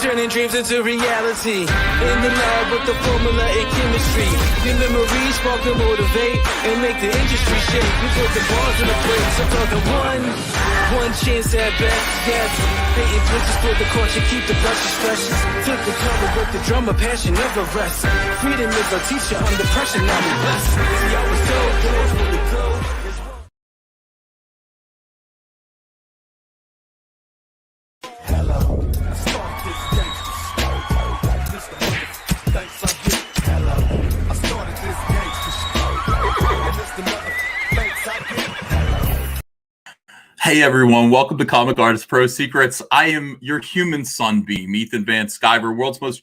turning dreams into reality. In the lab with the formula and chemistry. Your memories spark and motivate and make the industry shake. We put the bars in the place. I'm talking one chance at best. Yes, painting pictures for the culture, keep the brushes fresh. Flip the cover with the drummer, passion never rests. Freedom is our teacher under pressure, now we blessed. See, I was told doors for the go. Hey everyone, welcome to Comic Artist Pro Secrets. I am your human sunbeam, Ethan Van Sciver, world's most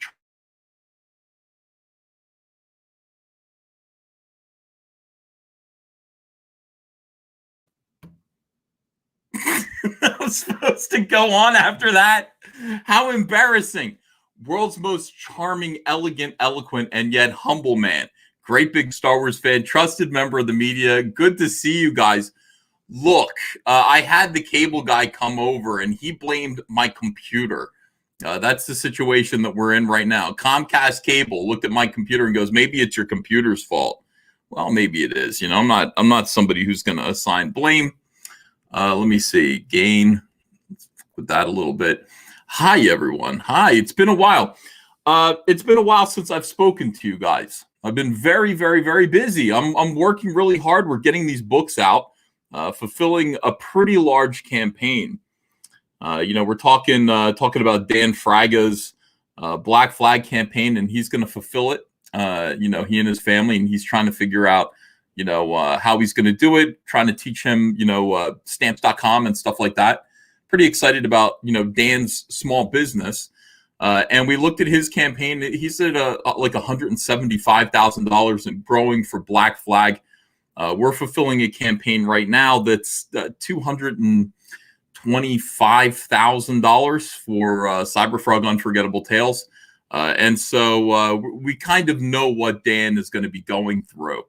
I was supposed to go on after that. How embarrassing. World's most charming, elegant, eloquent, and yet humble man. Great big Star Wars fan, trusted member of the media. Good to see you guys. Look, I had the cable guy come over and he blamed my computer. That's the situation that we're in right now. Comcast Cable looked at my computer and goes, maybe it's your computer's fault. Well, maybe it is. You know, I'm not somebody who's going to assign blame. Let me see. Gain. Let's put that a little bit. Hi, everyone. Hi. It's been a while. It's been a while since I've spoken to you guys. I've been very, very, very busy. I'm working really hard. We're getting these books out. Fulfilling a pretty large campaign. We're talking about Dan Fraga's Black Flag campaign, and he's going to fulfill it. He and his family, and he's trying to figure out, how he's going to do it. Trying to teach him, stamps.com and stuff like that. Pretty excited about, Dan's small business. And we looked at his campaign. He's at like $175,000 and growing for Black Flag. We're fulfilling a campaign right now that's $225,000 for Cyberfrog Unforgettable Tales. And so we kind of know what Dan is going to be going through.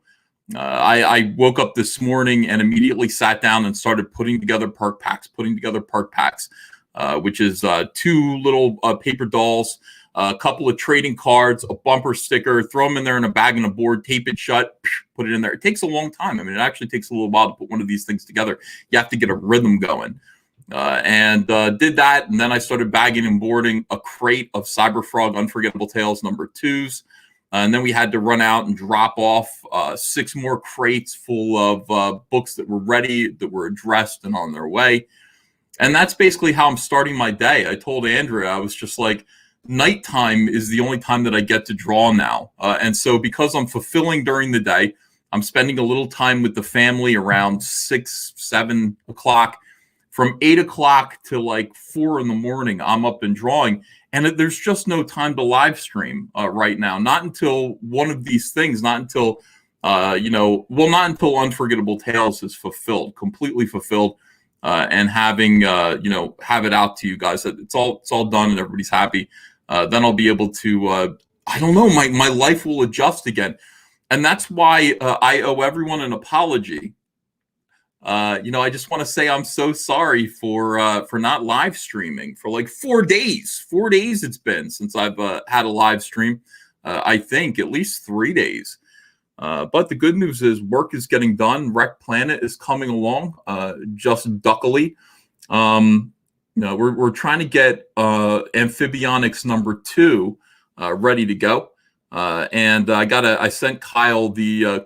I woke up this morning and immediately sat down and started putting together perk packs, which is two little paper dolls, a couple of trading cards, a bumper sticker, throw them in there in a bag and a board, tape it shut, put it in there. It takes a long time. I mean, it actually takes a little while to put one of these things together. You have to get a rhythm going. And did that. And then I started bagging and boarding a crate of Cyberfrog Unforgettable Tales #2s. And then we had to run out and drop off 6 more crates full of books that were ready, that were addressed and on their way. And that's basically how I'm starting my day. I told Andrea, I was just like, nighttime is the only time that I get to draw now. And so because I'm fulfilling during the day, I'm spending a little time with the family around 6, 7 o'clock. From 8 o'clock to like 4 in the morning, I'm up and drawing. And there's just no time to live stream right now. Not until one of these things, not until Unforgettable Tales is fulfilled, completely fulfilled. And having, have it out to you guys. It's all done and everybody's happy. Then I'll be able to, my life will adjust again. And that's why I owe everyone an apology. I just want to say I'm so sorry for not live streaming for like 4 days. 4 days it's been since I've had a live stream. I think at least 3 days. But the good news is work is getting done. Rec Planet is coming along, just duckily. We're trying to get Amphibionics #2 ready to go. And I sent Kyle the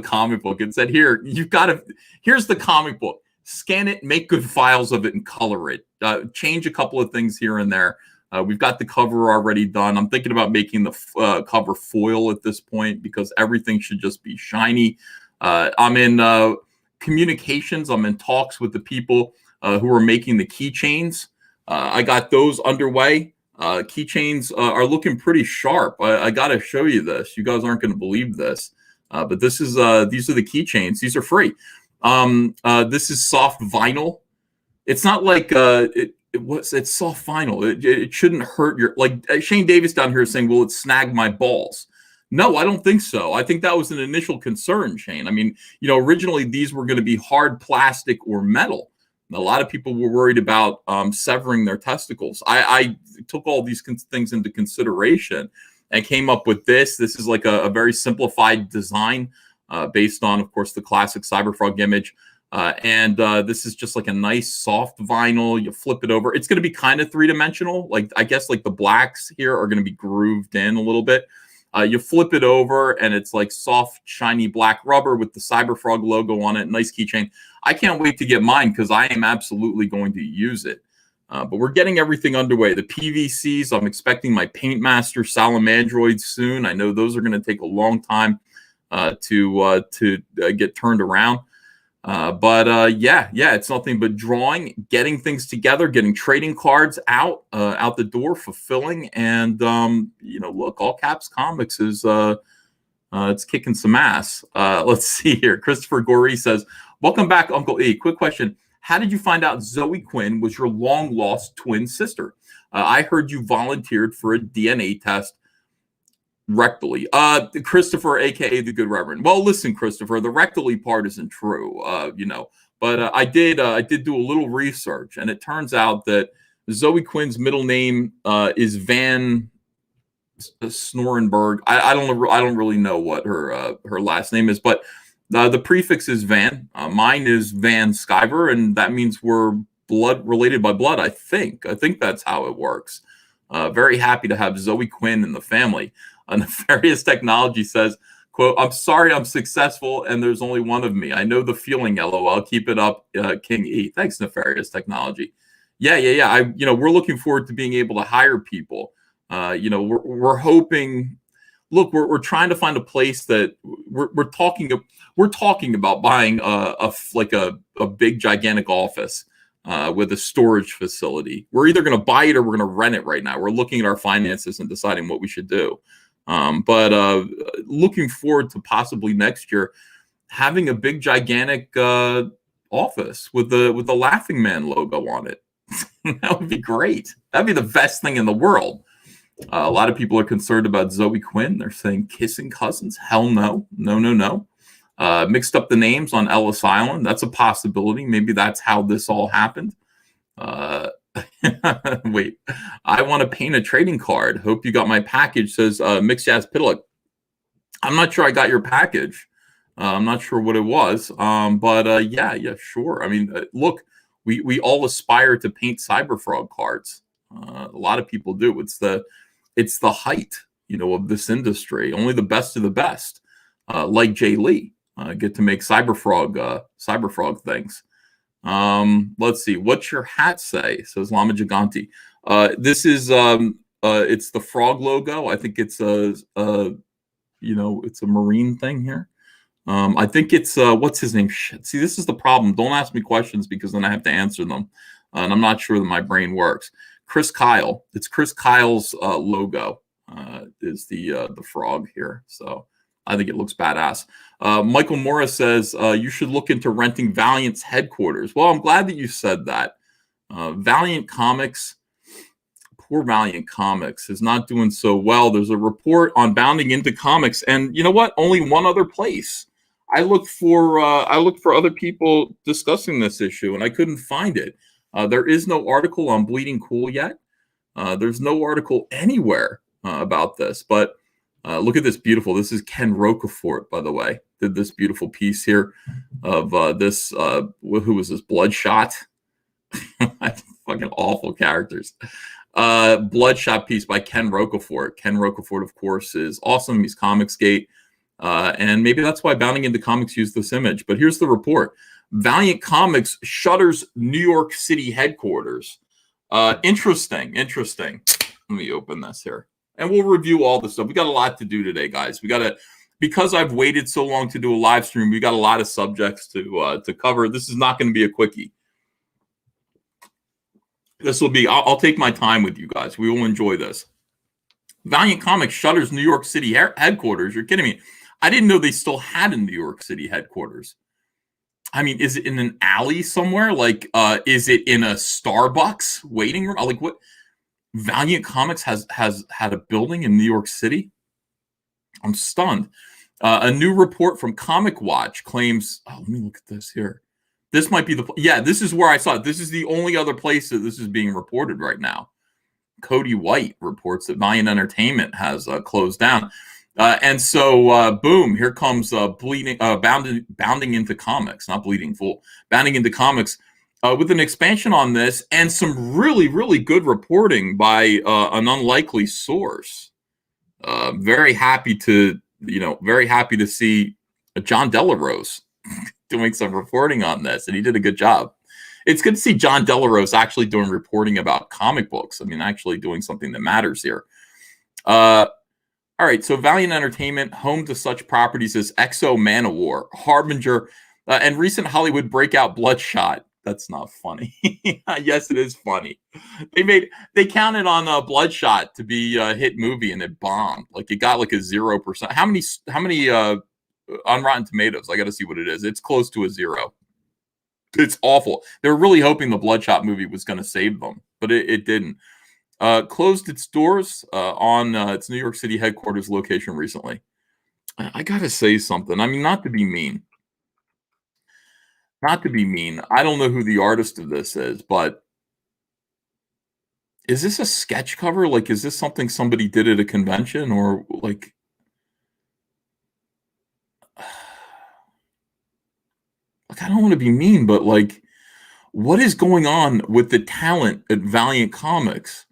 comic book and said, here's the comic book. Scan it, make good files of it, and color it. Change a couple of things here and there. We've got the cover already done. I'm thinking about making the cover foil at this point because everything should just be shiny. I'm in communications. I'm in talks with the people who are making the keychains. I got those underway. Keychains are looking pretty sharp. I got to show you this. You guys aren't going to believe this. But these are the keychains. These are free. This is soft vinyl. It's not like it's soft vinyl. It shouldn't hurt your, like Shane Davis down here is saying, will it snag my balls? No, I don't think so. I think that was an initial concern, Shane. I mean, originally these were going to be hard plastic or metal. A lot of people were worried about severing their testicles. I took all these things into consideration and came up with this. This is like a very simplified design based on, of course, the classic Cyberfrog image. And this is just like a nice soft vinyl. You flip it over. It's going to be kind of three-dimensional. Like, I guess like the blacks here are going to be grooved in a little bit. You flip it over and it's like soft, shiny black rubber with the Cyberfrog logo on it. Nice keychain. I can't wait to get mine because I am absolutely going to use it. But we're getting everything underway. The PVCs, I'm expecting my Paintmaster Salamandroids soon. I know those are going to take a long time to get turned around. Yeah, it's nothing but drawing, getting things together, getting trading cards out the door, fulfilling, and look, All Caps Comics is it's kicking some ass. Let's see here. Christopher Gorey says, "Welcome back, Uncle E. Quick question: how did you find out Zoe Quinn was your long lost twin sister? I heard you volunteered for a DNA test." Rectally. Christopher, aka the Good Reverend. Well, listen, Christopher, the rectally part isn't true, but I did do a little research, and it turns out that Zoe Quinn's middle name is Van Snorenberg. I don't really know what her last name is, but the prefix is Van. Mine is Van Skyver, and that means we're blood related by blood. I think that's how it works. Very happy to have Zoe Quinn in the family. Nefarious Technology says, quote, "I'm sorry I'm successful and there's only one of me. I know the feeling, LOL. Keep it up, King E." Thanks, Nefarious Technology. Yeah. We're looking forward to being able to hire people. We're hoping. Look, we're trying to find a place that we're talking about buying a big gigantic office with a storage facility. We're either going to buy it or we're going to rent it right now. We're looking at our finances and deciding what we should do. But looking forward to possibly next year having a big gigantic office with the Laughing Man logo on it. That would be great. That'd be the best thing in the world. A lot of people are concerned about Zoe Quinn. They're saying kissing cousins. Hell no. No. Mixed up the names on Ellis Island. That's a possibility. Maybe that's how this all happened. Wait, I want to paint a trading card. Hope you got my package, says Mixjazz Pitlick. I'm not sure I got your package. I'm not sure what it was. Yeah, sure. I mean, look, we all aspire to paint Cyberfrog cards. A lot of people do. It's the height, of this industry. Only the best of the best, like Jay Lee, get to make Cyberfrog things. Let's see. What's your hat say? Says Lama Giganti. This is it's the frog logo. I think it's it's a marine thing here. I think it's what's his name? Shit. See, this is the problem. Don't ask me questions because then I have to answer them, and I'm not sure that my brain works. Chris Kyle. It's Chris Kyle's logo. Is the frog here? So I think it looks badass. Michael Morris says you should look into renting Valiant's headquarters. Well, I'm glad that you said that. Valiant Comics, poor Valiant Comics, is not doing so well. There's a report on bounding into comics, and you know what? Only one other place. I looked for other people discussing this issue, and I couldn't find it. There is no article on Bleeding Cool yet. There's no article anywhere about this, but. Look at this beautiful. This is Ken Roquefort, by the way. Did this beautiful piece here of this. Who was this? Bloodshot. Fucking awful characters. Bloodshot piece by Ken Roquefort. Ken Roquefort, of course, is awesome. He's Comicsgate. And maybe that's why Bounding into Comics used this image. But here's the report. Valiant Comics shutters New York City headquarters. Interesting. Let me open this here. And we'll review all this stuff. We got a lot to do today, guys. Because I've waited so long to do a live stream, we got a lot of subjects to cover. This is not going to be a quickie. This will be, I'll take my time with you guys. We will enjoy this. Valiant Comics shutters New York City headquarters. You're kidding me. I didn't know they still had a New York City headquarters. I mean, is it in an alley somewhere? Like, is it in a Starbucks waiting room? Like, what? Valiant Comics has had a building in New York City? I'm stunned. A new report from Comic Watch claims, let me look at this here. This might be the, yeah, this is where I saw it. This is the only other place that this is being reported right now. Cody White reports that Valiant Entertainment has closed down. And so, boom, here comes bounding into comics, not Bleeding Fool, bounding into comics with an expansion on this and some really, really good reporting by an unlikely source. Very happy to see John Delarose doing some reporting on this, and he did a good job. It's good to see John Delarose actually doing reporting about comic books. I mean, actually doing something that matters here. All right, so Valiant Entertainment, home to such properties as Exo Manowar, Harbinger, and recent Hollywood breakout Bloodshot. That's not funny. Yes, it is funny. They counted on Bloodshot to be a hit movie, and it bombed. Like, it got like a 0%. How many on Rotten Tomatoes? I got to see what it is. It's close to a 0. It's awful. They were really hoping the Bloodshot movie was going to save them, but it didn't. Closed its doors on its New York City headquarters location recently. I got to say something. I mean, not to be mean. I don't know who the artist of this is, but is this a sketch cover? Like, is this something somebody did at a convention, or like? Like, I don't want to be mean, but like, what is going on with the talent at Valiant Comics?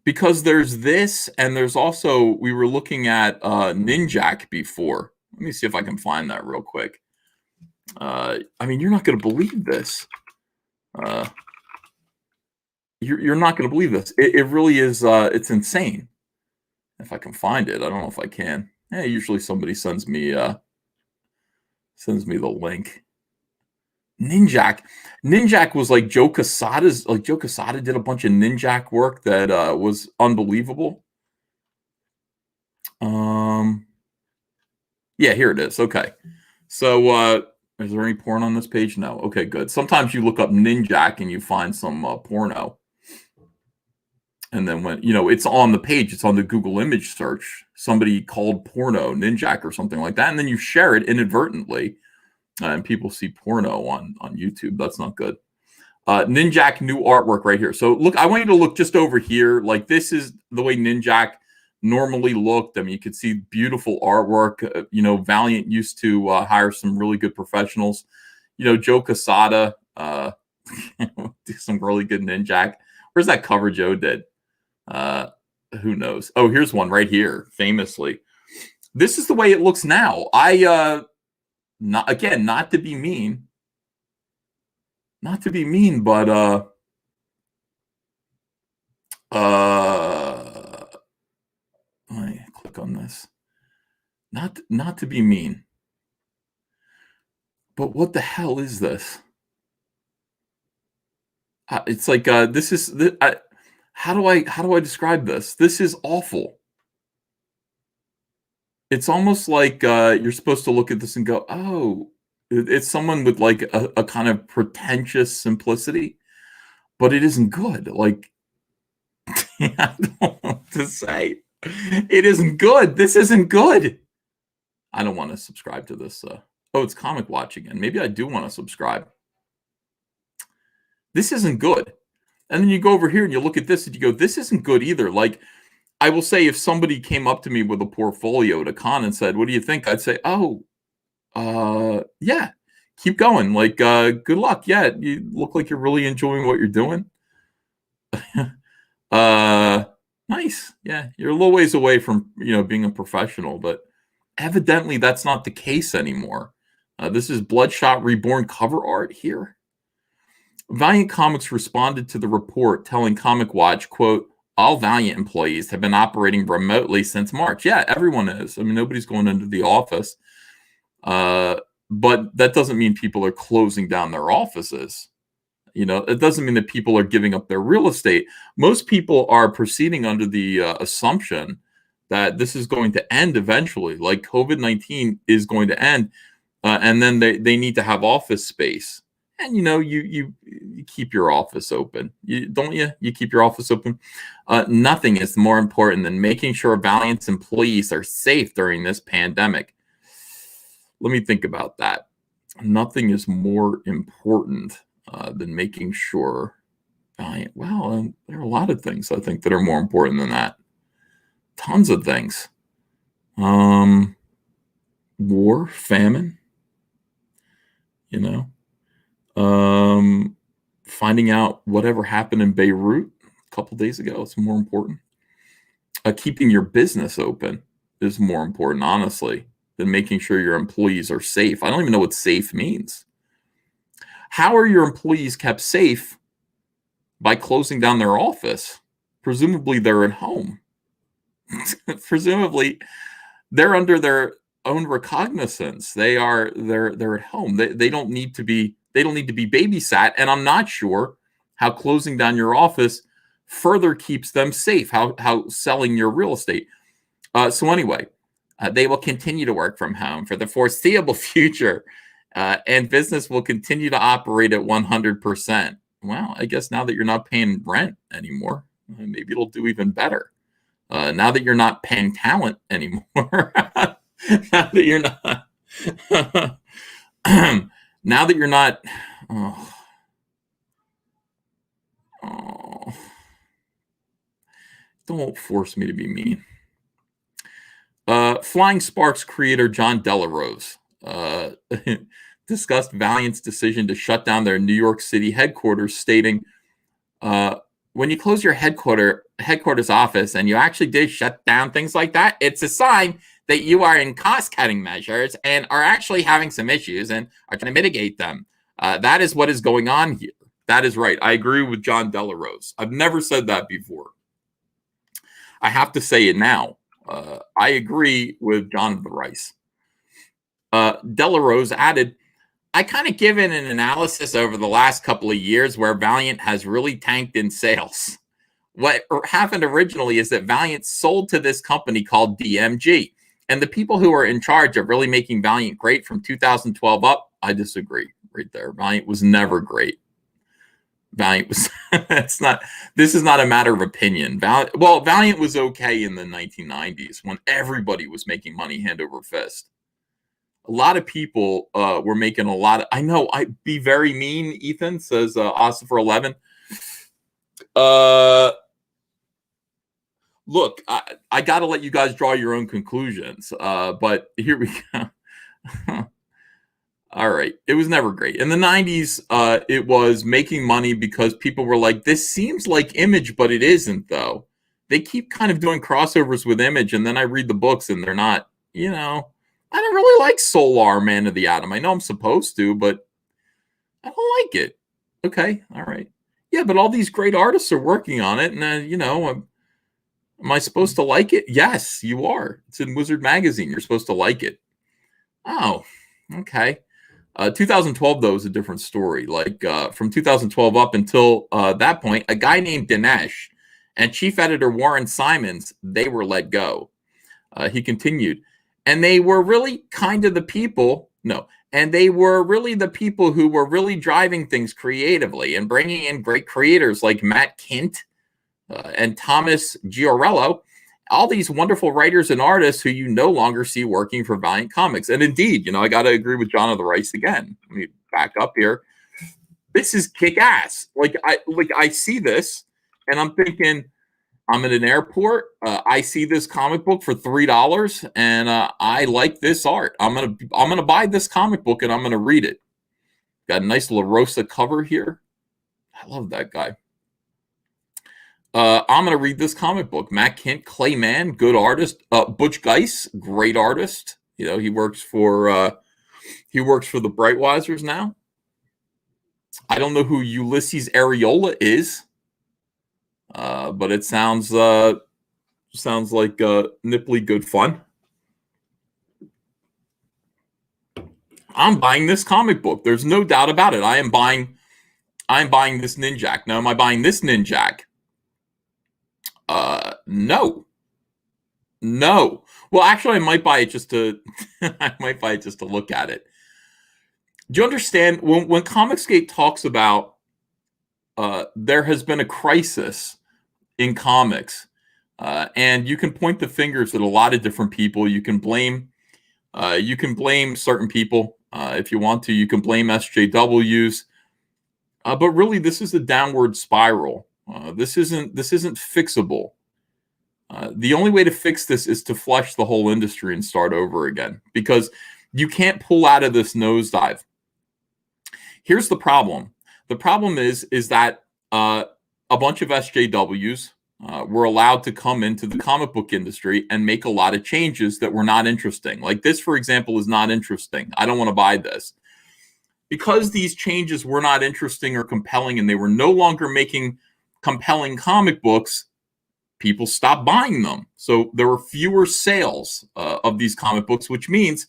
Because there's this, and there's also, we were looking at Ninjak before. Let me see if I can find that real quick. I mean, you're not going to believe this. You're not going to believe this. It really is. It's insane. If I can find it, I don't know if I can. Usually somebody sends me the link. Ninjak was like Joe Quesada's. Like, Joe Quesada did a bunch of Ninjak work that was unbelievable. Yeah, here it is. Okay, so is there any porn on this page? No. Okay, good. Sometimes you look up Ninjak and you find some porno, and then when it's on the page, it's on the Google image search. Somebody called porno Ninjak or something like that, and then you share it inadvertently. And people see porno on YouTube. That's not good. Ninjak new artwork right here. So look, I want you to look just over here. Like, this is the way Ninjak normally looked. I mean, you could see beautiful artwork. Valiant used to hire some really good professionals. Joe Quesada do some really good Ninjak. Where's that cover Joe did? Who knows? Oh, here's one right here. Famously, this is the way it looks now. Not to be mean, but let me click on this. Not to be mean, but what the hell is this? It's like this is how do I describe this? This is awful. It's almost like you're supposed to look at this and go, oh, it's someone with like a kind of pretentious simplicity, but it isn't good. Like, I don't know what to say. It isn't good. This isn't good. I don't want to subscribe to this. Oh, it's Comic Watch again. Maybe I do want to subscribe. This isn't good. And then you go over here and you look at this and you go, this isn't good either. Like, I will say, if somebody came up to me with a portfolio at a con and said, what do you think? I'd say, oh, yeah, keep going. Like, good luck. Yeah, you look like you're really enjoying what you're doing. Nice. Yeah, you're a little ways away from, being a professional, but evidently that's not the case anymore. This is Bloodshot Reborn cover art here. Valiant Comics responded to the report, telling Comic Watch, quote, all Valiant employees have been operating remotely since March. Yeah, everyone is. I mean, nobody's going into the office. But that doesn't mean people are closing down their offices. It doesn't mean that people are giving up their real estate. Most people are proceeding under the assumption that this is going to end eventually. Like, COVID-19 is going to end, and then they need to have office space. And you keep your office open, don't you? You keep your office open. Nothing is more important than making sure Valiant's employees are safe during this pandemic. Let me think about that. nothing is more important than making sure Valiant. Well, there are a lot of things I think that are more important than that. Tons of things. War, famine, you know, finding out whatever happened in Beirut a couple days ago is more important. Keeping your business open is more important, honestly, than making sure your employees are safe. I don't even know what safe means. How are your employees kept safe? By closing down their office. Presumably they're at home. Presumably they're under their own recognizance. They're at home. They don't need to be babysat. And I'm not sure how closing down your office further keeps them safe. How selling your real estate. So anyway, they will continue to work from home for the foreseeable future, and business will continue to operate at 100%. Well, I guess now that you're not paying rent anymore, maybe it'll do even better. Now that you're not paying talent anymore, now that you're not, now that you're not, don't force me to be mean. Flying Sparks creator John Delarose discussed Valiant's decision to shut down their New York City headquarters, stating, when you close your headquarters office and you actually did shut down things like that, it's a sign that you are in cost-cutting measures and are actually having some issues and are trying to mitigate them. That is what is going on here. That is right. I agree with John Delarose. I've never said that before. I have to say it now. I agree with John of the Rice. Delarose added, I kind of given an analysis over the last couple of years where Valiant has really tanked in sales. What happened originally is that Valiant sold to this company called DMG. And the people who are in charge of really making Valiant great from 2012 up, I disagree right there. Valiant was never great. Valiant was, this is not a matter of opinion. Valiant was okay in the 1990s when everybody was making money hand over fist. A lot of people were making a lot of, I know, I'd be very mean, Ethan, says Ossifer 11. Look, I got to let you guys draw your own conclusions, but here we go. All right. It was never great. In the 90s, it was making money because people were like, this seems like Image, but it isn't, though. They keep kind of doing crossovers with Image, and then I read the books, and they're not, you know. I don't really like Solar Man of the Atom. I know I'm supposed to, but I don't like it. Okay. All right. Yeah, but all these great artists are working on it, and, you know, am I supposed to like it? Yes, you are. It's in Wizard Magazine. You're supposed to like it. Oh, okay. 2012, though, is a different story. Like from 2012 up until that point, a guy named Dinesh and chief editor Warren Simons, they were let go. He continued. And they were really kind of the people, and they were really the people who were really driving things creatively and bringing in great creators like Matt Kint and Thomas Giorello, all these wonderful writers and artists who you no longer see working for Valiant Comics. And indeed, you know, I got to agree with John of the Rice again. Let me back up here. This is kick-ass. Like I see this, and I'm thinking, I'm at an airport. I see this comic book for $3, and I like this art. I'm gonna buy this comic book, and I'm gonna read it. Got a nice La Rosa cover here. I love that guy. I'm gonna read this comic book. Matt Kint, Clayman, good artist. Butch Geis, great artist. You know, he works for the Brightwisers now. I don't know who Ulysses Areola is. But it sounds like nipply good fun. I'm buying this comic book. There's no doubt about it. I'm buying this Ninjak. Now, am I buying this Ninjak? No. Well, actually, I might buy it just to look at it. Do you understand when Comicsgate talks about there has been a crisis in comics, and you can point the fingers at a lot of different people. You can blame certain people If you want to, you can blame SJWs. But really, this is a downward spiral. This isn't fixable. The only way to fix this is to flush the whole industry and start over again, because you can't pull out of this nosedive. Here's the problem. The problem is that a bunch of SJWs were allowed to come into the comic book industry and make a lot of changes that were not interesting. Like this, for example, is not interesting. I don't want to buy this. Because these changes were not interesting or compelling, and they were no longer making compelling comic books, people stopped buying them. So there were fewer sales of these comic books, which means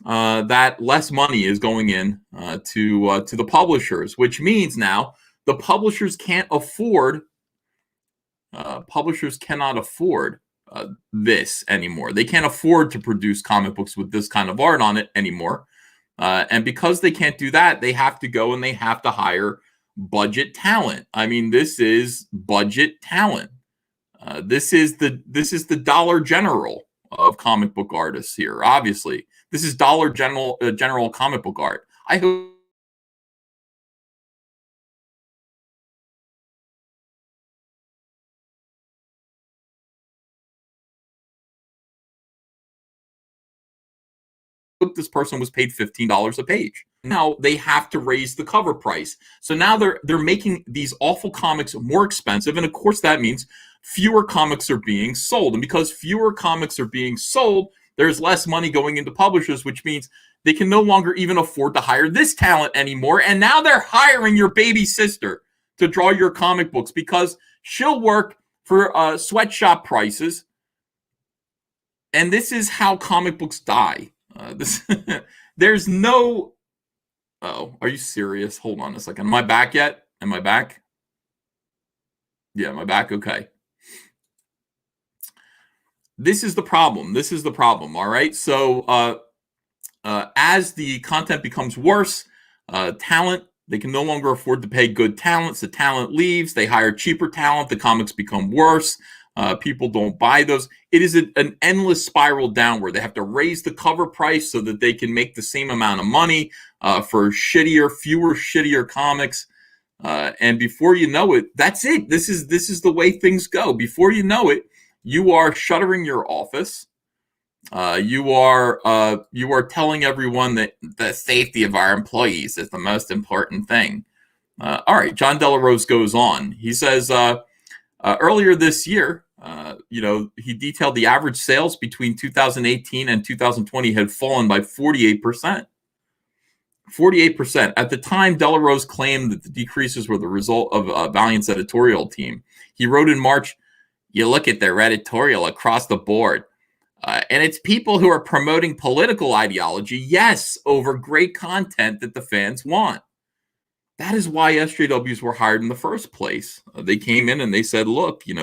that less money is going in to the publishers, which means now the publishers can't afford. Publishers cannot afford this anymore. They can't afford to produce comic books with this kind of art on it anymore. And because they can't do that, they have to go and they have to hire budget talent. I mean, this is budget talent. This is the Dollar General of comic book artists here. Obviously, this is Dollar General comic book art. I hope this person was paid $15 a page. Now they have to raise the cover price. So now they're making these awful comics more expensive, and of course that means fewer comics are being sold. And because fewer comics are being sold, there's less money going into publishers, which means they can no longer even afford to hire this talent anymore. And now they're hiring your baby sister to draw your comic books because she'll work for sweatshop prices. And this is how comic books die. There's no. Oh, are you serious? Hold on a second. Am I back yet? Am I back? Yeah, am I back? Okay. This is the problem. All right. So, as the content becomes worse, talent, they can no longer afford to pay good talent. So talent leaves. They hire cheaper talent. The comics become worse. People don't buy those. It is an endless spiral downward. They have to raise the cover price so that they can make the same amount of money for fewer shittier comics. And before you know it, that's it. This is the way things go. Before you know it, you are shuttering your office. You are telling everyone that the safety of our employees is the most important thing. All right, John Delarose goes on. He says earlier this year, he detailed the average sales between 2018 and 2020 had fallen by 48%. 48%. At the time, Delarose claimed that the decreases were the result of Valiant's editorial team. He wrote in March, "You look at their editorial across the board, and it's people who are promoting political ideology, yes, over great content that the fans want." That is why SJWs were hired in the first place. They came in and they said, look, these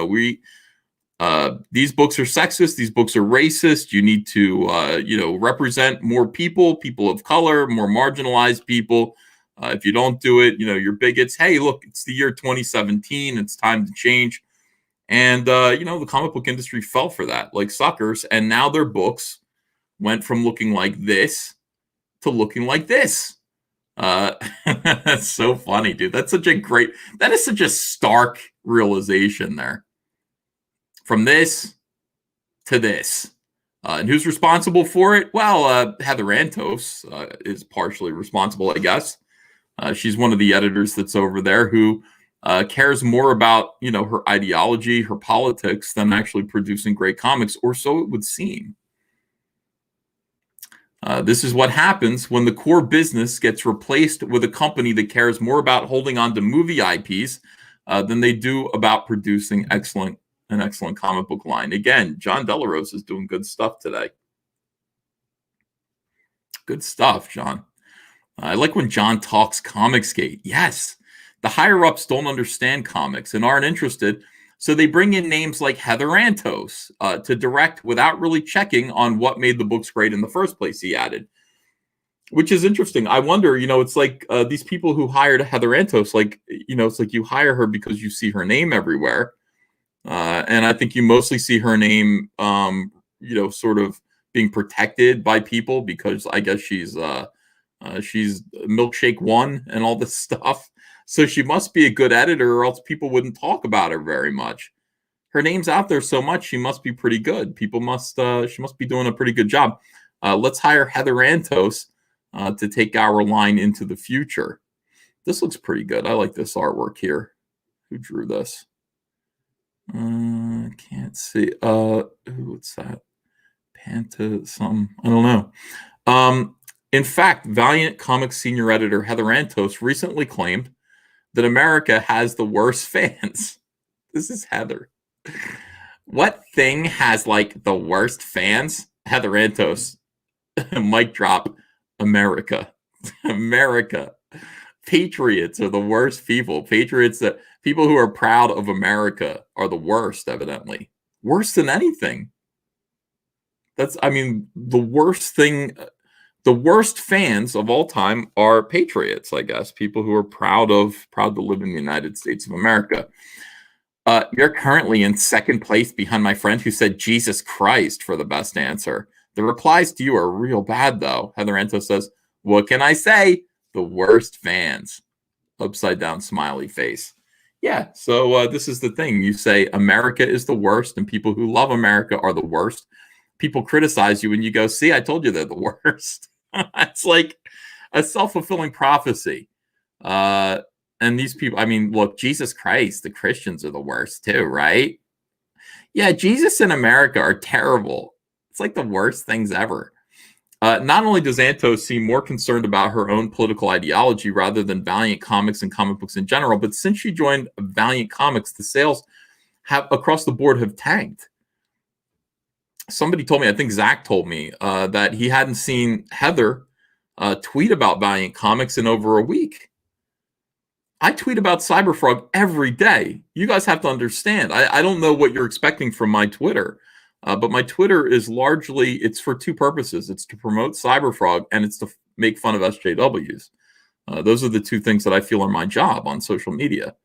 books are sexist. These books are racist. You need to, represent more people of color, more marginalized people. If you don't do it, you're bigots. Hey, look, it's the year 2017. It's time to change. And, the comic book industry fell for that like suckers. And now their books went from looking like this to looking like this. That's so funny, dude. That is such a stark realization there. From this to this. And who's responsible for it? Well, Heather Antos is partially responsible, I guess. She's one of the editors that's over there who cares more about, her ideology, her politics than actually producing great comics, or so it would seem. This is what happens when the core business gets replaced with a company that cares more about holding on to movie IPs than they do about producing an excellent comic book line. Again, John Delarose is doing good stuff today. Good stuff, John. I like when John talks Comicsgate. Yes, the higher-ups don't understand comics and aren't interested, so they bring in names like Heather Antos to direct without really checking on what made the books great in the first place, he added. Which is interesting. I wonder, it's like these people who hired Heather Antos, it's like you hire her because you see her name everywhere. And I think you mostly see her name, sort of being protected by people because I guess she's She's Milkshake One and all this stuff. So she must be a good editor, or else people wouldn't talk about her very much. Her name's out there so much, she must be pretty good. She must be doing a pretty good job. Let's hire Heather Antos to take our line into the future. This looks pretty good. I like this artwork here. Who drew this? Can't see. What's that? Panta something. I don't know. In fact, Valiant Comics senior editor Heather Antos recently claimed that America has the worst fans. This is Heather. What thing has like the worst fans? Heather Antos. Mic drop. America. America. Patriots are the worst people. Patriots, people who are proud of America are the worst, evidently. Worse than anything. The worst thing, the worst fans of all time are patriots, I guess. People who are proud to live in the United States of America. You're currently in second place behind my friend who said Jesus Christ for the best answer. The replies to you are real bad, though. Heather Antos says, what can I say? The worst fans. Upside down smiley face. Yeah, so this is the thing. You say America is the worst, and people who love America are the worst. People criticize you, and you go, see, I told you they're the worst. It's like a self-fulfilling prophecy. And these people, look, Jesus Christ, the Christians are the worst too, right? Yeah, Jesus and America are terrible. It's like the worst things ever. Not only does Antos seem more concerned about her own political ideology rather than Valiant Comics and comic books in general, but since she joined Valiant Comics, the sales across the board have tanked. Somebody told me, I think Zach told me, that he hadn't seen Heather tweet about Valiant Comics in over a week. I tweet about Cyberfrog every day. You guys have to understand. I don't know what you're expecting from my Twitter. But my Twitter is largely, it's for two purposes. It's to promote Cyberfrog, and it's to make fun of SJWs. Those are the two things that I feel are my job on social media.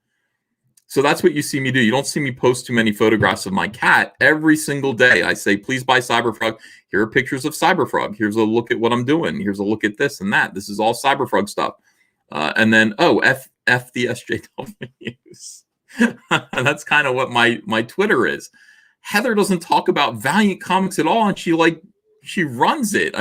So that's what you see me do. You don't see me post too many photographs of my cat. Every single day I say, please buy Cyberfrog. Here are pictures of Cyberfrog. Here's a look at what I'm doing. Here's a look at this and that. This is all Cyberfrog stuff. And then, F the SJWs. That's kind of what my Twitter is. Heather doesn't talk about Valiant Comics at all, and she runs it.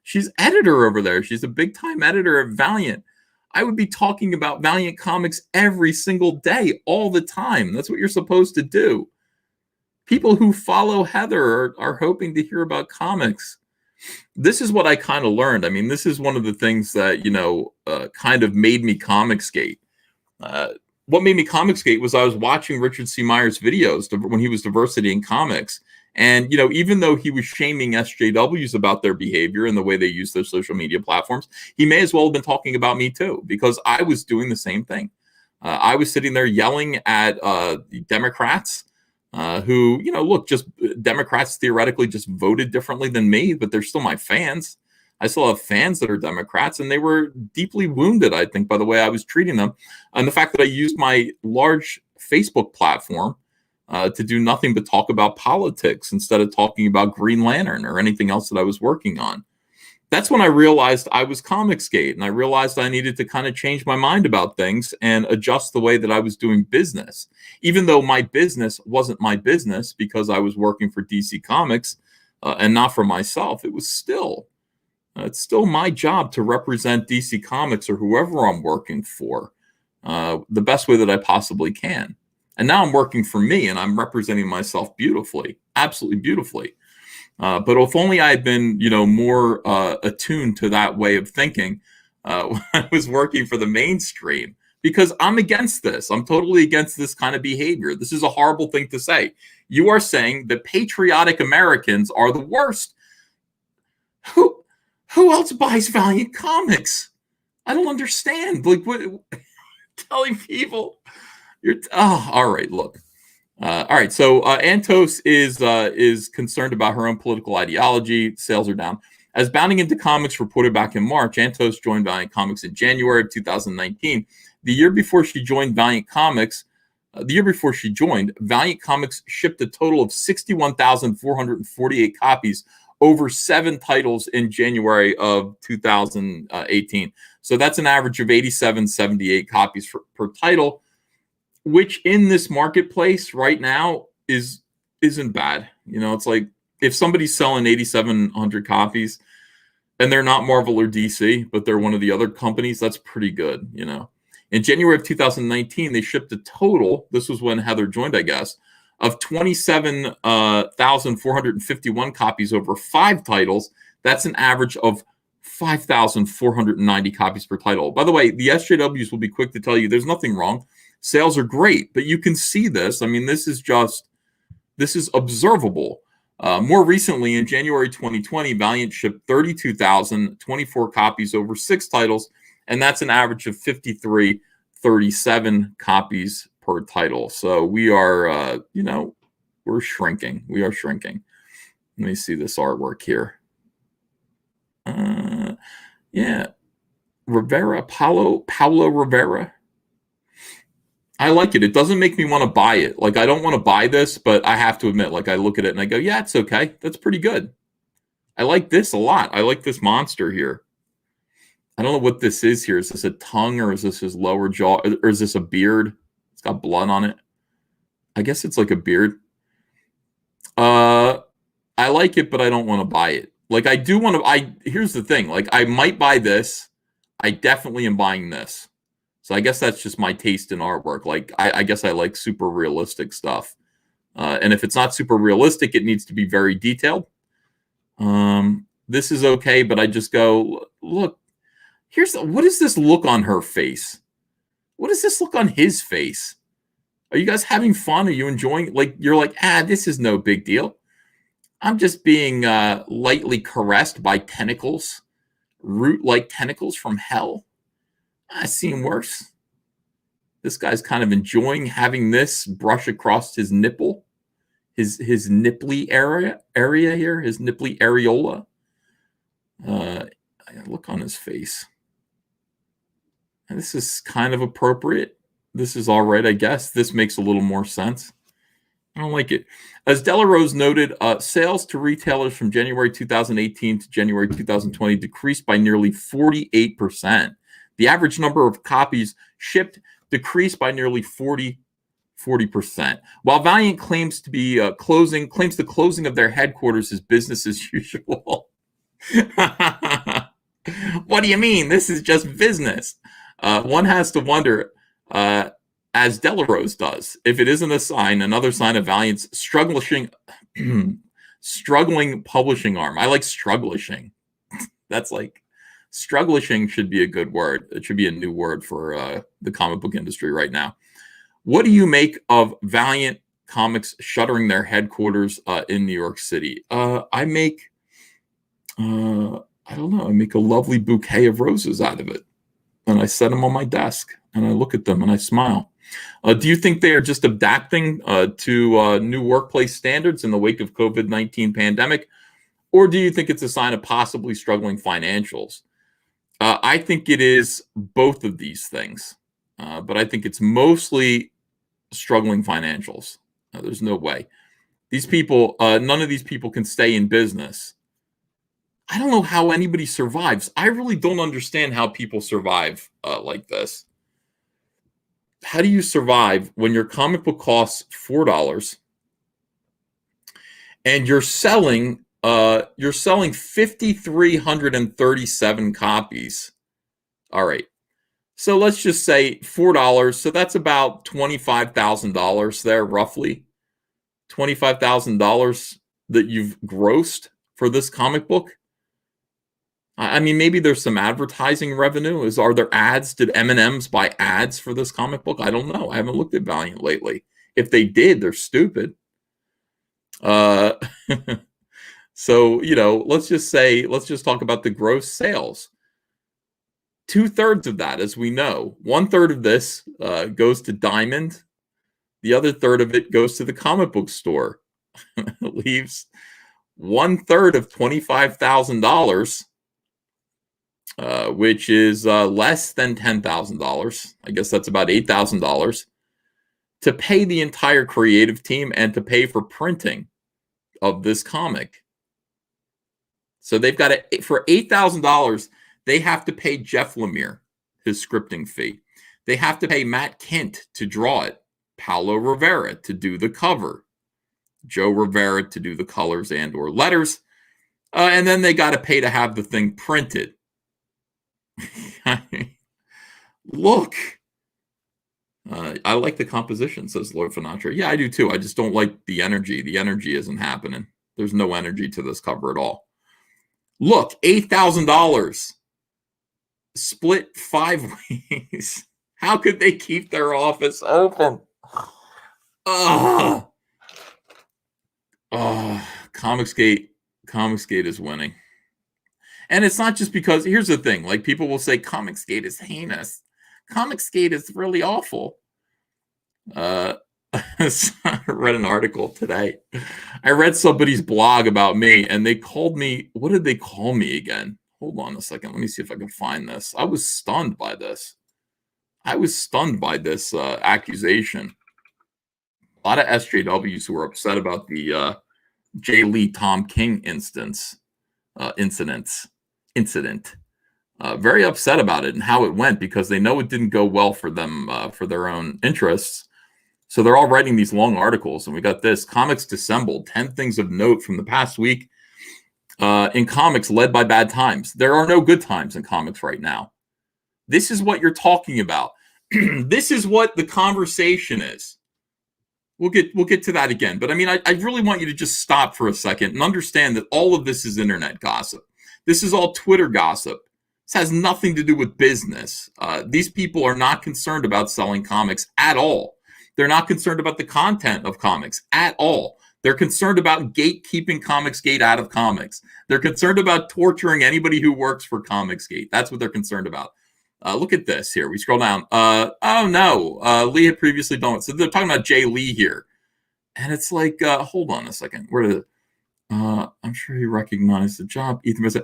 She's editor over there. She's a big time editor of Valiant. I would be talking about Valiant Comics every single day, all the time. That's what you're supposed to do. People who follow Heather are hoping to hear about comics. This is what I kind of learned. This is one of the things that kind of made me Comicsgate. What made me Comicsgate was I was watching Richard C. Myers' videos when he was Diversity in Comics. And, even though he was shaming SJWs about their behavior and the way they use their social media platforms, he may as well have been talking about me too, because I was doing the same thing. I was sitting there yelling at the Democrats who, look, just Democrats theoretically just voted differently than me, but they're still my fans. I still have fans that are Democrats, and they were deeply wounded, I think, by the way I was treating them. And the fact that I used my large Facebook platform to do nothing but talk about politics instead of talking about Green Lantern or anything else that I was working on. That's when I realized I was Comicsgate, and I realized I needed to kind of change my mind about things and adjust the way that I was doing business. Even though my business wasn't my business because I was working for DC Comics and not for myself, it was still... it's still my job to represent DC Comics or whoever I'm working for the best way that I possibly can. And now I'm working for me, and I'm representing myself beautifully, absolutely beautifully. But if only I had been, more attuned to that way of thinking when I was working for the mainstream, because I'm against this. I'm totally against this kind of behavior. This is a horrible thing to say. You are saying that patriotic Americans are the worst. Who else buys Valiant Comics? I don't understand. Like, what? Telling people, all right. Look, all right. So Antos is concerned about her own political ideology. Sales are down. As Bounding Into Comics reported back in March, Antos joined Valiant Comics in January of 2019. The year before she joined Valiant Comics, Valiant Comics shipped a total of 61,448 copies over 7 titles in January of 2018. So that's an average of 87.78 copies per title, which in this marketplace right now isn't bad. You know, it's like if somebody's selling 8,700 copies and they're not Marvel or DC, but they're one of the other companies, that's pretty good, you know. In January of 2019, they shipped a total, this was when Heather joined, I guess, of 27,451 copies over 5 titles. That's an average of 5,490 copies per title. By the way, the SJWs will be quick to tell you there's nothing wrong. Sales are great, but you can see this. I mean, this is observable. More recently, in January 2020, Valiant shipped 32,024 copies over 6 titles, and that's an average of 53.37 copies per title. So we are, we're shrinking. We are shrinking. Let me see this artwork here. Yeah, Rivera, Paulo Rivera. I like it. It doesn't make me want to buy it. Like, I don't want to buy this, but I have to admit, like, I look at it and I go, yeah, it's okay. That's pretty good. I like this a lot. I like this monster here. I don't know what this is here. Is this a tongue or is this his lower jaw? Or is this a beard? It's got blood on it. I guess it's like a beard. I like it, but I don't want to buy it. Like, I do want to, here's the thing. Like, I might buy this. I definitely am buying this. So I guess that's just my taste in artwork. Like, I guess I like super realistic stuff. And if it's not super realistic, it needs to be very detailed. This is okay, but I just go, look, what is this look on her face? What is this look on his face? Are you guys having fun? Are you enjoying? Like, you're like, this is no big deal. I'm just being lightly caressed by tentacles, root-like tentacles from hell. I've seen worse. This guy's kind of enjoying having this brush across his nipple, his nipply area here, his nipply areola. Look on his face. And this is kind of appropriate. This is all right, I guess. This makes a little more sense. I don't like it. As Delarose noted, sales to retailers from January 2018 to January 2020 decreased by nearly 48%. The average number of copies shipped decreased by nearly 40%. While Valiant claims to be the closing of their headquarters is business as usual. What do you mean? This is just business. One has to wonder, as Delarose does, if it isn't a sign, another sign of Valiant's struggling publishing arm. I like struggling. That's like, struggling should be a good word. It should be a new word for the comic book industry right now. What do you make of Valiant Comics shuttering their headquarters in New York City? I make, I don't know, I make a lovely bouquet of roses out of it. And I set them on my desk and I look at them and I smile. Do you think they are just adapting to new workplace standards in the wake of COVID-19 pandemic? Or do you think it's a sign of possibly struggling financials? I think it is both of these things, but I think it's mostly struggling financials. There's no way. These people, none of these people can stay in business. I don't know how anybody survives. I really don't understand how people survive like this. How do you survive when your comic book costs $4 and you're selling 5,337 copies? All right. So let's just say $4. So that's about $25,000 there, roughly. $25,000 that you've grossed for this comic book. I mean, maybe there's some advertising revenue. Are there ads? Did M&M's buy ads for this comic book? I don't know. I haven't looked at Valiant lately. If they did, they're stupid. So, let's just talk about the gross sales. 2/3 of that, as we know, 1/3 of this goes to Diamond. The other third of it goes to the comic book store. It leaves 1/3 of $25,000. Which is less than $10,000. I guess that's about $8,000 to pay the entire creative team and to pay for printing of this comic. So they've got to, for $8,000, they have to pay Jeff Lemire his scripting fee. They have to pay Matt Kint to draw it, Paulo Rivera to do the cover, Joe Rivera to do the colors and or letters, and then they got to pay to have the thing printed. Look, I like the composition, says Lloyd Finatra. Yeah, I do too. I just don't like the energy. The energy isn't happening. There's no energy to this cover at all. Look, $8,000 split 5 ways. How could they keep their office open? Comicsgate is winning. And it's not just because, here's the thing, like people will say Comicsgate is heinous. Comicsgate is really awful. I read an article today. I read somebody's blog about me, and they called me, what did they call me again? Hold on a second. Let me see if I can find this. I was stunned by this. Accusation. A lot of SJWs who were upset about the Jay Lee Tom King incident. Very upset about it and how it went, because they know it didn't go well for them for their own interests. So they're all writing these long articles, and we got this: Comics Dissembled, 10 things of note from the past week in comics led by bad times. There are no good times in comics right now. This is what you're talking about. This is what the conversation is. We'll get to that again. But I mean, I really want you to just stop for a second and understand that all of this is internet gossip. This is all Twitter gossip. This has nothing to do with business. These people are not concerned about selling comics at all. They're not concerned about the content of comics at all. They're concerned about gatekeeping Comicsgate out of comics. They're concerned about torturing anybody who works for Comicsgate. That's what they're concerned about. Look at this here. We scroll down. Oh, no. Lee had previously done it. So they're talking about Jay Lee here. And it's like, hold on a second. Where did it? I'm sure he recognized the job. Ethan said,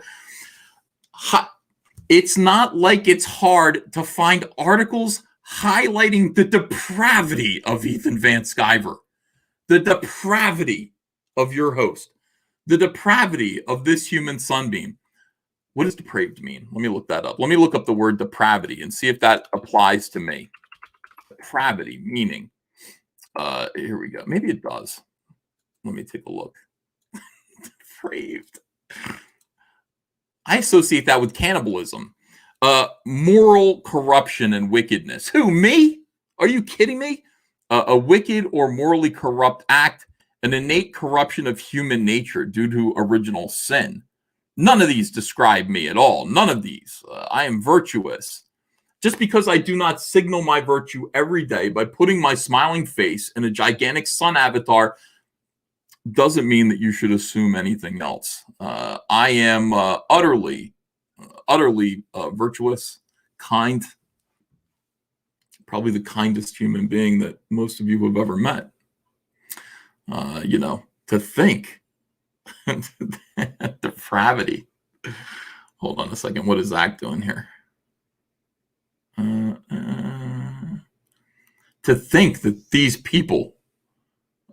it's not like it's hard to find articles highlighting the depravity of Ethan Van Sciver, the depravity of your host, the depravity of this human sunbeam. What does depraved mean? Let me look that up. Let me look up the word depravity and see if that applies to me. Depravity, meaning, here we go. Maybe it does. Let me take a look. Depraved. I associate that with cannibalism. Moral corruption and wickedness. Who, me? Are you kidding me? A wicked or morally corrupt act, an innate corruption of human nature due to original sin. None of these describe me at all. None of these. I am virtuous. Just because I do not signal my virtue every day by putting my smiling face in a gigantic sun avatar doesn't mean that you should assume anything else. I am utterly virtuous, kind, probably the kindest human being that most of you have ever met. To think. Depravity. Hold on a second. What is Zach doing here? To think that these people,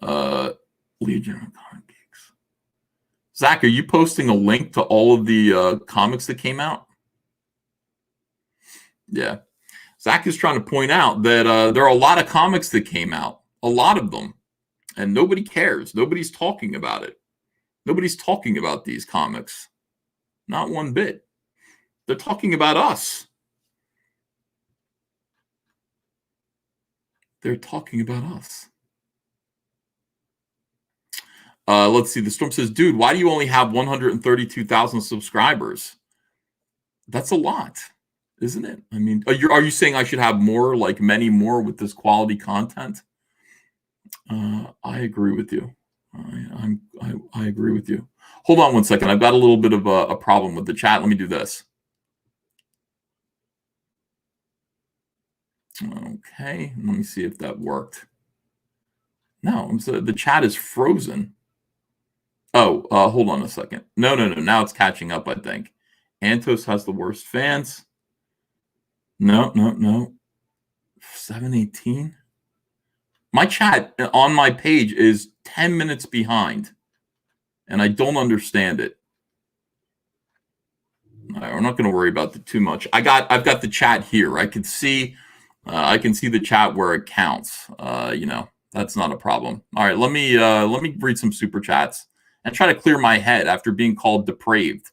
Legion of Comic Geeks. Zach, are you posting a link to all of the comics that came out? Yeah. Zach is trying to point out that there are a lot of comics that came out, a lot of them, and nobody cares. Nobody's talking about it. Nobody's talking about these comics. Not one bit. They're talking about us. They're talking about us. Let's see. The Storm says, dude, why do you only have 132,000 subscribers? That's a lot, isn't it? I mean, are you saying I should have more, like many more with this quality content? I agree with you. I agree with you. Hold on one second. I've got a little bit of a problem with the chat. Let me do this. Okay. Let me see if that worked. No, the chat is frozen. Oh, hold on a second. No. Now it's catching up, I think. Antos has the worst fans. No. 718. My chat on my page is 10 minutes behind, and I don't understand it. We're not going to worry about it too much. I've got the chat here. I can see the chat where it counts. That's not a problem. All right, let me read some super chats and try to clear my head after being called depraved.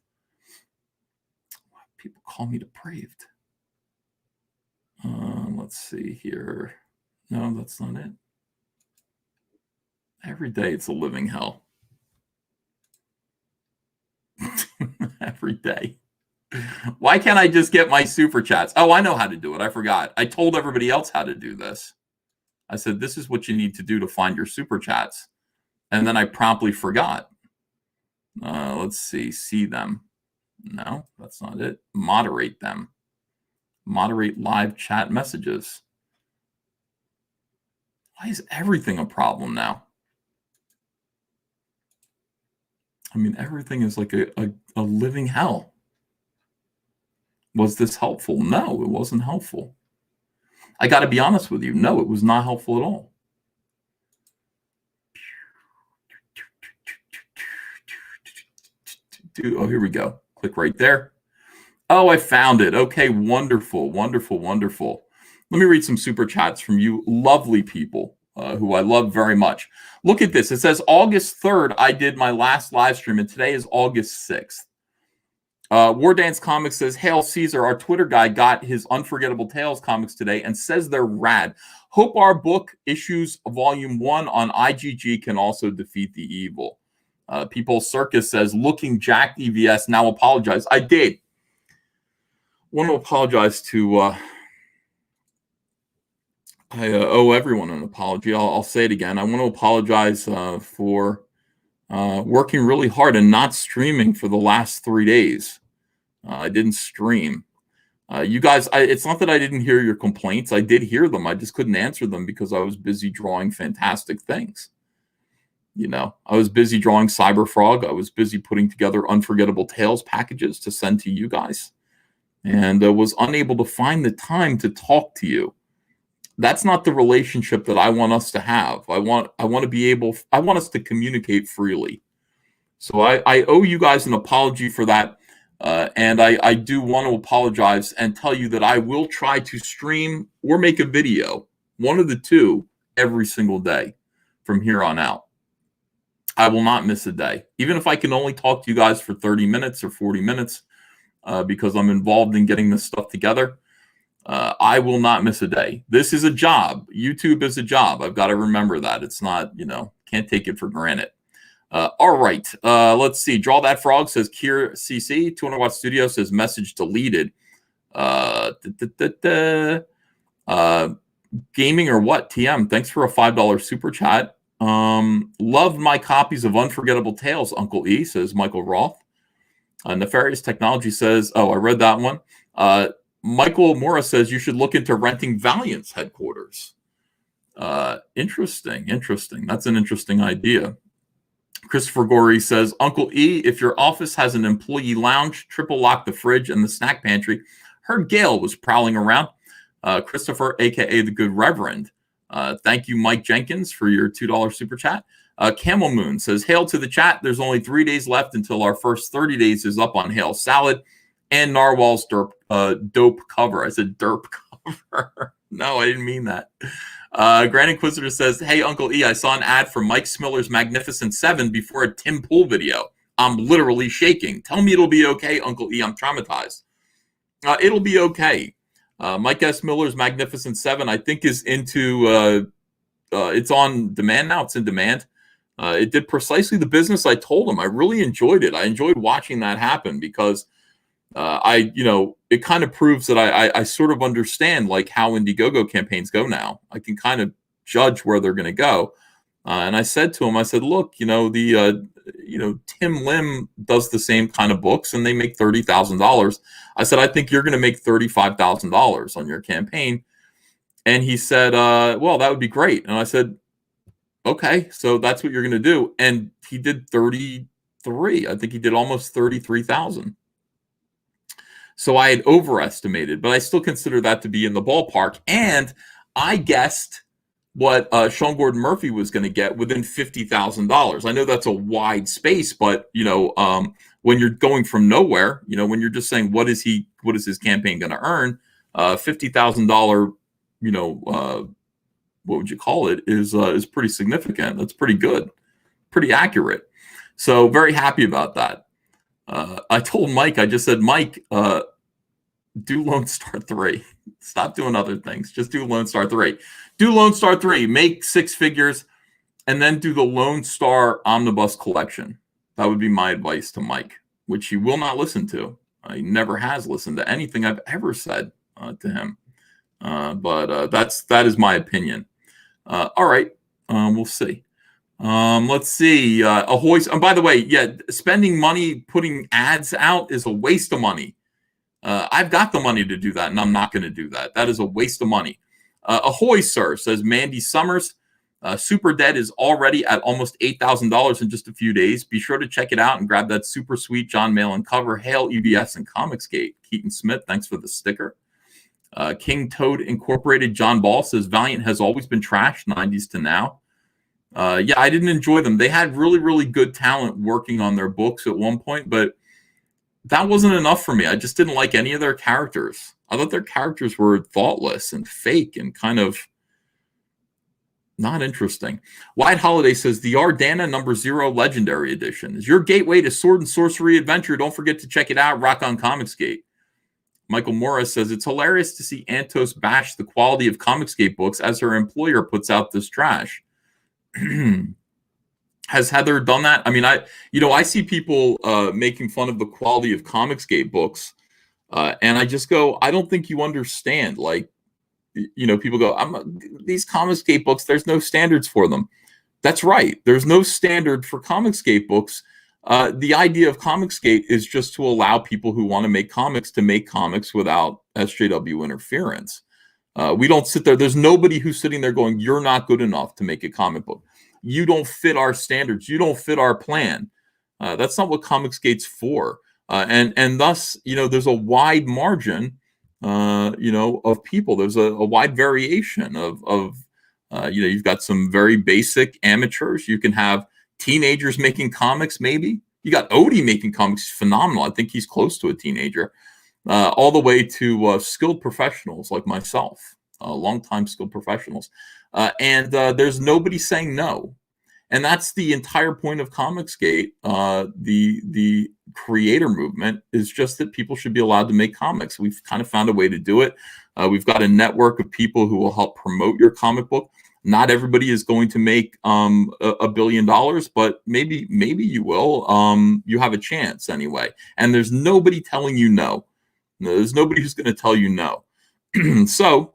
People call me depraved. Let's see here. No, that's not it. Every day it's a living hell. Every day. Why can't I just get my super chats? Oh, I know how to do it. I forgot. I told everybody else how to do this. I said, this is what you need to do to find your super chats. And then I promptly forgot. Let's see them. No, that's not it. Moderate them. Moderate live chat messages. Why is everything a problem now? I mean, everything is like a living hell. Was this helpful? No, it wasn't helpful. I got to be honest with you. No, it was not helpful at all. Oh, here we go. Click right there. Oh, I found it. Okay, wonderful, wonderful, wonderful. Let me read some super chats from you lovely people who I love very much. Look at this. It says August 3rd, I did my last live stream, and today is August 6th. War Dance Comics says, Hail Caesar, our Twitter guy got his Unforgettable Tales comics today and says they're rad. Hope our book issues volume 1 on IGG can also defeat the evil. People Circus says, looking jacked EVS, now apologize. I did. Want to apologize to, I owe everyone an apology. I'll say it again. I want to apologize for working really hard and not streaming for the last 3 days. I didn't stream. You guys, it's not that I didn't hear your complaints. I did hear them. I just couldn't answer them because I was busy drawing fantastic things. I was busy drawing Cyberfrog. I was busy putting together Unforgettable Tales packages to send to you guys, and was unable to find the time to talk to you. That's not the relationship that I want us to have. I want us to communicate freely. So I owe you guys an apology for that. And I do want to apologize and tell you that I will try to stream or make a video, one of the two, every single day from here on out. I will not miss a day, even if I can only talk to you guys for 30 minutes or 40 minutes, because I'm involved in getting this stuff together. I will not miss a day. This is a job. YouTube is a job. I've got to remember that. It's not, can't take it for granted. All right. Let's see. Draw That Frog says Kier CC. 200 Watt Studio says message deleted. Gaming or what? TM. Thanks for a $5 super chat. Loved my copies of Unforgettable Tales, Uncle E, says Michael Roth. Nefarious Technology says, oh, I read that one. Michael Morris says you should look into renting Valiant's headquarters. Interesting. That's an interesting idea. Christopher Gorey says, Uncle E, if your office has an employee lounge, triple lock the fridge and the snack pantry. Heard Gail was prowling around. Christopher, a.k.a. the Good Reverend. Thank you, Mike Jenkins, for your $2 super chat. Camel Moon says, hail to the chat. There's only 3 days left until our first 30 days is up on Hail Salad and Narwhal's dope cover. I said derp cover. No, I didn't mean that. Grand Inquisitor says, hey, Uncle E, I saw an ad for Mike Smiller's Magnificent 7 before a Tim Pool video. I'm literally shaking. Tell me it'll be okay, Uncle E. I'm traumatized. It'll be okay. Mike S. Miller's Magnificent 7, I think, is into, it's on demand now. It's in demand. It did precisely the business I told him. I really enjoyed it. I enjoyed watching that happen because it kind of proves that I sort of understand like how Indiegogo campaigns go now. I can kind of judge where they're going to go. And I said to him, I said, look, Tim Lim does the same kind of books and they make $30,000. I said, I think you're going to make $35,000 on your campaign. And he said, well, that would be great. And I said, okay, so that's what you're going to do. And he did 33. I think he did almost 33,000. So I had overestimated, but I still consider that to be in the ballpark. And I guessed what Sean Gordon Murphy was going to get within $50,000. I know that's a wide space, but what when you're going from nowhere, when you're just saying, what is his campaign going to earn? $50,000, what would you call it, is pretty significant. That's pretty good, pretty accurate. So very happy about that. I told Mike, I just said, Mike, do Lone Star 3. Stop doing other things. Just do Lone Star 3. Do Lone Star 3. Make 6 figures, and then do the Lone Star Omnibus collection. That would be my advice to Mike, which he will not listen to. He never has listened to anything I've ever said to him. But that is my opinion. All right. We'll see. Let's see. Ahoy. And by the way, yeah, spending money putting ads out is a waste of money. I've got the money to do that, and I'm not going to do that. That is a waste of money. Ahoy, sir, says Mandy Summers. Super Dead is already at almost $8,000 in just a few days. Be sure to check it out and grab that super sweet John Malin cover. Hail EVS and Comicsgate. Keaton Smith, thanks for the sticker. King Toad Incorporated, John Ball says Valiant has always been trash, 90s to now. Yeah, I didn't enjoy them. They had really, really good talent working on their books at one point, but that wasn't enough for me. I just didn't like any of their characters. I thought their characters were thoughtless and fake and kind of not interesting. White Holiday says the Ardana #0 Legendary Edition is your gateway to sword and sorcery adventure. Don't forget to check it out. Rock on Comicsgate. Michael Morris says it's hilarious to see Antos bash the quality of Comicsgate books as her employer puts out this trash. Has Heather done that? I mean, I see people making fun of the quality of Comicsgate books, and I just go, I don't think you understand. Like, people go, these Comicsgate books, there's no standards for them. That's right. There's no standard for Comicsgate books. The idea of Comicsgate is just to allow people who want to make comics without SJW interference. We don't sit there. There's nobody who's sitting there going, you're not good enough to make a comic book. You don't fit our standards. You don't fit our plan. That's not what Comicsgate's for. And thus, there's a wide margin, of people. There's a wide variation of you've got some very basic amateurs. You can have teenagers making comics, maybe. You got Odie making comics, phenomenal. I think he's close to a teenager. All the way to skilled professionals like myself, longtime skilled professionals. And there's nobody saying no. And that's the entire point of Comicsgate. The creator movement is just that people should be allowed to make comics. We've kind of found a way to do it. We've got a network of people who will help promote your comic book. Not everybody is going to make $1 billion, but maybe you will. You have a chance anyway. And there's nobody telling you no. There's nobody who's going to tell you no. So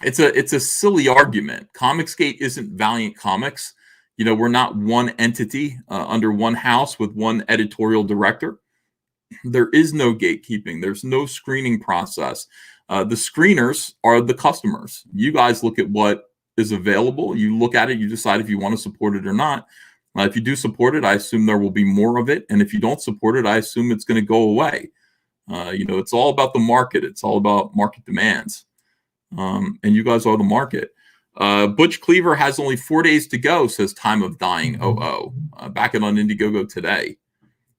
it's a silly argument. Comicsgate isn't Valiant Comics. We're not one entity under one house with one editorial director. There is no gatekeeping. There's no screening process. The screeners are the customers. You guys look at what is available. You look at it. You decide if you want to support it or not. If you do support it, I assume there will be more of it. And if you don't support it, I assume it's going to go away. It's all about the market. It's all about market demands. And you guys are the market. Butch Cleaver has only 4 days to go, says Time of Dying. Back it on Indiegogo today.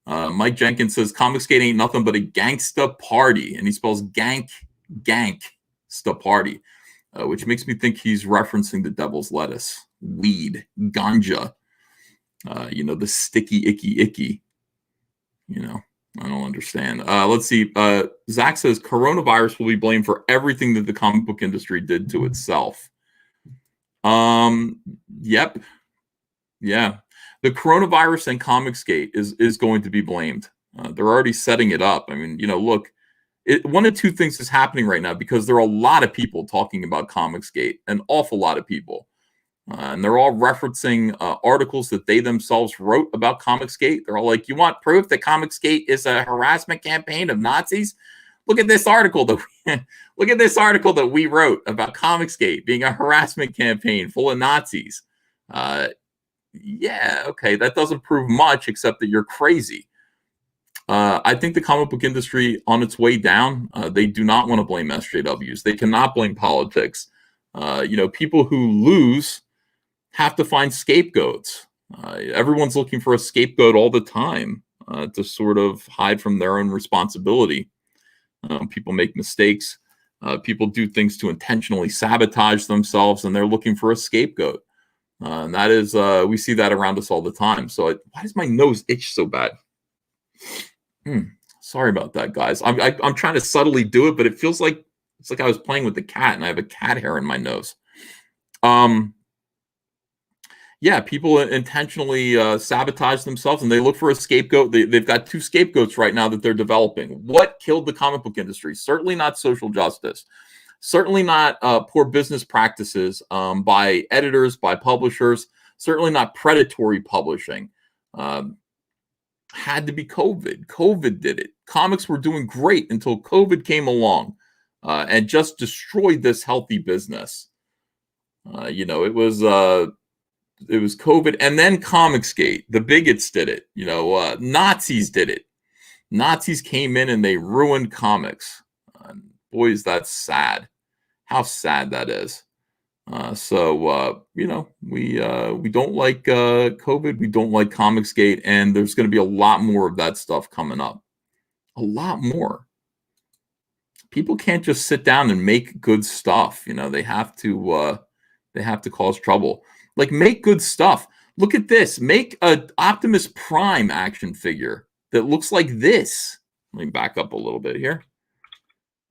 Mike Jenkins says Comicsgate ain't nothing but a gangsta party. And he spells gangsta party, which makes me think he's referencing the devil's lettuce, weed, ganja, the sticky, icky. I don't understand. Let's see. Zach says coronavirus will be blamed for everything that the comic book industry did to itself. Yep. Yeah. The coronavirus and Comicsgate is going to be blamed. They're already setting it up. I mean, look, one of two things is happening right now because there are a lot of people talking about Comicsgate, an awful lot of people. And they're all referencing articles that they themselves wrote about Comicsgate. They're all like, you want proof that Comicsgate is a harassment campaign of Nazis? Look at this article that we wrote about Comicsgate being a harassment campaign full of Nazis. Yeah, okay, that doesn't prove much except that you're crazy. I think the comic book industry on its way down, they do not want to blame SJWs. They cannot blame politics. People who lose have to find scapegoats. Everyone's looking for a scapegoat all the time. to sort of hide from their own responsibility. People make mistakes. People do things to intentionally sabotage themselves, and they're looking for a scapegoat. And that is, we see that around us all the time. So why does my nose itch so bad? Sorry about that, guys. I'm trying to subtly do it, but it feels like it's like I was playing with the cat and I have a cat hair in my nose. Yeah, people intentionally sabotage themselves and they look for a scapegoat. They've got 2 scapegoats right now that they're developing. What killed the comic book industry? Certainly not social justice. Certainly not poor business practices by editors, by publishers. Certainly not predatory publishing. Had to be COVID. COVID did it. Comics were doing great until COVID came along and just destroyed this healthy business. It was COVID, and then Comicsgate. The bigots did it. Nazis did it. Nazis came in and they ruined comics. Boys, that's sad. How sad that is. We don't like COVID. We don't like Comicsgate, and there's going to be a lot more of that stuff coming up. A lot more. People can't just sit down and make good stuff. They have to cause trouble. Like, make good stuff. Look at this. Make a Optimus Prime action figure that looks like this. Let me back up a little bit here.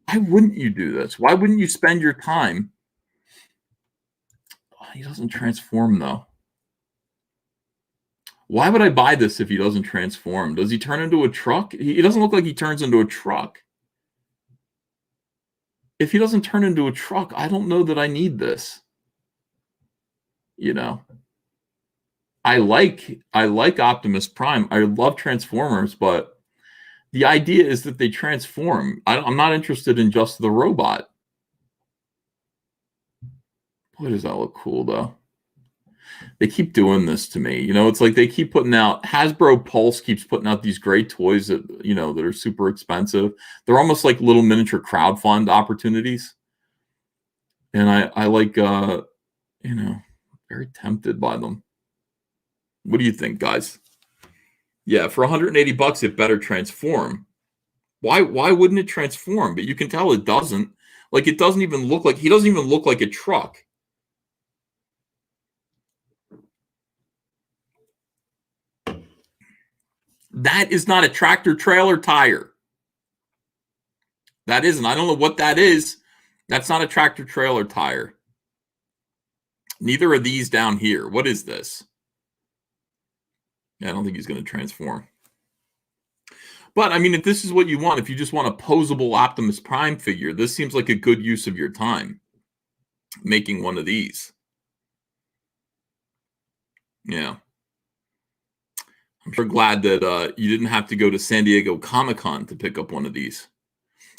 Why wouldn't you do this? Why wouldn't you spend your time? Oh, he doesn't transform, though. Why would I buy this if he doesn't transform? Does he turn into a truck? He doesn't look like he turns into a truck. If he doesn't turn into a truck, I don't know that I need this. I like Optimus Prime. I love Transformers, but the idea is that they transform. I'm not interested in just the robot. Boy, does that look cool, though. They keep doing this to me. It's like they keep putting out, Hasbro Pulse keeps putting out these great toys that, that are super expensive. They're almost like little miniature crowdfund opportunities. And I like, very tempted by them. What do you think, guys? Yeah, for $180, it better transform. Why wouldn't it transform? But you can tell it doesn't. Like, it doesn't even look like, he doesn't even look like a truck. That is not a tractor trailer tire. That isn't. I don't know what that is. That's not a tractor trailer tire. Neither are these down here. What is this? Yeah, I don't think he's going to transform. But, I mean, if this is what you want, if you just want a posable Optimus Prime figure, this seems like a good use of your time, making one of these. Yeah. I'm sure glad that you didn't have to go to San Diego Comic-Con to pick up one of these.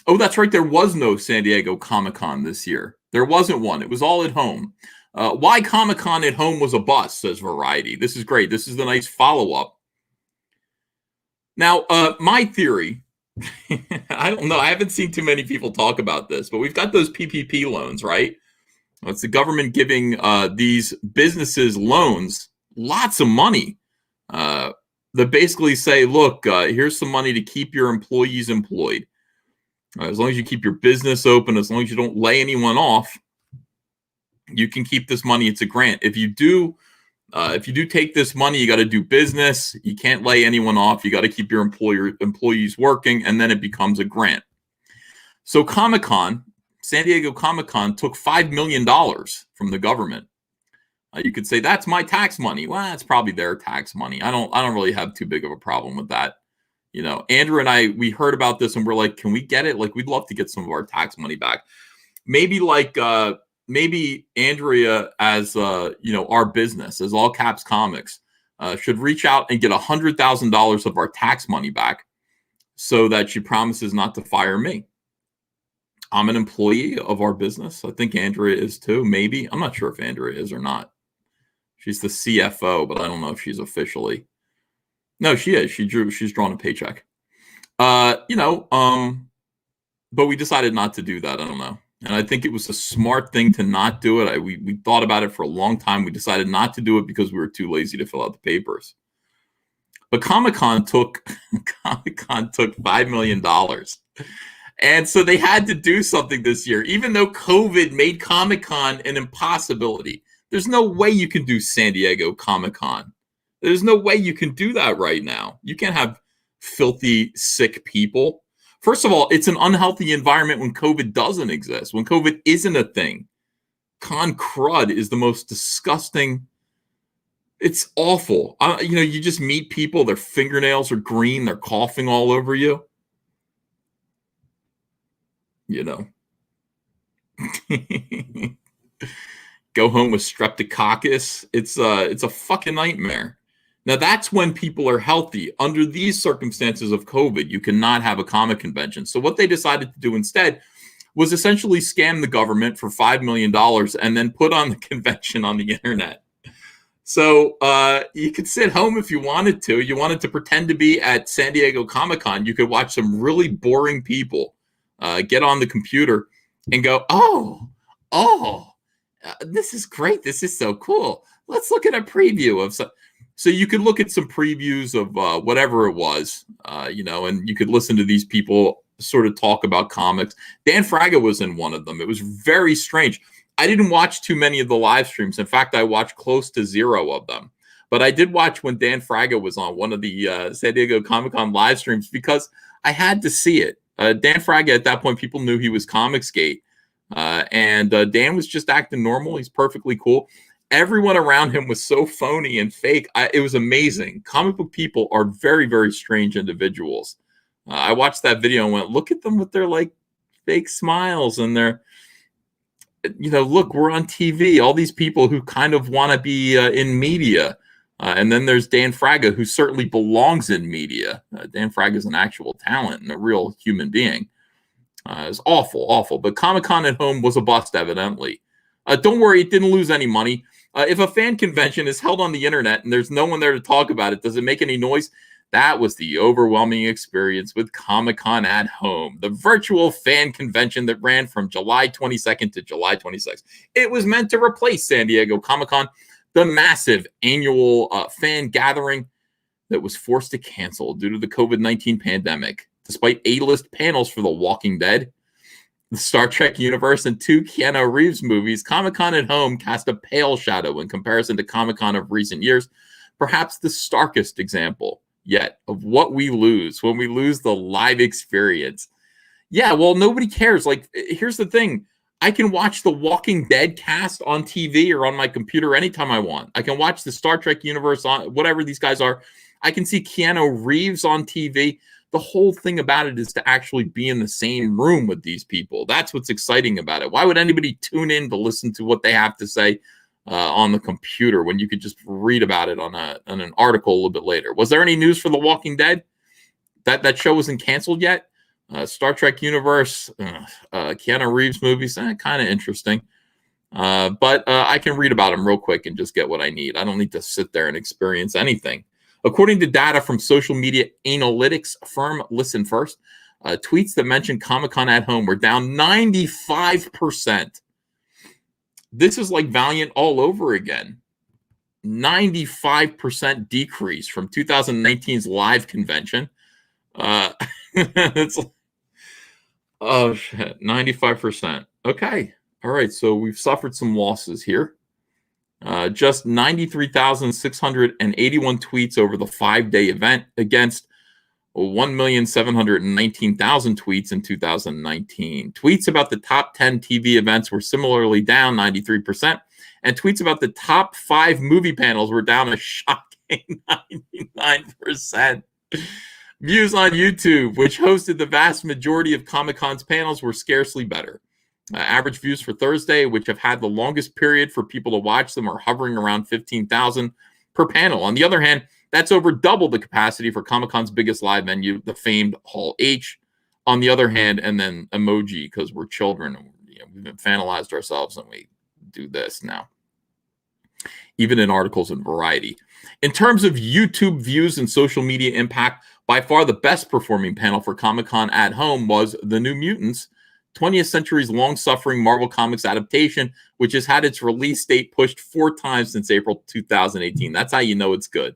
Oh, that's right. There was no San Diego Comic-Con this year. There wasn't one. It was all at home. Why Comic-Con at home was a bust, says Variety. This is great. This is the nice follow-up. Now, my theory, I don't know. I haven't seen too many people talk about this, but we've got those PPP loans, right? It's the government giving these businesses loans, lots of money, that basically say, look, here's some money to keep your employees employed. As long as you keep your business open, as long as you don't lay anyone off, you can keep this money. It's a grant. If you do take this money, you got to do business. You can't lay anyone off. You got to keep your employees working, and then it becomes a grant. So Comic-Con, San Diego Comic-Con, took $5 million from the government. You could say that's my tax money. Well, that's probably their tax money. I don't really have too big of a problem with that. Andrew and I, we heard about this and we're like, can we get it? Like, we'd love to get some of our tax money back. Maybe maybe Andrea, as our business, as All Caps Comics, should reach out and get $100,000 of our tax money back, so that she promises not to fire me. I'm an employee of our business. I think Andrea is too. Maybe, I'm not sure if Andrea is or not. She's the CFO, but I don't know if she's officially. No, she is. She's drawn a paycheck. But we decided not to do that. I don't know. And I think it was a smart thing to not do it. We thought about it for a long time. We decided not to do it because we were too lazy to fill out the papers. But Comic-Con took $5 million. And so they had to do something this year, even though COVID made Comic-Con an impossibility. There's no way you can do San Diego Comic-Con. There's no way you can do that right now. You can't have filthy, sick people. First of all, it's an unhealthy environment when COVID doesn't exist, when COVID isn't a thing. Con crud is the most disgusting. It's awful. You just meet people, their fingernails are green, they're coughing all over you. Go home with streptococcus. It's a fucking nightmare. Now that's when people are healthy. Under these circumstances of COVID, you cannot have a comic convention. So what they decided to do instead was essentially scam the government for $5 million and then put on the convention on the internet. So you could sit home if you wanted to. You wanted to pretend to be at San Diego Comic-Con. You could watch some really boring people get on the computer and go, this is great. This is so cool. Let's look at a preview of some. So you could look at some previews of whatever it was, and you could listen to these people sort of talk about comics. Dan Fraga was in one of them. It was very strange. I didn't watch too many of the live streams. In fact, I watched close to 0 of them. But I did watch when Dan Fraga was on one of the San Diego Comic-Con live streams because I had to see it. Dan Fraga, at that point, people knew he was Comicsgate. And Dan was just acting normal. He's perfectly cool. Everyone around him was so phony and fake. It was amazing. Comic book people are very, very strange individuals. I watched that video and went, look at them with their like fake smiles and their, look, we're on TV. All these people who kind of want to be in media. And then there's Dan Fraga, who certainly belongs in media. Dan Fraga is an actual talent and a real human being. It's awful. But Comic-Con at home was a bust, evidently. Don't worry, it didn't lose any money. If a fan convention is held on the internet and there's no one there to talk about it, does it make any noise? That was the overwhelming experience with Comic-Con at home, the virtual fan convention that ran from July 22nd to July 26th. It was meant to replace San Diego Comic-Con, the massive annual fan gathering that was forced to cancel due to the COVID-19 pandemic. Despite A-list panels for The Walking Dead, the Star Trek universe, and 2 Keanu Reeves movies, Comic-Con at home cast a pale shadow in comparison to Comic-Con of recent years, perhaps the starkest example yet of what we lose when we lose the live experience. Yeah, well, nobody cares. Like, here's the thing. I can watch the Walking Dead cast on TV or on my computer anytime I want. I can watch the Star Trek universe on whatever these guys are. I can see Keanu Reeves on TV. The whole thing about it is to actually be in the same room with these people. That's what's exciting about it. Why would anybody tune in to listen to what they have to say on the computer when you could just read about it on an article a little bit later? Was there any news for The Walking Dead? That show wasn't canceled yet? Star Trek universe, Keanu Reeves movies, kind of interesting. But I can read about them real quick and just get what I need. I don't need to sit there and experience anything. According to data from social media analytics firm Listen First, tweets that mentioned Comic-Con at home were down 95%. This is like Valiant all over again. 95% decrease from 2019's live convention. It's oh shit, 95%. Okay. All right. So we've suffered some losses here. Just 93,681 tweets over the 5-day event against 1,719,000 tweets in 2019. Tweets about the top 10 TV events were similarly down 93%, and tweets about the top 5 movie panels were down a shocking 99%. Views on YouTube, which hosted the vast majority of Comic-Con's panels, were scarcely better. Average views for Thursday, which have had the longest period for people to watch them, are hovering around 15,000 per panel. On the other hand, that's over double the capacity for Comic-Con's biggest live venue, the famed Hall H. On the other hand, and then emoji, because we're children, and, we've infantilized ourselves, and we do this now. Even in articles in Variety. In terms of YouTube views and social media impact, by far the best performing panel for Comic-Con at home was The New Mutants, 20th Century's long-suffering Marvel Comics adaptation, which has had its release date pushed 4 times since April 2018. That's how you know it's good.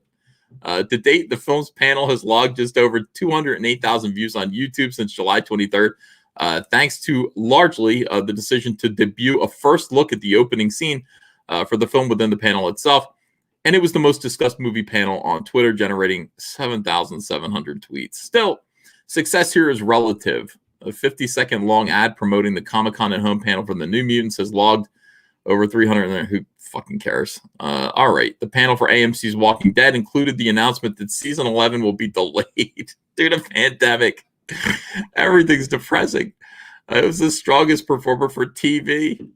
To date, the film's panel has logged just over 208,000 views on YouTube since July 23rd, thanks to largely the decision to debut a first look at the opening scene for the film within the panel itself. And it was the most discussed movie panel on Twitter, generating 7,700 tweets. Still, success here is relative. A 50-second long ad promoting the Comic-Con at Home panel from the New Mutants has logged over 300. Who fucking cares? All right. The panel for AMC's Walking Dead included the announcement that season 11 will be delayed due to pandemic. Everything's depressing. It was the strongest performer for TV.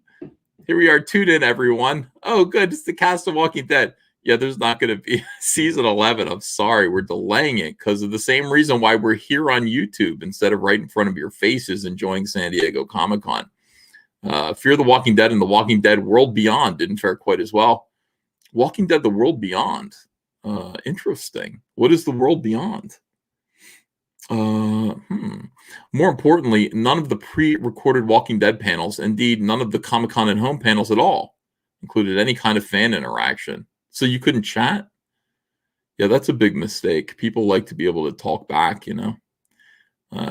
Here we are. Tune in, everyone. Oh, good. It's the cast of Walking Dead. Yeah, there's not going to be season 11. I'm sorry. We're delaying it because of the same reason why we're here on YouTube instead of right in front of your faces enjoying San Diego Comic-Con. Fear the Walking Dead and The Walking Dead World Beyond didn't fare quite as well. Walking Dead The World Beyond. Interesting. What is The World Beyond? More importantly, none of the pre-recorded Walking Dead panels, indeed none of the Comic-Con at Home panels at all, included any kind of fan interaction. So you couldn't chat? Yeah, that's a big mistake. People like to be able to talk back, you know.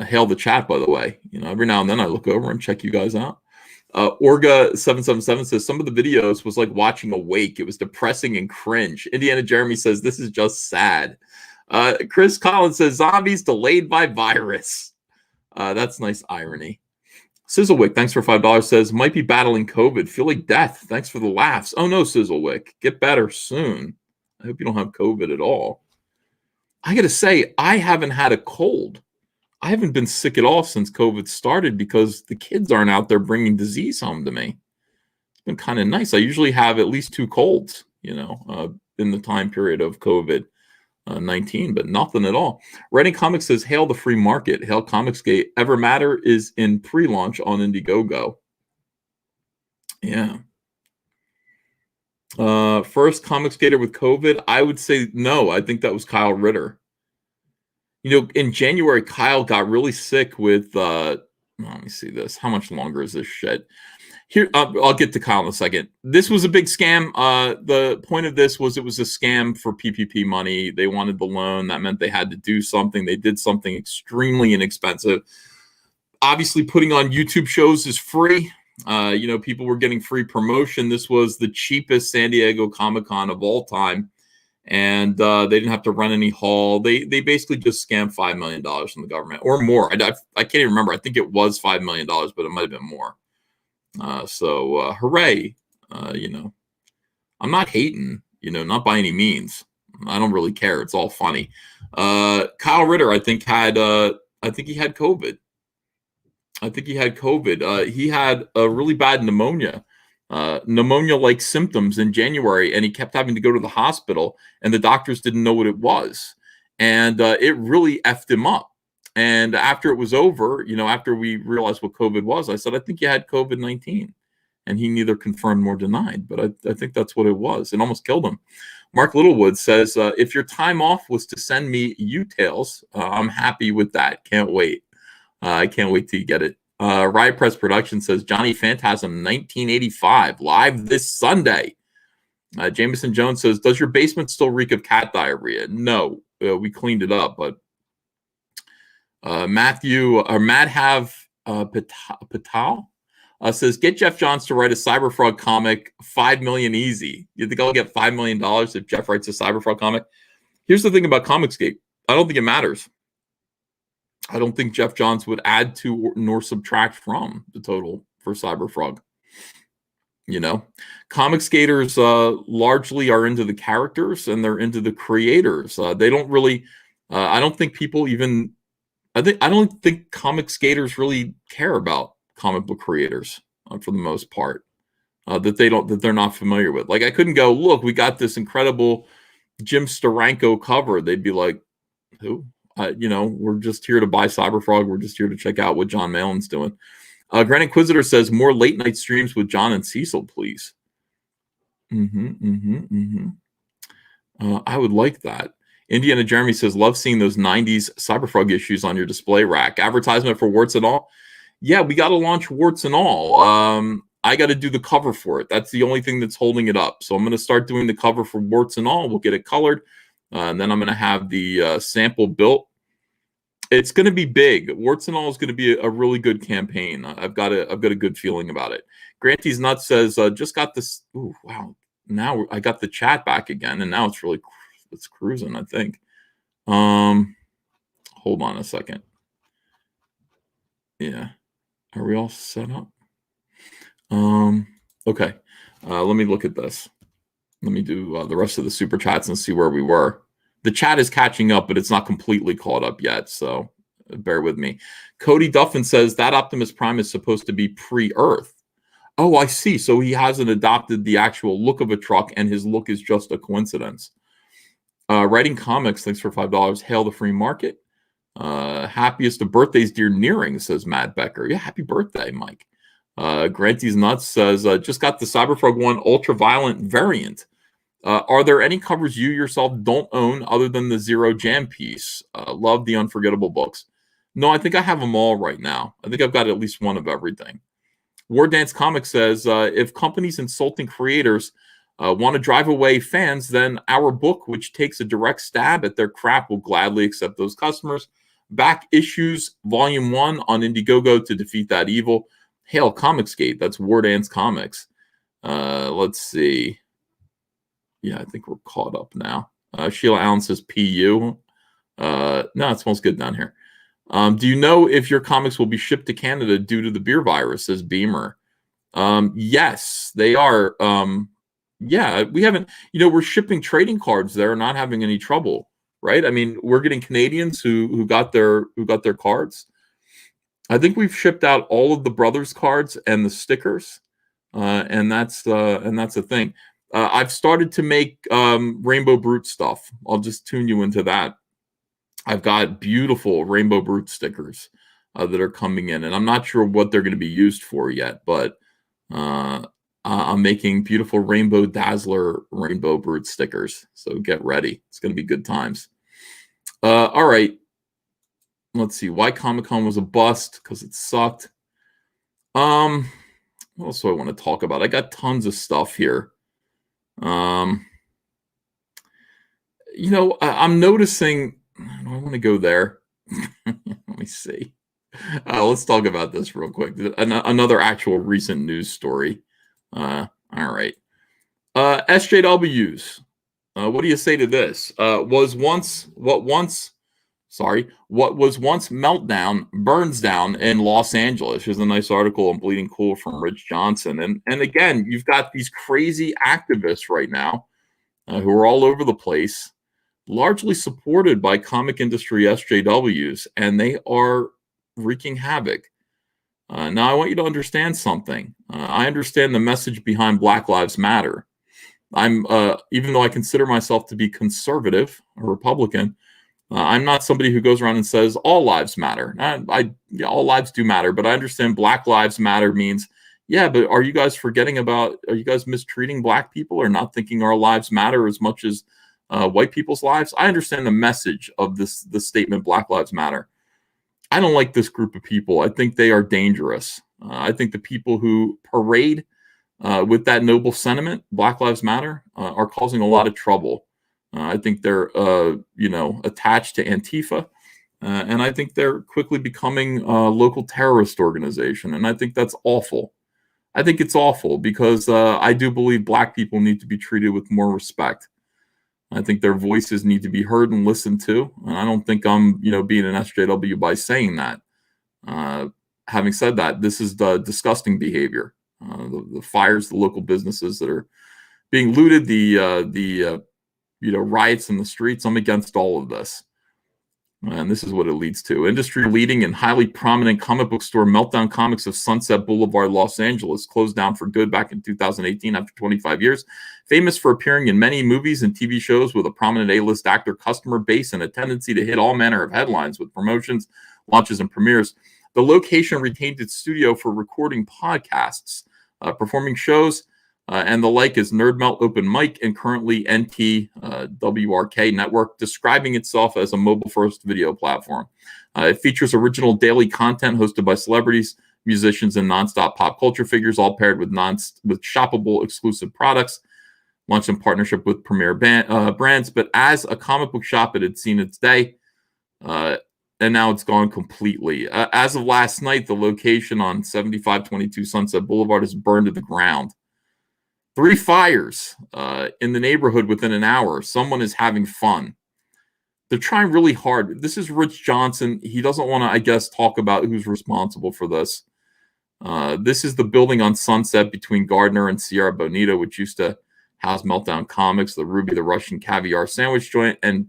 Hail the chat, by the way. You know, every now and then I look over and check you guys out. Orga777 says some of the videos was like watching Awake. It was depressing and cringe. Indiana Jeremy says this is just sad. Chris Collins says zombies delayed by virus. That's nice irony. Sizzlewick, thanks for $5, says might be battling COVID. Feel like death. Thanks for the laughs. Oh no, Sizzlewick, get better soon. I hope you don't have COVID at all. I gotta say, I haven't had a cold. I haven't been sick at all since COVID started because the kids aren't out there bringing disease home to me. It's been kind of nice. I usually have at least 2 colds, you know, in the time period of COVID-19, but nothing at all. Writing Comics says, hail the free market. Hail Comicsgate. Ever Matter is in pre-launch on Indiegogo. Yeah. First Comicsgater with COVID? I would say no. I think that was Kyle Ritter. You know, in January, Kyle got really sick with, let me see this. How much longer is this shit? Here, I'll get to Kyle in a second. This was a big scam. The point of this was it was a scam for PPP money. They wanted the loan. That meant they had to do something. They did something extremely inexpensive. Obviously, putting on YouTube shows is free. You know, people were getting free promotion. This was the cheapest San Diego Comic-Con of all time. And they didn't have to run any hall. They basically just scammed $5 million from the government or more. I can't even remember. I think it was $5 million, but it might have been more. So hooray. You know, I'm not hating, you know, not by any means. I don't really care. It's all funny. Kyle Ritter, I think he had COVID. He had a really bad pneumonia-like symptoms in January, and he kept having to go to the hospital, and the doctors didn't know what it was. And it really effed him up. And after it was over, you know, after we realized what COVID was, I said, I think you had COVID-19. And he neither confirmed nor denied, but I think that's what it was. It almost killed him. Mark Littlewood says, if your time off was to send me U-Tales, I'm happy with that. Can't wait. I can't wait till you get it. Riot Press Production says Johnny Phantasm 1985 live this Sunday. Jameson Jones says, does your basement still reek of cat diarrhea? No, we cleaned it up, but Madhav Patel says, get Jeff Johns to write a Cyberfrog comic, $5 million easy. You think I'll get $5 million if Jeff writes a Cyberfrog comic? Here's the thing about Comicsgate. I don't think it matters. I don't think Jeff Johns would add to nor subtract from the total for Cyberfrog. You know, Comicsgaters largely are into the characters and they're into the creators. They don't really, I don't think people even, I don't think Comicsgaters really care about comic book creators for the most part, that they're not familiar with. Like I couldn't go, look, we got this incredible Jim Steranko cover. They'd be like, who? You know, we're just here to buy Cyberfrog. We're just here to check out what John Malin's doing. Grand Inquisitor says more late night streams with John and Cecil, please. I would like that. Indiana Jeremy says, love seeing those 90s Cyberfrog issues on your display rack. Advertisement for Warts and All. Yeah, we got to launch Warts and All. I got to do the cover for it. That's the only thing that's holding it up. So I'm going to start doing the cover for Warts and All. We'll get it colored. And then I'm going to have the sample built. It's going to be big. Warts and all is going to be a really good campaign. I've got a good feeling about it. Granty's Nuts says, just got this. Ooh, wow. Now I got the chat back again, and now it's cruising, I think. Hold on a second. Yeah. Are we all set up? Okay. Let me look at this. Let me do the rest of the super chats and see where we were. The chat is catching up, but it's not completely caught up yet, so bear with me. Cody Duffin says that Optimus Prime is supposed to be pre-Earth. Oh, I see. So he hasn't adopted the actual look of a truck, and his look is just a coincidence. Writing Comics, thanks for $5. Hail the free market. Happiest of birthdays, dear Nearing, says Matt Becker. Yeah, happy birthday, Mike. Granty's Nuts says, just got the Cyberfrog 1 ultra-violent variant. Are there any covers you yourself don't own other than the Zero Jam piece? Love the Unforgettable books. No, I think I have them all right now. I think I've got at least one of everything. War Dance Comics says, if companies insulting creators want to drive away fans, then our book, which takes a direct stab at their crap, will gladly accept those customers. Back Issues, Volume 1 on Indiegogo to defeat that evil. Hail Comicsgate. That's War Dance Comics. Let's see. Yeah, I think we're caught up now. Sheila Allen says PU. No, it smells good down here. Do you know if your comics will be shipped to Canada due to the beer virus, says Beamer? Yes, they are. Yeah, we haven't, we're shipping trading cards there, not having any trouble, right? I mean, we're getting Canadians who got their cards. I think we've shipped out all of the brothers cards and the stickers, and that's the thing. I've started to make Rainbow Brute stuff. I'll just tune you into that. I've got beautiful Rainbow Brute stickers that are coming in, and I'm not sure what they're going to be used for yet, but I'm making beautiful Rainbow Dazzler Rainbow Brute stickers. So get ready. It's going to be good times. All right. Let's see. Why Comic-Con was a bust? Because it sucked. What else do I want to talk about? I got tons of stuff here. I'm noticing. I don't want to go there. Let me see. Let's talk about this real quick. Another actual recent news story. All right. SJWs. What do you say to this? What was once Meltdown burns down in Los Angeles. Here's a nice article on Bleeding Cool from Rich Johnson. And again, you've got these crazy activists right now who are all over the place, largely supported by comic industry SJWs, and they are wreaking havoc. Now, I want you to understand something. I understand the message behind Black Lives Matter. I'm, even though I consider myself to be conservative, a Republican, I'm not somebody who goes around and says all lives matter. All lives do matter, but I understand Black Lives Matter means, yeah, but are you guys mistreating Black people or not thinking our lives matter as much as white people's lives? I understand the message of the statement Black Lives Matter. I don't like this group of people. I think they are dangerous. I think the people who parade with that noble sentiment, Black Lives Matter, are causing a lot of trouble. I think they're, attached to Antifa, and I think they're quickly becoming a local terrorist organization, and I think that's awful. I think it's awful because I do believe Black people need to be treated with more respect. I think their voices need to be heard and listened to, and I don't think I'm, being an SJW by saying that. Having said that, this is the disgusting behavior. The fires, the local businesses that are being looted, the riots in the streets. I'm against all of this. And this is what it leads to. Industry-leading and highly prominent comic book store Meltdown Comics of Sunset Boulevard, Los Angeles, closed down for good back in 2018 after 25 years. Famous for appearing in many movies and TV shows with a prominent A-list actor customer base and a tendency to hit all manner of headlines with promotions, launches, and premieres, the location retained its studio for recording podcasts, performing shows, and the like is Nerd Melt Open Mic and currently NTWRK Network, describing itself as a mobile-first video platform. It features original daily content hosted by celebrities, musicians, and nonstop pop culture figures, all paired with shoppable exclusive products. launched in partnership with premier brands. But as a comic book shop, it had seen its day, and now it's gone completely. As of last night, the location on 7522 Sunset Boulevard is burned to the ground. 3 fires in the neighborhood within an hour. Someone is having fun. They're trying really hard. This is Rich Johnson. He doesn't want to, I guess, talk about who's responsible for this. This is the building on Sunset between Gardner and Sierra Bonita, which used to house Meltdown Comics, the Ruby the Russian Caviar Sandwich Joint, and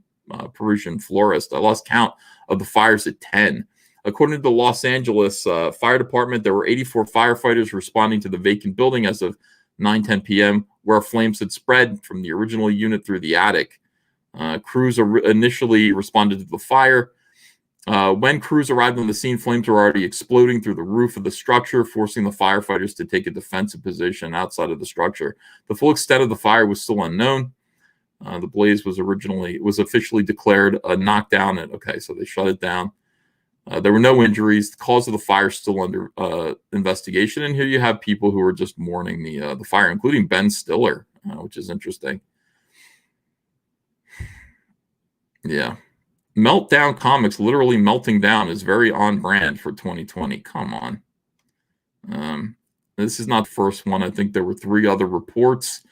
Parisian Florist. I lost count of the fires at 10. According to the Los Angeles Fire Department, there were 84 firefighters responding to the vacant building as of 9:10 p.m., where flames had spread from the original unit through the attic. Crews initially responded to the fire. When crews arrived on the scene, flames were already exploding through the roof of the structure, forcing the firefighters to take a defensive position outside of the structure. The full extent of the fire was still unknown. The blaze was officially declared a knockdown. So they shut it down. There were no injuries. The cause of the fire is still under investigation. And here you have people who are just mourning the fire, including Ben Stiller, which is interesting. Yeah. Meltdown Comics, literally melting down, is very on brand for 2020. Come on. This is not the first one. I think there were 3 other reports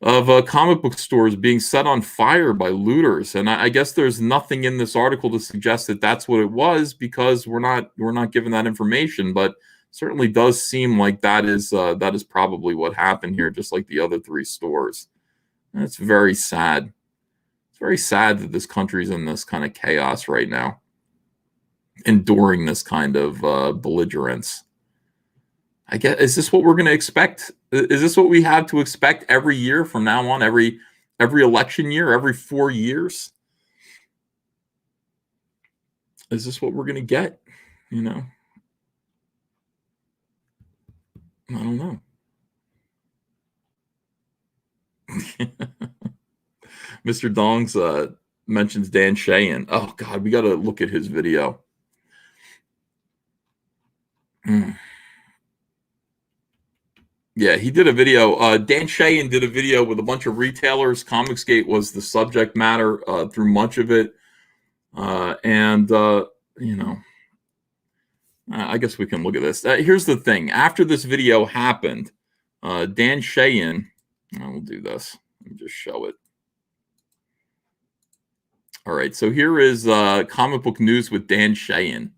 of comic book stores being set on fire by looters, and I guess there's nothing in this article to suggest that that's what it was, because we're not given that information. But certainly does seem like that is probably what happened here, just like the other 3 stores. And it's very sad. It's very sad that this country's in this kind of chaos right now, enduring this kind of belligerence. I guess, is this what we're going to expect? Is this what we have to expect every year from now on, every election year, every 4 years? Is this what we're going to get? You know, I don't know. Mr. Dongs mentions Dan Sheehan. Oh God, we got to look at his video. Yeah, he did a video. Dan Sheehan did a video with a bunch of retailers. Comicsgate was the subject matter through much of it. You know, I guess we can look at this. Here's the thing. After this video happened, Dan Sheehan, we'll do this. Let me just show it. All right, so here is comic book news with Dan Sheehan.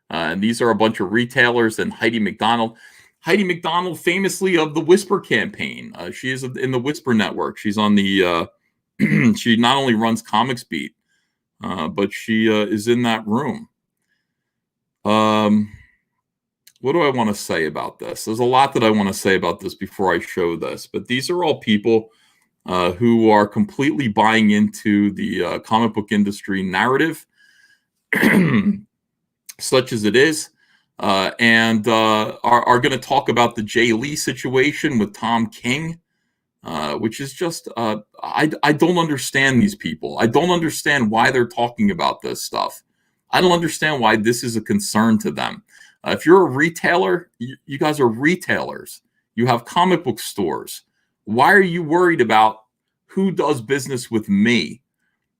And these are a bunch of retailers and Heidi McDonald. Heidi McDonald, famously of the Whisper campaign. She is in the Whisper Network. She's on the, she not only runs Comics Beat, but she is in that room. What do I want to say about this? There's a lot that I want to say about this before I show this, but these are all people who are completely buying into the comic book industry narrative, such as it is. And are going to talk about the Jay Lee situation with Tom King, which is just, I don't understand these people. I don't understand why they're talking about this stuff. I don't understand why this is a concern to them. If you're a retailer, you guys are retailers. You have comic book stores. Why are you worried about who does business with me?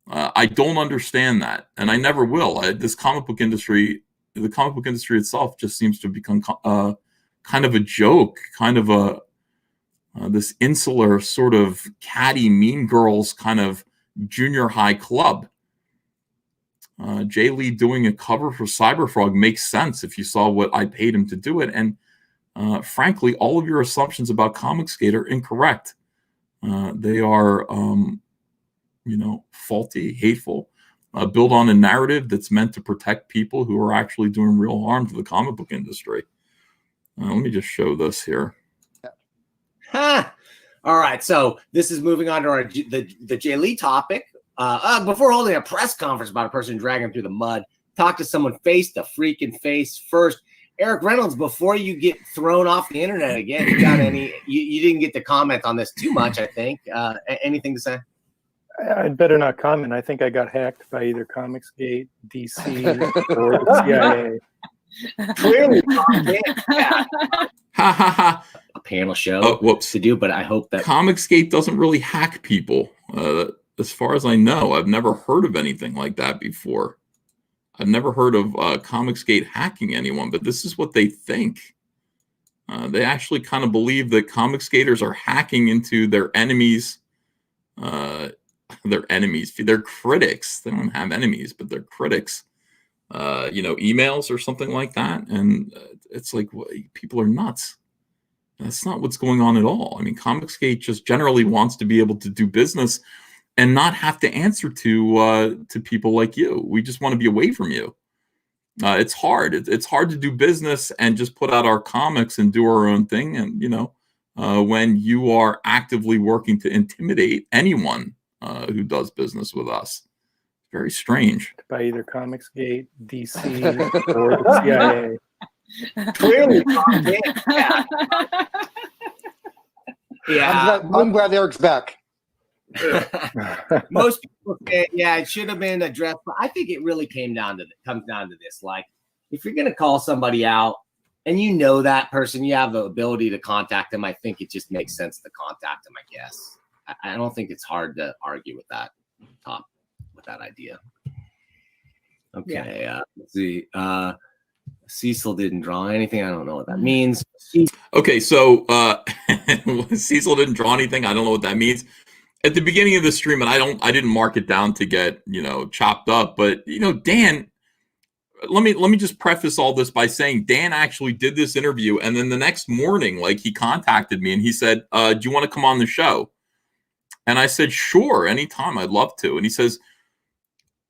I don't understand that, and I never will. This comic book industry... The comic book industry itself just seems to become kind of a joke, kind of this insular sort of catty Mean Girls kind of junior high club. Jay Lee doing a cover for Cyberfrog makes sense if you saw what I paid him to do it. And frankly, all of your assumptions about Comicsgate are incorrect. They are, faulty, hateful. Build on a narrative that's meant to protect people who are actually doing real harm to the comic book industry. Let me just show this here. All right, so this is moving on to the Jay Lee topic. Before holding a press conference about a person dragging through the mud, talk to someone face to freaking face first. Eric Reynolds, before you get thrown off the internet again, you got any? You didn't get to comment on this too much, I think. Anything to say? I'd better not comment. I think I got hacked by either Comicsgate, DC, or the CIA. Clearly, panel show whoops. to do, but I hope that Comicsgate doesn't really hack people. As far as I know, I've never heard of anything like that before. I've never heard of Comicsgate hacking anyone, but this is what they think. They actually kind of believe that Comicsgaters are hacking into their enemies, their critics. They don't have enemies, but their critics, emails or something like that. And it's like, people are nuts. That's not what's going on at all. I mean, Comicsgate just generally wants to be able to do business and not have to answer to people like you. We just want to be away from you. It's hard. It's hard to do business and just put out our comics and do our own thing. And, when you are actively working to intimidate anyone who does business with us. Very strange. By either Comicsgate, DC, or the CIA. clearly, yeah. I'm glad Eric's back. Most people say, yeah, it should have been addressed, but I think it really comes down to this. Like, if you're going to call somebody out and you know that person, you have the ability to contact them, I think it just makes sense to contact them, I guess. I don't think it's hard to argue with that idea. Okay, let's see. Cecil didn't draw anything. I don't know what that means. Okay, so Cecil didn't draw anything. I don't know what that means. At the beginning of the stream, and I didn't mark it down to get chopped up, but Dan, let me just preface all this by saying Dan actually did this interview, and then the next morning, like, he contacted me and he said, "Do you want to come on the show?" And I said, "Sure, anytime, I'd love to." And he says,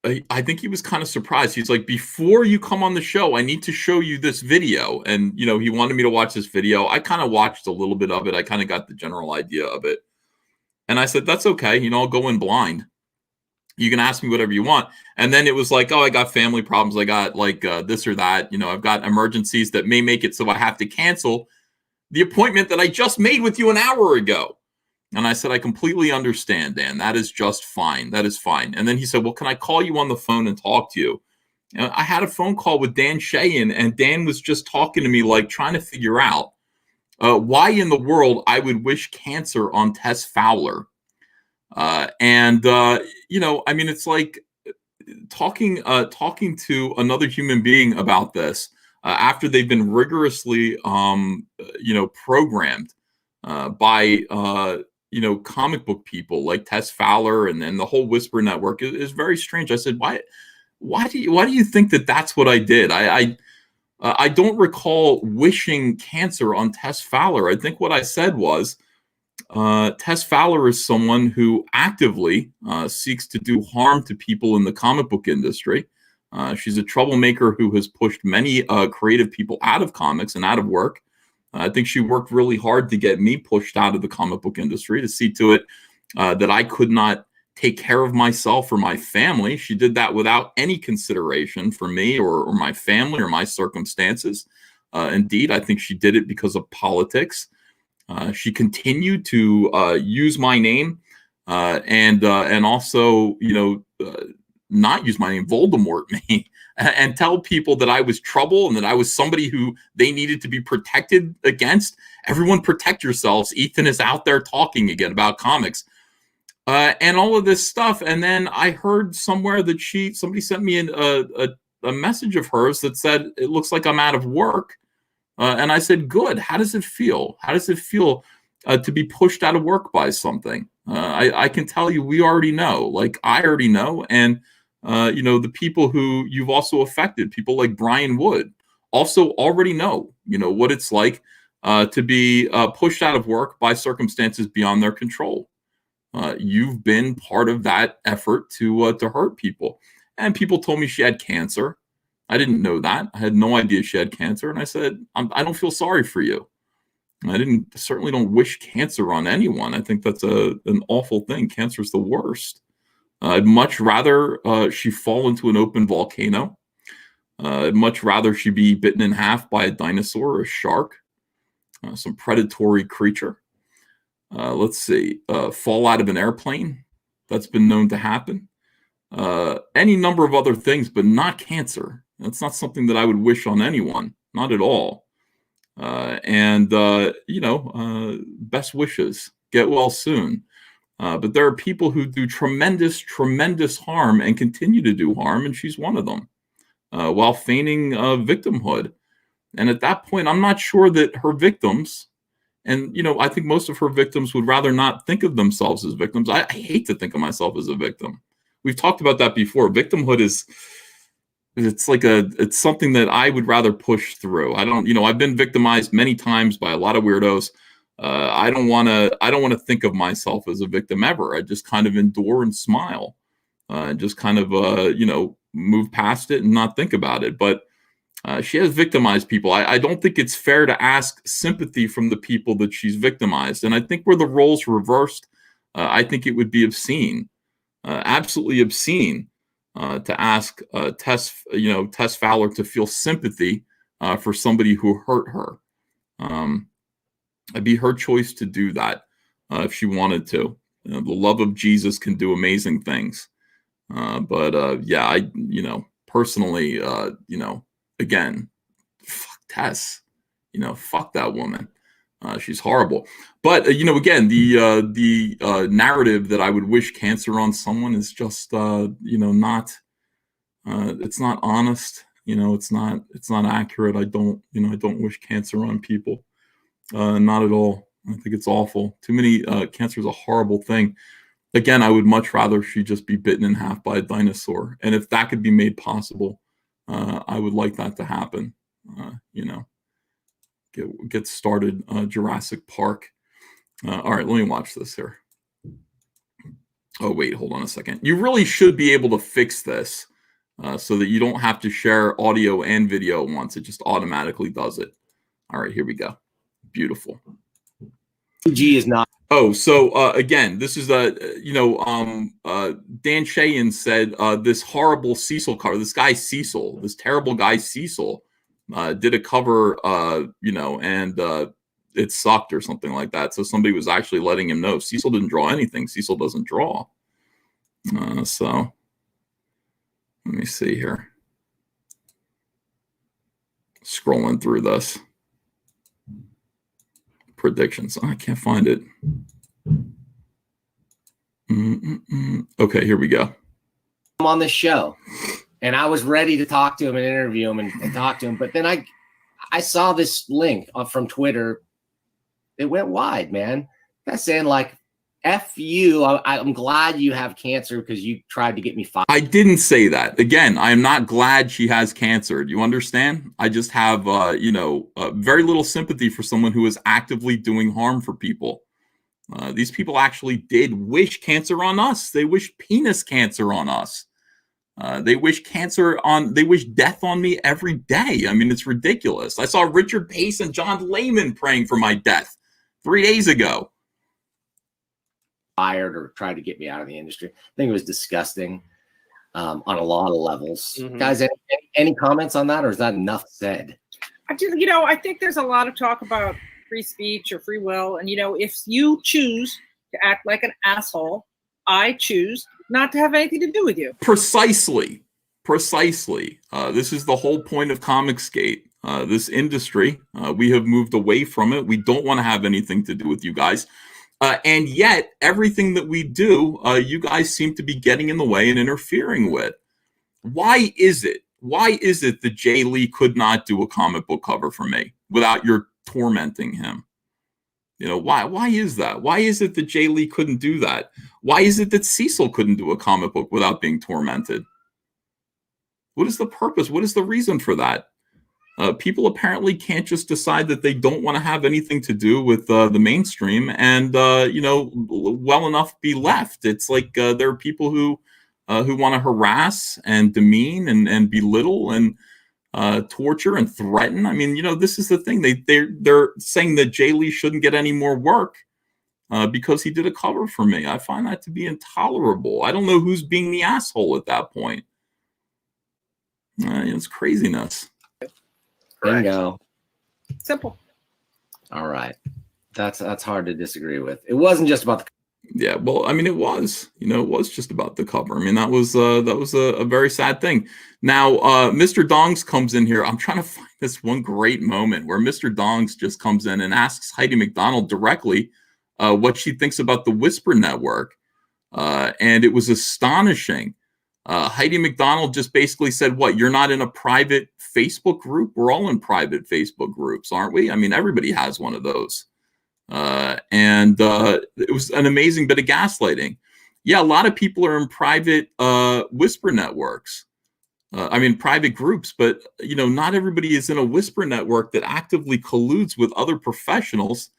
I think he was kind of surprised. He's like, "Before you come on the show, I need to show you this video." And, he wanted me to watch this video. I kind of watched a little bit of it. I kind of got the general idea of it. And I said, "That's okay. I'll go in blind. You can ask me whatever you want." And then it was like, "Oh, I got family problems. I got this or that. I've got emergencies that may make it so I have to cancel the appointment that I just made with you an hour ago." And I said, "I completely understand, Dan. That is just fine. That is fine." And then he said, "Well, can I call you on the phone and talk to you?" And I had a phone call with Dan Sheehan, and Dan was just talking to me, like, trying to figure out why in the world I would wish cancer on Tess Fowler. It's like talking to another human being about this after they've been rigorously, programmed by comic book people like Tess Fowler and then the whole Whisper Network is very strange. I said, why do you think that that's what I did? I don't recall wishing cancer on Tess Fowler. I think what I said was, Tess Fowler is someone who actively seeks to do harm to people in the comic book industry. She's a troublemaker who has pushed many creative people out of comics and out of work. I think she worked really hard to get me pushed out of the comic book industry, to see to it that I could not take care of myself or my family. She did that without any consideration for me or my family or my circumstances. Indeed, I think she did it because of politics. She continued to use my name and also, not use my name, Voldemort me, and tell people that I was trouble and that I was somebody who they needed to be protected against. Everyone protect yourselves. Ethan is out there talking again about comics and all of this stuff. And then I heard somewhere that somebody sent me a message of hers that said, "It looks like I'm out of work." And I said, "Good. How does it feel? How does it feel to be pushed out of work by something?" I can tell you, we already know. Like, I already know. And, the people who you've also affected, people like Brian Wood, also already know, what it's like to be pushed out of work by circumstances beyond their control. You've been part of that effort to hurt people. And people told me she had cancer. I didn't know that. I had no idea she had cancer. And I said, I don't feel sorry for you. I certainly don't wish cancer on anyone. I think that's an awful thing. Cancer is the worst. I'd much rather she fall into an open volcano. I'd much rather she be bitten in half by a dinosaur or a shark, some predatory creature. Let's see, fall out of an airplane. That's been known to happen. Any number of other things, but not cancer. That's not something that I would wish on anyone, not at all. Best wishes. Get well soon. But there are people who do tremendous, tremendous harm and continue to do harm, and she's one of them, while feigning victimhood. And at that point, I'm not sure that her victims, and I think most of her victims would rather not think of themselves as victims. I hate to think of myself as a victim. We've talked about that before. Victimhood it's something that I would rather push through. I've been victimized many times by a lot of weirdos. I don't want to think of myself as a victim ever. I just kind of endure and smile, and just kind of move past it and not think about it. But she has victimized people. I don't think it's fair to ask sympathy from the people that she's victimized. And I think where the roles reversed, I think it would be obscene, absolutely obscene, to ask Tess Fowler to feel sympathy for somebody who hurt her. It'd be her choice to do that if she wanted to. The love of Jesus can do amazing things. Personally, again, fuck Tess. Fuck that woman. She's horrible. But again, the narrative that I would wish cancer on someone is just not. It's not honest. It's not accurate. I don't wish cancer on people. Not at all. I think it's awful. Too many. Cancer is a horrible thing. Again, I would much rather she just be bitten in half by a dinosaur. And if that could be made possible, I would like that to happen. Get started. Jurassic Park. All right, let me watch this here. Oh, wait, hold on a second. You really should be able to fix this so that you don't have to share audio and video at once. It just automatically does it. All right, here we go. Beautiful. G is not. Oh, so again, this is Dan Shayan said this horrible Cecil cover. This guy Cecil, this terrible guy Cecil, did a cover, and it sucked or something like that. So somebody was actually letting him know Cecil didn't draw anything. Cecil doesn't draw. So let me see here. Scrolling through this. Predictions. I can't find it. Okay, here we go. I'm on this show, and I was ready to talk to him and interview him and talk to him. But then I saw this link from Twitter. It went wide, man. That's saying like, F you. I'm glad you have cancer because you tried to get me fired. I didn't say that. Again, I am not glad she has cancer. Do you understand? I just have, very little sympathy for someone who is actively doing harm for people. These people actually did wish cancer on us. They wish penis cancer on us. They wish death on me every day. I mean, it's ridiculous. I saw Richard Pace and John Lehman praying for my death 3 days ago. Fired or tried to get me out of the industry. I think it was disgusting on a lot of levels. Mm-hmm. Guys, any comments on that, or is that enough said? I think there's a lot of talk about free speech or free will, and if you choose to act like an asshole, I choose not to have anything to do with you. Precisely. This is the whole point of Comicsgate. This industry, we have moved away from it. We don't want to have anything to do with you guys. And yet, everything that we do, you guys seem to be getting in the way and interfering with. Why is it? Why is it that Jay Lee could not do a comic book cover for me without your tormenting him? Why is that? Why is it that Jay Lee couldn't do that? Why is it that Cecil couldn't do a comic book without being tormented? What is the purpose? What is the reason for that? People apparently can't just decide that they don't want to have anything to do with the mainstream and, well enough be left. It's like there are people who want to harass and demean and belittle and torture and threaten. I mean, this is the thing. They're saying that Jay Lee shouldn't get any more work because he did a cover for me. I find that to be intolerable. I don't know who's being the asshole at that point. It's craziness. Bingo. Simple. All right. That's hard to disagree with. It wasn't just about the Yeah, well, I mean, it was just about the cover. I mean, that was a very sad thing. Now, Mr. Dongs comes in here. I'm trying to find this one great moment where Mr. Dongs just comes in and asks Heidi McDonald directly what she thinks about the Whisper Network, and it was astonishing. Heidi McDonald just basically said, "What? You're not in a private Facebook group? We're all in private Facebook groups, aren't we? I mean, everybody has one of those." And it was an amazing bit of gaslighting. Yeah, a lot of people are in private Whisper networks. I mean, private groups, but not everybody is in a Whisper network that actively colludes with other professionals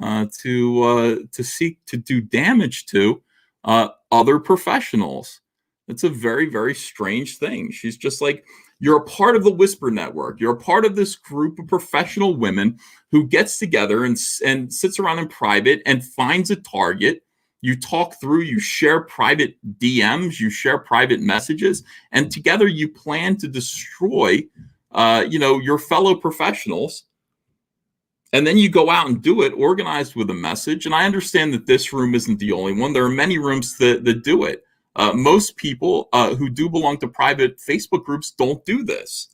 to seek to do damage to other professionals. It's a very, very strange thing. She's just like, you're a part of the Whisper Network. You're a part of this group of professional women who gets together and sits around in private and finds a target. You talk through, you share private DMs, you share private messages, and together you plan to destroy, your fellow professionals. And then you go out and do it organized with a message. And I understand that this room isn't the only one. There are many rooms that do it. Most people who do belong to private Facebook groups don't do this.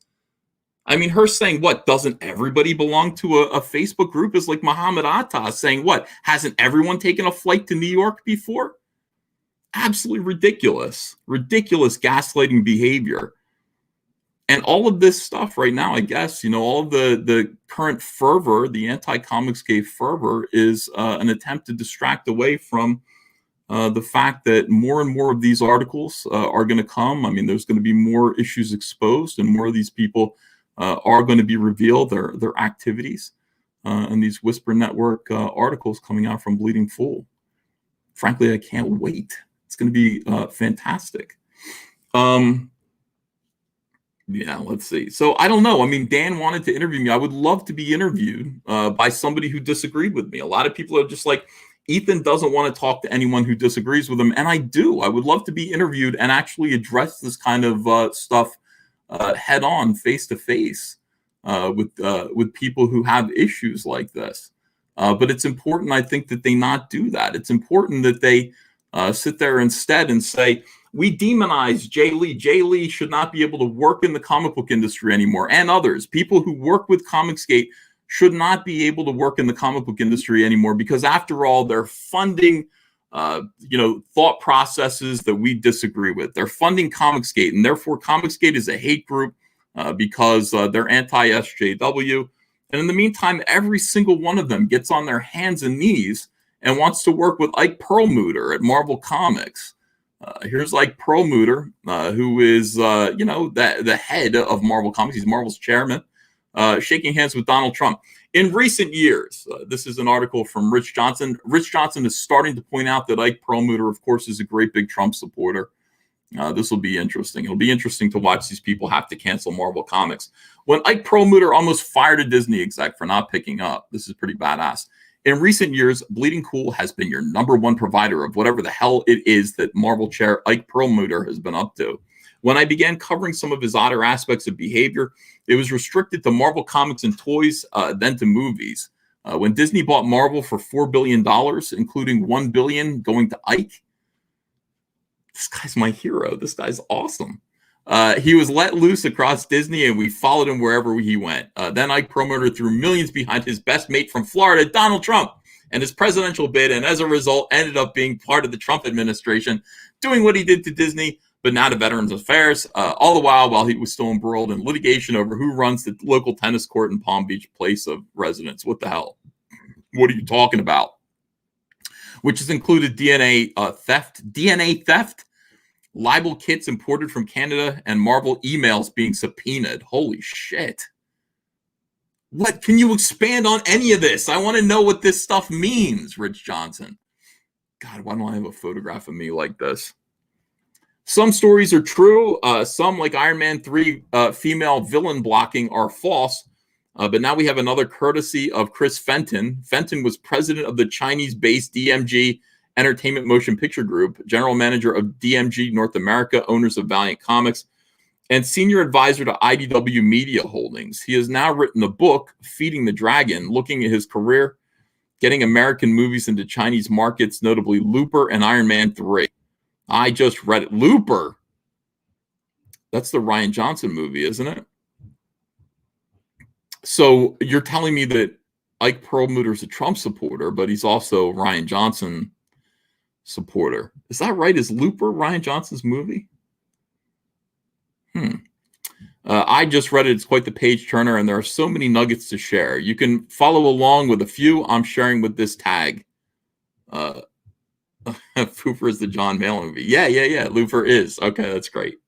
I mean, her saying, what, doesn't everybody belong to a Facebook group is like Muhammad Atta saying, what, hasn't everyone taken a flight to New York before? Absolutely ridiculous gaslighting behavior. And all of this stuff right now, I guess, all of the current fervor, the anti-comics gay fervor is an attempt to distract away from the fact that more and more of these articles are going to come. I mean, there's going to be more issues exposed, and more of these people are going to be revealed, their activities, and these Whisper Network articles coming out from Bleeding Fool. Frankly, I can't wait. It's going to be fantastic. Yeah, let's see. So I don't know. I mean, Dan wanted to interview me. I would love to be interviewed by somebody who disagreed with me. A lot of people are just like, Ethan doesn't want to talk to anyone who disagrees with him. And I do. I would love to be interviewed and actually address this kind of stuff head on, face to face with people who have issues like this. But it's important, I think, that they not do that. It's important that they sit there instead and say, we demonize Jay Lee. Jay Lee should not be able to work in the comic book industry anymore, and others. People who work with Comicsgate should not be able to work in the comic book industry anymore, because after all, they're funding, thought processes that we disagree with. They're funding Comicsgate, and therefore Comicsgate is a hate group because they're anti-SJW. And in the meantime, every single one of them gets on their hands and knees and wants to work with Ike Perlmutter at Marvel Comics. Here's Ike Perlmutter, who is, the head of Marvel Comics. He's Marvel's chairman, shaking hands with Donald Trump. In recent years, this is an article from Rich Johnson. Rich Johnson is starting to point out that Ike Perlmutter, of course, is a great big Trump supporter. This will be interesting. It'll be interesting to watch these people have to cancel Marvel Comics. When Ike Perlmutter almost fired a Disney exec for not picking up, this is pretty badass. In recent years, Bleeding Cool has been your #1 provider of whatever the hell it is that Marvel chair Ike Perlmutter has been up to. When I began covering some of his odder aspects of behavior, it was restricted to Marvel Comics and toys, then to movies. When Disney bought Marvel for $4 billion, including $1 billion going to Ike, this guy's my hero. This guy's awesome. He was let loose across Disney, and we followed him wherever he went. Then Ike Perlmutter threw millions behind his best mate from Florida, Donald Trump, and his presidential bid, and as a result, ended up being part of the Trump administration, doing what he did to Disney, but now to Veterans Affairs, all the while he was still embroiled in litigation over who runs the local tennis court in Palm Beach place of residence. What the hell? What are you talking about? Which has included DNA theft, libel kits imported from Canada, and Marvel emails being subpoenaed. Holy shit. What? Can you expand on any of this? I want to know what this stuff means, Rich Johnson. God, why don't I have a photograph of me like this? Some stories are true. Some, like Iron Man 3 female villain blocking, are false. But now we have another courtesy of Chris Fenton. Fenton was president of the Chinese-based DMG Entertainment Motion Picture Group, general manager of DMG North America, owners of Valiant Comics, and senior advisor to IDW Media Holdings. He has now written a book, Feeding the Dragon, looking at his career getting American movies into Chinese markets, notably Looper and Iron Man 3. I just read it. Looper. That's the Rian Johnson movie, isn't it? So you're telling me that Ike Perlmutter is a Trump supporter, but he's also a Rian Johnson supporter. Is that right? Is Looper Rian Johnson's movie? I just read it. It's quite the page turner, and there are so many nuggets to share. You can follow along with a few I'm sharing with this tag. Looper is the John Mayall movie. Yeah. Looper is. Okay, that's great.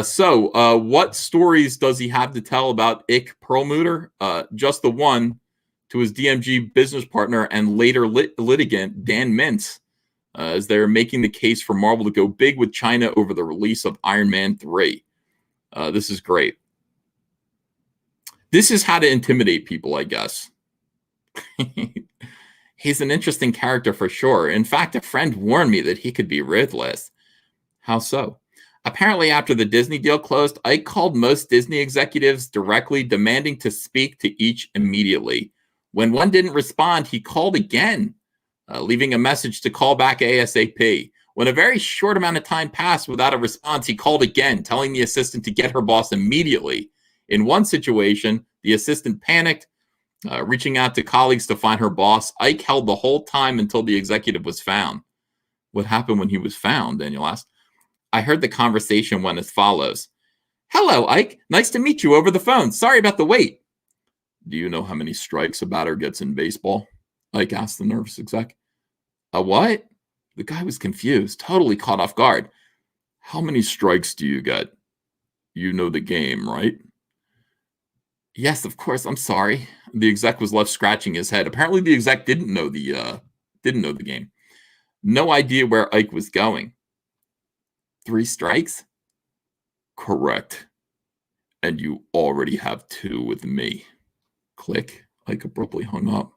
So what stories does he have to tell about Ike Perlmutter? Just the one to his DMG business partner and later litigant, Dan Mintz, as they're making the case for Marvel to go big with China over the release of Iron Man 3. This is great. This is how to intimidate people, I guess. He's an interesting character for sure. In fact, a friend warned me that he could be ruthless. How so? Apparently, after the Disney deal closed, Ike called most Disney executives directly, demanding to speak to each immediately. When one didn't respond, he called again, leaving a message to call back ASAP. When a very short amount of time passed without a response, he called again, telling the assistant to get her boss immediately. In one situation, the assistant panicked, reaching out to colleagues to find her boss. Ike held the whole time until the executive was found. What happened when he was found? Daniel asked. I heard the conversation went as follows. Hello, Ike. Nice to meet you over the phone. Sorry about the wait. Do you know how many strikes a batter gets in baseball? Ike asked the nervous exec. A what? The guy was confused, totally caught off guard. How many strikes do you get? You know the game, right? Yes, of course. I'm sorry. The exec was left scratching his head. Apparently the exec didn't know the game. No idea where Ike was going. 3 strikes? Correct. And you already have 2 with me. Click. Ike abruptly hung up.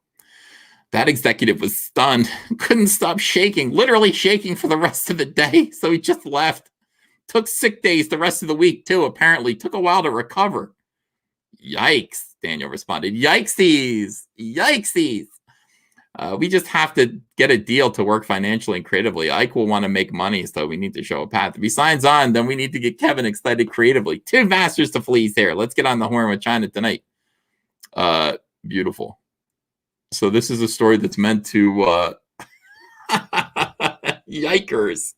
That executive was stunned, couldn't stop shaking, literally shaking for the rest of the day. So he just left. Took sick days the rest of the week, too, apparently. Took a while to recover. Yikes, Daniel responded. Yikesies. Yikesies. We just have to get a deal to work financially and creatively. Ike will want to make money, so we need to show a path. If he signs on, then we need to get Kevin excited creatively. 2 masters to fleece here. Let's get on the horn with China tonight. Beautiful. So this is a story that's meant to yikers.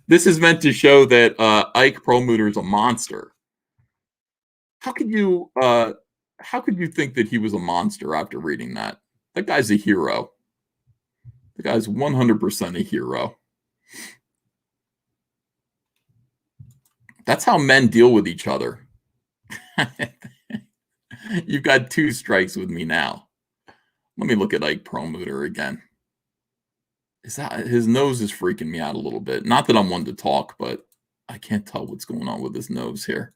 This is meant to show that Ike Perlmutter is a monster. How could you think that he was a monster after reading that? That guy's a hero. The guy's 100% a hero. That's how men deal with each other. You've got 2 strikes with me now. Let me look at Ike Perlmutter again. His nose is freaking me out a little bit. Not that I'm one to talk, but I can't tell what's going on with his nose here.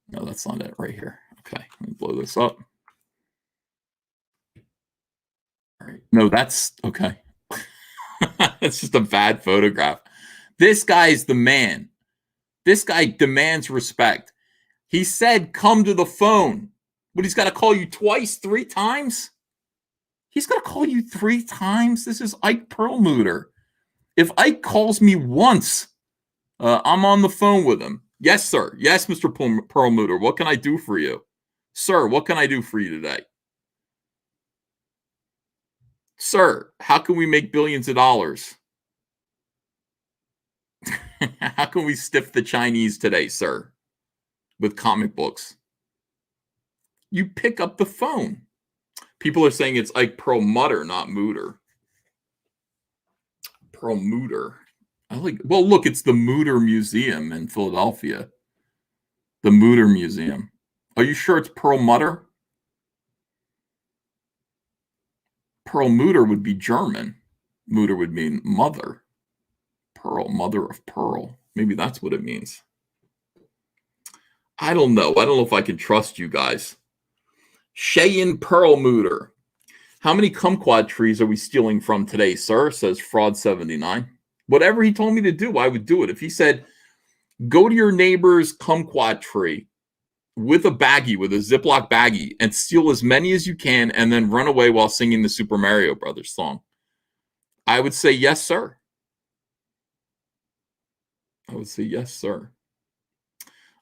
No, that's not it right here. Okay, let me blow this up. All right. No, that's okay. It's just a bad photograph. This guy's the man. This guy demands respect. He said, come to the phone. But he's got to call you twice, 3 times? He's got to call you 3 times? This is Ike Perlmutter. If Ike calls me once, I'm on the phone with him. Yes, sir. Yes, Mr. Perlmutter. What can I do for you? Sir, what can I do for you today? Sir, how can we make billions of dollars? How can we stiff the Chinese today, sir? With comic books. You pick up the phone. People are saying it's Ike Perlmutter, not Mutter. Perlmutter. Well, look, it's the Mutter Museum in Philadelphia. The Mutter Museum. Are you sure it's Perlmutter? Perlmutter would be German. Mutter would mean mother. Pearl, mother of pearl. Maybe that's what it means. I don't know. I don't know if I can trust you guys. Cheyenne Perlmutter. How many kumquat trees are we stealing from today, sir? Says Fraud79. Whatever he told me to do, I would do it. If he said, go to your neighbor's kumquat tree with a baggie, with a Ziploc baggie, and steal as many as you can and then run away while singing the Super Mario Brothers song? I would say yes, sir. I would say yes, sir.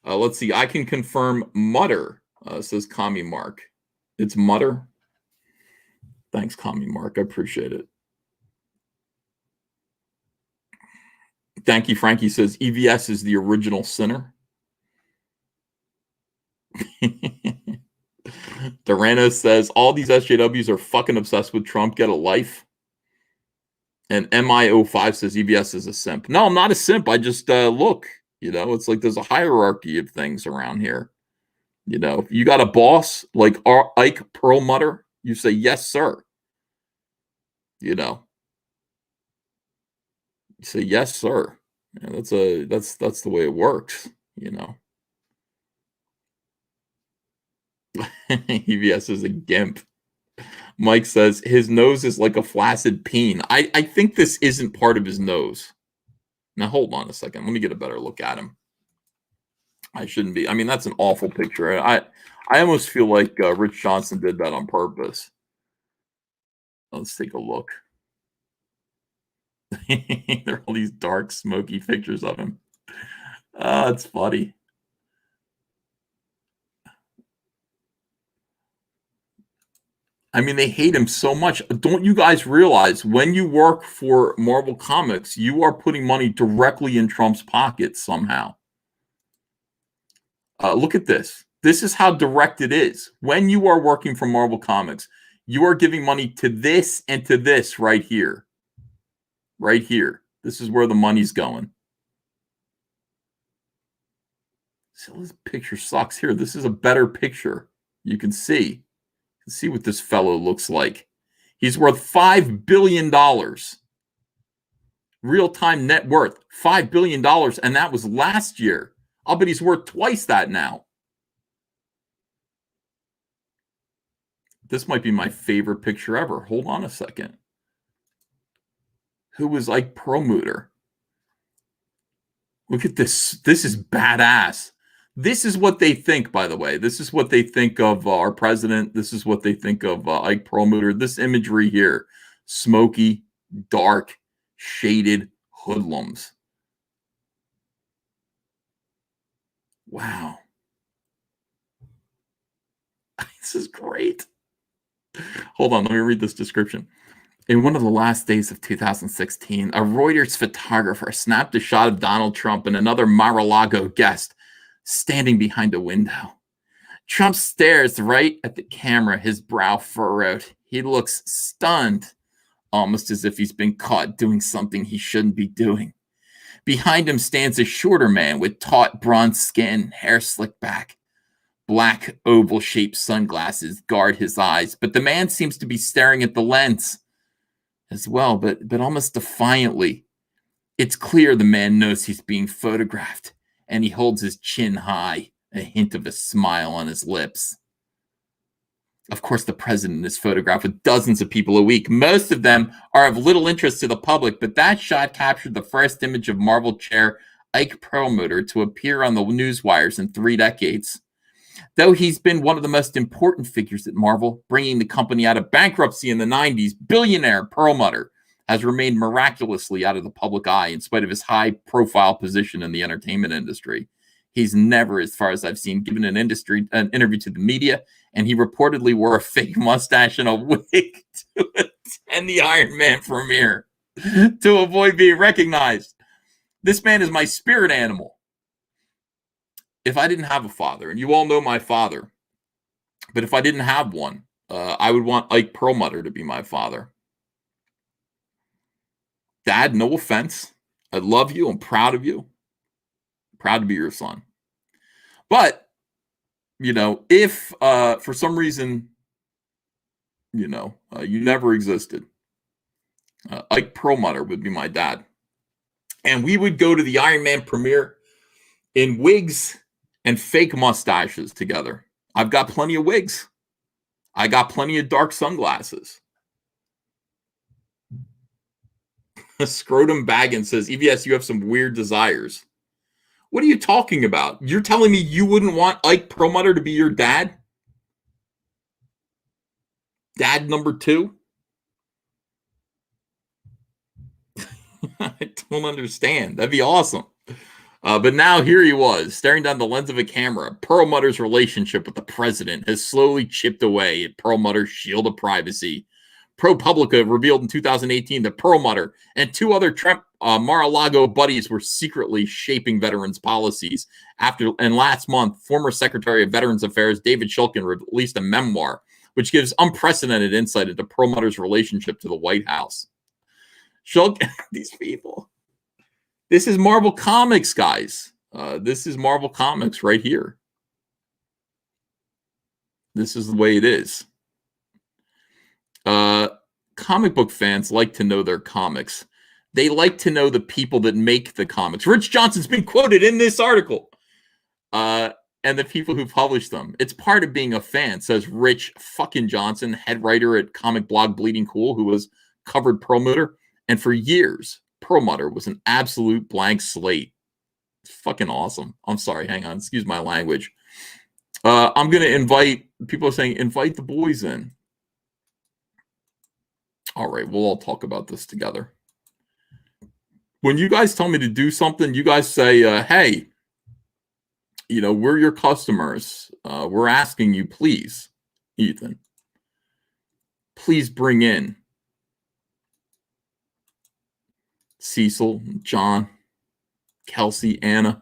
Let's see. I can confirm mutter, says Commie Mark. It's mutter. Thanks, Commie Mark. I appreciate it. Thank you, Frankie says EVS is the original sinner. Durano says all these SJWs are fucking obsessed with Trump. Get a life. And MI05 says EVS is a simp. No, I'm not a simp. I just look. You know, it's like there's a hierarchy of things around here. You know, if you got a boss like Ike Perlmutter, you say yes, sir. You know, you say yes, sir. Yeah, that's the way it works. You know. EVS is a gimp. Mike says his nose is like a flaccid peen. I think this isn't part of his nose. Now, hold on a second. Let me get a better look at him. I shouldn't be. I mean, that's an awful picture. I almost feel like Rich Johnson did that on purpose. Let's take a look. There are all these dark, smoky pictures of him. It's funny. I mean, they hate him so much. Don't you guys realize when you work for Marvel Comics, you are putting money directly in Trump's pocket somehow? Look at this. This is how direct it is. When you are working for Marvel Comics, you are giving money to this and to this right here. Right here. This is where the money's going. So this picture sucks. Here, this is a better picture. You can see. See what this fellow looks like. He's worth $5 billion. Real-time net worth, $5 billion. And that was last year. I'll bet he's worth twice that now. This might be my favorite picture ever. Hold on a second. Who was Ike Perlmutter? Look at this. This is badass. This is what they think, by the way. This is what they think of our president. This is what they think of Ike Perlmutter. This imagery here, smoky, dark, shaded hoodlums. Wow. This is great. Hold on, let me read this description. In one of the last days of 2016, a Reuters photographer snapped a shot of Donald Trump and another Mar-a-Lago guest standing behind a window. Trump stares right at the camera, his brow furrowed. He looks stunned, almost as if he's been caught doing something he shouldn't be doing. Behind him stands a shorter man with taut bronze skin, hair slicked back. Black oval-shaped sunglasses guard his eyes, but the man seems to be staring at the lens as well, but almost defiantly. It's clear the man knows he's being photographed. And he holds his chin high, a hint of a smile on his lips. Of course, the president is photographed with dozens of people a week. Most of them are of little interest to the public, but that shot captured the first image of Marvel chair Ike Perlmutter to appear on the news wires in 3 decades. Though he's been one of the most important figures at Marvel, bringing the company out of bankruptcy in the 90s, billionaire Perlmutter has remained miraculously out of the public eye in spite of his high-profile position in the entertainment industry. He's never, as far as I've seen, given an interview to the media, and he reportedly wore a fake mustache and a wig to attend the Iron Man premiere to avoid being recognized. This man is my spirit animal. If I didn't have a father, and you all know my father, but if I didn't have one, I would want Ike Perlmutter to be my father. Dad, no offense. I love you. I'm proud of you. Proud to be your son. But, you know, if for some reason, you know, you never existed, Ike Perlmutter would be my dad. And we would go to the Iron Man premiere in wigs and fake mustaches together. I've got plenty of wigs. I got plenty of dark sunglasses. Scrotum Baggins says, EVS, you have some weird desires. What are you talking about? You're telling me you wouldn't want Ike Perlmutter to be your dad? Dad number 2? I don't understand. That'd be awesome. But now here he was, staring down the lens of a camera. Perlmutter's relationship with the president has slowly chipped away at Perlmutter's shield of privacy. ProPublica revealed in 2018 that Perlmutter and 2 other Trump Mar-a-Lago buddies were secretly shaping veterans' policies. And last month, former Secretary of Veterans Affairs David Shulkin released a memoir, which gives unprecedented insight into Perlmutter's relationship to the White House. Shulkin, these people. This is Marvel Comics, guys. This is Marvel Comics right here. This is the way it is. Comic book fans like to know their comics. They like to know the people that make the comics. Rich Johnson's been quoted in this article. And the people who publish them. It's part of being a fan, says Rich fucking Johnson, head writer at comic blog Bleeding Cool, who has covered Perlmutter. And for years, Perlmutter was an absolute blank slate. It's fucking awesome. I'm sorry, hang on. Excuse my language. I'm going to invite, people are saying, invite the boys in. All right, we'll all talk about this together. When you guys tell me to do something, you guys say, hey, you know, we're your customers. We're asking you, please, Ethan, please bring in Cecil, John, Kelsey, Anna.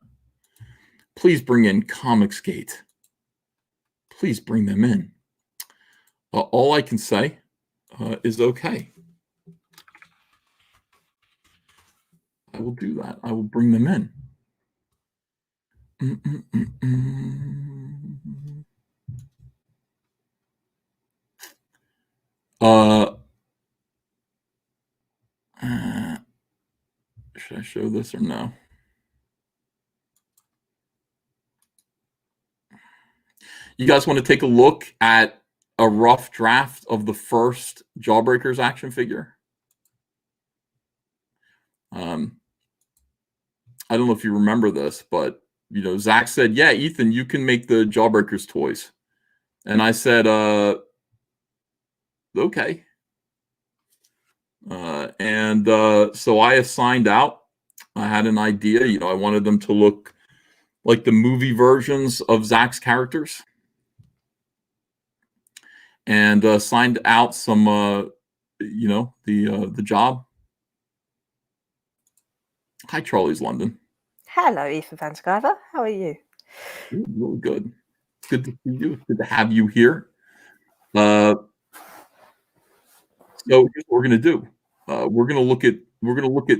Please bring in Comicsgate. Please bring them in. All I can say is okay. I will do that. I will bring them in. Should I show this or no? You guys want to take a look at a rough draft of the first Jawbreakers action figure? I don't know if you remember this, but you know, Zach said, "Yeah, Ethan, you can make the Jawbreakers toys," and I said, "Okay." So I assigned out. I had an idea. You know, I wanted them to look like the movie versions of Zach's characters, and signed out some, you know, the job. Hi, Charlie's London. Hello, Ethan Van Skyver. How are you? Really good. Good to see you. Good to have you here. So here's what we're gonna do. We're gonna look at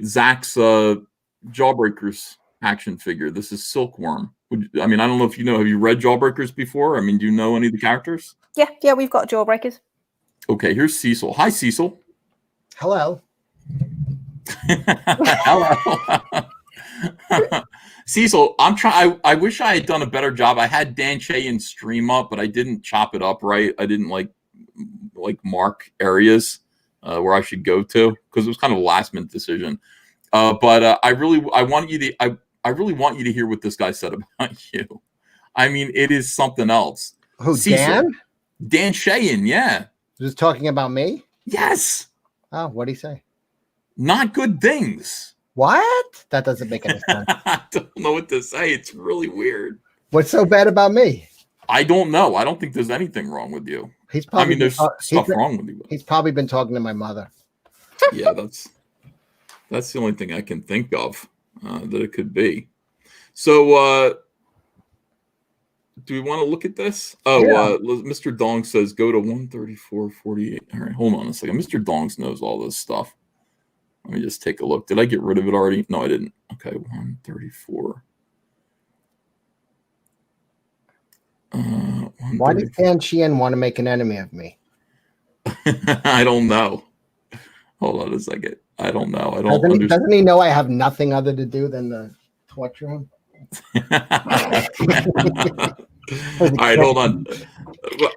Zach's Jawbreakers action figure. This is Silkworm. I mean, I don't know if you know. Have you read Jawbreakers before? I mean, do you know any of the characters? Yeah, we've got Jawbreakers. Okay, here's Cecil. Hi, Cecil. Hello. Hello. Cecil, I wish I had done a better job. I had Dan Chayin stream up, but I didn't chop it up right. I didn't like mark areas where I should go to, because it was kind of a last minute decision. But I really want you to hear what this guy said about you. I mean, it is something else. Who, Cecil, Dan? Dan Chayin, yeah. Just talking about me? Yes. Oh, what'd he say? Not good things. What? That doesn't make any sense. I don't know what to say. It's really weird. What's so bad about me? I don't know. I don't think there's anything wrong with you. He's probably. I mean, there's stuff wrong with you. He's probably been talking to my mother. Yeah, that's the only thing I can think of that it could be. So, do we want to look at this? Oh, yeah. Mr. Dong says go to 134.48. All right, hold on a second. Mr. Dongs knows all this stuff. Let me just take a look. Did I get rid of it already? No, I didn't. Okay, 134. Why does Dan Sheehan want to make an enemy of me? I don't know. Hold on a second. I don't know. I don't understand. Doesn't he know I have nothing other to do than to torture him? All right, hold on.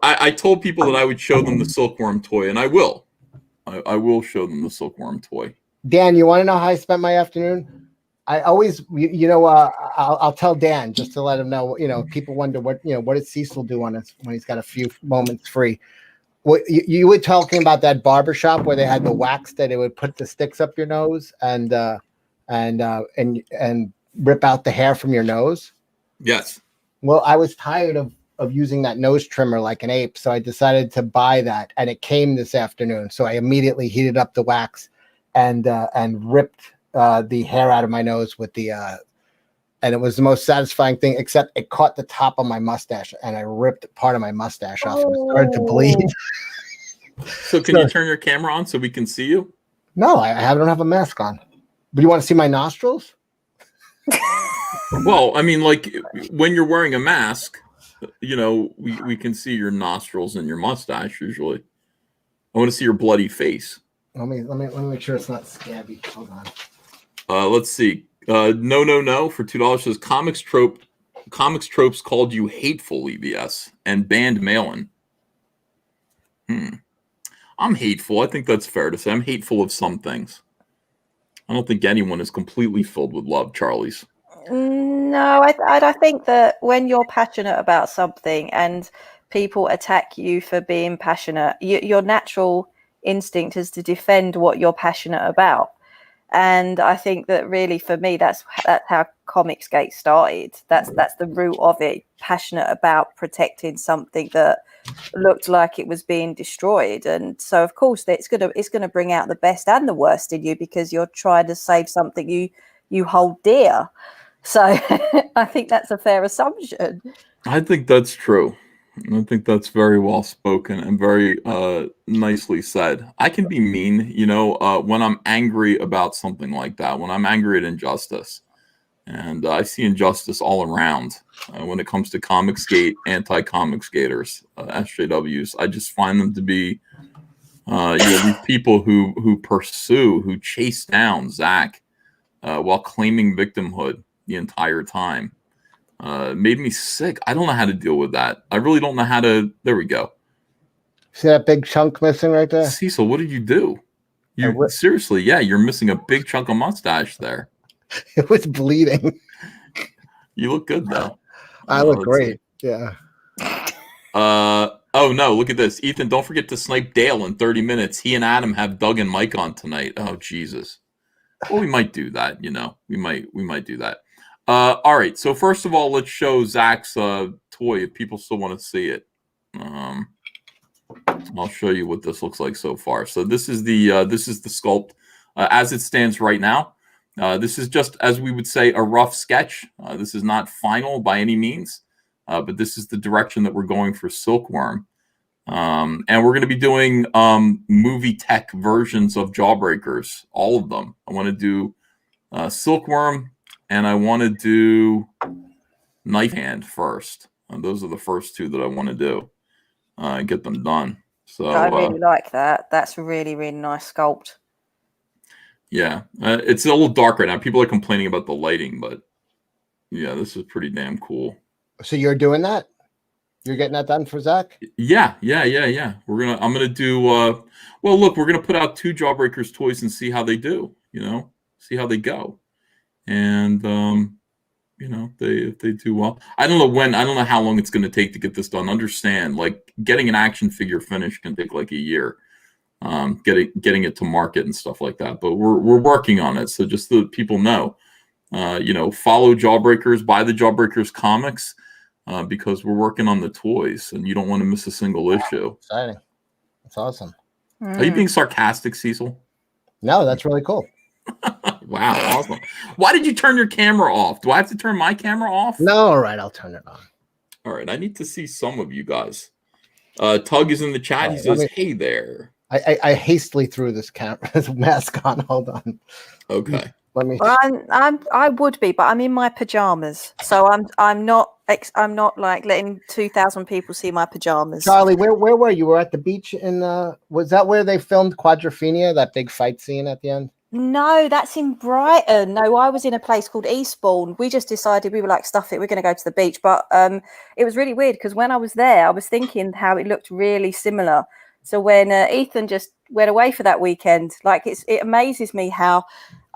I told people that I would show them the Silkworm toy, and I will. I will show them the Silkworm toy. Dan, you want to know how I spent my afternoon? I always, I'll tell Dan just to let him know. People wonder what does Cecil do when he's got a few moments free. What you were talking about that barbershop where they had the wax that it would put the sticks up your nose and rip out the hair from your nose. Yes. Well, I was tired of using that nose trimmer like an ape, so I decided to buy that, and it came this afternoon. So I immediately heated up the wax and ripped the hair out of my nose with the and it was the most satisfying thing, except it caught the top of my mustache and I ripped part of my mustache off and it started to bleed. So can you turn your camera on so we can see you? No, I don't have a mask on. But you want to see my nostrils? Well, I mean, like when you're wearing a mask, we can see your nostrils and your mustache usually. I want to see your bloody face. Let me make sure it's not scabby. Hold on. Let's see. No for $2 says comics tropes called you hateful, EVS, and banned Malin. I'm hateful. I think that's fair to say. I'm hateful of some things. I don't think anyone is completely filled with love, Charlie's. No, I think that when you're passionate about something and people attack you for being passionate, your natural instinct is to defend what you're passionate about. And I think that really for me, that's how Comicsgate started. That's the root of it. Passionate about protecting something that looked like it was being destroyed. And so of course it's gonna bring out the best and the worst in you because you're trying to save something you hold dear. So I think that's a fair assumption. I think that's true. I think that's very well spoken and very nicely said. I can be mean, when I'm angry about something like that, when I'm angry at injustice. And I see injustice all around when it comes to Comicsgate, anti-Comicsgaters, SJWs. I just find them to be these people who chase down Zach while claiming victimhood the entire time. Made me sick. I don't know how to deal with that. I really don't know how to. There we go. See that big chunk missing right there? Cecil, what did you do? Seriously, yeah, you're missing a big chunk of mustache there. It was bleeding. You look good though. I look great. Yeah. Oh no, look at this. Ethan, don't forget to snipe Dale in 30 minutes. He and Adam have Doug and Mike on tonight. Oh Jesus. Well, we might do that, We might do that. All right. So first of all, let's show Zach's toy if people still want to see it. I'll show you what this looks like so far. So this is the sculpt as it stands right now. This is just, as we would say, a rough sketch. This is not final by any means, but this is the direction that we're going for Silkworm. And we're going to be doing movie tech versions of Jawbreakers, all of them. I want to do Silkworm, and I want to do Knife Hand first. And those are the first two that I want to do. Get them done. So I really like that. That's a really, really nice sculpt. Yeah, it's a little dark right now. People are complaining about the lighting, but yeah, this is pretty damn cool. So you're doing that? You're getting that done for Zach? Yeah. I'm gonna do. Well, look, we're gonna put out 2 Jawbreakers toys and see how they do. See how they go, and if they do well. I don't know how long it's gonna take to get this done. Understand, like getting an action figure finished can take like a year. Getting it to market and stuff like that, but we're working on it. So just so that people know, follow Jawbreakers, buy the Jawbreakers comics, because we're working on the toys, and you don't want to miss a single issue. Exciting! That's awesome. Are you being sarcastic, Cecil? No, that's really cool. Wow, awesome. Why did you turn your camera off? Do I have to turn my camera off? No, all right, I'll turn it on. All right, I need to see some of you guys. Tug is in the chat. He says, "Hey there." I hastily threw this mask on. Hold on. Okay. Let me. I would be, but I'm in my pajamas, so I'm not like letting 2,000 people see my pajamas. Charlie, where were you? Were at the beach in was that where they filmed Quadrophenia, that big fight scene at the end? No, that's in Brighton. No, I was in a place called Eastbourne. We just decided, we were like, stuff it, we're going to go to the beach. But it was really weird because when I was there, I was thinking how it looked really similar. So when Ethan just went away for that weekend, like it amazes me how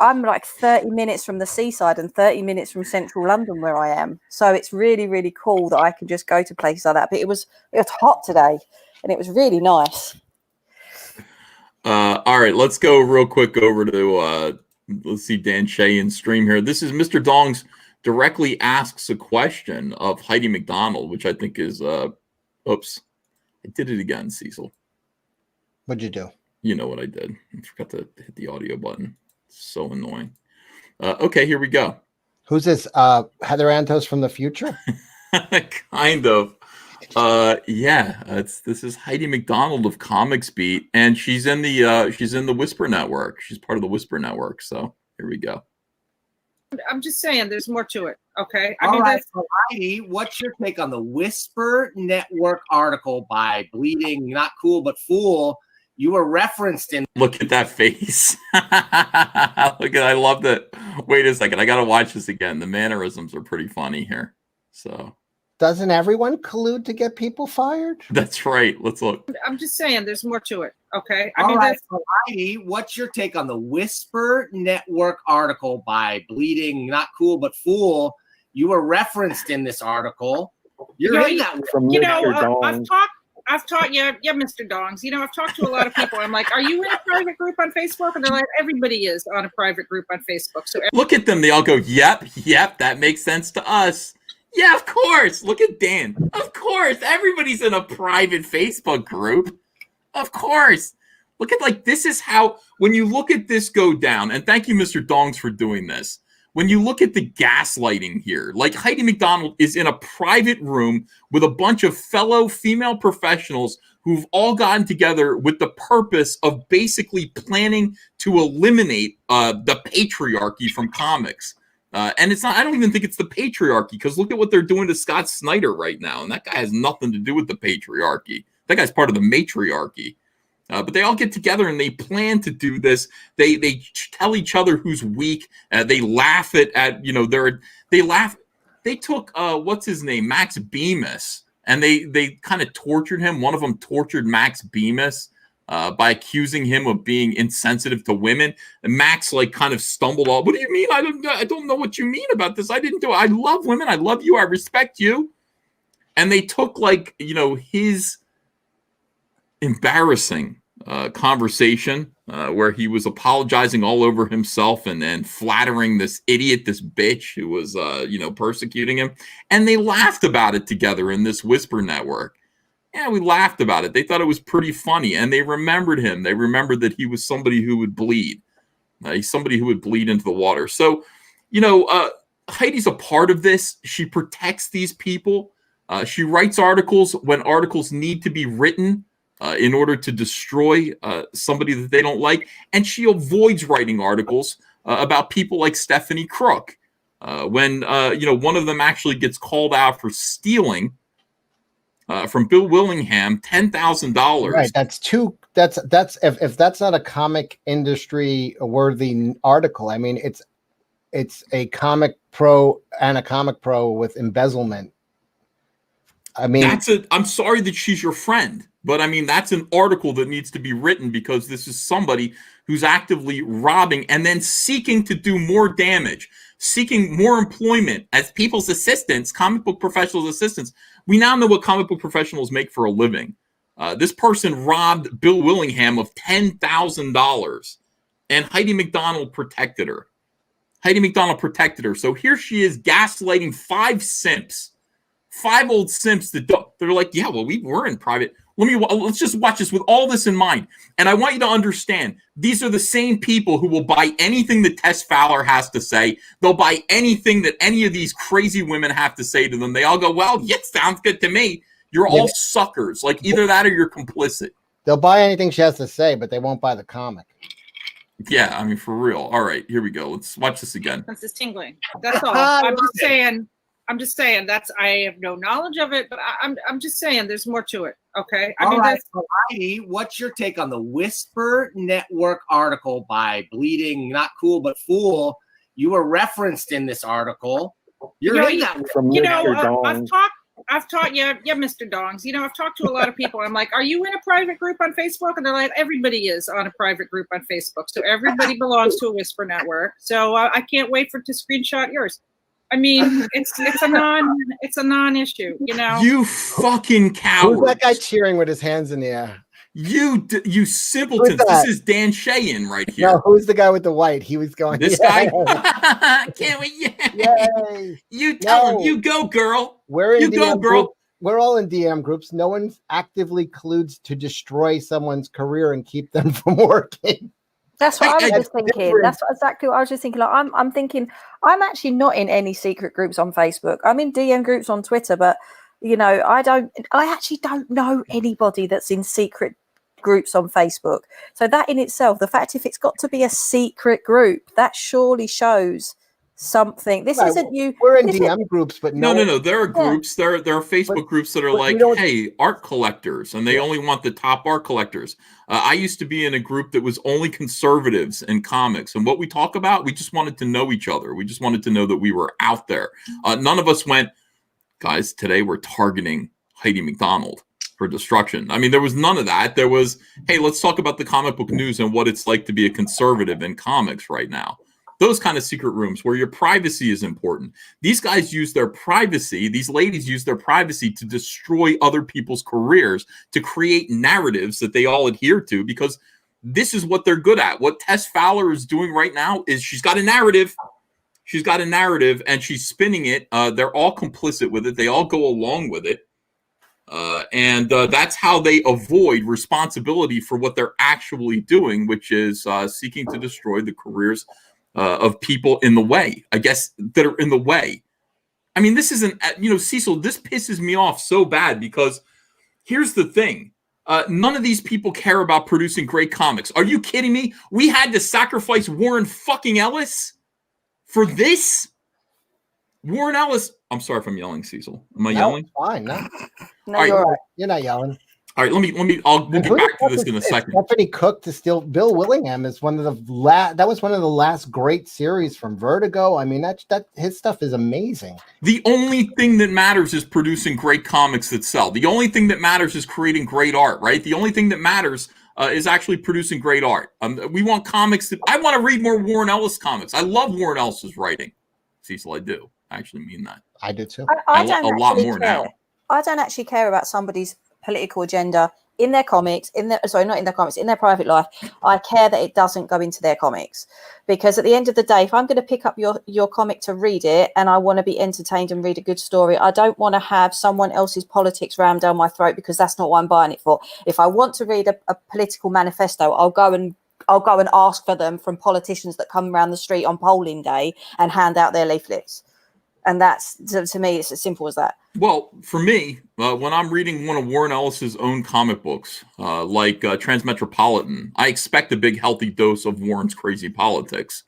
I'm like 30 minutes from the seaside and 30 minutes from central London where I am. So it's really, really cool that I can just go to places like that. But it was hot today and it was really nice. All right, let's go real quick over to let's see Dan Shea in stream here. This is Mr. Dongs directly asks a question of Heidi McDonald, which I think is oops, I did it again, Cecil. What'd you do? You know what I did. I forgot to hit the audio button. It's so annoying. Okay, here we go. Who's this? Heather Antos from the future? Kind of. Yeah, this is Heidi McDonald of Comics Beat, and she's in the Whisper Network. She's part of the Whisper Network. So here we go. I'm just saying, there's more to it. Okay. All right, so Heidi, what's your take on the Whisper Network article by Bleeding Not Cool But Fool? You were referenced in. Look at that face. I love that. Wait a second. I got to watch this again. The mannerisms are pretty funny here. So. Doesn't everyone collude to get people fired? That's right. Let's look. I'm just saying, there's more to it. Okay. All right, so Heidi, what's your take on the Whisper Network article by Bleeding Not Cool But Fool? You were referenced in this article. You're in that. From Mr. I've taught you, yeah, Mr. Dongs. You know, I've talked to a lot of people. I'm like, are you in a private group on Facebook? And they're like, everybody is on a private group on Facebook. So look at them. They all go, yep, that makes sense to us. Yeah, of course. Look at Dan. Of course. Everybody's in a private Facebook group. Of course. Look at, this is how, when you look at this go down, and thank you, Mr. Dongs, for doing this. When you look at the gaslighting here, Heidi McDonald is in a private room with a bunch of fellow female professionals who've all gotten together with the purpose of basically planning to eliminate the patriarchy from comics. And it's not, I don't even think it's the patriarchy, because look at what they're doing to Scott Snyder right now. And that guy has nothing to do with the patriarchy. That guy's part of the matriarchy. But they all get together and they plan to do this. They tell each other who's weak. They laugh at they laugh. They took what's his name, Max Bemis, and they kind of tortured him. One of them tortured Max Bemis by accusing him of being insensitive to women. And Max kind of stumbled off. What do you mean? I don't know what you mean about this. I didn't do it. I love women. I love you. I respect you. And they took his embarrassing conversation where he was apologizing all over himself and flattering this idiot, this bitch who was persecuting him, and they laughed about it together in this Whisper Network. Yeah, we laughed about it. They thought it was pretty funny, and they remembered him. They remembered that he was somebody who would bleed. He's somebody who would bleed into the water. So, Heidi's a part of this. She protects these people. She writes articles when articles need to be written in order to destroy somebody that they don't like. And she avoids writing articles about people like Stephanie Crook. When one of them actually gets called out for stealing from Bill Willingham $10,000. Right. That's if that's not a comic industry worthy article. I mean, it's a comic pro and a comic pro with embezzlement. I mean, I'm sorry that she's your friend, but I mean, that's an article that needs to be written, because this is somebody who's actively robbing and then seeking to do more damage, seeking more employment as people's assistants, comic book professionals' assistants. We now know what comic book professionals make for a living. This person robbed Bill Willingham of $10,000, and Heidi McDonald protected her. So here she is gaslighting five old simps they're like, yeah, well, we were in private. Let's just watch this with all this in mind. And I want you to understand, these are the same people who will buy anything that Tess Fowler has to say. They'll buy anything that any of these crazy women have to say to them. They all go, well, yeah, sounds good to me. You're all suckers. Either that or you're complicit. They'll buy anything she has to say, but they won't buy the comic. Yeah, I mean, for real. All right, here we go. Let's watch this again. This is tingling. That's all. I'm just saying that's, I have no knowledge of it, but I'm just saying there's more to it. Okay. So Heidi, what's your take on the Whisper Network article by Bleeding Not Cool But Fool? You were referenced in this article. You're in that. From Mr. Dongs. I've taught you, yeah, Mr. Dongs. You know, I've talked to a lot of people. I'm like, are you in a private group on Facebook? And they're like, everybody is on a private group on Facebook. So everybody belongs to a Whisper network. So I can't wait to screenshot yours. I mean, it's a non-issue. You know. You fucking coward! Who's that guy cheering with his hands in the air? You simpletons! This is Dan Sheehan right here. No, who's the guy with the white? He was going. This guy. Can't we? Yay! You tell him. You go, girl. We're in you DM go, girl. Group. We're all in DM groups. No one's actively colludes to destroy someone's career and keep them from working. That's what I was just thinking. That's exactly what I was just thinking. Like, I'm thinking I'm actually not in any secret groups on Facebook. I'm in DM groups on Twitter, but you know, I actually don't know anybody that's in secret groups on Facebook. So that in itself, the fact if it's got to be a secret group, that surely shows something. This isn't you. We're in DM groups, but no. There are groups. There are Facebook groups that are like, hey, art collectors, and they only want the top art collectors. I used to be in a group that was only conservatives in comics, and what we talk about, we just wanted to know each other. We just wanted to know that we were out there. None of us went, guys, today we're targeting Heidi McDonald for destruction. I mean, there was none of that. There was, hey, let's talk about the comic book news and what it's like to be a conservative in comics right now. Those kind of secret rooms where your privacy is important. These guys use their privacy, these ladies use their privacy to destroy other people's careers, to create narratives that they all adhere to, because this is what they're good at. What Tess Fowler is doing right now is she's got a narrative. She's got a narrative and she's spinning it. They're all complicit with it. They all go along with it. And that's how they avoid responsibility for what they're actually doing, which is seeking to destroy the careers of people in the way, I guess, that are in the way. I mean, this isn't, Cecil, this pisses me off so bad because here's the thing. None of these people care about producing great comics. Are you kidding me? We had to sacrifice Warren fucking Ellis for this? Warren Ellis. I'm sorry if I'm yelling, Cecil. Am I yelling? Fine. No, you're all right. You're not yelling. All right, we'll get back to this in a second. Stephanie Cook to still Bill Willingham is one of the that was one of the last great series from Vertigo. I mean, that his stuff is amazing. The only thing that matters is producing great comics that sell. The only thing that matters is creating great art, right? The only thing that matters is actually producing great art. We want comics that I want to read more Warren Ellis comics. I love Warren Ellis's writing. Cecil, I do. I actually mean that. I do too. I don't a lot more care. now. I don't actually care about somebody's political agenda in their comics, in their private life. I care that it doesn't go into their comics, because at the end of the day, if I'm going to pick up your comic to read it and I want to be entertained and read a good story, I don't want to have someone else's politics rammed down my throat, because that's not what I'm buying it for. If I want to read a political manifesto, I'll go and ask for them from politicians that come around the street on polling day and hand out their leaflets. And that's, to me, it's as simple as that. Well, for me, when I'm reading one of Warren Ellis's own comic books, like Transmetropolitan, I expect a big healthy dose of Warren's crazy politics.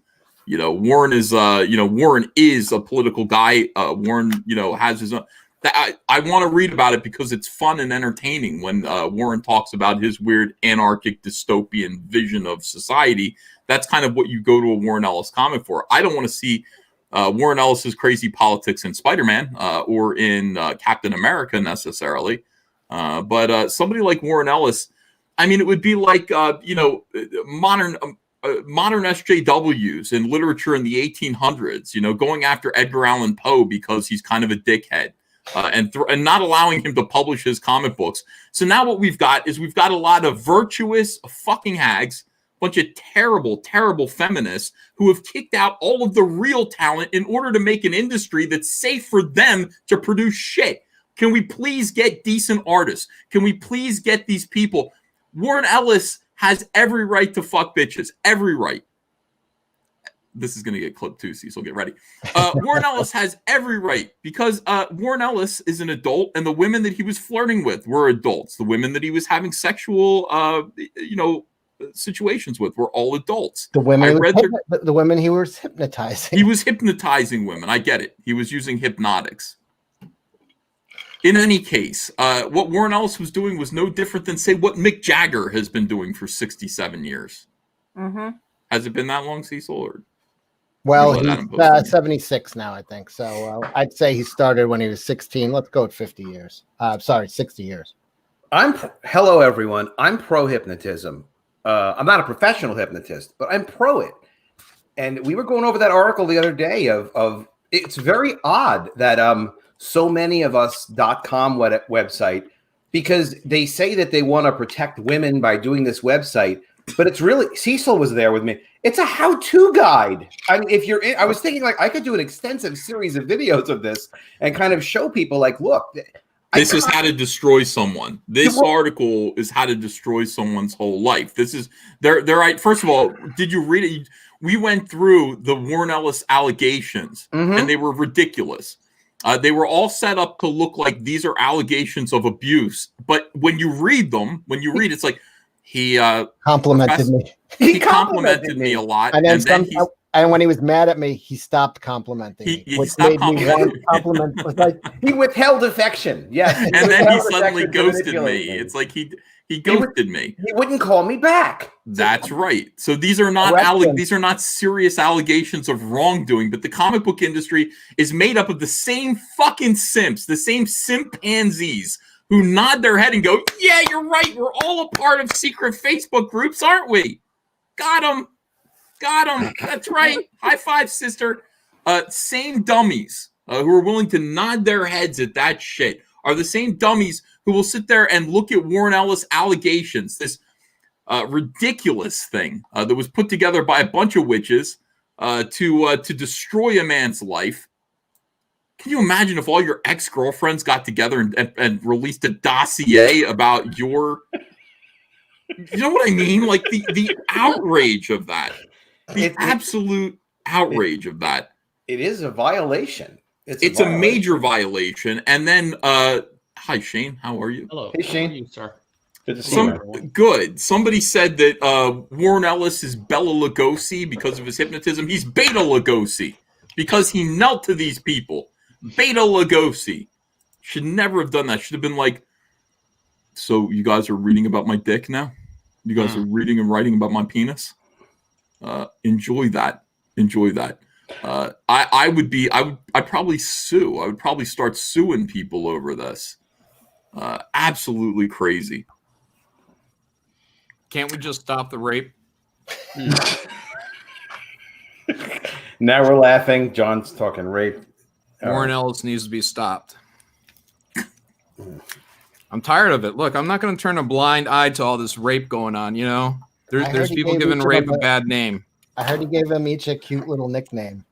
Warren is a political guy. Warren, has his own. I want to read about it because it's fun and entertaining when Warren talks about his weird anarchic dystopian vision of society. That's kind of what you go to a Warren Ellis comic for. I don't want to see Warren Ellis's crazy politics in Spider-Man or in Captain America necessarily. But somebody like Warren Ellis, I mean, it would be like, modern SJWs in literature in the 1800s, going after Edgar Allan Poe because he's kind of a dickhead. And not allowing him to publish his comic books. So now what we've got is a lot of virtuous fucking hags, bunch of terrible, terrible feminists who have kicked out all of the real talent in order to make an industry that's safe for them to produce shit. Can we please get decent artists? Can we please get these people? Warren Ellis has every right to fuck bitches. Every right. This is going to get clipped too, Cecil. Get ready. Warren Ellis has every right, because Warren Ellis is an adult, and the women that he was flirting with were adults. The women that he was having sexual, situations with were all adults. The women he was hypnotizing. He was hypnotizing women. I get it. He was using hypnotics. In any case, what Warren Ellis was doing was no different than, say, what Mick Jagger has been doing for 67 years. Mm-hmm. Has it been that long, Cecil? Or? Well, Let he's Adam post it. 76 now, I think. So I'd say he started when he was 16. Let's go at 50 years. Sorry, 60 years. Hello, everyone. I'm pro hypnotism. I'm not a professional hypnotist, but I'm pro it. And we were going over that article the other day of it's very odd that so many of us.com website, because they say that they want to protect women by doing this website, but it's really, Cecil was there with me. It's a how-to guide. I mean, if you're in, I was thinking like I could do an extensive series of videos of this and kind of show people like, look, this is how to destroy someone. This article is how to destroy someone's whole life. This is they're right. First of all, did you read it? We went through the Warren Ellis allegations, and they were ridiculous. They were all set up to look like these are allegations of abuse. But when you read them, it's like he complimented me. He complimented me a lot, and then and when he was mad at me, he stopped complimenting me. He which stopped made me want to compliment. Was like he withheld affection. Yes, and then he suddenly ghosted me. It's like he ghosted me. He wouldn't call me back. That's right. So these are not these are not serious allegations of wrongdoing, but the comic book industry is made up of the same fucking simps, the same simpanzees who nod their head and go, "Yeah, you're right. We're all a part of secret Facebook groups, aren't we?" Got him. Got him. That's right. High five, sister. Same dummies who are willing to nod their heads at that shit are the same dummies who will sit there and look at Warren Ellis allegations, this ridiculous thing that was put together by a bunch of witches to destroy a man's life. Can you imagine if all your ex-girlfriends got together and released a dossier about your... You know what I mean? Like the outrage of that. The absolute outrage of that. It is a violation. It's a major violation. And then, hi, Shane. How are you? Hello. Hey, Shane. How are you, sir? Good to see you, everyone. Good. Somebody said that Warren Ellis is Bela Lugosi because of his hypnotism. He's Beta Lugosi because he knelt to these people. Beta Lugosi. Should never have done that. Should have been like, so you guys are reading about my dick now? You guys are reading and writing about my penis? Enjoy that. Enjoy that. I'd probably sue. I would probably start suing people over this. Absolutely crazy. Can't we just stop the rape? Now we're laughing. John's talking rape. Warren Ellis needs to be stopped. I'm tired of it. Look, I'm not going to turn a blind eye to all this rape going on. You know, there's people giving rape a bad name. I heard he gave them each a cute little nickname.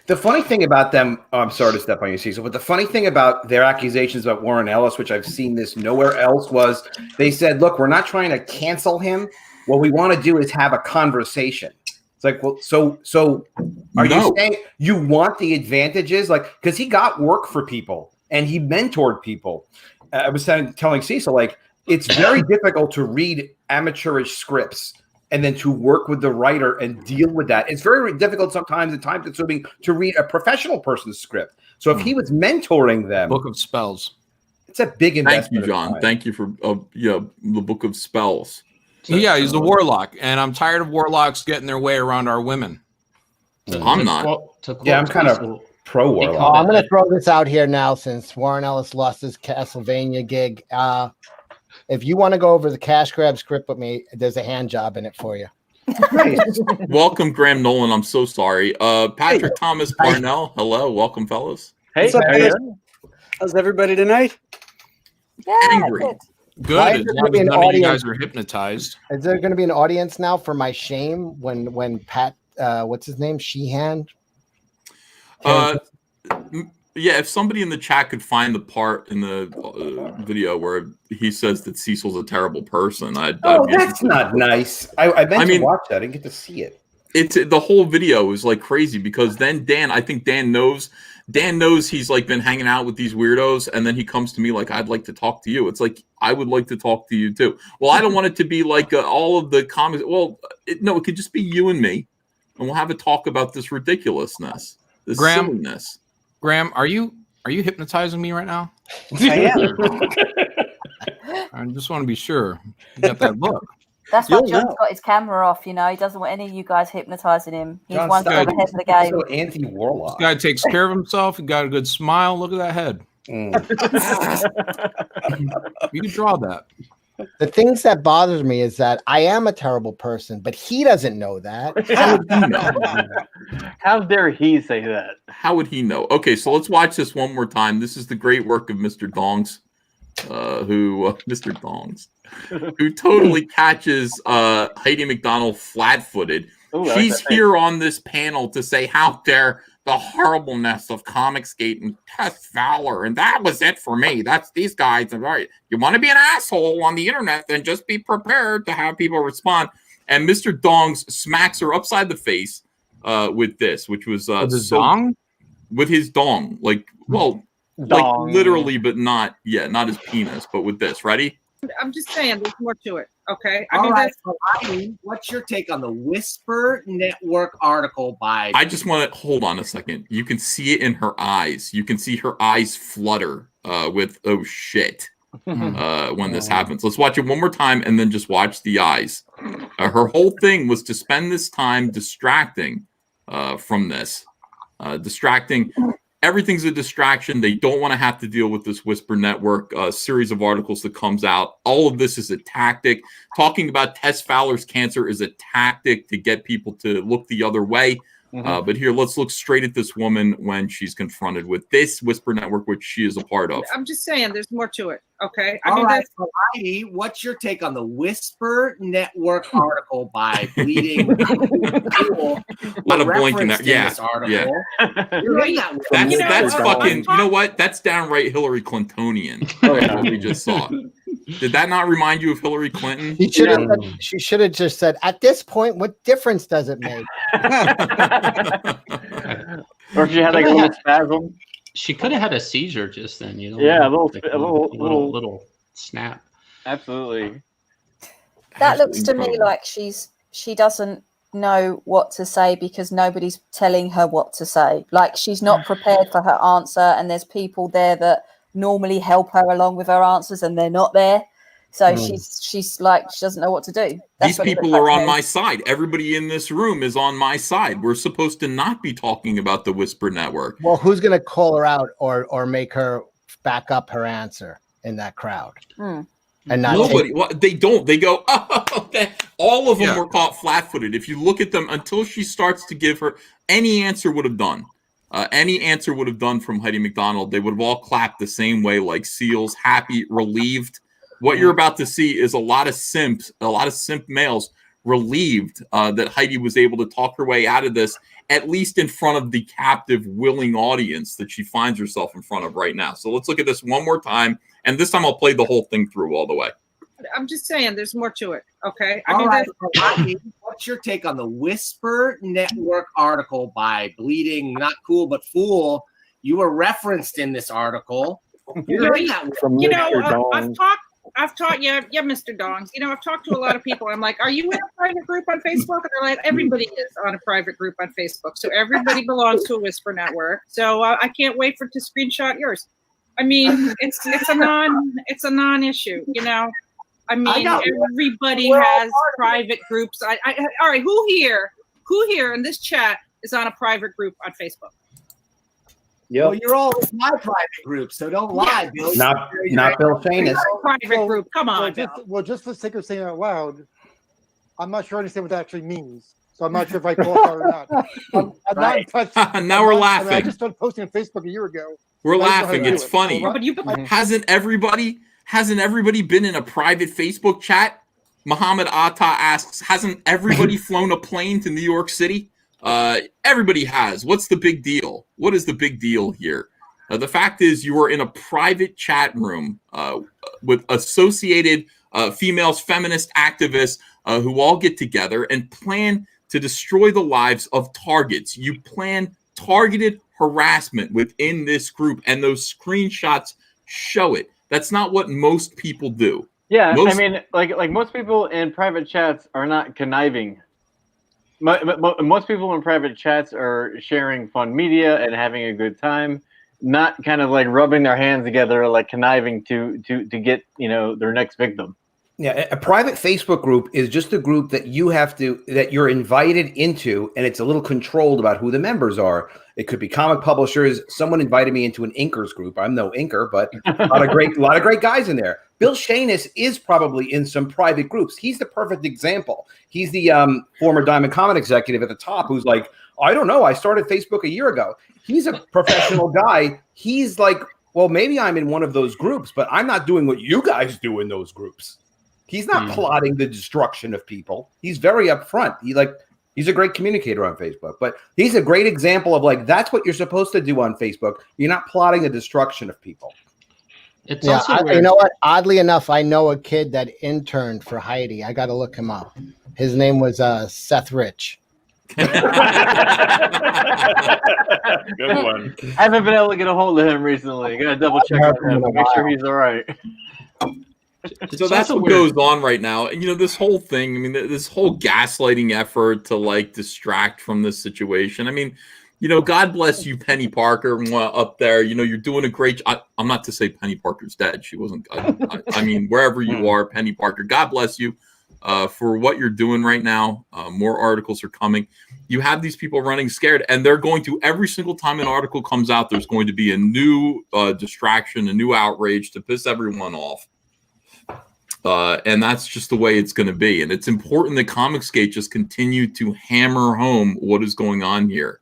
The funny thing about them, I'm sorry to step on you, Cecil, but the funny thing about their accusations about Warren Ellis, which I've seen this nowhere else, was they said, look, we're not trying to cancel him. What we want to do is have a conversation. It's like, well, so are you saying you want the advantages? Like, because he got work for people and he mentored people. I was telling Cecil, like, it's very difficult to read amateurish scripts and then to work with the writer and deal with that. It's very difficult sometimes and time-consuming to read a professional person's script. So if he was mentoring them, Book of Spells. It's a big investment. Thank you, John. Thank you for the Book of Spells. Yeah, he's a warlock, and I'm tired of warlocks getting their way around our women. I'm not. Yeah, I'm kind of pro warlock. I'm going to throw this out here now since Warren Ellis lost his Castlevania gig. If you want to go over the cash grab script with me, there's a hand job in it for you. Welcome, Graham Nolan. I'm so sorry. Patrick Thomas Parnell. Hello. Welcome, fellas. Hey, how's everybody tonight? Angry. Good. As long as none of you guys are hypnotized. Is there going to be an audience now for my shame when Pat, what's his name, Sheehan? Yeah, if somebody in the chat could find the part in the video where he says that Cecil's a terrible person, that's not nice. I meant to watch that. I didn't get to see it. It's the whole video is like crazy because then I think Dan knows he's like been hanging out with these weirdos, and then he comes to me like, I'd like to talk to you. It's like, I would like to talk to you too. Well, I don't want it to be like all of the comments. Well, it could just be you and me, and we'll have a talk about this ridiculousness, this silliness. Graham, are you hypnotizing me right now? I am. I just want to be sure. You got that look. That's why You'll John's know. got his camera off. You know, he doesn't want any of you guys hypnoptizing him. He's John, one step stop. ahead of the game. So anti-warlock. This guy takes care of himself. He got a good smile. Look at that head. You can draw that. The things that bothers me is that I am a terrible person, but he doesn't know that. How would he know? How dare he say that? How would he know? Okay, so let's watch this one more time. This is the great work of Mr. Dongs, Mr. Dongs, who totally catches Heidi McDonald flat-footed. Ooh, I like She's that thing. here on this panel to say how dare the horribleness of Comicsgate and Tess Fowler, and that was it for me. That's these guys. All right, you want to be an asshole on the internet, then just be prepared to have people respond. And Mr. Dongs smacks her upside the face with this, which was With his dong? with his dong, like Dong. like literally, but not his penis, but with this. Ready? I'm just saying, there's more to it. Okay. I All mean, right, that's so Heidi, what's your take on the Whisper Network article by? I just want to hold on a second. You can see it in her eyes. You can see her eyes flutter with oh shit when this happens. Let's watch it one more time and then just watch the eyes. Her whole thing was to spend this time distracting from this, distracting. Everything's a distraction. They don't want to have to deal with this Whisper Network series of articles that comes out. All of this is a tactic. Talking about Tess Fowler's cancer is a tactic to get people to look the other way. But here, let's look straight at this woman when she's confronted with this Whisper Network, which she is a part of. I'm just saying, there's more to it. Okay. I All mean, right, that's so Heidi, what's your take on the Whisper Network article by Bleeding Cool? A lot of blinking there. Referenced in Yeah, this article. yeah. You're in that That's You know, that's I'm fucking. talking- You know what? That's downright Hillary Clintonian. What we just saw. Did that not remind you of Hillary Clinton? She should have just said, at this point, what difference does it make? Or if she had like a little spasm. She could have had a seizure just then, you know. Yeah, a little- like a little snap. Absolutely. That looks to me like she doesn't know what to say because nobody's telling her what to say. Like she's not prepared for her answer, and there's people there that normally help her along with her answers, and they're not there. So she's like she doesn't know what to do. These people are on my side. Everybody in this room is on my side. We're supposed to not be talking about the Whisper Network. Well, who's going to call her out or make her back up her answer in that crowd? And not nobody. Well, they don't. They go. Oh, okay. All of them Yeah. were caught flat-footed. If you look at them, until she starts to give her any answer, would have done. Any answer would have done from Heidi McDonald. They would have all clapped the same way, like seals, happy, relieved. What you're about to see is a lot of simp males relieved that Heidi was able to talk her way out of this, at least in front of the captive, willing audience that she finds herself in front of right now. So let's look at this one more time, and this time I'll play the whole thing through all the way. I'm just saying, there's more to it. Okay. I All mean, right, that's so Heidi, what's your take on the Whisper Network article by Bleeding Not Cool But Fool? You were referenced in this article. You're in that From you Mr. know, Dong. I've taught, yeah, Mr. Dongs. You know, I've talked to a lot of people. I'm like, are you in a private group on Facebook? And they're like, everybody is on a private group on Facebook. So everybody belongs to a Whisper Network. So I can't wait to screenshot yours. I mean, it's a non-issue. You know, I mean, everybody has private groups. All right, who here in this chat is on a private group on Facebook? Well, you're all in my private group, so don't lie, Bill. Not Bill Shanis. Private group. Come on. Just for the sake of saying it out loud, I'm not sure I understand what that actually means. So I'm not sure if I qualify or not. I'm not in touch. Now we're laughing. I just started posting on Facebook a year ago. We're I just know how to laughing. do It's it. funny. So Hasn't everybody been in a private Facebook chat? Muhammad Atta asks, hasn't everybody flown a plane to New York City? Everybody has. What's the big deal? What is the big deal here? The fact is you are in a private chat room with associated females, feminist activists who all get together and plan to destroy the lives of targets. You plan targeted harassment within this group, and those screenshots show it. That's not what most people do. Yeah, I mean, like most people in private chats are not conniving. Most people in private chats are sharing fun media and having a good time, not kind of like rubbing their hands together, like conniving to get their next victim. Yeah, a private Facebook group is just a group that you're invited into, and it's a little controlled about who the members are. It could be comic publishers. Someone invited me into an inkers group. I'm no inker, but a lot of great guys in there. Bill Shanis is probably in some private groups. He's the perfect example. He's the former Diamond Comic executive at the top who's like, I don't know, I started Facebook a year ago. He's a professional guy. He's like, well, maybe I'm in one of those groups, but I'm not doing what you guys do in those groups. He's not plotting the destruction of people. He's very upfront. He's a great communicator on Facebook, but he's a great example of like, that's what you're supposed to do on Facebook. You're not plotting the destruction of people. It's also you know what? Oddly enough, I know a kid that interned for Heidi. I got to look him up. His name was Seth Rich. Good one. I haven't been able to get a hold of him recently. Got to double check on him, make sure he's all right. So that's what goes on right now. And, this whole thing, I mean, this whole gaslighting effort to like distract from this situation. I mean, God bless you, Penny Parker, up there. You're doing a great job. I'm not to say Penny Parker's dead. She wasn't. I mean, wherever you are, Penny Parker, God bless you for what you're doing right now. More articles are coming. You have these people running scared, and they're going to, every single time an article comes out, there's going to be a new distraction, a new outrage to piss everyone off. And that's just the way it's going to be. And it's important that Comicsgate just continue to hammer home what is going on here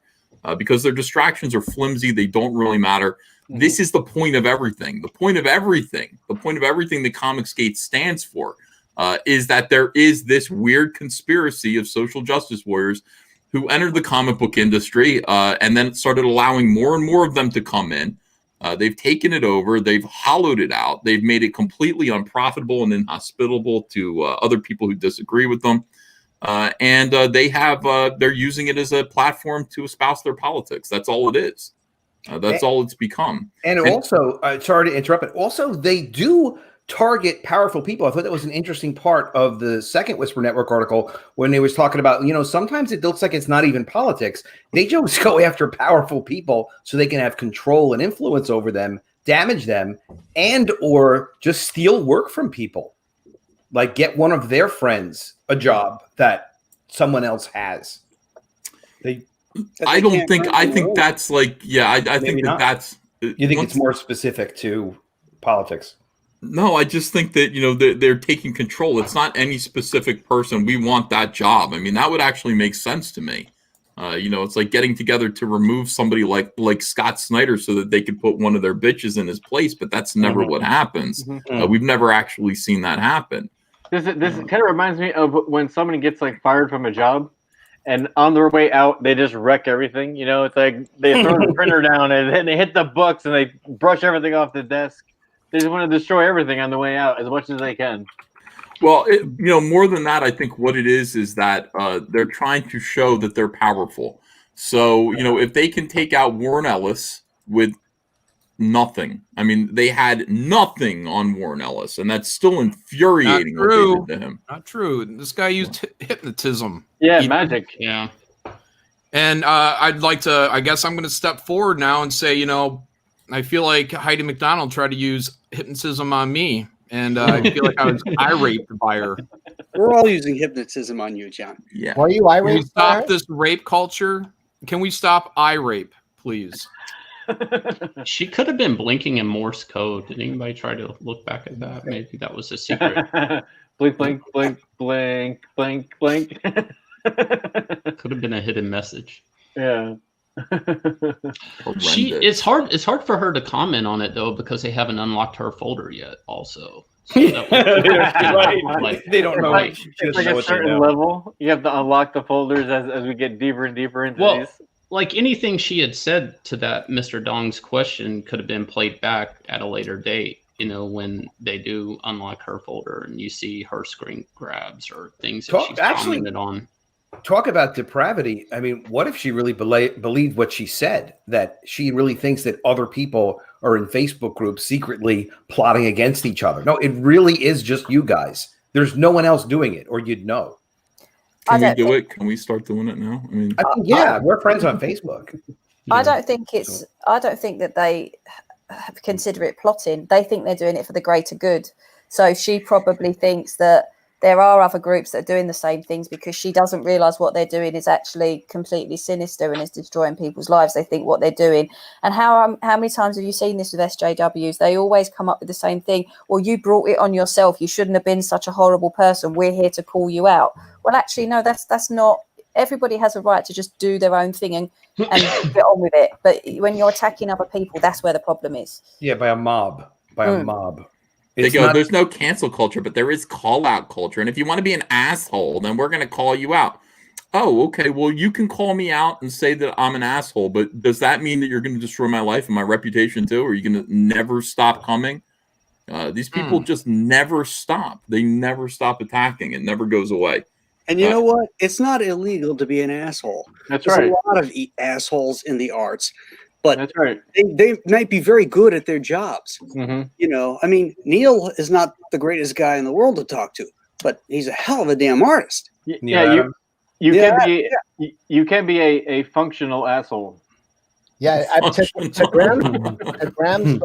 because their distractions are flimsy. They don't really matter. This is the point of everything. The point of everything that Comicsgate stands for is that there is this weird conspiracy of social justice warriors who entered the comic book industry and then started allowing more and more of them to come in. They've taken it over. They've hollowed it out. They've made it completely unprofitable and inhospitable to other people who disagree with them. And they're using it as a platform to espouse their politics. That's all it is. That's all it's become. And also, sorry to interrupt, but also they do target powerful people. I thought that was an interesting part of the second Whisper Network article when they was talking about, sometimes it looks like it's not even politics. They just go after powerful people so they can have control and influence over them, damage them, and or just steal work from people. Like get one of their friends a job that someone else has. I think that's like, I think that's. You think it's more specific to politics? No, I just think that, they're taking control. It's not any specific person. We want that job. I mean, that would actually make sense to me. It's like getting together to remove somebody like Scott Snyder so that they could put one of their bitches in his place. But that's never what happens. We've never actually seen that happen. This kind of reminds me of when somebody gets like fired from a job and on their way out, they just wreck everything. It's like they throw the printer down and then they hit the books and they brush everything off the desk. They just want to destroy everything on the way out as much as they can. Well, more than that, I think what it is that they're trying to show that they're powerful. So, if they can take out Warren Ellis with nothing, I mean, they had nothing on Warren Ellis, and that's still infuriating what they did to him. Not true. This guy used hypnotism. Yeah, magic. Yeah. And I'd like to, I guess I'm going to step forward now and say, I feel like Heidi McDonald tried to use hypnotism on me, and I feel like I was irate by her. We're all using hypnotism on you, John. Yeah. Were you irate? Can we stop this rape culture? Can we stop rape, please? She could have been blinking in Morse code. Did anybody try to look back at that? Maybe that was a secret. Blink, blink, blink, blink, blink, blink. Could have been a hidden message. Yeah. It's hard for her to comment on it though because they haven't unlocked her folder yet also. So they don't know. It's like a certain level. You have to unlock the folders as we get deeper and deeper into these. Like anything she had said to that Mr. Dong's question could have been played back at a later date, when they do unlock her folder and you see her screen grabs or things that she's commented on. Talk about depravity. I mean, what if she really believed what she said, that she really thinks that other people are in Facebook groups secretly plotting against each other? No, it really is just you guys. There's no one else doing it, or you'd know. Can we do it? Can we start doing it now? I mean, we're friends on Facebook. I don't think that they consider it plotting. They think they're doing it for the greater good. So she probably thinks that there are other groups that are doing the same things because she doesn't realize what they're doing is actually completely sinister and is destroying people's lives. They think what they're doing. And how many times have you seen this with SJWs? They always come up with the same thing. Well, you brought it on yourself. You shouldn't have been such a horrible person. We're here to call you out. Well, actually, no, that's not. Everybody has a right to just do their own thing and get on with it. But when you're attacking other people, that's where the problem is. Yeah, by a mob. A mob. They go, there's no cancel culture, but there is call out culture. And if you want to be an asshole, then we're going to call you out. Oh, okay. Well, you can call me out and say that I'm an asshole, but does that mean that you're going to destroy my life and my reputation too? Or are you going to never stop coming? These people just never stop. They never stop attacking. It never goes away. And you know what? It's not illegal to be an asshole. There's a lot of assholes in the arts. But that's right. They might be very good at their jobs. Mm-hmm. You know, I mean, Neil is not the greatest guy in the world to talk to, but he's a hell of a damn artist. You can be a functional asshole. Yeah, to Graham's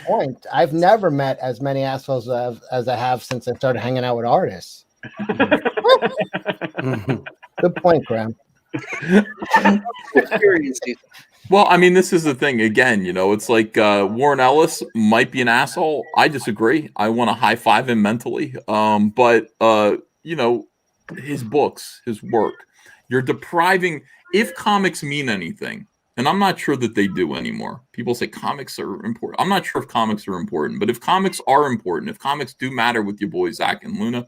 point, I've never met as many assholes as I have since I started hanging out with artists. Good point, Graham. Well, I mean, this is the thing. Again, you know, it's like Warren Ellis might be an asshole. I disagree. I want to high five him mentally. But you know, his books, his work, you're depriving. If comics mean anything, and I'm not sure that they do anymore. People say comics are important. I'm not sure if comics are important, but if comics are important, if comics do matter with your boys Zach and Luna,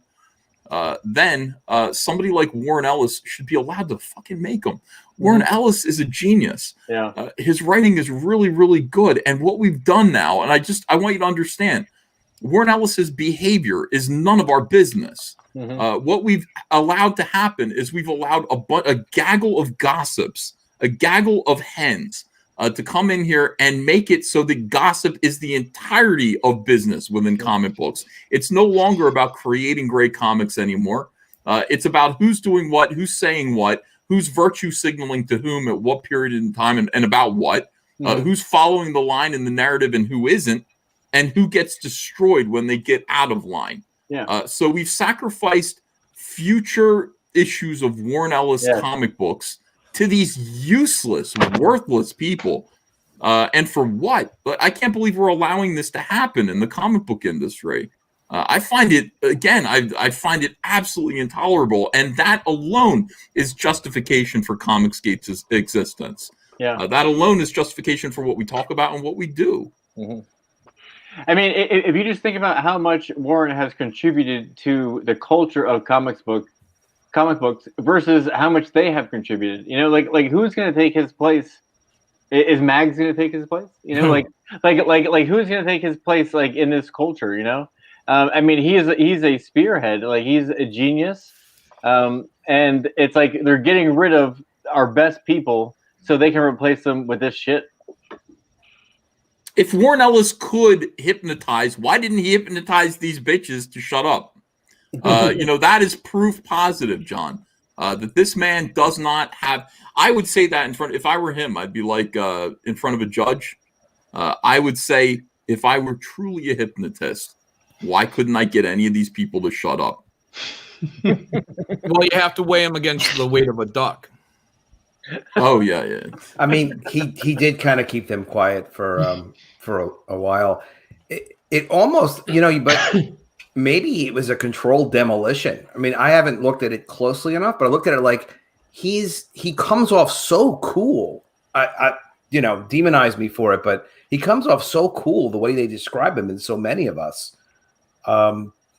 then somebody like Warren Ellis should be allowed to fucking make them. Warren Ellis is a genius. Yeah. His writing is really, really good. And what we've done now, and I want you to understand, Warren Ellis's behavior is none of our business. What we've allowed to happen is we've allowed a gaggle of gossips, a gaggle of hens to come in here and make it so that gossip is the entirety of business within comic books. It's no longer about creating great comics anymore. It's about who's doing what, who's saying what, who's virtue signaling to whom at what period in time and about what, who's following the line in the narrative and who isn't, and who gets destroyed when they get out of line. Yeah. So we've sacrificed future issues of Warren Ellis comic books to these useless, worthless people. And for what? I can't believe we're allowing this to happen in the comic book industry. I find it, again, I find it absolutely intolerable. And that alone is justification for Comicsgate's existence. Yeah. That alone is justification for what we talk about and what we do. I mean, if you just think about how much Warren has contributed to the culture of comic books versus how much they have contributed, you know, like who's going to take his place? Is Mags going to take his place? You know, like who's going to take his place, like in this culture? You know, I mean, he's a spearhead, like he's a genius, and it's like they're getting rid of our best people so they can replace them with this shit. If Warren Ellis could hypnotize, why didn't he hypnotize these bitches to shut up? You know, that is proof positive, John, that this man does not have. I would say that in front. If I were him, I'd be like in front of a judge. I would say, if I were truly a hypnotist, why couldn't I get any of these people to shut up? Well, you have to weigh him against the weight of a duck. Oh yeah. I mean, he did kind of keep them quiet for a while. It almost, you know, but maybe it was a controlled demolition. I mean, I haven't looked at it closely enough, but I looked at it like he comes off so cool. I you know, demonize me for it, but he comes off so cool the way they describe him in so many of us.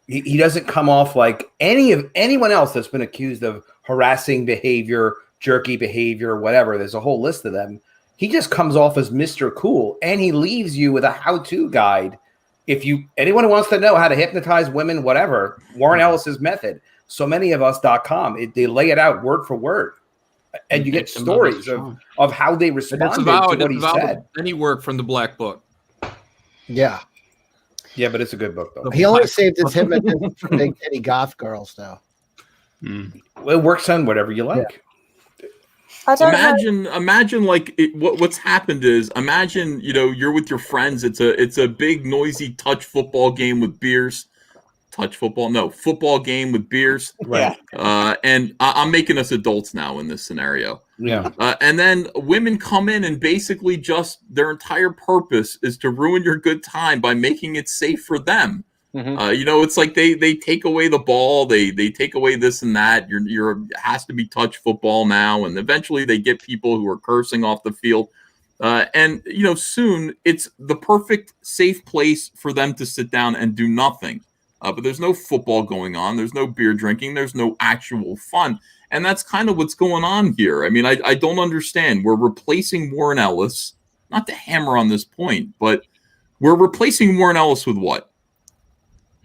He doesn't come off like anyone else that's been accused of harassing behavior, jerky behavior, whatever. There's a whole list of them. He just comes off as Mr. Cool, and he leaves you with a how-to guide. If anyone who wants to know how to hypnotize women, whatever, Warren Ellis's method, so many of us.com, they lay it out word for word. And you get stories of how they responded to what he said. Any work from the Black Book. Yeah. Yeah, but it's a good book, though. He only saved his hypnotism for big titty goth girls, though. Well, it works on whatever you like. Yeah. Imagine like what's happened is, imagine, you know, you're with your friends. It's a big noisy touch football game with beers. touch football. No, football game with beers. Right. And I'm making us adults now in this scenario. Yeah. And then women come in and basically just their entire purpose is to ruin your good time by making it safe for them. You know, it's like they take away the ball, they take away this and that. You're has to be touch football now, and eventually they get people who are cursing off the field. And you know, soon it's the perfect safe place for them to sit down and do nothing. But there's no football going on, there's no beer drinking, there's no actual fun. And that's kind of what's going on here. I mean, I don't understand. We're replacing Warren Ellis, not to hammer on this point, but we're replacing Warren Ellis with what?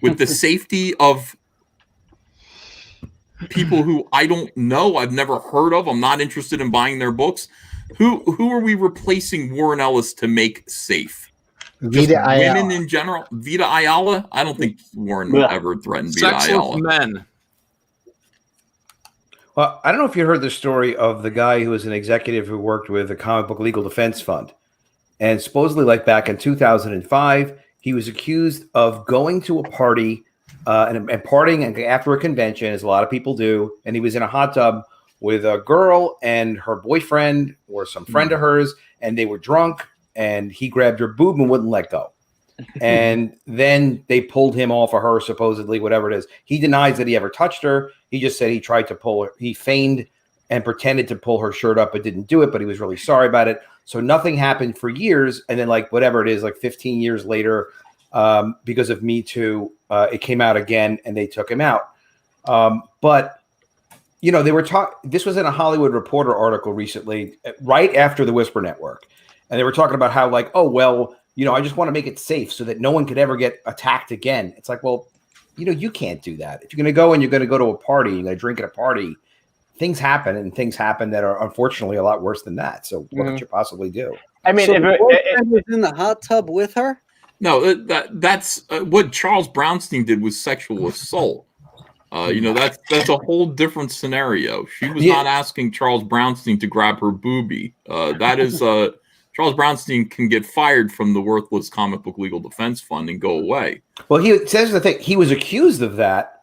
With the safety of people who I don't know, I've never heard of, I'm not interested in buying their books. Who are we replacing Warren Ellis to make safe? Just Vita Ayala. women in general? Vita Ayala? I don't think Warren would ever threaten Vita Sexless Ayala. men. Well, I don't know if you heard the story of the guy who was an executive who worked with the Comic Book Legal Defense Fund. And supposedly, like back in 2005, he was accused of going to a party and partying after a convention, as a lot of people do. And he was in a hot tub with a girl and her boyfriend or some friend of hers, and they were drunk, and he grabbed her boob and wouldn't let go. And then they pulled him off of her, supposedly, whatever it is. He denies that he ever touched her. He just said he tried to pull her. He feigned and pretended to pull her shirt up, but didn't do it, but he was really sorry about it. So nothing happened for years. And then, like, whatever it is, like 15 years later, because of Me Too, it came out again and they took him out. But, you know, they were talking, this was in a Hollywood Reporter article recently, right after the Whisper Network. And they were talking about how, like, oh, well, you know, I just want to make it safe so that no one could ever get attacked again. It's like, well, you know, you can't do that. If you're going to go and you're going to go to a party, you're going to drink at a party, things happen, and things happen that are unfortunately a lot worse than that. So what could you possibly do? I mean, so if it was in the hot tub with her. No, that's what Charles Brownstein did was sexual assault. You know, that's a whole different scenario. She was not asking Charles Brownstein to grab her boobie. That is Charles Brownstein can get fired from the worthless Comic Book Legal Defense Fund and go away. Well, he says the thing. He was accused of that,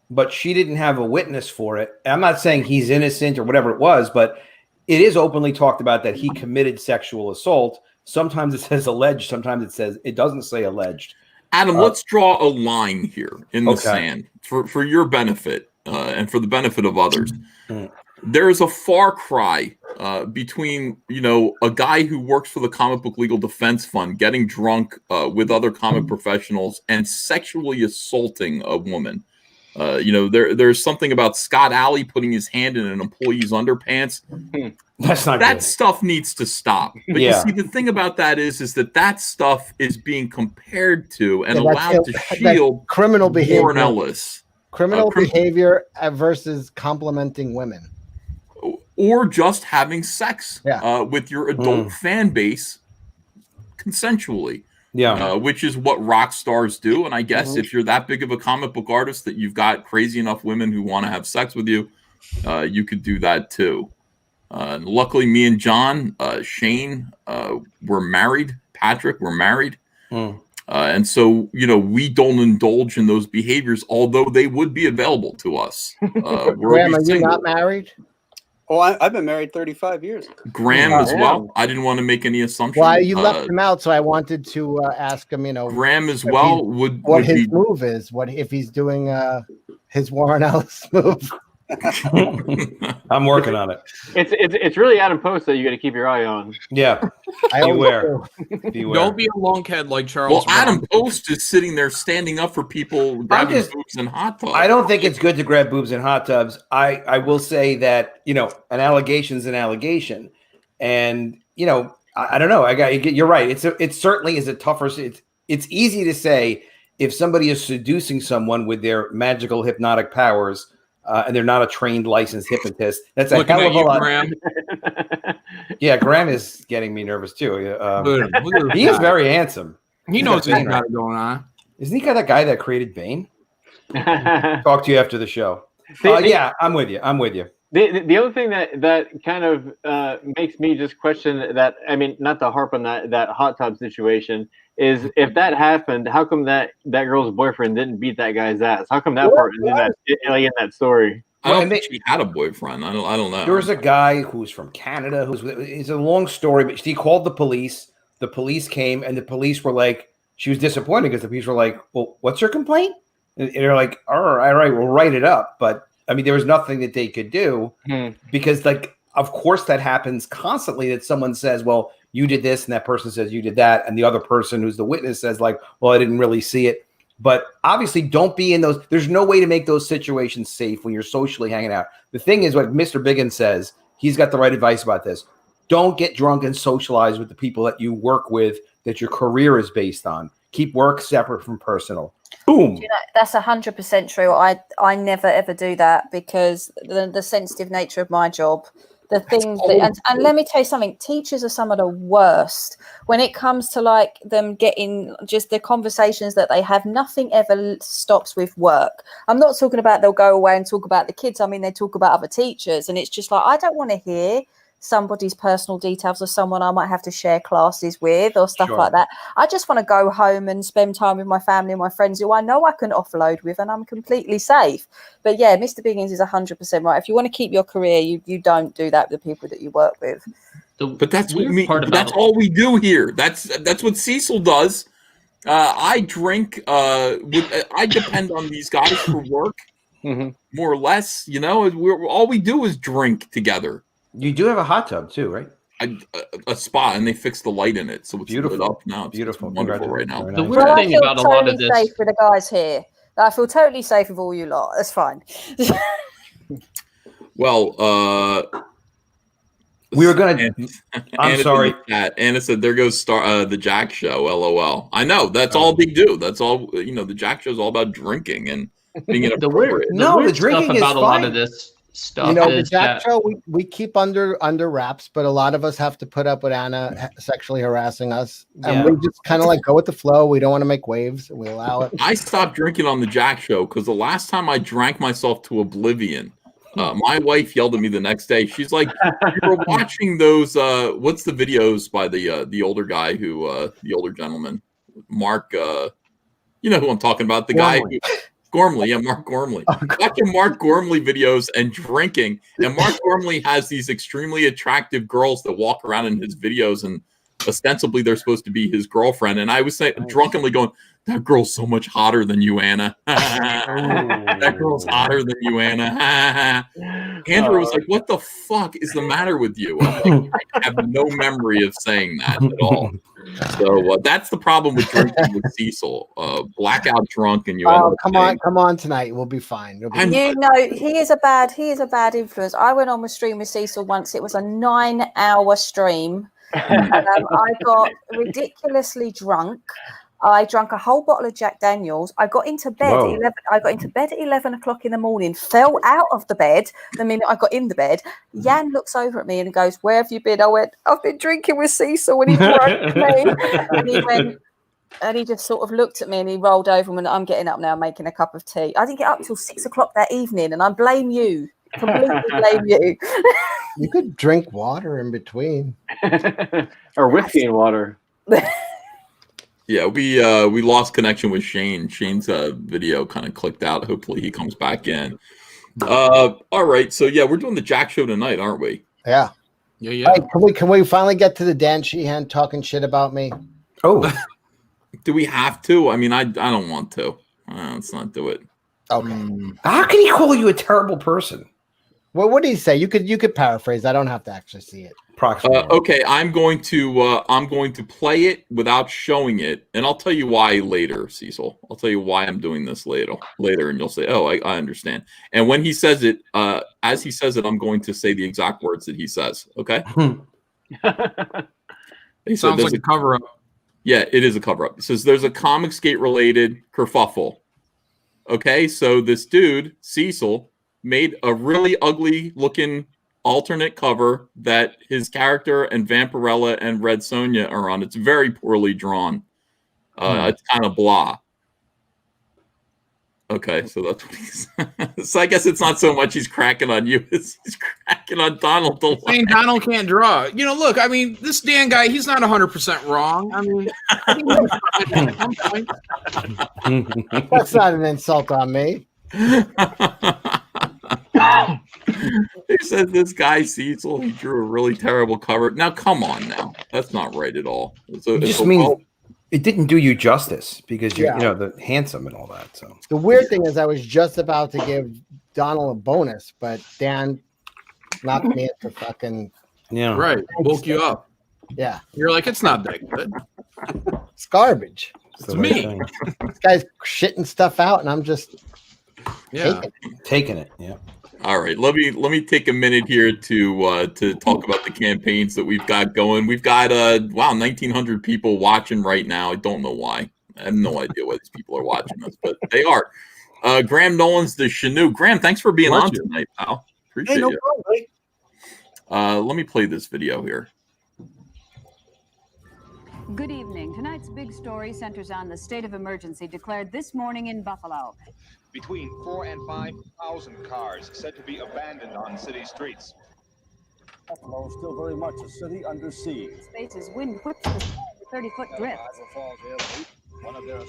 but she didn't have a witness for it. I'm not saying he's innocent or whatever it was, but it is openly talked about that he committed sexual assault. Sometimes it says alleged. Sometimes it doesn't say alleged. Adam, let's draw a line here in the sand for your benefit and for the benefit of others. There is a far cry between, you know, a guy who works for the Comic Book Legal Defense Fund getting drunk with other comic professionals and sexually assaulting a woman. You know, there's something about Scott Alley putting his hand in an employee's underpants. That's not that good. Stuff needs to stop. But you see, the thing about that is that stuff is being compared to and allowed to shield criminal behavior. Warren Ellis. Criminal behavior versus complimenting women. Or just having sex with your adult fan base consensually. Which is what rock stars do. And I guess if you're that big of a comic book artist that you've got crazy enough women who want to have sex with you, you could do that too. Luckily, me and John, Shane, we're married. Patrick, we're married. And so, you know, we don't indulge in those behaviors, although they would be available to us. Graham, are you not married? Oh, I've been married 35 years. Graham as well. I didn't want to make any assumptions. Well, you left him out, so I wanted to ask him. You know, Graham as well what his move is. What if he's doing his Warren Ellis move? I'm working on it. It's really Adam Post that you got to keep your eye on. Yeah, beware. Don't be a lunkhead like Charles. Well, Adam Post is sitting there standing up for people grabbing boobs in hot tubs. I don't think it's good to grab boobs in hot tubs. I will say that, you know, an allegation is an allegation, and you know, I don't know. You're right. It certainly is a tougher. It's easy to say if somebody is seducing someone with their magical hypnotic powers. And they're not a trained, licensed hypnotist. That's a hell of a lot. Graham. Yeah, Graham is getting me nervous too. He is very handsome. He knows what he's got going on. Isn't he that guy that created Bane? Talk to you after the show. Yeah, I'm with you. The other thing that kind of makes me just question that, I mean, not to harp on that hot tub situation, is if that happened, how come that girl's boyfriend didn't beat that guy's ass? How come that part is in that story? I don't think she had a boyfriend. I don't know. There was a guy who's from Canada it's a long story, but he called the police. The police came, and the police were like, she was disappointed because the police were like, well, what's your complaint? And they're like, all right, we'll write it up. But I mean, there was nothing that they could do because, like, of course, that happens constantly that someone says, well, you did this, and that person says you did that. And the other person who's the witness says, like, well, I didn't really see it. But obviously, don't be in those. There's no way to make those situations safe when you're socially hanging out. The thing is, what Mr. Biggins says, he's got the right advice about this. Don't get drunk and socialize with the people that you work with, that your career is based on. Keep work separate from personal. Boom. You know, that's 100% true. I never ever do that because the sensitive nature of my job. The things that, and let me tell you something, teachers are some of the worst when it comes to like them getting just the conversations that they have. Nothing ever stops with work. I'm not talking about they'll go away and talk about the kids. I mean, they talk about other teachers, and it's just like, I don't want to hear somebody's personal details or someone I might have to share classes with or stuff like that. I just want to go home and spend time with my family and my friends who I know I can offload with and I'm completely safe. But yeah, Mr. Biggins is 100% right. If you want to keep your career, you don't do that with the people that you work with. But that's what that's all we do here. That's what Cecil does. I drink. I depend on these guys for work, more or less. You know, all we do is drink together. You do have a hot tub too, right? A spot, and they fixed the light in it, so it's beautiful lit up now. It's beautiful, wonderful right now. The weird thing about a lot of this, safe with the guys here. I feel totally safe with all you lot. That's fine. Well, we were gonna. I'm sorry. Anna said, "There goes the Jack Show." LOL. I know that's all they do. That's all. You know, the Jack Show is all about drinking and being inappropriate. the weird stuff about a lot of this stuff. You know, the is Jack that Show we keep under wraps, but a lot of us have to put up with Anna sexually harassing us, and we just kind of like go with the flow. We don't want to make waves, and we allow it. I stopped drinking on the Jack Show because the last time I drank myself to oblivion, my wife yelled at me the next day. She's like, "You were watching those? What's the videos by the older guy who the older gentleman, Mark? You know who I'm talking about? The guy who." Gormley, yeah, Mark Gormley. Watching Mark Gormley videos and drinking. And Mark Gormley has these extremely attractive girls that walk around in his videos, and ostensibly they're supposed to be his girlfriend. And I was drunkenly going, "That girl's so much hotter than you, Anna. That girl's hotter than you, Anna." Andrew was like, "What the fuck is the matter with you?" I'm like, I have no memory of saying that at all. So that's the problem with drinking with Cecil. Blackout drunk, and you. Oh, come on tonight. We'll be fine. You know, he is a bad influence. I went on a stream with Cecil once. It was a 9-hour stream. And, I got ridiculously drunk. I drank a whole bottle of Jack Daniels. I got into bed at 11. I got into bed at 11 o'clock in the morning. Fell out of the bed the minute I got in the bed. Jan looks over at me and goes, "Where have you been?" I went, "I've been drinking with Cecil," and he drank me. And he went, and he just sort of looked at me and he rolled over and went, "I'm getting up now, making a cup of tea." I didn't get up till 6 o'clock that evening, and I blame you. Completely blame you. You could drink water in between, or whiskey and water. Yeah, we lost connection with Shane. Shane's video kind of clicked out. Hopefully he comes back in. All right, so yeah, we're doing the Jack Show tonight, aren't we? Yeah. Yeah. Hey, can we finally get to the Dan Sheehan talking shit about me? Oh, do we have to? I mean, I don't want to. Let's not do it. Okay. How can he call you a terrible person? Well, what did he say? You could paraphrase. I don't have to actually see it. Okay, I'm going to play it without showing it, and I'll tell you why later, Cecil. I'll tell you why I'm doing this later, and you'll say, "Oh, I understand." And when he says it, as he says it, I'm going to say the exact words that he says. Okay. Sounds like a cover up. Yeah, it is a cover up. It says there's a Comicsgate related kerfuffle. Okay, so this dude Cecil made a really ugly looking alternate cover that his character and Vampirella and Red Sonja are on. It's very poorly drawn. It's kind of blah. Okay, so that's what he's. So I guess it's not so much he's cracking on you; he's cracking on Donald. Saying Donald can't draw. You know, look. I mean, this Dan guy, he's not 100% wrong. I mean, That's not an insult on me. He said this guy Cecil, he drew a really terrible cover. Now, come on, now that's not right at all. It just means it didn't do you justice because you're, you know, the handsome and all that. So the weird thing is, I was just about to give Donald a bonus, but Dan knocked me into fucking right. Woke you up. Yeah, you're like, it's not that good. It's garbage. It's me. This guy's shitting stuff out, and I'm just taking it. Yeah. All right, let me take a minute here to talk about the campaigns that we've got going. We've got 1,900 people watching right now. I don't know why. I have no idea why these people are watching us, but they are. Graham Nolan's the Chinook. Graham, thanks for being on tonight, pal. Appreciate no you. problem, Let me play this video here. Good evening. Tonight's big story centers on the state of emergency declared this morning in Buffalo. Between 4,000 and 5,000 cars said to be abandoned on city streets. Buffalo is still very much a city under siege. Space's wind whips the 30-foot drift. Iowa Falls Airport, one of their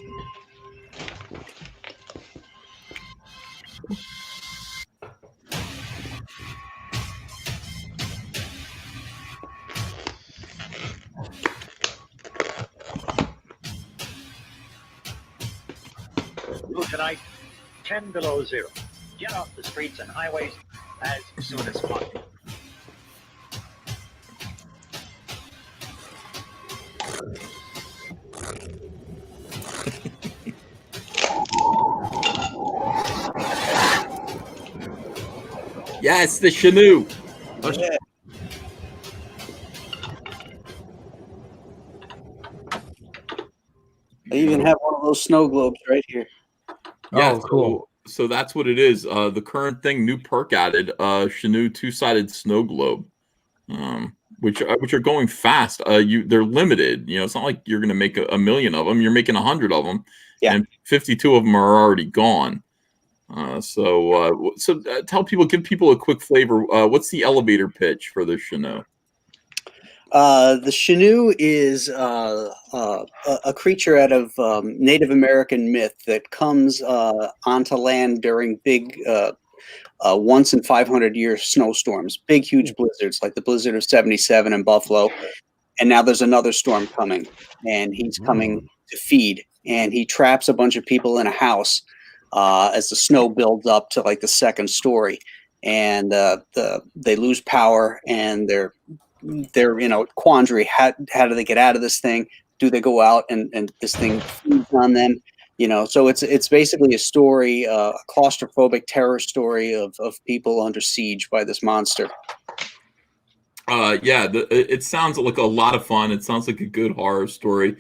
tonight, 10 below zero. Get off the streets and highways as soon as possible. Yes, the Chinook. Yeah. I even have one of those snow globes right here. Yeah, cool. So that's what it is. The current thing, new perk added, Chinook two-sided snow globe, which are going fast. They're limited. You know, it's not like you're going to make a million of them. You're making 100 of them, and 52 of them are already gone. So tell people, give people a quick flavor. What's the elevator pitch for the Chinook? The Chinook is a creature out of Native American myth that comes onto land during big once in 500 year snowstorms, big, huge blizzards like the blizzard of 77 in Buffalo. And now there's another storm coming, and he's coming to feed, and he traps a bunch of people in a house as the snow builds up to like the second story, and they lose power, and they're quandary. How do they get out of this thing? Do they go out and this thing feeds on them? So it's basically a story, a claustrophobic terror story of people under siege by this monster. It sounds like a lot of fun. It sounds like a good horror story.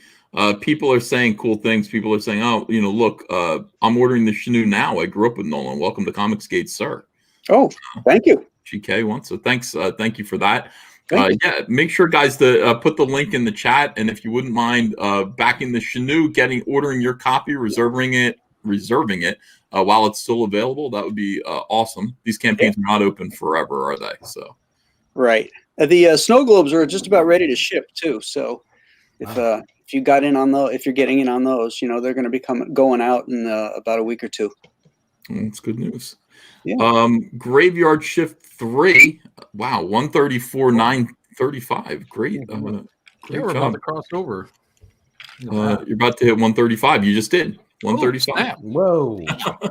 People are saying cool things. People are saying, "Oh, look, I'm ordering the Chinook now. I grew up with Nolan. Welcome to Comicsgate, sir." Oh, thank you. GK wants so thanks. Thank you for that. Make sure, guys, to put the link in the chat, and if you wouldn't mind backing the Chinook, ordering your copy, reserving it while it's still available, that would be awesome. These campaigns are not open forever, are they? So, right. The snow globes are just about ready to ship too. So, if you got in on if you're getting in on those, they're going to be going out in about a week or two. That's good news. Yeah. Graveyard Shift 3. Wow, 134,935. Great. They were about to cross over. You're about to hit 135. You just did 135. Whoa!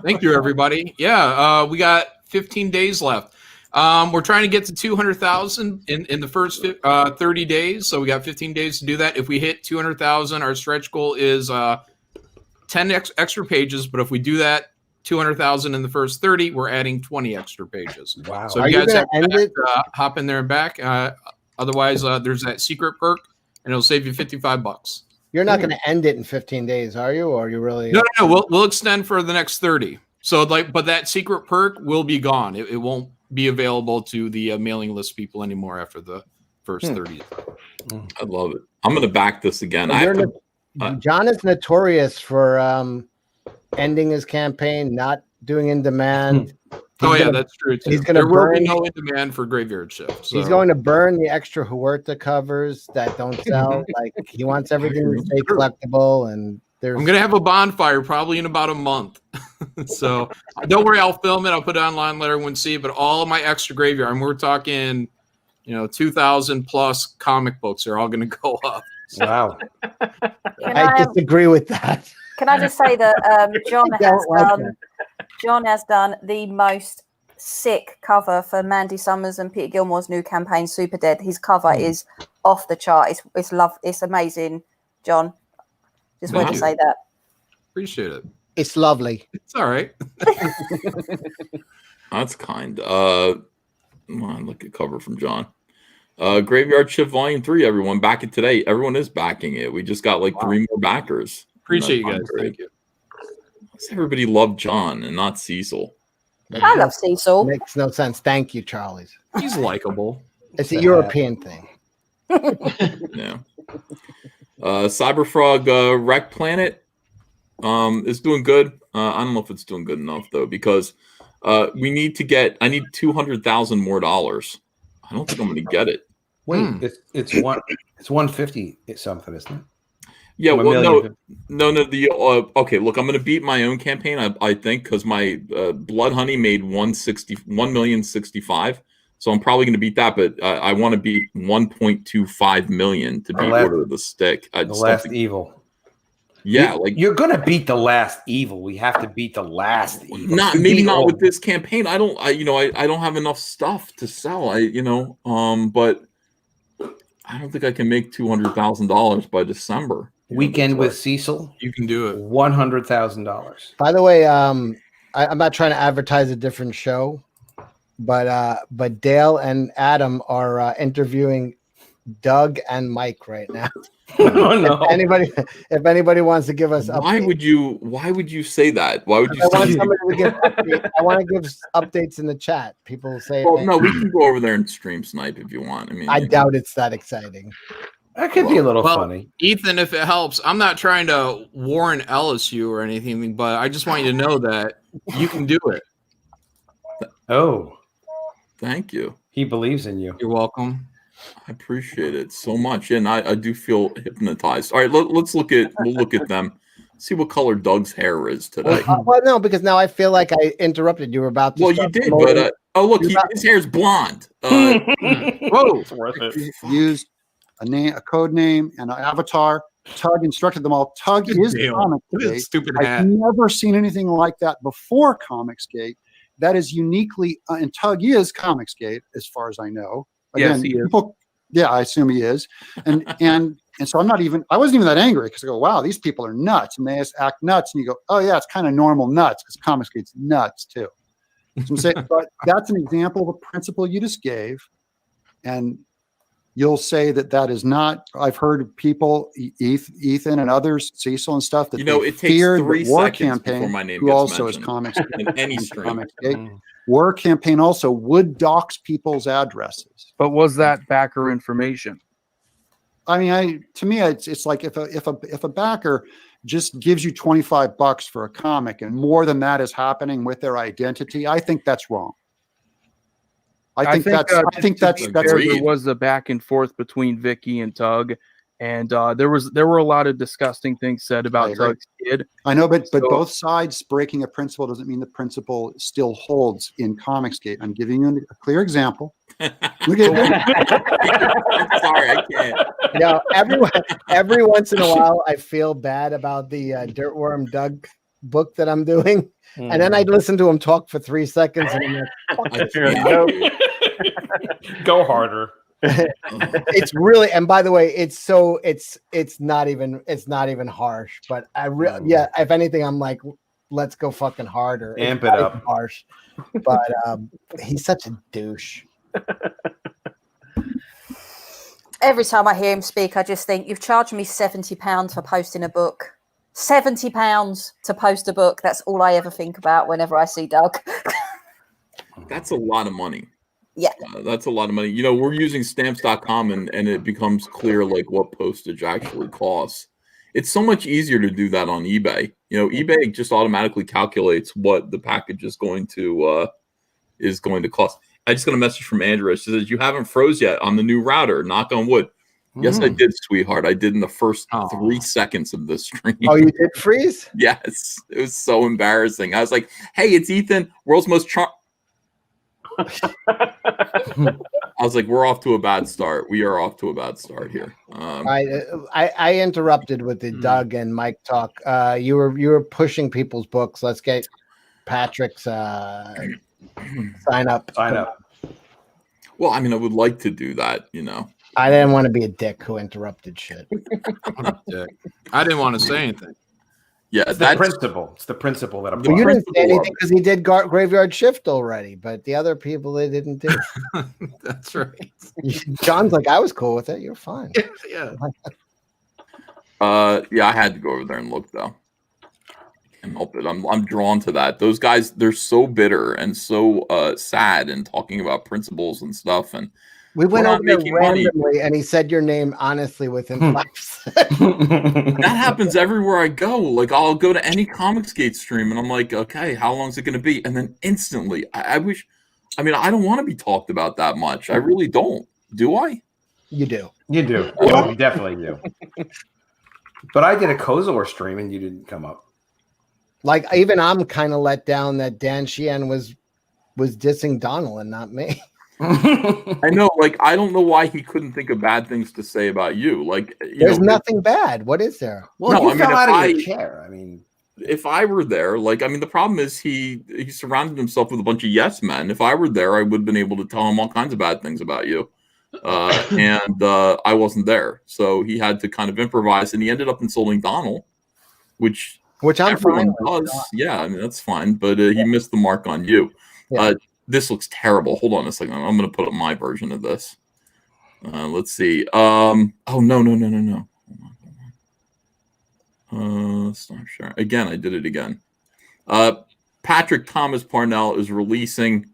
Thank you, everybody. Yeah, we got 15 days left. We're trying to get to 200,000 in the first 30 days, so we got 15 days to do that. If we hit 200,000, our stretch goal is 10 extra pages. But if we do that 200,000 in the first 30, we're adding 20 extra pages. Wow! So you guys have to hop in there and back. Otherwise, there's that secret perk, and it'll save you $55. You're not going to end it in 15 days, are you? Or are you really? No. We'll extend for the next 30. So but that secret perk will be gone. It won't be available to the mailing list people anymore after the first 30. I love it. I'm going to back this again. John is notorious for ending his campaign, not doing in demand. Oh yeah, that's true too. He's going to There will be burn. no in demand for Graveyard Shift. So. He's going to burn the extra Huerta covers that don't sell. Like he wants everything to stay collectible, and there's. I'm gonna have a bonfire probably in about a month. So don't worry, I'll film it. I'll put it online, let everyone see. But all of my extra graveyard, and we're talking, 2,000 plus comic books are all gonna go up. So. Wow. I disagree with that. Can I just say that John has done the most sick cover for Mandy Summers and Peter Gilmore's new campaign, Super Dead. His cover is off the chart. It's amazing, John. Just wanted to say that. Appreciate it. It's lovely. It's all right. That's kind. Come on, look at cover from John. Graveyard Shift Volume 3, everyone. Back it today. Everyone is backing it. We just got like 3 more backers. Appreciate you guys. Thank you. Everybody loved John and not Cecil. I love Cecil. Makes no sense. Thank you, Charlie's. He's likable. It's a European thing. Yeah. Cyberfrog Wreck Planet is doing good. I don't know if it's doing good enough though, because I need $200,000 more dollars. I don't think I'm going to get it. Wait, it's 150 something, isn't it? Yeah, well, no. Okay, look, I'm going to beat my own campaign. I think because my Blood Honey made 1,065,000, so I'm probably going to beat that. But I want to beat 1.25 million to beat Order of the Stick. The Last Evil. Yeah, you're going to beat the Last Evil. We have to beat the Last Evil. Maybe not with this campaign. I don't have enough stuff to sell. But I don't think I can make $200,000 by December. Weekend with Cecil. You can do it. $100,000. By the way, I'm not trying to advertise a different show, but Dale and Adam are interviewing Doug and Mike right now. Oh, no. If anybody wants to give us why would you say that? Why would you I want to give updates in the chat. People say, well, no, we can go over there and stream snipe if you want. I doubt it's that exciting. That could be a little funny. Ethan, if it helps, I'm not trying to Warren Ellis you or anything, but I just want you to know that you can do it. Oh, thank you. He believes in you. You're welcome. I appreciate it so much, and I do feel hypnotized. All right, we'll look at them. See what color Doug's hair is today. Well, no, because now I feel like I interrupted. You were about to. Well, you did, but look, his hair's blonde. Whoa, it's worth it. Used a name, a code name, and an avatar. Tug instructed them all. Tug is Comicsgate. Stupid hat. I've never seen anything like that before Comicsgate. That is uniquely, and Tug is Comicsgate, as far as I know. Again, yes, he is. Yeah, I assume he is, and so I wasn't even that angry because I go, wow, these people are nuts, and they just act nuts, and you go, oh yeah, it's kind of normal nuts because Comicsgate's nuts too. So I'm saying, but that's an example of a principle you just gave, and you'll say that is not. I've heard people, Ethan and others, Cecil and stuff, that it takes 3 War seconds Campaign, before my name who gets also is mentioned Comicsgate in any stream. Comicsgate. War Campaign also would dox people's addresses. But was that backer information? I mean, to me, it's like if a backer just gives you $25 for a comic and more than that is happening with their identity, I think that's wrong. I think that's there was a back and forth between Vicky and Tug, and there were a lot of disgusting things said about Tug's kid. I know, but both sides breaking a principle doesn't mean the principle still holds in Comicsgate. I'm giving you a clear example. Look at I'm sorry, I can't. Yeah, every once in a while, I feel bad about the Dirtworm Doug book that I'm doing, and then I listen to him talk for 3 seconds, and I'm like, go harder. It's really, and by the way, it's not even harsh, but if anything, I'm like, let's go fucking harder. Amp it up. Harsh, but he's such a douche. Every time I hear him speak, I just think, you've charged me £70 for posting a book. £70 to post a book. That's all I ever think about whenever I see Doug. That's a lot of money. Yeah. That's a lot of money. We're using stamps.com and it becomes clear like what postage actually costs. It's so much easier to do that on eBay. You know, eBay just automatically calculates what the package is going to cost. I just got a message from Andrea. She says, "You haven't froze yet on the new router. Knock on wood." Yes, I did, sweetheart. I did in the first 3 seconds of the stream. Oh, you did freeze? Yes. It was so embarrassing. I was like, "Hey, it's Ethan, world's most I was like, we're off to a bad start. We are off to a bad start here. I interrupted with the Doug and Mike talk. You were pushing people's books. Let's get Patrick's sign up. Sign up. Well, I mean, I would like to do that, you know. I didn't want to be a dick who interrupted shit. I didn't want to say anything. Yeah, it's the principle. It's the principle that applies. Well, you didn't say anything because he did graveyard shift already, but the other people they didn't do. That's right. John's like, I was cool with it. You're fine. Yeah. Yeah, I had to go over there and look though. I can't help it. I'm drawn to that. Those guys, they're so bitter and so sad and talking about principles and stuff. And we went over there randomly, and he said your name honestly within 5 seconds. That happens everywhere I go. Like, I'll go to any Comicsgate stream, and I'm like, okay, how long is it going to be? And then instantly, I wish. I mean, I don't want to be talked about that much. I really don't. Do I? You do. You do. Oh, you definitely do. But I did a Kozor stream, and you didn't come up. Like, even I'm kind of let down that Dan Sheehan was dissing Donald and not me. I know, like, I don't know why he couldn't think of bad things to say about you. Like, there's nothing bad. What is there? Well, no, you fell out of your chair. I mean, if I were there, like, I mean, the problem is he surrounded himself with a bunch of yes men. If I were there, I would have been able to tell him all kinds of bad things about you. And I wasn't there, so he had to kind of improvise, and he ended up insulting Donald, which I'm everyone fine does. Yeah, I mean, that's fine, but he missed the mark on you. Yeah. This looks terrible. Hold on a second. I'm going to put up my version of this. Let's see. Oh, no. Stop sharing. Again, I did it again. Patrick Thomas Parnell is releasing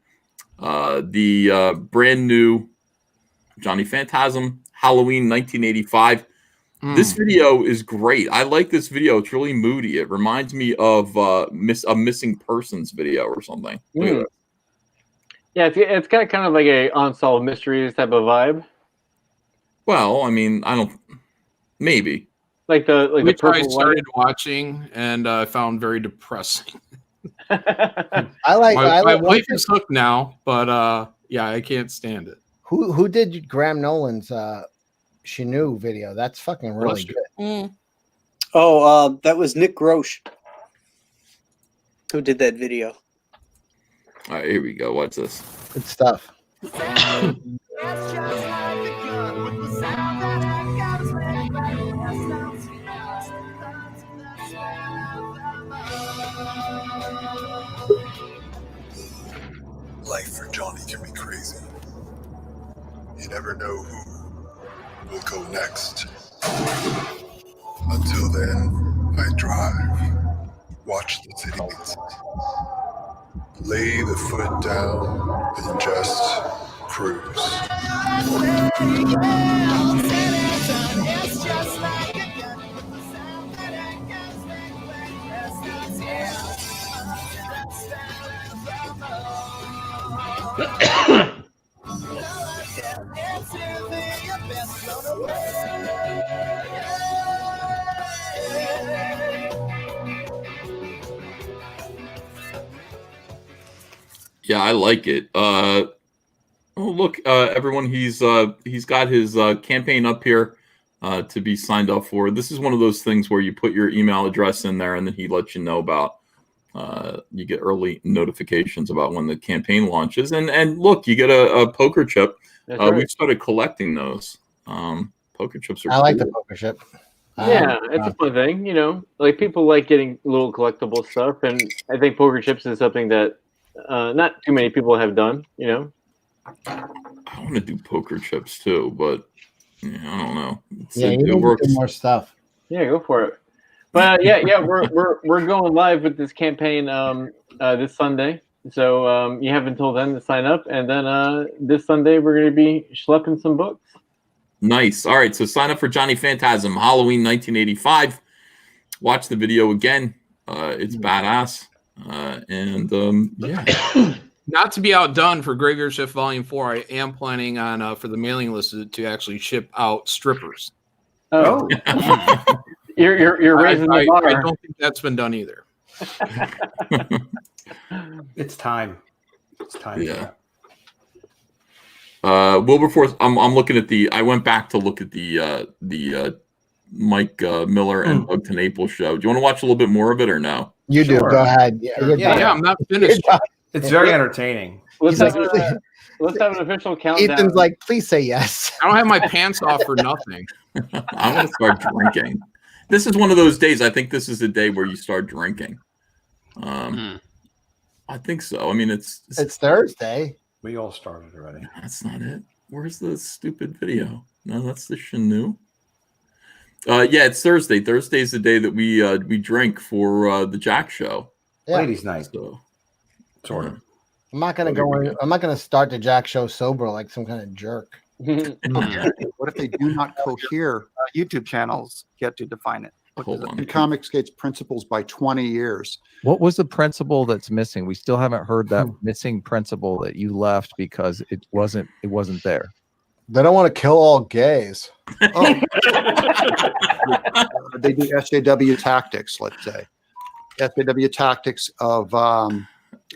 the brand new Johnny Phantasm Halloween 1985. This video is great. I like this video. It's really moody. It reminds me of a missing persons video or something. Look at that. Yeah, it's got kind of like a unsolved mysteries type of vibe. Well, I mean, I don't. Maybe. Which I started watching and I found very depressing. My wife is hooked now, but yeah, I can't stand it. Who did Graham Nolan's Shinu video? That's fucking really good. Oh, that was Nick Grosh who did that video. All right, here we go. What's this? Good stuff. Life for Johnny can be crazy. You never know who will go next. Until then, I drive, watch the cities, lay the foot down and just cruise. Yeah, I like it. Oh, look, everyone, he's got his campaign up here to be signed up for. This is one of those things where you put your email address in there, and then he lets you know about. You get early notifications about when the campaign launches, and look, you get a poker chip. Right. We've started collecting those. Poker chips are. I like cool. the poker chip. Yeah, it's a fun thing, you know. Like, people like getting little collectible stuff, and I think poker chips is something that not too many people have done, you know. I want to do poker chips too, but yeah, I don't know. It works. Do more stuff. Yeah, go for it. But yeah, we're going live with this campaign this Sunday. So you have until then to sign up, and then this Sunday we're going to be schlepping some books. Nice. All right, so sign up for Johnny Phantasm Halloween 1985. watch the video again. It's badass. Yeah. Not to be outdone for Graveyard Shift Volume 4, I am planning on for the mailing list to actually ship out strippers. Oh, you're raising the bar. I don't think that's been done either. It's time. It's time. Yeah. Wilberforce. I'm looking at the. I went back to look at the Mike Miller and Doug TeNaples show. Do you want to watch a little bit more of it or no? You do. Sure. Go ahead. Yeah, I'm not finished. It's very entertaining. Let's have an official countdown. Ethan's like, please say yes. I don't have my pants off for nothing. I'm gonna start drinking. This is one of those days. I think this is the day where you start drinking. I think so. I mean, it's Thursday. We all started already. That's not it. Where's the stupid video? No, that's the Shanu. Yeah, it's Thursday. Thursday is the day that we drink for the Jack show. Yeah. Ladies' night. So, sort of. I'm not gonna go in. I'm not gonna start the Jack show sober like some kind of jerk. What if they do not cohere? YouTube channels get to define it. Hold on. And Comicsgate's principles by 20 years. What was the principle that's missing? We still haven't heard that missing principle that you left because it wasn't there. They don't want to kill all gays. Oh. They do SJW tactics, let's say. SJW tactics of, I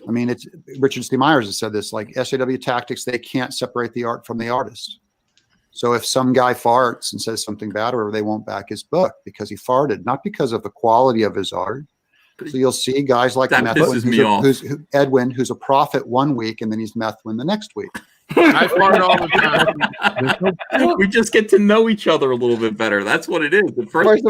mean, it's Richard C. Myers has said this, like SJW tactics, they can't separate the art from the artist. So if some guy farts and says something bad, or they won't back his book because he farted, not because of the quality of his art. So you'll see guys like Edwin, who's a prophet one week, and then he's Methwin the next week. I fart all the time. We just get to know each other a little bit better. That's what it is. The first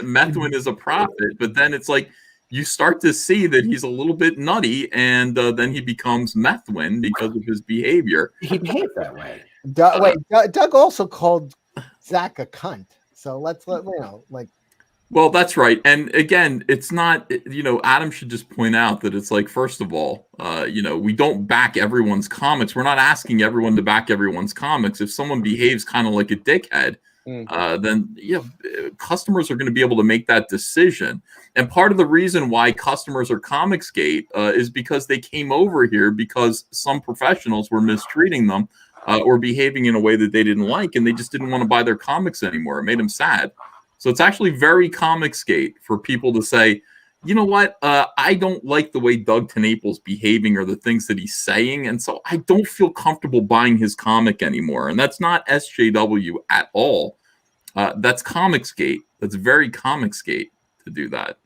Methwin is a prophet, but then it's like you start to see that he's a little bit nutty, and then he becomes Methwin because of his behavior. He behaved that way. Doug also called Zach a cunt. So let's like. Well, that's right. And again, it's not, Adam should just point out that it's like, first of all, we don't back everyone's comics. We're not asking everyone to back everyone's comics. If someone behaves kind of like a dickhead, then customers are going to be able to make that decision. And part of the reason why customers are Comicsgate is because they came over here because some professionals were mistreating them or behaving in a way that they didn't like, and they just didn't want to buy their comics anymore. It made them sad. So it's actually very Comicsgate for people to say, you know what, I don't like the way Doug TeNaples behaving or the things that he's saying, and so I don't feel comfortable buying his comic anymore. And that's not SJW at all. That's Comicsgate. That's very Comicsgate to do that.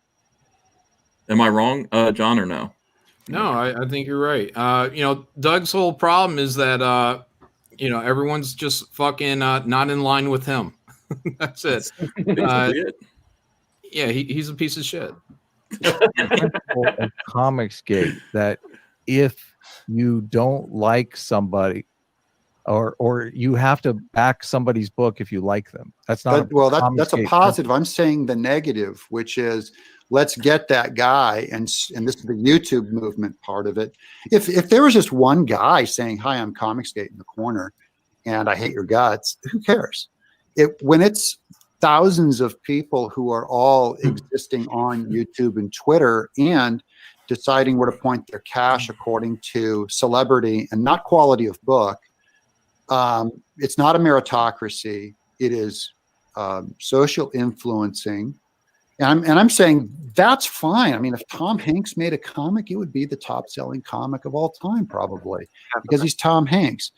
Am I wrong, John, or no? No, I think you're right. Doug's whole problem is that everyone's just fucking not in line with him. That's it. Yeah, he's a piece of shit. Comicsgate that if you don't like somebody or you have to back somebody's book if you like them. That's not that's a positive. I'm saying the negative, which is let's get that guy, and this is the YouTube movement part of it. If there was just one guy saying, "Hi, I'm Comicsgate" in the corner, and I hate your guts, who cares? When it's thousands of people who are all existing on YouTube and Twitter and deciding where to point their cash according to celebrity and not quality of book, it's not a meritocracy. It is social influencing. And I'm saying that's fine. I mean, if Tom Hanks made a comic, it would be the top selling comic of all time, probably, because he's Tom Hanks.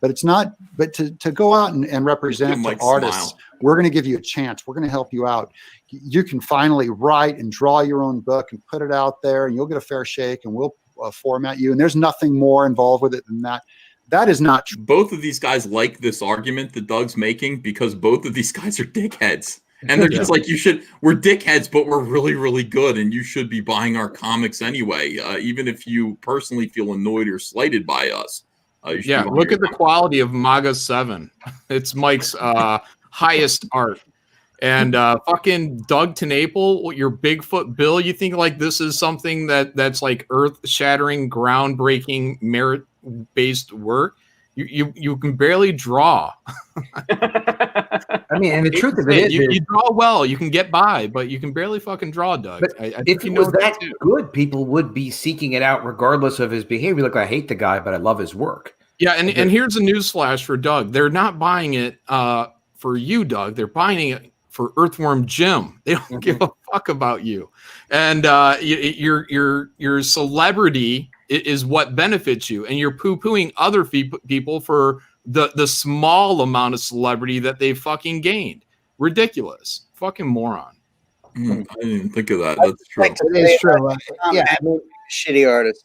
But it's not, but to go out and represent the artists, we're going to give you a chance. We're going to help you out. You can finally write and draw your own book and put it out there, and you'll get a fair shake, and we'll format you. And there's nothing more involved with it than that. That is not true. Both of these guys like this argument that Doug's making because both of these guys are dickheads. And they're just like, we're dickheads, but we're really, really good. And you should be buying our comics anyway, even if you personally feel annoyed or slighted by us. Look at the quality of MAGA 7. It's Mike's highest art. And fucking Doug TeNaples, your Bigfoot Bill, you think like this is something that's like earth-shattering, groundbreaking, merit-based work? You can barely draw. I mean, and the truth of it Hey, is, you draw well, you can get by, but you can barely fucking draw, Doug. but I if think you it know was that that too. good, people would be seeking it out regardless of his behavior. Like, I hate the guy, but I love his work. Yeah, and here's a newsflash for Doug. They're not buying it for you, Doug. They're buying it for Earthworm Jim. They don't give a fuck about you. And your celebrity is what benefits you, and you're poo-pooing other people for the small amount of celebrity that they've fucking gained. Ridiculous. Fucking moron. I didn't even think of that. That's true. It is true. Yeah. Shitty artist.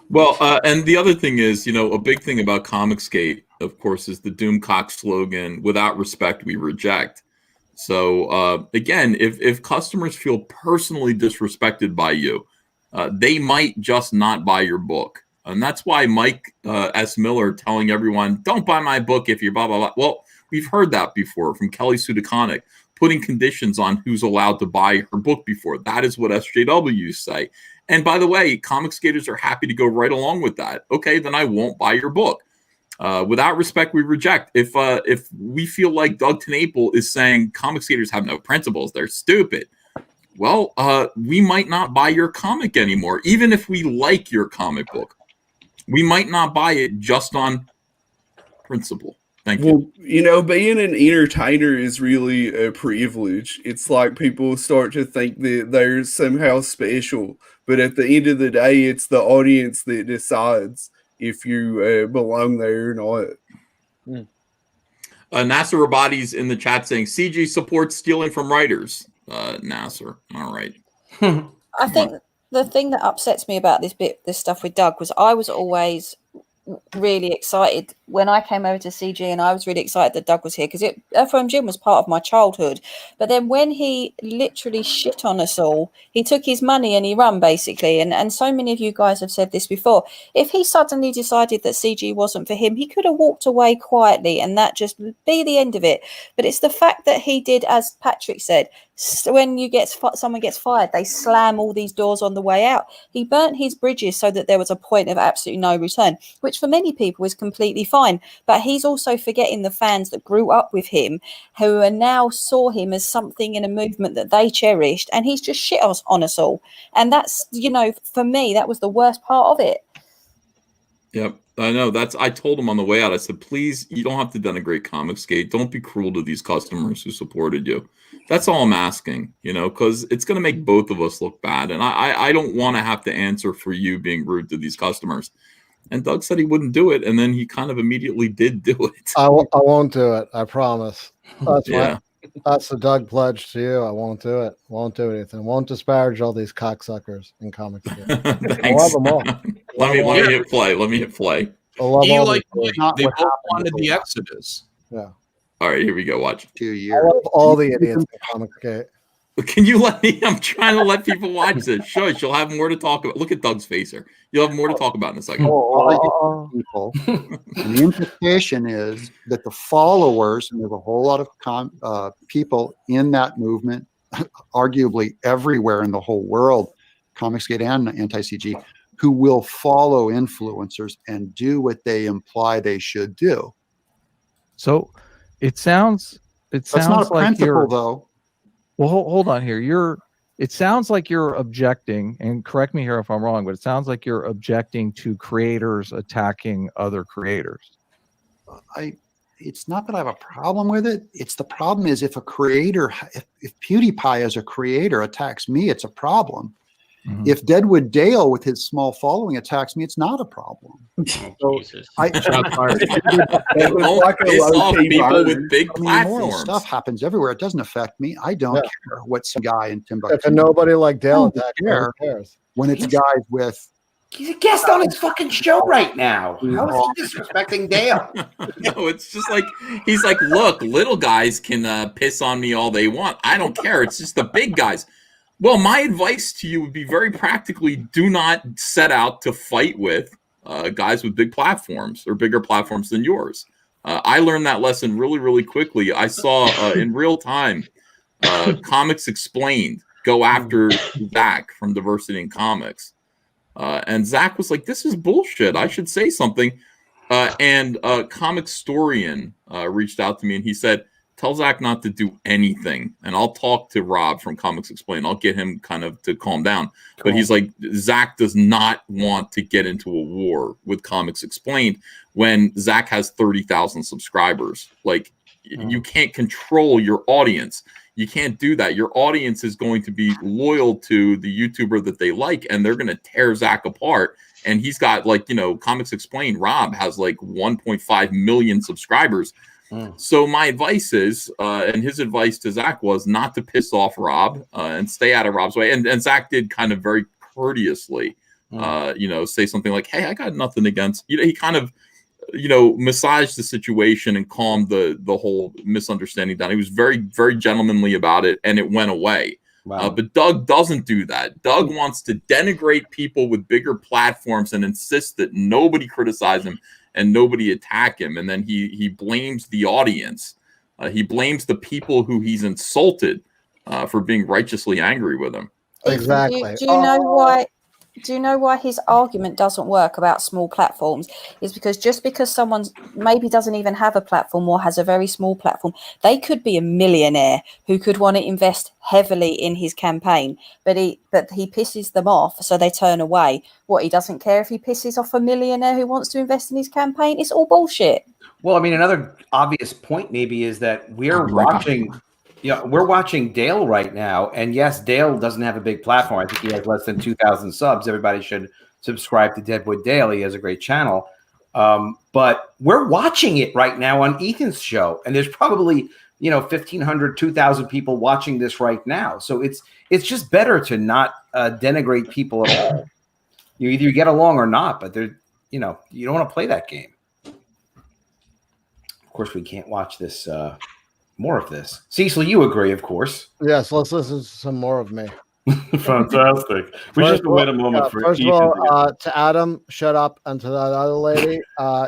Well, and the other thing is, a big thing about Comicsgate, of course, is the Doomcock slogan, without respect, we reject. So, again, if customers feel personally disrespected by you, they might just not buy your book. And that's why Mike S. Miller telling everyone, don't buy my book if you're blah, blah, blah. Well, we've heard that before from Kelly Sudaconic, putting conditions on who's allowed to buy her book before. That is what SJWs say. And by the way, Comicsgaters are happy to go right along with that. Okay, then I won't buy your book. Without respect, we reject. If we feel like Doug TenNapel is saying Comicsgaters have no principles, they're stupid, well, we might not buy your comic anymore. Even if we like your comic book, we might not buy it just on principle. Thank you. Well, being an entertainer is really a privilege. It's like people start to think that they're somehow special. But at the end of the day, it's the audience that decides if you belong there or not. Nasser Rabati's in the chat saying CG supports stealing from writers. Nasser, all right. I think the thing that upsets me about this stuff with Doug was I was always really excited when I came over to CG, and I was really excited that Doug was here because Earthworm Jim was part of my childhood. But then when he literally shit on us all, he took his money and he run, basically. And so many of you guys have said this before. If he suddenly decided that CG wasn't for him, he could have walked away quietly and that just be the end of it. But it's the fact that he did, as Patrick said, when someone gets fired, they slam all these doors on the way out. He burnt his bridges so that there was a point of absolutely no return, which for many people is completely fine. But he's also forgetting the fans that grew up with him, who are now saw him as something in a movement that they cherished, and he's just shit on us all. And that's, for me, that was the worst part of it. Yep, I know. I told him on the way out, I said, please, you don't have to denigrate Comicsgate. Don't be cruel to these customers who supported you. That's all I'm asking, because it's going to make both of us look bad. And I don't want to have to answer for you being rude to these customers. And Doug said he wouldn't do it. And then he kind of immediately did do it. I won't do it. I promise. Yeah. That's the Doug pledge to you. I won't do it. Won't do anything. Won't disparage all these cocksuckers in comics. I love them all. Let me hit play. Let me hit play. I love You all like these- they both wanted the Exodus. Yeah. All right, here we go. Watch. 2 I years. love all the idiots in Comicsgate. Can you let me? I'm trying to let people watch this. Shush, you'll have more to talk about. Look at Doug's face here. You'll have more to talk about in a second. People. And the implication is that the followers, and there's a whole lot of people in that movement, arguably everywhere in the whole world, Comicsgate and anti-CG, who will follow influencers and do what they imply they should do. So it sounds That's not a like principle, you're, though. well, hold on here. It sounds like you're objecting, and correct me here if I'm wrong, but it sounds like you're objecting to creators attacking other creators. It's not that I have a problem with it. It's the problem is if a creator, if PewDiePie as a creator attacks me, it's a problem. Mm-hmm. If Deadwood Dale with his small following attacks me, it's not a problem. So Jesus. Don't piss off people with big Moral platforms. stuff happens everywhere. It doesn't affect me. I don't care what some guy in Timbuktu. If nobody like Dale I don't attacks, care who cares? when it's guys with. He's a guest on his fucking show right now. How is he disrespecting Dale? No, it's just like he's like, look, little guys can piss on me all they want. I don't care. It's just the big guys. Well, my advice to you would be very practically: do not set out to fight with guys with big platforms or bigger platforms than yours. I learned that lesson really, really quickly. I saw in real time Comics Explained go after Zach from Diversity in Comics. And Zach was like, this is bullshit. I should say something. And Comic Storian reached out to me and he said, tell Zach not to do anything, and I'll talk to Rob from Comics Explained. I'll get him kind of to calm down. Cool. But he's like, Zach does not want to get into a war with Comics Explained when Zach has 30,000 subscribers. Like, you can't control your audience. You can't do that. Your audience is going to be loyal to the YouTuber that they like, and they're going to tear Zach apart. And he's got, like, you know, Comics Explained, Rob has like 1.5 million subscribers. So my advice is, and his advice to Zach was not to piss off Rob and stay out of Rob's way. And Zach did kind of very courteously, you know, say something like, hey, I got nothing against, you know, he kind of, you know, massaged the situation and calmed the whole misunderstanding down. He was very, very gentlemanly about it, and it went away. Wow. But Doug doesn't do that. Doug wants to denigrate people with bigger platforms and insist that nobody criticize him and nobody attack him. And then he blames the audience. He blames the people who he's insulted for being righteously angry with him. Exactly. Do you know why? Do you know why his argument doesn't work about small platforms? Is because just because someone maybe doesn't even have a platform or has a very small platform, they could be a millionaire who could want to invest heavily in his campaign, but he pisses them off, so they turn away. What, he doesn't care if he pisses off a millionaire who wants to invest in his campaign? It's all bullshit. Well, I mean, another obvious point maybe is that we're watching. Yeah, we're watching Dale right now, and yes, Dale doesn't have a big platform. I think he has less than 2,000 subs. Everybody should subscribe to Deadwood Dale. He has a great channel, but we're watching it right now on Ethan's show, and there's probably 1,500, 2,000 people watching this right now. So it's just better to not denigrate people at all. You either you get along or not, but you don't want to play that game. Of course, we can't watch this. More of this. Cecil, you agree, of course. Yes, let's listen to some more of me. Fantastic. We just wait a moment for first of all, to Adam, shut up, and to that other lady,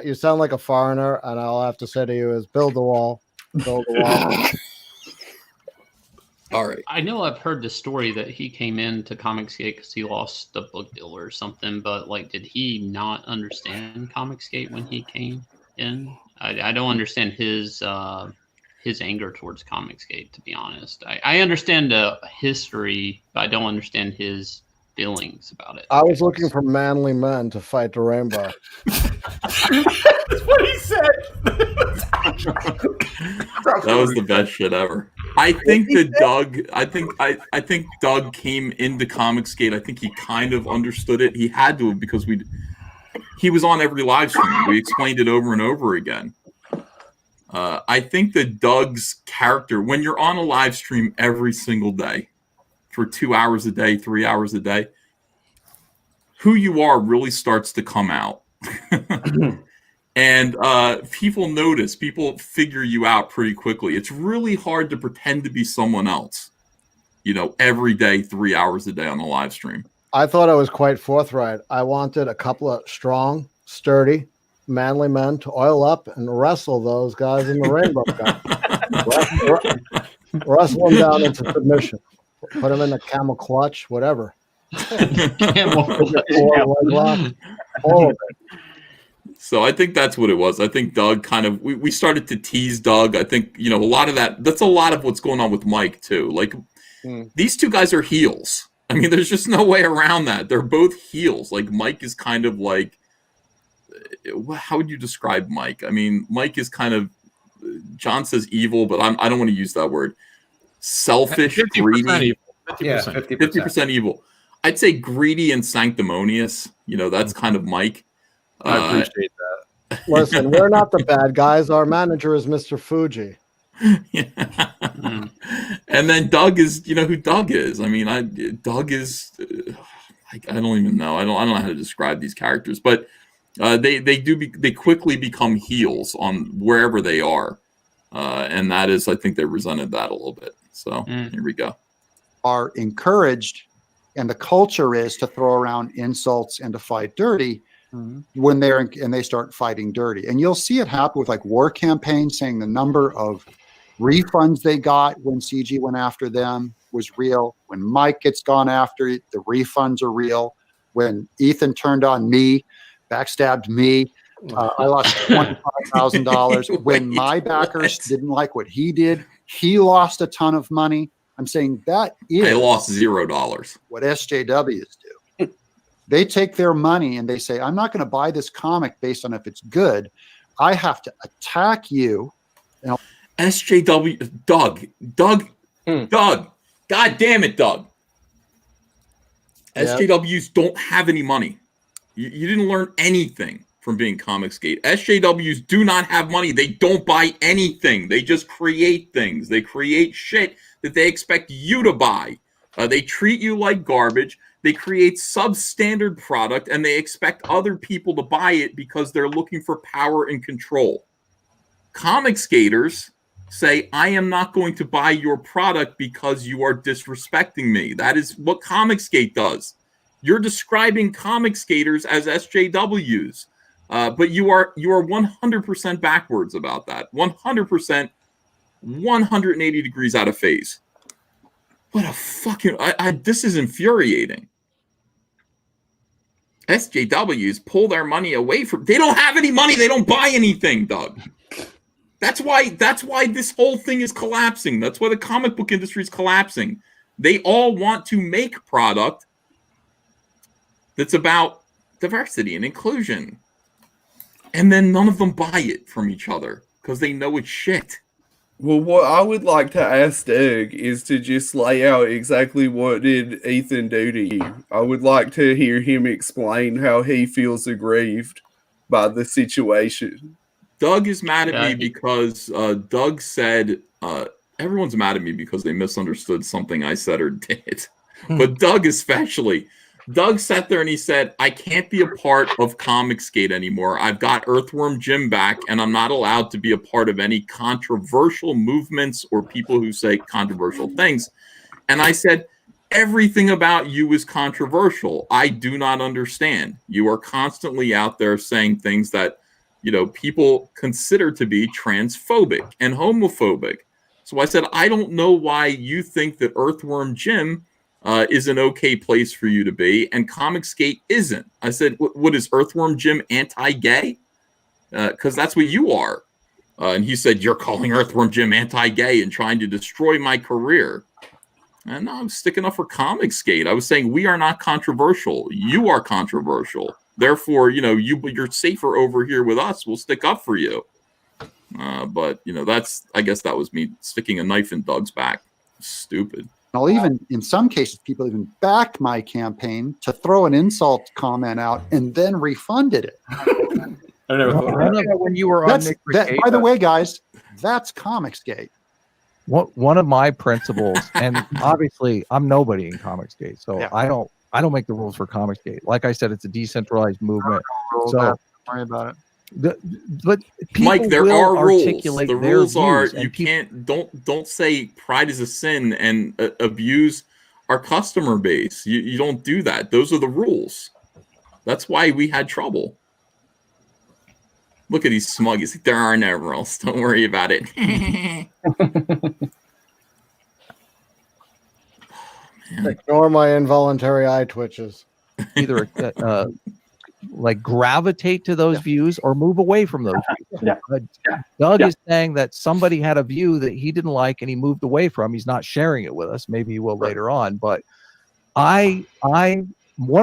you sound like a foreigner, and all I have to say to you is build the wall. Build the wall. All right. I know I've heard the story that he came into Comicsgate because he lost a book deal or something, but like, did he not understand Comicsgate when he came in? I don't understand his anger towards Comicsgate, to be honest. I understand the history, but I don't understand his feelings about it. I was looking for manly men to fight the rainbow. That's what he said. That was the best shit ever. I think that Doug, I think Doug came into Comicsgate. I think he kind of understood it. He had to, because he was on every live stream. We explained it over and over again. I think that Doug's character, when you're on a live stream every single day for 2 hours a day, 3 hours a day, who you are really starts to come out. And people notice, people figure you out pretty quickly. It's really hard to pretend to be someone else, every day, 3 hours a day on the live stream. I thought I was quite forthright. I wanted a couple of strong, sturdy, manly men to oil up and wrestle those guys in the rainbow gun. Wrestle them down into submission. Put them in the camel clutch, whatever. All of it. So I think that's what it was. I think Doug kind of, we started to tease Doug. I think, a lot of that's a lot of what's going on with Mike too. Like these two guys are heels. I mean, there's just no way around that. They're both heels. Like Mike is kind of like, how would you describe Mike? I mean, Mike is kind of, John says evil, but I don't want to use that word. Selfish, 50% greedy. Evil. 50%. Yeah, 50% evil. I'd say greedy and sanctimonious. That's kind of Mike. I appreciate that. Listen, we're not the bad guys. Our manager is Mr. Fuji. And then Doug is, who Doug is. I mean, Doug is, I don't even know. I don't know how to describe these characters, but they quickly become heels on wherever they are, and that is, I think they resented that a little bit. So here we go. Are encouraged, and the culture is to throw around insults and to fight dirty when they start fighting dirty. And you'll see it happen with like war campaigns, saying the number of refunds they got when CG went after them was real. When Mike gets gone after, the refunds are real. When Ethan turned on me, backstabbed me, I lost $25,000 when my backers didn't like what he did. He lost a ton of money. I'm saying that is I lost $0. what SJWs do. They take their money and they say, I'm not going to buy this comic based on if it's good. I have to attack you. SJW, Doug, God damn it, Doug. Yep. SJWs don't have any money. You didn't learn anything from being Comicsgate. SJWs do not have money. They don't buy anything. They just create things. They create shit that they expect you to buy. They treat you like garbage. They create substandard product, and they expect other people to buy it because they're looking for power and control. Comicsgaters say, I am not going to buy your product because you are disrespecting me. That is what Comicsgate does. You're describing Comicsgaters as SJWs, but you are 100% backwards about that. 100%, 180 degrees out of phase. What a fucking... this is infuriating. SJWs pull their money away from... They don't have any money. They don't buy anything, Doug. That's why this whole thing is collapsing. That's why the comic book industry is collapsing. They all want to make product that's about diversity and inclusion. And then none of them buy it from each other because they know it's shit. Well, what I would like to ask Doug is to just lay out exactly what did Ethan do to you. I would like to hear him explain how he feels aggrieved by the situation. Doug is mad at me because Doug said, everyone's mad at me because they misunderstood something I said or did. But Doug especially. Doug sat there and he said, I can't be a part of Comicsgate anymore. I've got Earthworm Jim back, and I'm not allowed to be a part of any controversial movements or people who say controversial things. And I said, everything about you is controversial. I do not understand. You are constantly out there saying things that, people consider to be transphobic and homophobic. So I said, I don't know why you think that Earthworm Jim is an okay place for you to be, and Comicsgate isn't. I said, what is Earthworm Jim anti-gay? Because that's what you are. And he said, you're calling Earthworm Jim anti-gay and trying to destroy my career. And no, I'm sticking up for Comicsgate. I was saying we are not controversial. You are controversial. Therefore, you're safer over here with us. We'll stick up for you. But I guess that was me sticking a knife in Doug's back. Stupid. I'll even, in some cases, people even backed my campaign to throw an insult comment out and then refunded it. I never thought of that. When you were on Nick Brigade, by the way, guys, that's Comicsgate. One of my principles, and obviously I'm nobody in Comicsgate, so yeah. I don't make the rules for Comicsgate. Like I said, it's a decentralized movement. So don't worry about it. But Mike, there are rules. The rules are don't say pride is a sin and abuse our customer base. You don't do that. Those are the rules. That's why we had trouble. Look at these smug. He's like, there are no rules. Don't worry about it. Ignore my involuntary eye twitches. Either like gravitate to those views or move away from those views. Doug is saying that somebody had a view that he didn't like and he moved away from. He's not sharing it with us. Maybe he will later on. But one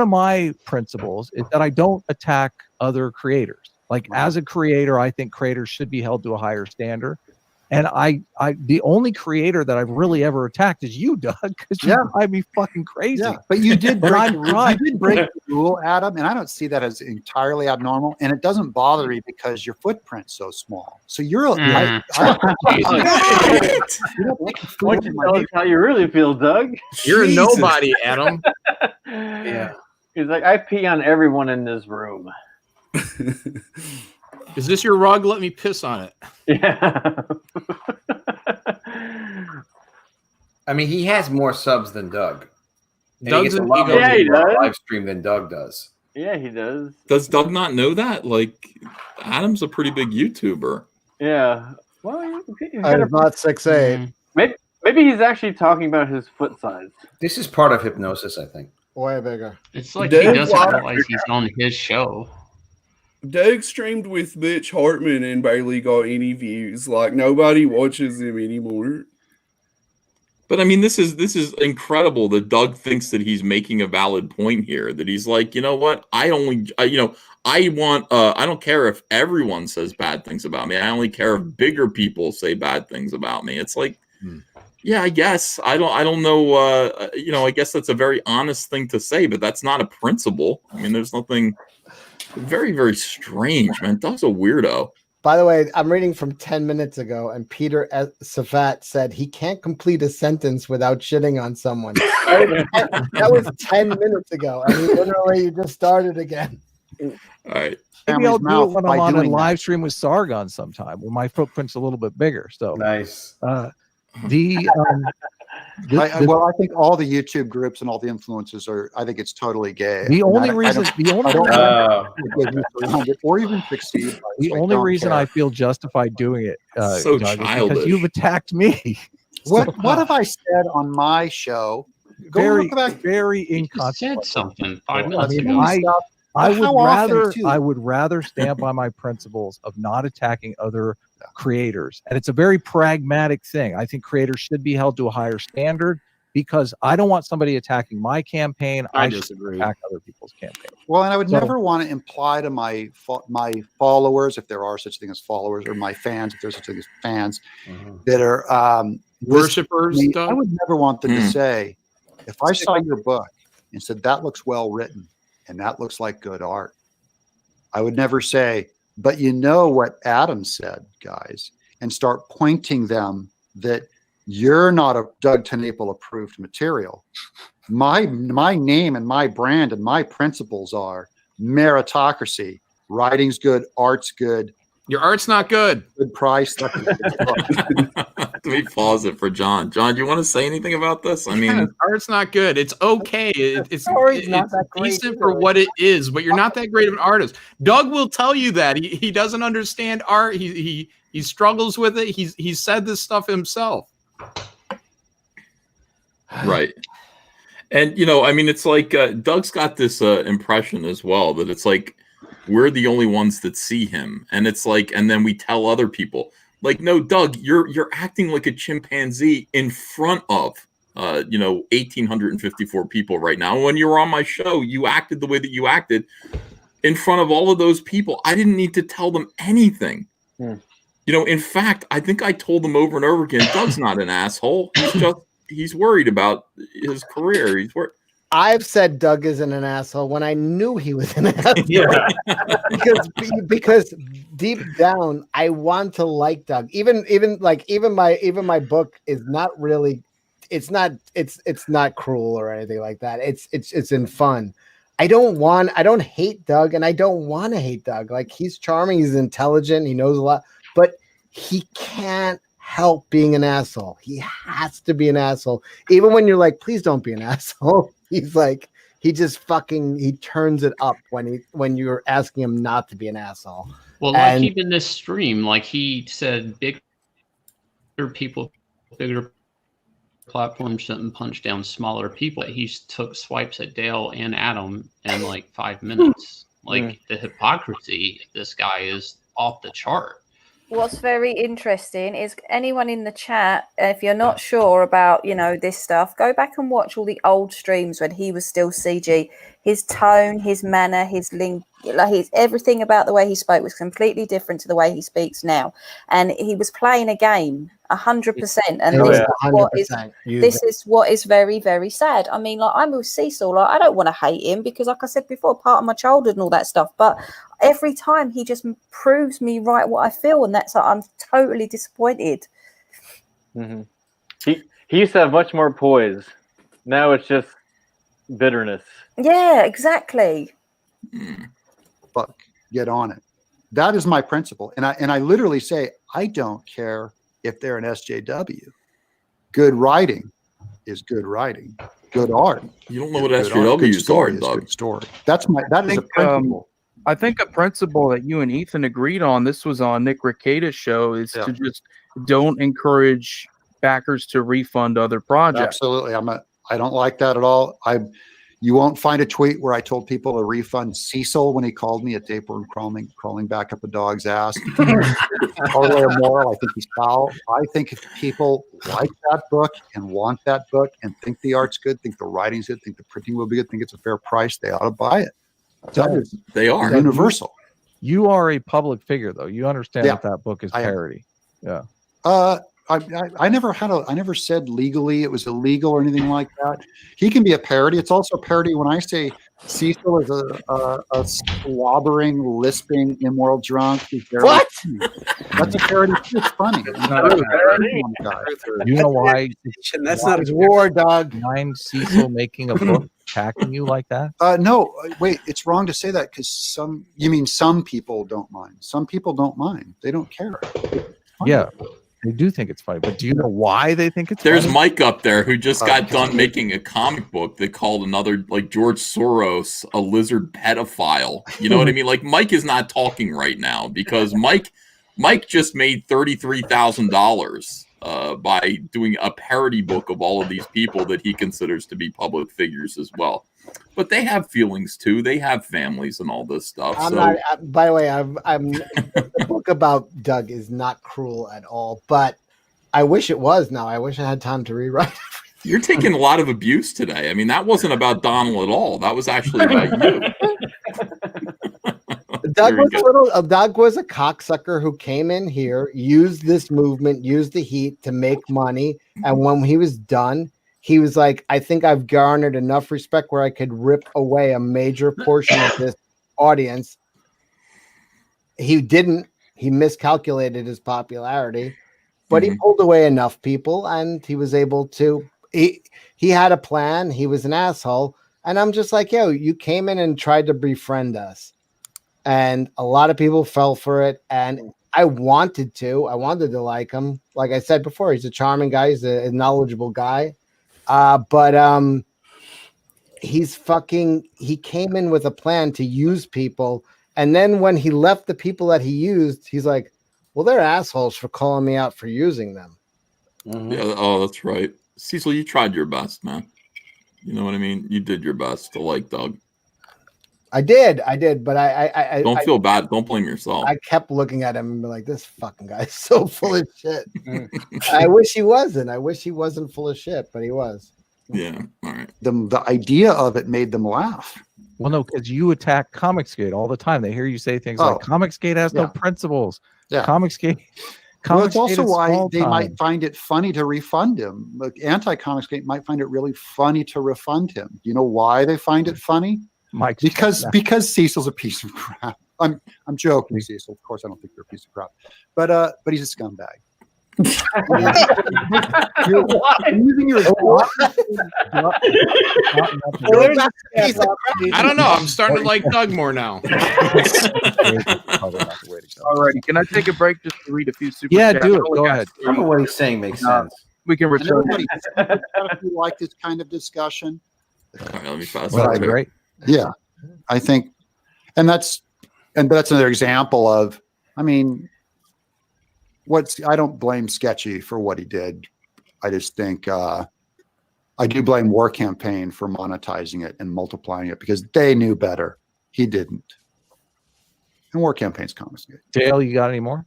of my principles is that I don't attack other creators. Like as a creator, I think creators should be held to a higher standard. And the only creator that I've really ever attacked is you, Doug, because you drive me fucking crazy. Yeah, but you did break the rule, Adam, and I don't see that as entirely abnormal. And it doesn't bother me because your footprint's so small. So you're Why don't you tell us how you really feel, Doug? You're a nobody, Adam. Yeah. He's like, I pee on everyone in this room. Is this your rug? Let me piss on it. Yeah. I mean, he has more subs than Doug. And Doug's he gets a lot more people on live stream than Doug does. Yeah, he does. Does Doug not know that? Like, Adam's a pretty big YouTuber. Yeah. Well, he's I'm not 6'8". Maybe he's actually talking about his foot size. This is part of hypnosis, I think. Way bigger. It's like he doesn't realize he's on his show. Doug streamed with Butch Hartman and barely got any views. Like nobody watches him anymore. But I mean, this is incredible that Doug thinks that he's making a valid point here. That he's like, you know what? I want. I don't care if everyone says bad things about me. I only care if bigger people say bad things about me. It's like, yeah, I guess I don't know. I guess that's a very honest thing to say, but that's not a principle. I mean, there's nothing. Very, very strange, man. Doug's a weirdo. By the way, I'm reading from 10 minutes ago, and Peter Safat said he can't complete a sentence without shitting on someone. That was 10 minutes ago, and literally you just started again. All right. Maybe I'll do it when I'm on a live stream with Sargon sometime, where my footprint's a little bit bigger. So nice. Well, I think all the YouTube groups and all the influencers are. I think it's totally gay. The only reason, or even succeed. The only reason I feel justified doing it, so Doug, is childish. because you've attacked me. What have I said on my show? Very inconsequential. Said something 5 minutes I mean, ago. I would rather stand by my principles of not attacking other creators. And it's a very pragmatic thing. I think creators should be held to a higher standard because I don't want somebody attacking my campaign. I disagree. Attack other people's campaigns. Well, and I would never want to imply to my followers, if there are such thing as followers, or my fans, if there's such thing as fans, that are worshippers. I would never want them to say, if I saw your book and said that looks well written and that looks like good art, I would never say, but you know what Adam said, guys, and start pointing them that you're not a Doug TenNapel approved material. My name and my brand and my principles are meritocracy. Writing's good, art's good. Your art's not good. Good price. Let me pause it for John. John, do you want to say anything about this? I mean, art's not good. It's okay. It's not that great decent for what it is, but you're not that great of an artist. Doug will tell you that he doesn't understand art. He struggles with it. He's said this stuff himself. Right. And I mean, it's like Doug's got this impression as well that it's like we're the only ones that see him, and it's like, and then we tell other people. Like, no, Doug, you're acting like a chimpanzee in front of 1,854 people right now. When you were on my show, you acted the way that you acted in front of all of those people. I didn't need to tell them anything. In fact, I think I told them over and over again, Doug's not an asshole. He's worried about his career. He's worried. I've said Doug isn't an asshole when I knew he was an asshole. because deep down I want to like Doug. Even my book is not really, it's not cruel or anything like that. It's in fun. I don't hate Doug, and I don't want to hate Doug. Like, he's charming, he's intelligent, he knows a lot, but he can't help being an asshole. He has to be an asshole. Even when you're like, please don't be an asshole. He's like, he turns it up when you're asking him not to be an asshole. Well, like even this stream, like he said, bigger people, bigger platforms shouldn't punch down smaller people. He took swipes at Dale and Adam in like 5 minutes. Like the hypocrisy, this guy is off the chart. What's very interesting is anyone in the chat, if you're not sure about, this stuff, go back and watch all the old streams when he was still CG. His tone, his manner, his everything about the way he spoke was completely different to the way he speaks now. And he was playing a game 100%. And this is what is very, very sad. I mean, like, I'm with Cecil. Like, I don't want to hate him because, like I said before, part of my childhood and all that stuff. But every time he just proves me right what I feel, and that's like, I'm totally disappointed. Mm-hmm. He used to have much more poise. Now it's just bitterness. Yeah, exactly. Fuck, get on it. That is my principle, and I literally say, I don't care if they're an SJW. Good writing is good writing. Good art. You don't know what SJWs are, Doug. Good story. That is a principle. I think a principle that you and Ethan agreed on, this was on Nick Ricada's show, is to just don't encourage backers to refund other projects. Absolutely. I don't like that at all. You won't find a tweet where I told people to refund Cecil when he called me a tapeworm crawling back up a dog's ass. Totally immoral. I think he's foul. I think if people like that book and want that book and think the art's good, think the writing's good, think the printing will be good, think it's a fair price, they ought to buy it. They are universal. You are a public figure, though. You understand Yeah. that book is parody. Yeah. I never said legally it was illegal or anything like that. He can be a parody. It's also a parody when I say Cecil is a slobbering, lisping, immoral drunk. What? That's a parody. It's funny. You know why? That's not It's war, dog. Mind Cecil making a book attacking you like that? No, wait, it's wrong to say that because some people don't mind. Some people don't mind. They don't care. Yeah. They do think it's funny, but do you know why they think it's There's funny? Mike up there who just got done making a comic book that called another, like George Soros, a lizard pedophile. You know what I mean? Like Mike is not talking right now because Mike just made $33,000 by doing a parody book of all of these people that he considers to be public figures as well. But they have feelings too. They have families and all this stuff. By the way, I'm the book about Doug is not cruel at all, but I wish it was now. I wish I had time to rewrite. You're taking a lot of abuse today. I mean, that wasn't about Donald at all. That was actually about you. Doug was a cocksucker who came in here, used this movement, used the heat to make money, and when he was done, he was like, I think I've garnered enough respect where I could rip away a major portion of this audience. He didn't. He miscalculated his popularity, but he pulled away enough people and he was able to. He had a plan. He was an asshole. And I'm just like, yo, you came in and tried to befriend us. And a lot of people fell for it. And I wanted to like him. Like I said before, he's a charming guy. He's a knowledgeable guy. But he came in with a plan to use people. And then when he left the people that he used, he's like, well, they're assholes for calling me out for using them. Yeah. Oh, that's right. Cecil, you tried your best, man. You know what I mean? You did your best to like Doug. I did, but I don't feel bad. Don't blame yourself. I kept looking at him and be like, this fucking guy's so full of shit. I wish he wasn't. I wish he wasn't full of shit, but he was. Yeah. All right. The idea of it made them laugh. Well, no, because you attack Comicsgate all the time. They hear you say things like Comicsgate has no principles. Yeah. Comicsgate. Well, it's also why they might find it funny to refund him. Like anti-Comicsgate might find it really funny to refund him. You know why they find it funny? Mike, because Cecil's a piece of crap. I'm joking, Cecil. Of course, I don't think you're a piece of crap, but he's a scumbag. You're using your I don't know. I'm starting to like Doug more now. Alrighty, can I take a break just to read a few super Yeah, chats? do it. Go ahead. Some of what he's saying makes sense. We can return. If you like this kind of discussion, All right, let me fast Well, forward. Great. yeah, I think, and that's another example of. I mean, I don't blame Sketchy for what he did. I just think I do blame War Campaign for monetizing it and multiplying it because they knew better. He didn't. And War Campaign's Comicsgate. Dale, you got any more?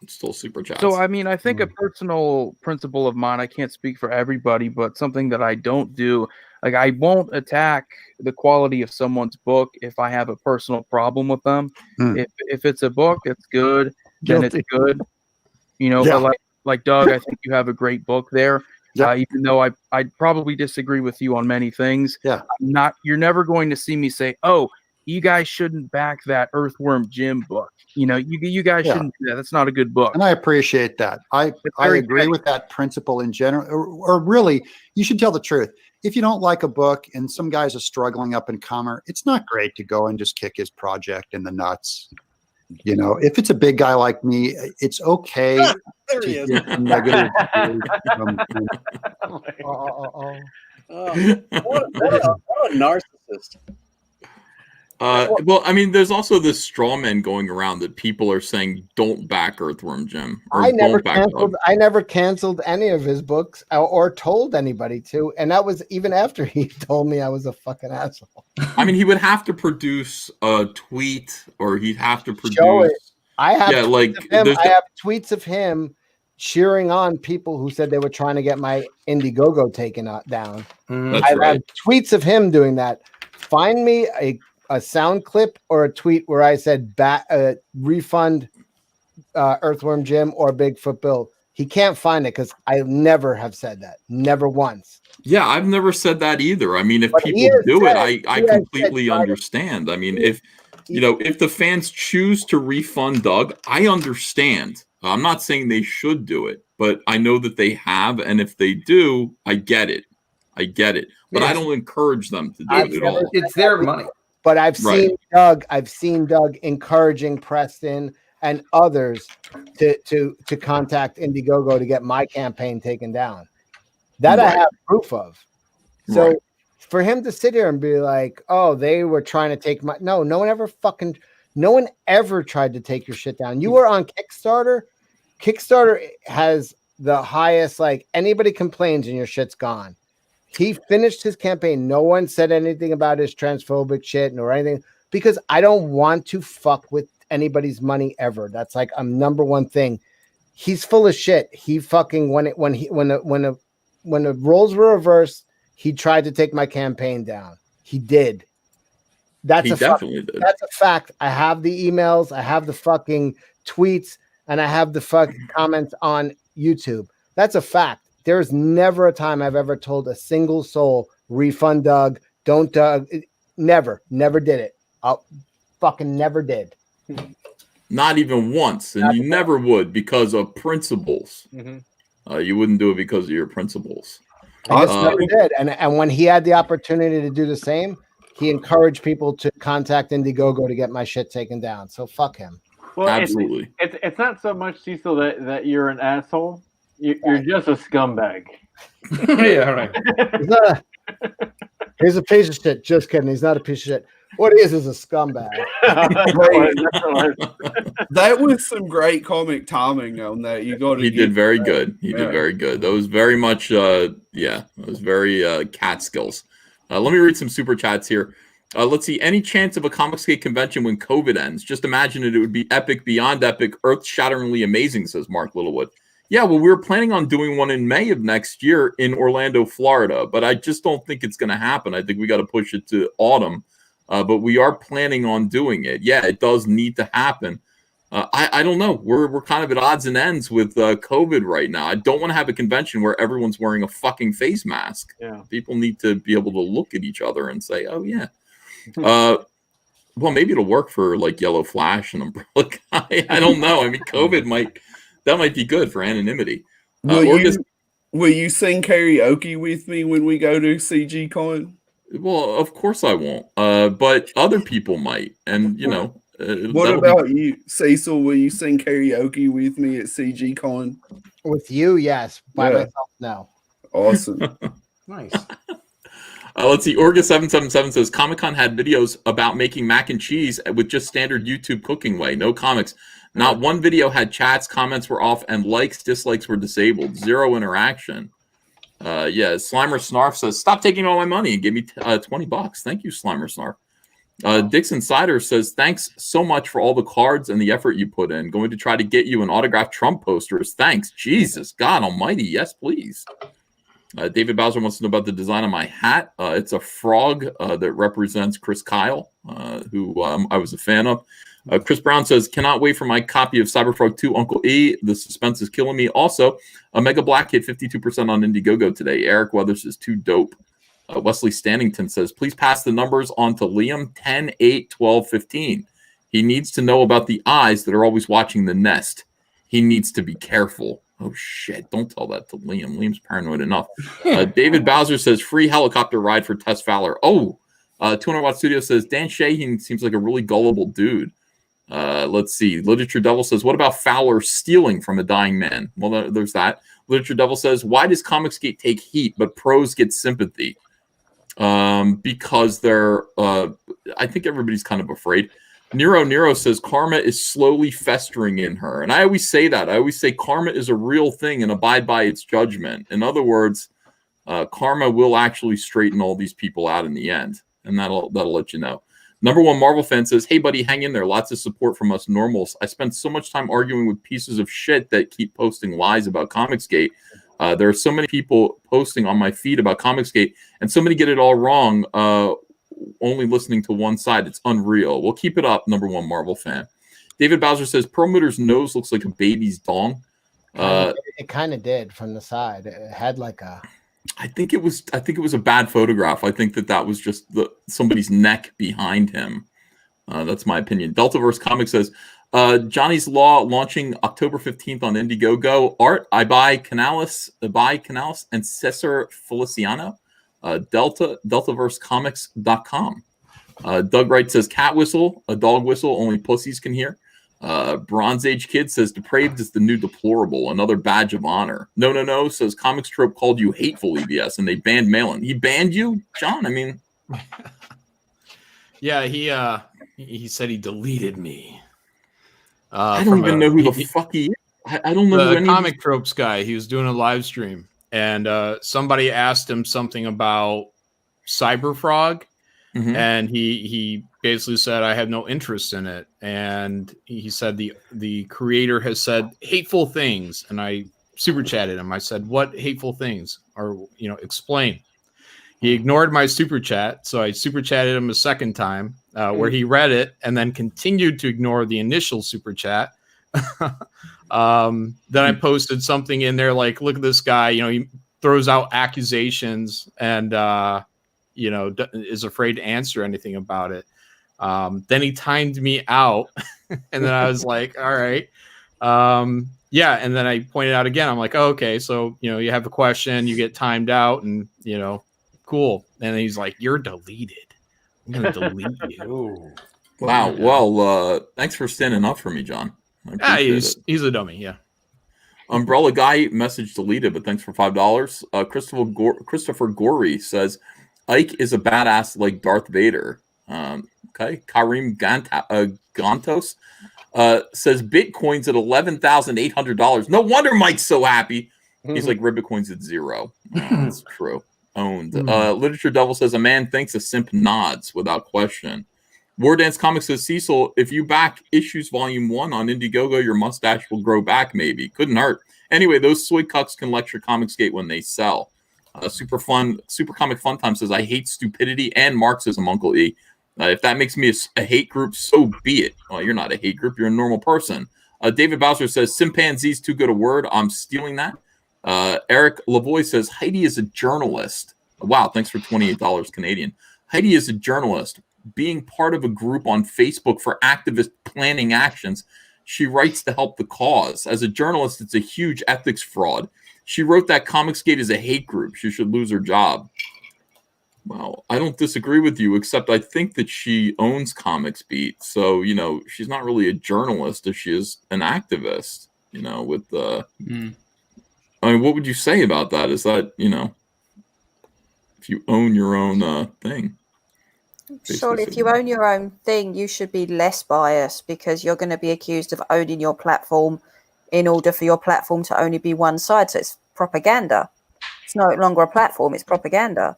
Still super chats. So, I mean, I think a personal principle of mine, I can't speak for everybody, but something that I don't do, like I won't attack the quality of someone's book if I have a personal problem with them. If it's a book, it's good, then it's good. You know, Yeah. but like Doug, I think you have a great book there. Yeah. Even though I'd probably disagree with you on many things. Yeah. You're never going to see me say, oh, you guys shouldn't back that Earthworm Jim book. You know, you guys shouldn't do that. That's not a good book. And I appreciate that. I agree with that principle in general. Or really, you should tell the truth. If you don't like a book and some guy's a struggling up and comer, it's not great to go and just kick his project in the nuts. You know, if it's a big guy like me, it's okay There to he is. get some negative reviews from- What a narcissist. Well, I mean, there's also this straw man going around that people are saying don't back Earthworm Jim or I never don't back Doug. canceled. I never canceled any of his books or told anybody to, and that was even after he told me I was a fucking asshole. I mean, he would have to produce a tweet, or he'd have to produce. Show it. I have yeah, tweets like of him. there's I have tweets of him cheering on people who said they were trying to get my Indiegogo taken down. That's I right. have tweets of him doing that. Find me a sound clip or a tweet where I said refund Earthworm Jim or Bigfoot Bill. He can't find it because I never have said that. Never once. Yeah, I've never said that either. I mean, if But he people has do said- it, I he has said completely try to- understand. I mean, if if the fans choose to refund Doug, I understand. I'm not saying they should do it, but I know that they have, and if they do, I get it. I get it. But I Yes. don't encourage them to do I've it at never all. It's their money. But I've Right. seen Doug encouraging Preston and others to contact Indiegogo to get my campaign taken down. That I Right. have proof of. So Right. for him to sit here and be like, "Oh, they were trying to take my," no one ever tried to take your shit down. You were on Kickstarter. Kickstarter has the highest, like anybody complains and your shit's gone. He finished his campaign. No one said anything about his transphobic shit nor anything because I don't want to fuck with anybody's money ever. That's like a number one thing. He's full of shit. He fucking when the roles were reversed, he tried to take my campaign down. He did. That's He a fact. definitely did. That's a fact. I have the emails, I have the fucking tweets, and I have the fucking comments on YouTube. That's a fact. There's never a time I've ever told a single soul refund Doug, don't Doug. Never did it. I fucking never did. Not even once, and Not you even never would because of principles. Mm-hmm. You wouldn't do it because of your principles. I just never did. And when he had the opportunity to do the same, he encouraged people to contact Indiegogo to get my shit taken down. So fuck him. Well, Absolutely. It's not so much, Cecil, that you're an asshole. You're just a scumbag. Yeah, right. He's a piece of shit. Just kidding. He's not a piece of shit. What he is a scumbag. That was some great comic timing on that. You got to. He did very good. He did very good. That was very much, it was very Catskills. Let me read some super chats here. Let's see. Any chance of a Comicsgate convention when COVID ends? Just imagine it. It would be epic, beyond epic, earth-shatteringly amazing, says Mark Littlewood. Yeah, well, we were planning on doing one in May of next year in Orlando, Florida, but I just don't think it's going to happen. I think we got to push it to autumn, but we are planning on doing it. Yeah, it does need to happen. I don't know. We're kind of at odds and ends with COVID right now. I don't want to have a convention where everyone's wearing a fucking face mask. Yeah. People need to be able to look at each other and say, "Oh yeah." Well, maybe it'll work for like Yellow Flash and Umbrella Guy. I don't know. I mean, COVID might be good for anonymity. Will you sing karaoke with me when we go to CG Con? Well, of course I won't. But other people might, and you know. What about you, Cecil? Will you sing karaoke with me at CG Con? With you, yes. By myself, no. Awesome. Nice. Let's see. Orga777 says Comic-Con had videos about making mac and cheese with just standard YouTube cooking way. No comics. Not one video had chats, comments were off, and likes, dislikes were disabled. Zero interaction. Slimer Snarf says, stop taking all my money and give me $20. Thank you, Slimer Snarf. Dixon Sider says, thanks so much for all the cards and the effort you put in. Going to try to get you an autographed Trump posters. Thanks. Jesus, God almighty. Yes, please. David Bowser wants to know about the design of my hat. It's a frog that represents Chris Kyle, who I was a fan of. Chris Brown says, cannot wait for my copy of Cyberfrog 2 Uncle E. The suspense is killing me. Also, Omega Black hit 52% on Indiegogo today. Eric Weathers is too dope. Wesley Stannington says, please pass the numbers on to Liam 10, 8, 12, 15. He needs to know about the eyes that are always watching the nest. He needs to be careful. Oh, shit. Don't tell that to Liam. Liam's paranoid enough. David Bowser says, free helicopter ride for Tess Fowler. 200 Watt Studio says, Dan Shaheen seems like a really gullible dude. Let's see. Literature Devil says, what about Fowler stealing from a dying man? Well, there's that. Literature Devil says, why does Comicsgate take heat, but pros get sympathy? because they're. I think everybody's kind of afraid. Nero says karma is slowly festering in her, and I always say that. I always say karma is a real thing and abide by its judgment. In other words, karma will actually straighten all these people out in the end, and that'll let you know. Number one Marvel fan says, "Hey buddy, hang in there. Lots of support from us normals. I spent so much time arguing with pieces of shit that keep posting lies about Comicsgate. There are so many people posting on my feed about Comicsgate, and so many get it all wrong. Only listening to one side. It's unreal. Well, keep it up, number one Marvel fan." David Bowser says, Perlmutter's nose looks like a baby's dong. It kind of did from the side. It had like a. I think it was a bad photograph. I think that was just somebody's neck behind him. That's my opinion. Deltaverse Comics says, Johnny's Law launching October 15th on Indiegogo. Art, I buy Canales and Cesar Feliciano. Deltaversecomics.com. Doug Wright says, cat whistle, a dog whistle, only pussies can hear. Bronze Age Kid says, depraved is the new deplorable, another badge of honor. No, says, Comics Trope called you hateful, EVS, and they banned Malin. He banned you, John? I mean... Yeah, he said he deleted me. I don't even know who the fuck he is. I don't know the who Comic Tropes guy. He was doing a live stream, and somebody asked him something about Cyberfrog, and he basically said, I have no interest in it. And he said the creator has said hateful things, and I super chatted him. I said, what hateful things? Or, explain. He ignored my super chat, so I super chatted him a second time, where he read it and then continued to ignore the initial super chat. Then I posted something in there like, look at this guy, he throws out accusations and is afraid to answer anything about it. Then he timed me out, and then I was like, all right. Yeah, and then I pointed out again, I'm like, oh, okay, so you have a question, you get timed out, and cool. And then he's like, you're deleted. I'm gonna delete you. Wow. Well, thanks for standing up for me, John. Yeah, he's a dummy. Yeah. Umbrella Guy message deleted, but thanks for $5. Christopher Gorey says, Ike is a badass like Darth Vader. Okay. Karim Gantos says Bitcoin's at $11,800. No wonder Mike's so happy. He's like, Bitcoin's at 0. That's true. Owned. Literature Devil says, a man thinks, a simp nods without question. War Dance Comics says, Cecil, if you back Issues Volume 1 on Indiegogo, your mustache will grow back, maybe. Couldn't hurt. Anyway, those soy cucks can lecture Comicsgate when they sell. Super Comic Fun Time says, I hate stupidity and Marxism, Uncle E. If that makes me a hate group, so be it. Well, you're not a hate group. You're a normal person. David Bowser says, Simpanzee's too good a word. I'm stealing that. Eric Lavoie says, Heidi is a journalist. Wow, thanks for $28 Canadian. Heidi is a journalist. Being part of a group on Facebook for activist planning actions, she writes to help the cause. As a journalist, it's a huge ethics fraud. She wrote that Comicsgate is a hate group. She should lose her job. Well, I don't disagree with you, except I think that she owns Comics Beat. So, she's not really a journalist if she is an activist, with the... I mean, what would you say about that? Is that, if you own your own thing? Surely, if you own your own thing, you should be less biased because you're going to be accused of owning your platform in order for your platform to only be one side. So it's propaganda. It's no longer a platform, it's propaganda.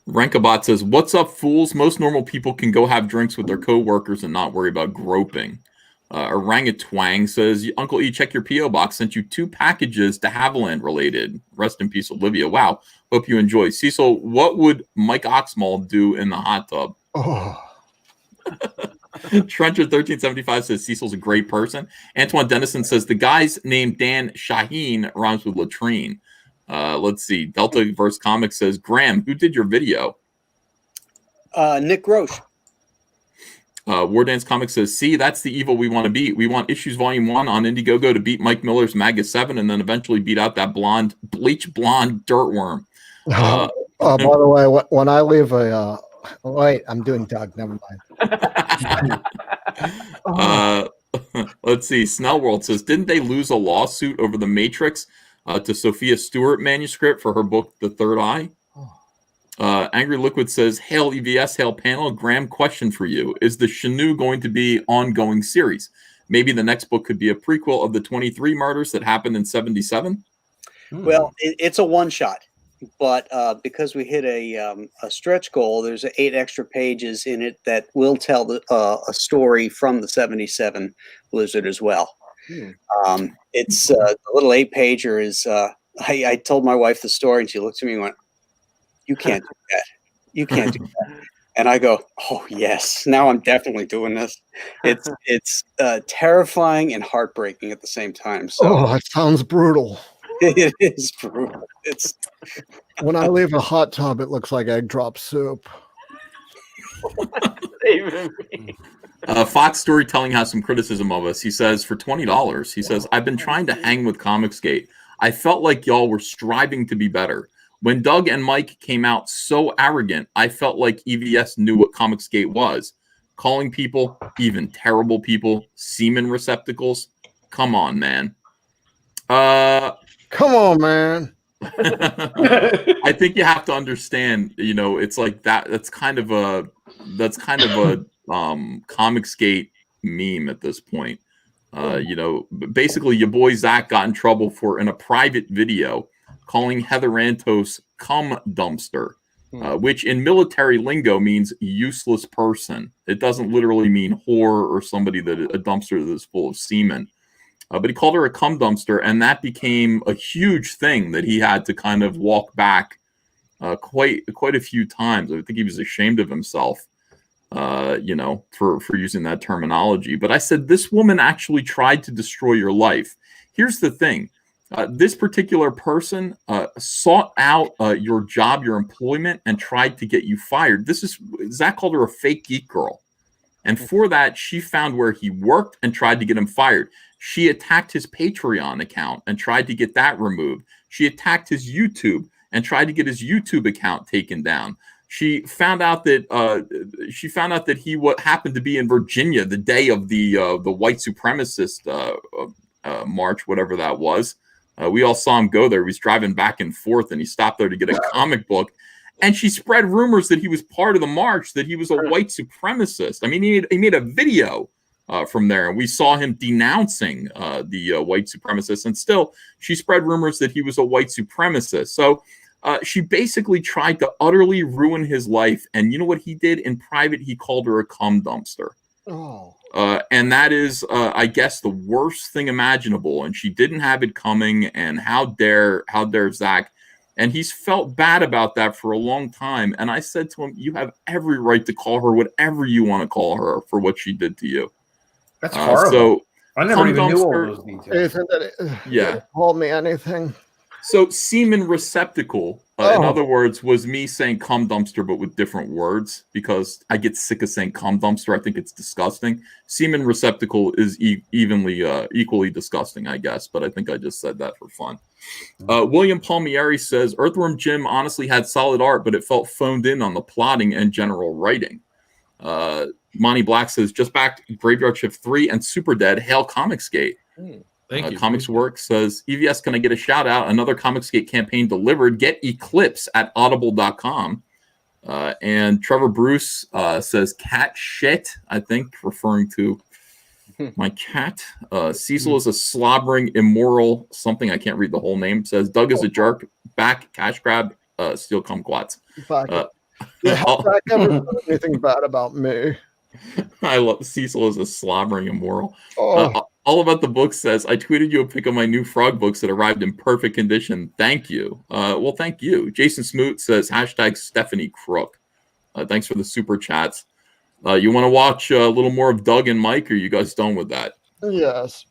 Rankabot says, what's up, fools? Most normal people can go have drinks with their coworkers and not worry about groping. Orangatwang says, Uncle E, check your P.O. box. Sent you 2 packages to Haviland related. Rest in peace, Olivia. Wow. Hope you enjoy. Cecil, what would Mike Oxmall do in the hot tub? Oh. Trencher1375 says Cecil's a great person. Antoine Dennison says the guy's named Dan Shaheen rhymes with latrine. Let's see. Delta Verse Comics says, Graham, who did your video? Nick Roche. War Dance Comics says, see, that's the evil we want to beat. We want Issues Volume 1 on Indiegogo to beat Mike Miller's Maga 7 and then eventually beat out that bleach blonde dirtworm. By the way, when I leave a... wait, I'm doing Doug. Never mind. Let's see. Snellworld says, didn't they lose a lawsuit over the Matrix to Sophia Stewart manuscript for her book, The Third Eye? Angry Liquid says, "Hail EVS, hail panel. Graham, question for you: is the Shanu going to be ongoing series? Maybe the next book could be a prequel of the 23 murders that happened in '77." Well, it's a one shot, but because we hit a stretch goal, there's 8 extra pages in it that will tell a story from the '77 blizzard as well. It's the little 8-pager is. I told my wife the story, and she looked at me and went, "You can't do that. You can't do that." And I go, "Oh yes, now I'm definitely doing this." It's terrifying and heartbreaking at the same time. So Oh, that sounds brutal. it is brutal. It's When I leave a hot tub, it looks like egg drop soup. Fox Storytelling has some criticism of us. He says, for $20, he says, "I've been trying to hang with Comicsgate. I felt like y'all were striving to be better. When Doug and Mike came out so arrogant, I felt like EVS knew what Comicsgate was. Calling people, even terrible people, semen receptacles. Come on, man." Come on, man. I think you have to understand, it's like that's kind of a Comicsgate meme at this point. Basically your boy Zach got in trouble in a private video calling Heather Antos cum dumpster, which in military lingo means useless person. It doesn't literally mean whore or somebody a dumpster that is full of semen. But he called her a cum dumpster, and that became a huge thing that he had to kind of walk back quite a few times. I think he was ashamed of himself, for using that terminology. But I said, this woman actually tried to destroy your life. Here's the thing. This particular person sought out your job, your employment, and tried to get you fired. Zach called her a fake geek girl. And for that, she found where he worked and tried to get him fired. She attacked his Patreon account and tried to get that removed. She attacked his YouTube and tried to get his YouTube account taken down. She found out that he happened to be in Virginia the day of the white supremacist march, whatever that was. We all saw him go there. He was driving back and forth, and he stopped there to get a comic book. And she spread rumors that he was part of the march, that he was a white supremacist. I mean, he made a video from there, and we saw him denouncing the white supremacists. And still, she spread rumors that he was a white supremacist. So she basically tried to utterly ruin his life. And you know what he did in private? He called her a cum dumpster. Oh. And that is, I guess, the worst thing imaginable. And she didn't have it coming. And how dare Zach? And he's felt bad about that for a long time. And I said to him, you have every right to call her whatever you want to call her for what she did to you. That's horrible. So I never even knew all those details. Yeah. Call me anything. So semen receptacle, in other words, was me saying cum dumpster, but with different words, because I get sick of saying cum dumpster. I think it's disgusting. Semen receptacle is equally disgusting, I guess, but I think I just said that for fun. William Palmieri says, Earthworm Jim honestly had solid art, but it felt phoned in on the plotting and general writing. Monty Black says, just back Graveyard Shift 3 and Super Dead, hail Comicsgate. Thank you. Comics Work says, EVS, can I get a shout out? Another Comicsgate campaign delivered. Get Eclipse at audible.com. And Trevor Bruce says, cat shit, I think, referring to my cat. Cecil is a slobbering, immoral something. I can't read the whole name. Says, Doug is a jerk. Back, cash grab, steel kumquats. Zach never said anything bad about me. I love Cecil is a slobbering immoral. All About the Book says, I tweeted you a pic of my new frog books that arrived in perfect condition. Thank you. Well, thank you. Jason Smoot says, hashtag Stephanie Crook. Thanks for the super chats. You want to watch a little more of Doug and Mike, or are you guys done with that? Yes.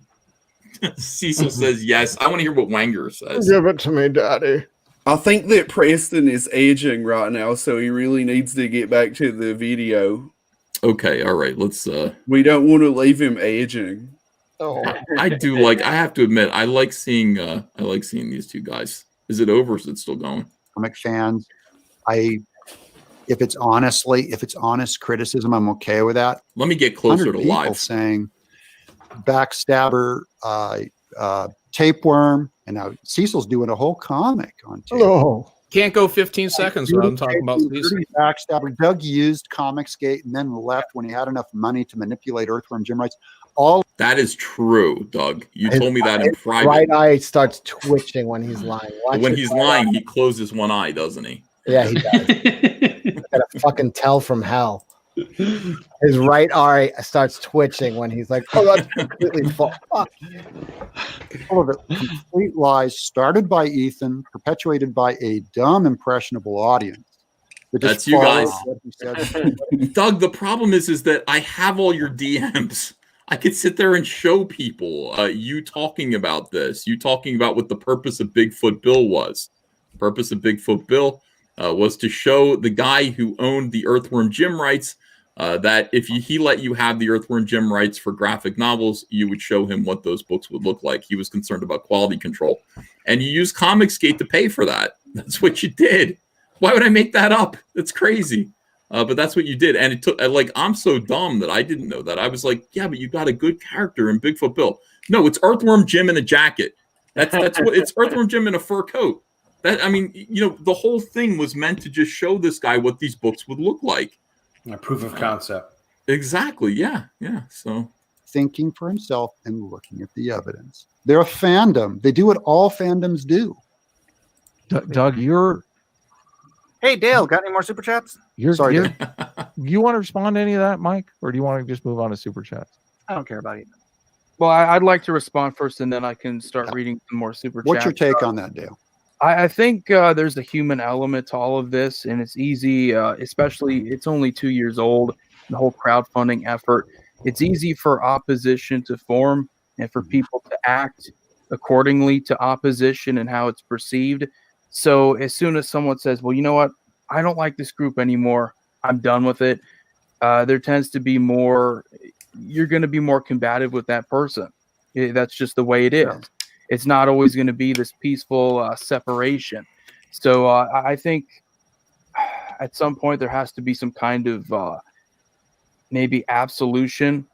Cecil says yes. I want to hear what Wanger says. Give it to me, Daddy. I think that Preston is aging right now, so he really needs to get back to the video. Okay, all right. Let's. We don't want to leave him aging. Oh, I do like. I have to admit, I like seeing these two guys. Is it over? Or is it still going? Comic fans, if it's honest criticism, I'm okay with that. Let me get closer to live. Saying backstabber, tapeworm, and now Cecil's doing a whole comic on tape. Oh, Can't go 15 seconds without talking about these. Backstabber. Doug used Comicsgate and then left when he had enough money to manipulate Earthworm Jim rights. All that is true, Doug. You told me that in his private. right eye starts twitching when he's lying. Watch When his he's right lying, eye. he closes one eye, doesn't he? Yeah, he does. Gotta fucking tell from hell. His right eye starts twitching when he's like, "Oh, that's completely full." of it, complete lies started by Ethan, perpetuated by a dumb, impressionable audience. that just That's you guys. follows what he said. Doug, the problem is that I have all your DMs. I could sit there and show people you talking about this, you talking about what the purpose of Bigfoot Bill was. The purpose of Bigfoot Bill was to show the guy who owned the Earthworm Jim rights that if he let you have the Earthworm Jim rights for graphic novels, you would show him what those books would look like. He was concerned about quality control. And you used Comicsgate to pay for that. That's what you did. Why would I make that up? That's crazy. But that's what you did. And it took, like, I'm so dumb that I didn't know that. I was like, yeah, but you got a good character in Bigfoot Bill. No, it's Earthworm Jim in a jacket. That's what it's Earthworm Jim in a fur coat. That, I mean, you know, the whole thing was meant to just show this guy what these books would look like. A proof of concept. Exactly. Yeah. Yeah. So thinking for himself and looking at the evidence. They're a fandom. They do what all fandoms do. Doug, you're Hey, Dale, got any more super chats? Sorry, you want to respond to any of that, Mike, or do you want to just move on to super chats? I don't care about it. Well, I'd like to respond first, and then I can start reading some more super chats. What's your take on that, Dale? I think there's a human element to all of this, and it's easy, especially it's only 2 years old, the whole crowdfunding effort. It's easy for opposition to form and for people to act accordingly to opposition and how it's perceived. So as soon as someone says, well, you know what, I don't like this group anymore, I'm done with it, there tends to be more, you're going to be more combative with that person. That's just the way it is. Yeah. It's not always going to be this peaceful separation. So I think at some point there has to be some kind of maybe absolution,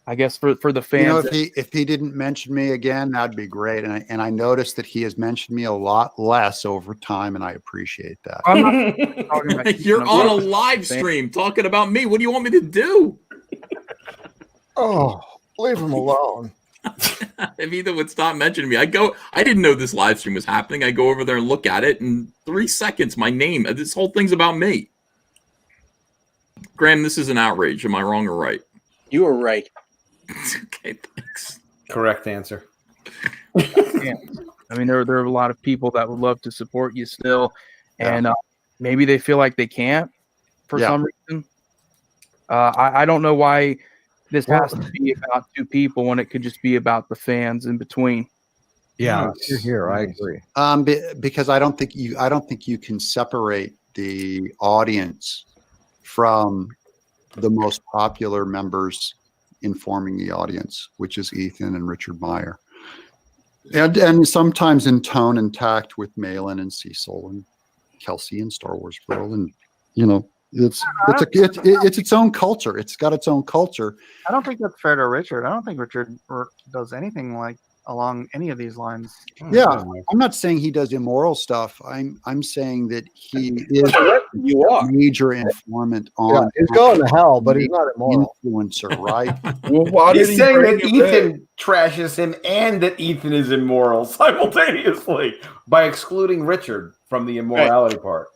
I guess, for the fans. You know, if he didn't mention me again, that'd be great. And I noticed that he has mentioned me a lot less over time, and I appreciate that. I'm not talking about you're on a live stream talking about me. What do you want me to do? Oh, leave him alone. If either would stop mentioning me, I didn't know this live stream was happening. I go over there and look at it, and 3 seconds, my name. This whole thing's about me. Graham, this is an outrage. Am I wrong or right? You are right. Okay, thanks. Correct answer. Yeah. I mean, there are a lot of people that would love to support you still, and maybe they feel like they can't for some reason. I don't know why this has to be about two people when it could just be about the fans in between. Yeah, you're here. I agree. Because I don't think you can separate the audience from the most popular members informing the audience, which is Ethan and Richard Meyer, and sometimes in tone and tact with Malin and Cecil and Kelsey and Star Wars World, and you know. It's its own culture. It's got its own culture. I don't think that's fair to Richard. I don't think Richard does anything like along any of these lines. Yeah, I'm not saying he does immoral stuff. I'm saying that he is a major informant on. He's going to hell, but he's not immoral. Influencer, right? Well, why he's saying that Ethan trashes him and that Ethan is immoral simultaneously by excluding Richard from the immorality part.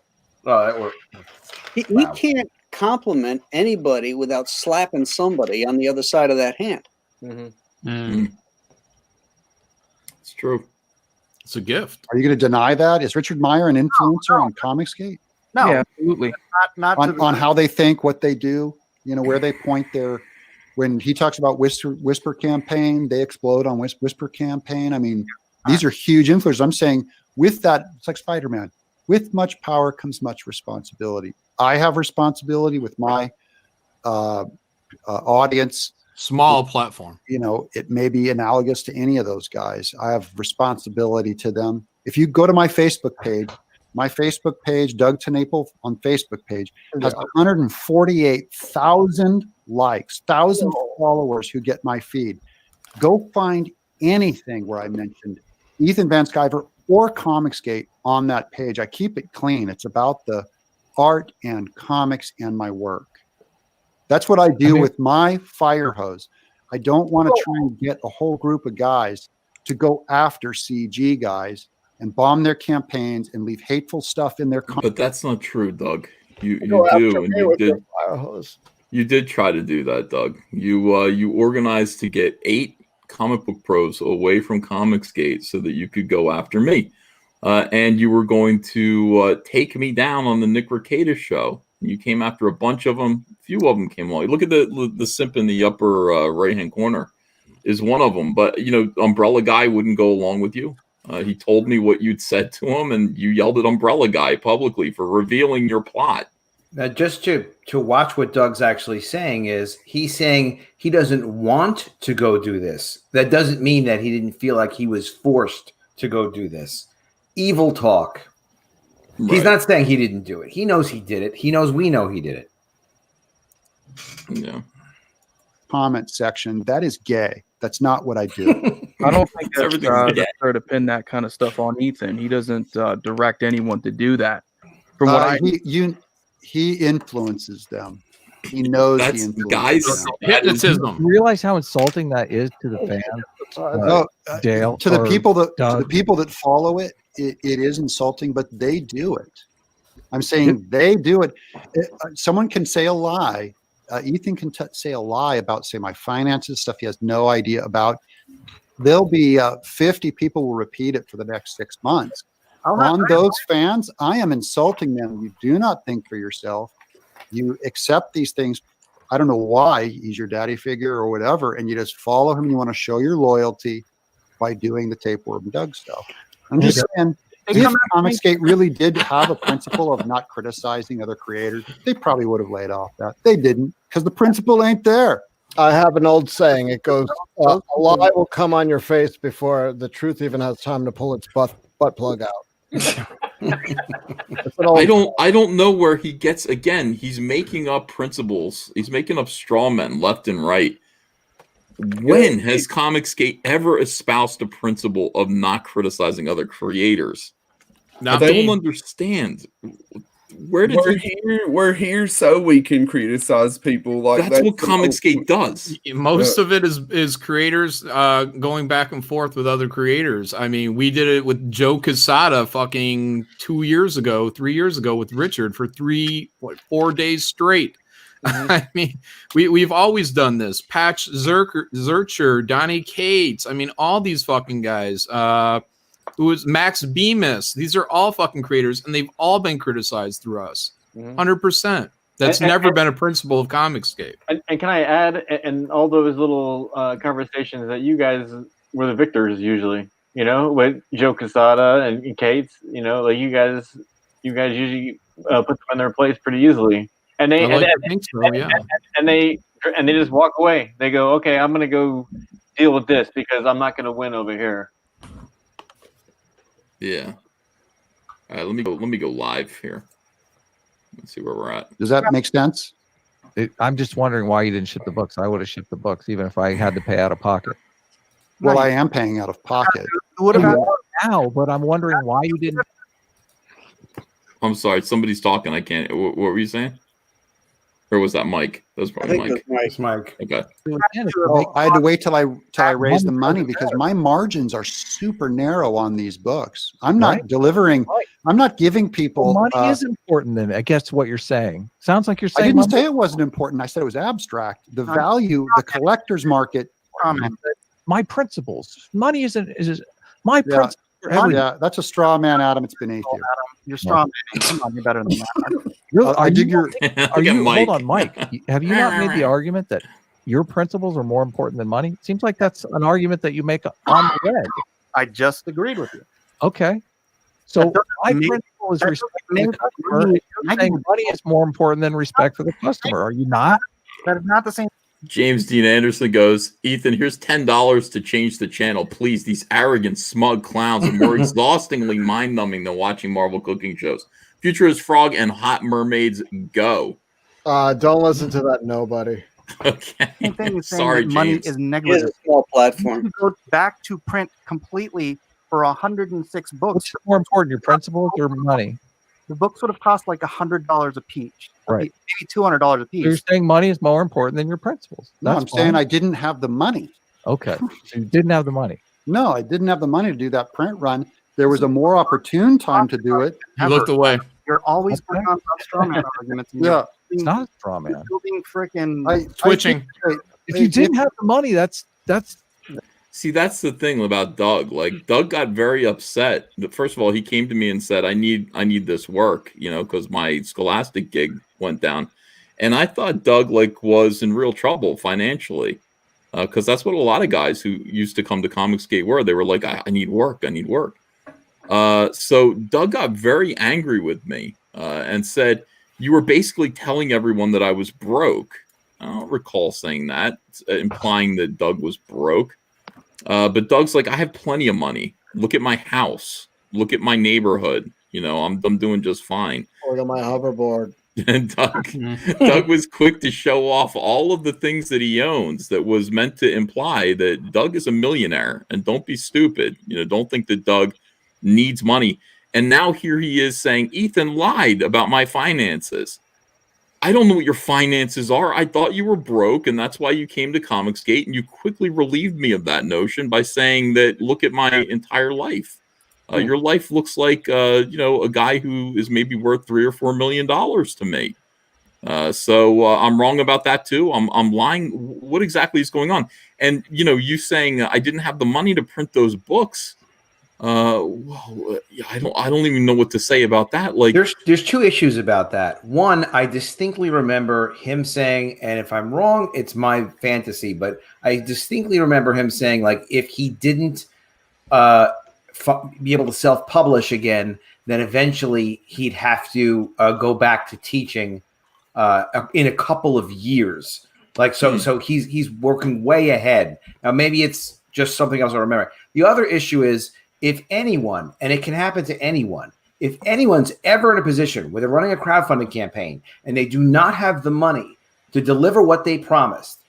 He can't compliment anybody without slapping somebody on the other side of that hand. It's true. It's a gift. Are you going to deny that? Is Richard Meyer an influencer on Comicsgate? No, yeah, absolutely. Not on how they think, what they do. You know, where they point their. When he talks about Whisper Campaign, they explode on Whisper Campaign. I mean, these are huge influencers. I'm saying with that, it's like Spider-Man. With much power comes much responsibility. I have responsibility with my audience. Small platform. You know, it may be analogous to any of those guys. I have responsibility to them. If you go to my Facebook page, Doug Tenaple on Facebook page, has 148,000 likes, 1,000 followers who get my feed. Go find anything where I mentioned Ethan Van Sciver or Comicsgate on that page. I keep it clean. It's about the art and comics and my work. That's what I do with my fire hose. I don't want to try and get a whole group of guys to go after CG guys and bomb their campaigns and leave hateful stuff in their But that's not true, Doug. You Go after do, and me you with did. your fire hose. You did try to do that, Doug. You organized to get 8 comic book pros away from Comicsgate so that you could go after me, and you were going to take me down on the Nick Rekieta show. You came after a bunch of them. A few of them came along. Look at the simp in the upper right hand corner, is one of them. But Umbrella Guy wouldn't go along with you. He told me what you'd said to him, and you yelled at Umbrella Guy publicly for revealing your plot. Now, just to watch what Doug's actually saying is he's saying he doesn't want to go do this. That doesn't mean that he didn't feel like he was forced to go do this. Evil talk. Right. He's not saying he didn't do it. He knows he did it. He knows we know he did it. Yeah. Comment section. That is gay. That's not what I do. I don't think that's fair to pin that kind of stuff on Ethan. He doesn't direct anyone to do that. From what he influences them. He knows he influences them. Hypnotism. You realize how insulting that is to the fans, Dale. To the people that follow it, it is insulting, but they do it. I'm saying they do it. Someone can say a lie. Ethan can say a lie about, say, my finances, stuff he has no idea about. There'll be 50 people will repeat it for the next 6 months. On those fans, I am insulting them. You do not think for yourself. You accept these things. I don't know why. He's your daddy figure or whatever, and you just follow him. You want to show your loyalty by doing the Tapeworm Doug stuff. I'm just saying, if Comicsgate really did have a principle of not criticizing other creators, they probably would have laid off that. They didn't, because the principle ain't there. I have an old saying. It goes, a lie will come on your face before the truth even has time to pull its butt plug out. I don't know where he gets. Again, he's making up principles. He's making up straw men left and right. When has Comicsgate ever espoused a principle of not criticizing other creators? I don't understand. Where did we're here so we can criticize people. Like that's what Comicsgate does. Most of it is creators going back and forth with other creators. I mean, we did it with Joe Quesada fucking 3 years ago with Richard for 4 days straight. I mean, we've always done this. Patch Zurcher, Donnie Cates. I mean, all these fucking guys. Who was Max Bemis? These are all fucking creators, and they've all been criticized through us. 100%. That's never been a principle of Comicsgate. And can I add, and all those little conversations that you guys were the victors usually, with Joe Quesada and Cates, like you guys usually put them in their place pretty easily. And they and they just walk away. They go, okay, I'm gonna go deal with this because I'm not gonna win over here. Yeah. All right, let me go live here. Let's see where we're at. Does that make sense? I'm just wondering why you didn't ship the books. I would have shipped the books even if I had to pay out of pocket. Well, I am paying out of pocket. What about now? But I'm wondering why you didn't. I'm sorry, somebody's talking. I can't. What were you saying? Or was that Mike? That was probably Mike. It's Mike. Okay. Well, I had to wait till I raised the money because my margins are super narrow on these books. I'm not delivering. I'm not giving people. Well, money is important. Then I guess what you're saying sounds like you're saying. I didn't say it wasn't important. I said it was abstract. The value, the collector's market. My principles. Money isn't. Is my principles. Yeah, that's a straw man, Adam. It's beneath you. You're straw man. Come on, you're better than that. Hold on, Mike. Have you not made the argument that your principles are more important than money? It seems like that's an argument that you make on the red. I just agreed with you. Okay. So my principle is respect for the customer. You're saying money is more important than respect for the customer. Are you not? That is not the same. James Dean Anderson goes, Ethan, here's $10 to change the channel. Please, these arrogant, smug clowns are more exhaustingly mind-numbing than watching Marvel cooking shows. Future is Frog and Hot Mermaids go. Don't listen to that nobody. Okay. Sorry, money James. is negligible. It's a small platform. You go back to print completely for 106 books. What's more important, your principles or money? The books would have cost like $100 a piece, Right. maybe $200 a piece. So you're saying money is more important than your principles. No, That's I'm saying fine. I didn't have the money. Okay. So you didn't have the money. No, I didn't have the money to do that print run. There was a more opportune time to do it. You looked away. You're always putting on straw man arguments. And Yeah. It's not a straw man. You're building freaking Twitching. If you didn't have the money, that's See, that's the thing about Doug. Like, Doug got very upset. First of all, he came to me and said, I need this work, because my Scholastic gig went down. And I thought Doug was in real trouble financially. Because that's what a lot of guys who used to come to Comicsgate were. They were like, I need work. I need work. So Doug got very angry with me and said, you were basically telling everyone that I was broke. I don't recall saying that, implying that Doug was broke. But Doug's like, I have plenty of money. Look at my house. Look at my neighborhood. I'm doing just fine. Look at my hoverboard. And Doug was quick to show off all of the things that he owns that was meant to imply that Doug is a millionaire. And don't be stupid. Don't think that Doug needs money. And now here he is saying, Ethan lied about my finances. I don't know what your finances are. I thought you were broke, and that's why you came to Comicsgate, and you quickly relieved me of that notion by saying that, look at my entire life. Your life looks like, a guy who is maybe worth $3 or $4 million to me. So I'm wrong about that too. I'm lying. What exactly is going on? And you saying I didn't have the money to print those books. I don't even know what to say about that. Like, there's two issues about that. One, I distinctly remember him saying, and if I'm wrong, it's my fantasy, but I distinctly remember him saying, like, if he didn't be able to self-publish again, then eventually he'd have to go back to teaching in a couple of years. Like, so he's working way ahead. Now, maybe it's just something else I remember. The other issue is, if anyone, and it can happen to anyone, if anyone's ever in a position where they're running a crowdfunding campaign and they do not have the money to deliver what they promised,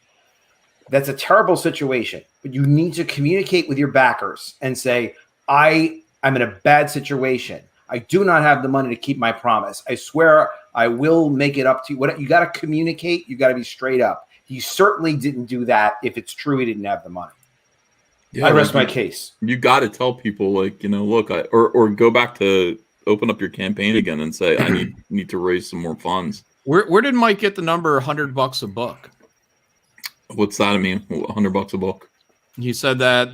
that's a terrible situation. But you need to communicate with your backers and say, I'm in a bad situation. I do not have the money to keep my promise. I swear I will make it up to you. You got to communicate. You got to be straight up. He certainly didn't do that if it's true he didn't have the money. yeah, I rest my case. You got to tell people, like, look, or go back to open up your campaign again and say, I need to raise some more funds. Where did Mike get the number $100 a book? What's that mean? $100 a book? He said that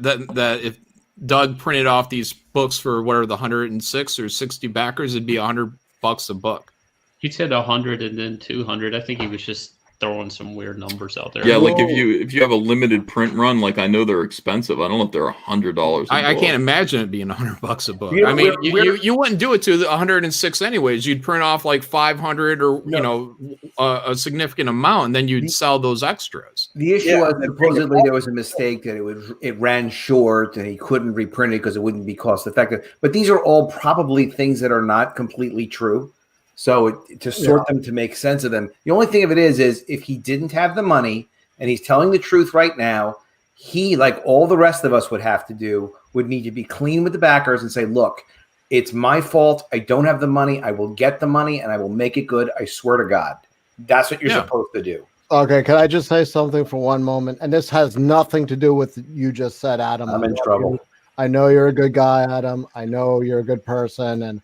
if Doug printed off these books for whatever the 106 or 60 backers, it'd be $100 a book. He said 100 and then 200. I think he was just throwing some weird numbers out there. Yeah, like if you have a limited print run, like, I know they're expensive. I don't know if they're $100. I can't imagine it being $100 a book. Yeah, I mean, you wouldn't do it to the 106 anyways. You'd print off like 500 or a significant amount, and then you'd sell those extras. The issue was supposedly there was a mistake that it ran short and he couldn't reprint it because it wouldn't be cost effective. But these are all probably things that are not completely true. So to sort them, to make sense of them, the only thing of it is if he didn't have the money and he's telling the truth right now, he, like all the rest of us would have to do, would need to be clean with the backers and say, look, it's my fault. I don't have the money. I will get the money and I will make it good. I swear to God. That's what you're supposed to do. Okay, can I just say something for one moment? And this has nothing to do with you just said, Adam. I'm in trouble. I know you're a good guy, Adam. I know you're a good person, and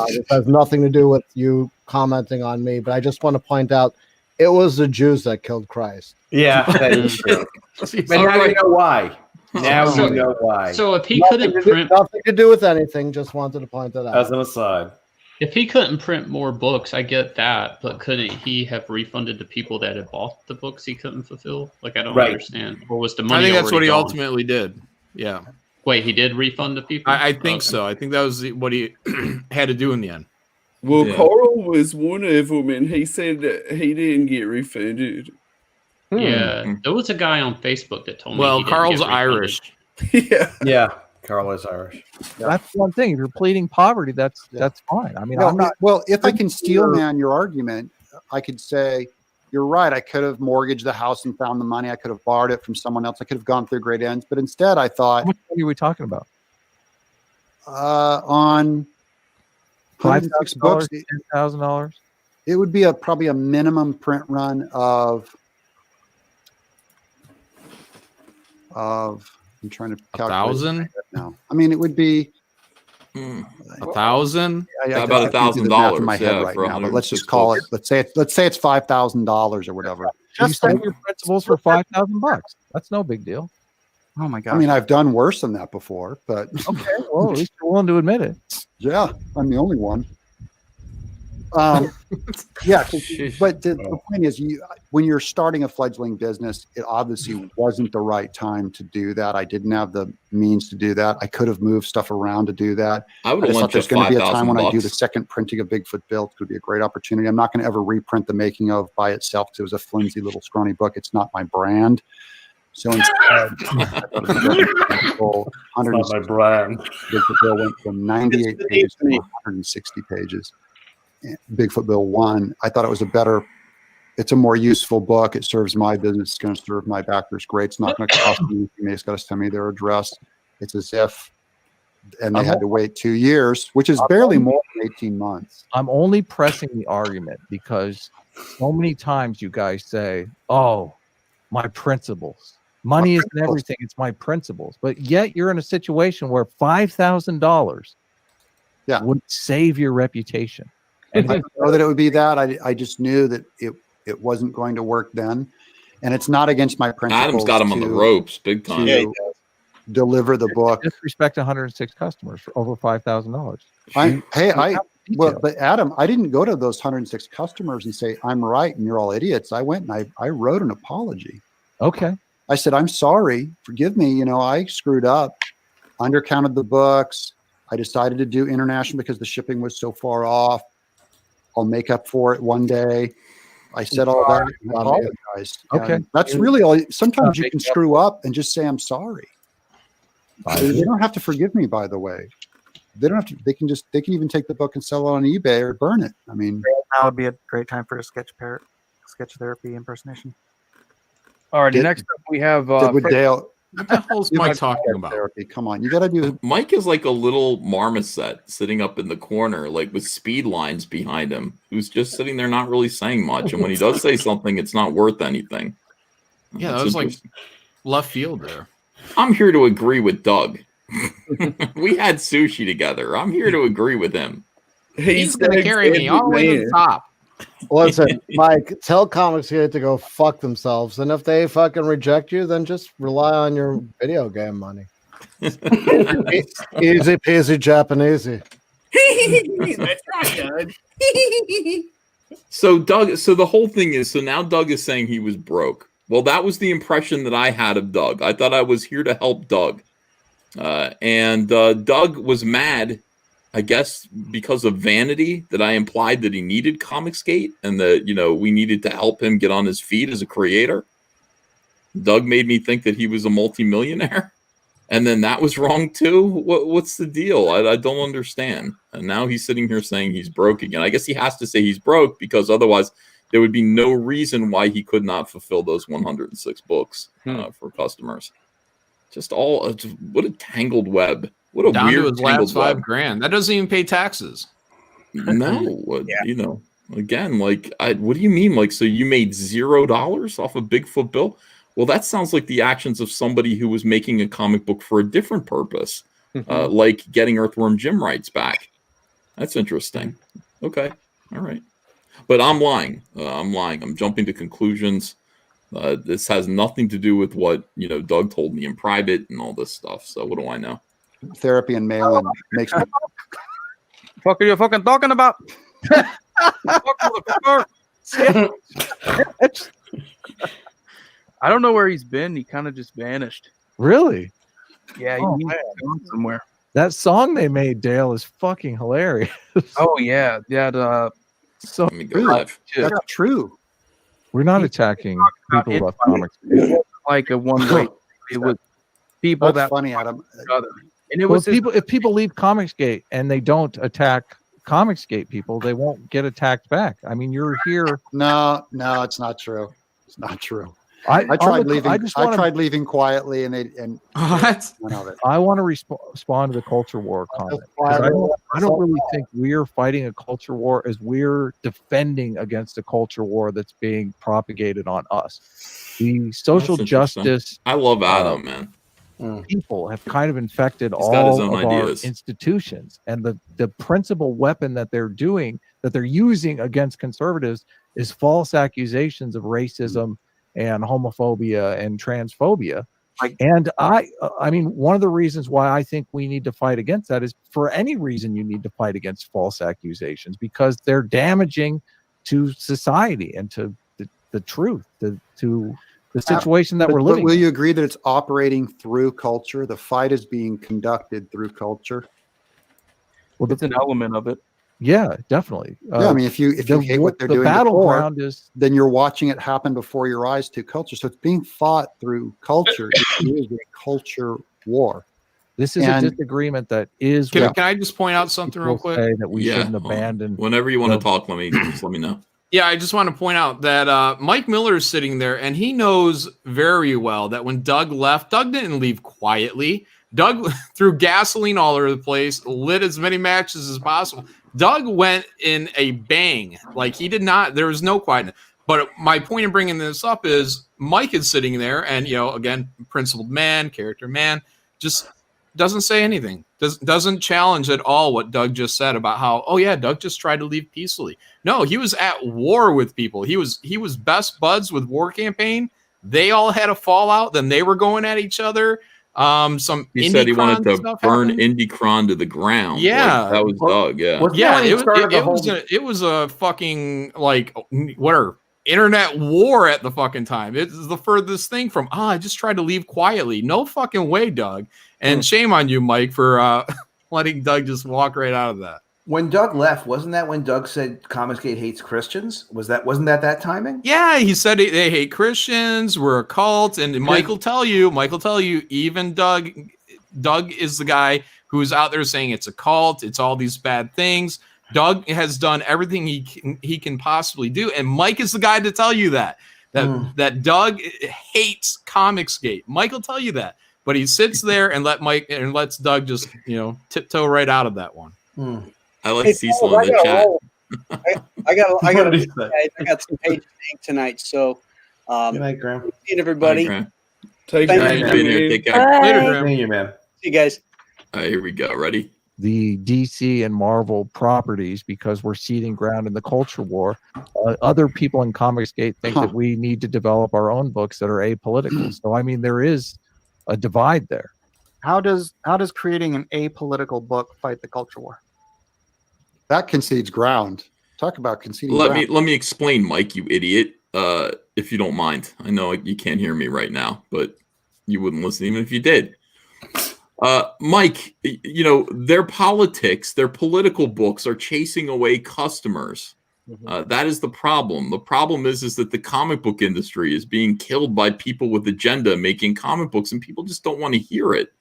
this has nothing to do with you commenting on me. But I just want to point out, it was the Jews that killed Christ. Yeah, that is true. But now you know why. Now you know why. So if he Nothing couldn't to do- print, nothing to do with anything. Just wanted to point that out. As an aside. if he couldn't print more books, I get that, but couldn't he have refunded the people that had bought the books he couldn't fulfill? Like, I don't understand. Or was the money? I think that's what he gone? ultimately did. Yeah. Wait, he did refund the people? I think so. I think that was what he had to do in the end. Well, Carl was one of them, and he said that he didn't get refunded. Yeah, there was a guy on Facebook that told me. Well, he didn't Carl's get refunded. Irish. Yeah, Carl is Irish. That's one thing. If you're pleading poverty, that's fine. I mean, No, I'm not. well, if I can steel man your argument, I could say, you're right. I could have mortgaged the house and found the money. I could have borrowed it from someone else. I could have gone through great ends. But instead, I thought, What are we talking about? On 106 books, $10,000. it would be probably a minimum print run of I'm trying to calculate 1,000 now. I mean, it would be 1,000. About I can't do the math in my $1,000, head yeah, right for now, but let's 106 just call books. it. Let's say it's $5,000 or whatever. You sold your principles for $5,000. That's no big deal. Oh my god! I mean, I've done worse than that before, but Okay, well, at least you're willing to admit it. yeah, I'm the only one. Yeah, but the point is, when you're starting a fledgling business, it obviously wasn't the right time to do that. I didn't have the means to do that. I could have moved stuff around to do that. I would have just lent thought there's you going to be a time when I do $5,000. the second printing of Bigfoot Built. It could be a great opportunity. I'm not going to ever reprint the making of by itself because it was a flimsy little scrawny book. It's not my brand. So instead, It's not my brand. Bigfoot Bill went from 98 pages to 160 pages. Bigfoot Bill 1, I thought it was it's a more useful book. It serves my business. It's going to serve my backers great. It's not going to cost me anything. They just got to send me their address. It's as if, and they had to wait 2 years, which is barely more than 18 months. I'm only pressing the argument because so many times you guys say, oh, my principles. Money isn't everything. It's my principles. But yet you're in a situation where $5,000 would save your reputation. And I didn't know that it would be that. I just knew that it wasn't going to work then. And it's not against my principles. Adam's got him on the ropes big time. To deliver the book. Disrespect 106 customers for over $5,000. But Adam, I didn't go to those 106 customers and say, I'm right and you're all idiots. I went and I wrote an apology. Okay. I said, I'm sorry. Forgive me. I screwed up, undercounted the books. I decided to do international because the shipping was so far off. I'll make up for it one day. I said all that. And apologized. Okay. And that's really all. Sometimes you can screw up and just say, I'm sorry. They don't have to forgive me, by the way. They don't have to. They can even take the book and sell it on eBay or burn it. I mean, now would be a great time for a sketch therapy impersonation. Alrighty, next up we have with Dale. What the hell's Mike talking about? Therapy. Come on, you got to do. Mike is like a little marmoset sitting up in the corner, like with speed lines behind him, who's just sitting there not really saying much. And when he does say something, it's not worth anything. Yeah, that was like left field there. I'm here to agree with Doug. We had sushi together. I'm here to agree with him. He's going to carry me all the way to the top. Listen, Mike, tell Comicsgate to go fuck themselves. And if they fucking reject you, then just rely on your video game money. Easy peasy Japanesey. That's right, Doug. So the whole thing is, so now Doug is saying he was broke. Well, that was the impression that I had of Doug. I thought I was here to help Doug. And Doug was mad, I guess, because of vanity, that I implied that he needed Comicsgate and that, we needed to help him get on his feet as a creator. Doug made me think that he was a multimillionaire. And then that was wrong too. What's the deal? I don't understand. And now he's sitting here saying he's broke again. I guess he has to say he's broke because otherwise there would be no reason why he could not fulfill those 106 books for customers. Just what a tangled web. What a down weird to his last web. $5,000. That doesn't even pay taxes. No, again, like, what do you mean? Like, so you made $0 off a Bigfoot Bill? Well, that sounds like the actions of somebody who was making a comic book for a different purpose, like getting Earthworm Jim rights back. That's interesting. Okay. All right. But I'm lying. I'm jumping to conclusions. This has nothing to do with what, Doug told me in private and all this stuff. So what do I know? Therapy and mail-in makes me. Fuck are you fucking talking about? I don't know where he's been. He kind of just vanished. Really? Yeah, Oh, he's man. gone somewhere. That song they made, Dale, is fucking hilarious. Oh yeah, yeah. So Let me go live. That's true. we're not attacking people who love comics. It wasn't like a one-way. It was people That's that funny, Adam. and it Well, was his- if people leave Comicsgate and they don't attack Comicsgate people, they won't get attacked back. I mean, you're here. No, it's not true. It's not true. I tried leaving. I tried leaving quietly, and what? None of it. I want to respond to the culture war comment. I don't really think we're fighting a culture war as we're defending against a culture war that's being propagated on us. The social That's interesting. justice. I love Adam, man. People have kind of infected He's got his all own of ideas. our institutions, and the principal weapon that they're using against conservatives is false accusations of racism and homophobia and transphobia. And I mean, one of the reasons why I think we need to fight against that is for any reason you need to fight against false accusations, because they're damaging to society and to the truth, to the situation that we're living Will in. you agree that it's operating through culture? The fight is being conducted through culture. Well, It's an element of it. Yeah, definitely. Yeah, I mean, if you hate what they're doing, battleground is, then you're watching it happen before your eyes to culture. So it's being fought through culture. It is a culture war. This is a disagreement that is. Can I just point out something real quick? Say that we shouldn't abandon. Whenever you want to talk, just let me know. Yeah, I just want to point out that Mike Miller is sitting there, and he knows very well that when Doug left, Doug didn't leave quietly. Doug threw gasoline all over the place, lit as many matches as possible. Doug went in a bang. Like, he did not, there was no quietness. But my point in bringing this up is Mike is sitting there and, again, principled man, character man, just doesn't say anything. Doesn't challenge at all what Doug just said about how, oh yeah, Doug just tried to leave peacefully. No, he was at war with people. He was best buds with War Campaign. They all had a fallout. Then they were going at each other. He said he wanted to burn Indie-Cron to the ground. Yeah, that was Doug. Yeah, yeah. It was a fucking internet war at the fucking time. It's the furthest thing from I just tried to leave quietly. No fucking way, Doug. And shame on you, Mike, for letting Doug just walk right out of that. When Doug left, wasn't that when Doug said Comicsgate hates Christians? Wasn't that timing? Yeah, he said they hate Christians, we're a cult, and Mike will tell you, even Doug is the guy who's out there saying it's a cult, it's all these bad things. Doug has done everything he can possibly do, and Mike is the guy to tell you that Doug hates Comicsgate. Mike will tell you that, but he sits there and lets Doug just tiptoe right out of that one. I like Cecil in the chat. I got some page tonight, so good night, Graham. See you, everybody. Take care. Later, Graham. Thank you, man. See you guys. All right, here we go. Ready? The DC and Marvel properties, because we're ceding ground in the culture war. Other people in Comicsgate think that we need to develop our own books that are apolitical. So I mean, there is a divide there. How does creating an apolitical book fight the culture war? That concedes ground. Talk about conceding Let ground. me explain, Mike, you idiot. If you don't mind. I know you can't hear me right now, but you wouldn't listen even if you did. Mike, their politics, their political books are chasing away customers. That is the problem. The problem is that the comic book industry is being killed by people with agenda making comic books, and people just don't want to hear it.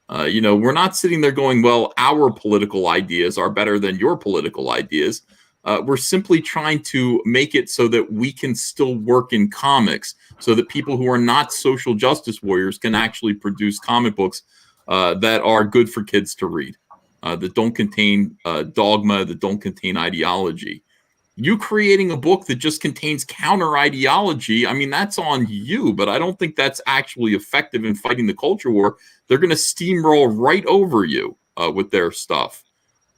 We're not sitting there going, well, our political ideas are better than your political ideas. We're simply trying to make it so that we can still work in comics, so that people who are not social justice warriors can actually produce comic books that are good for kids to read, that don't contain dogma, that don't contain ideology. You creating a book that just contains counter ideology, I mean, that's on you, but I don't think that's actually effective in fighting the culture war. They're going to steamroll right over you with their stuff.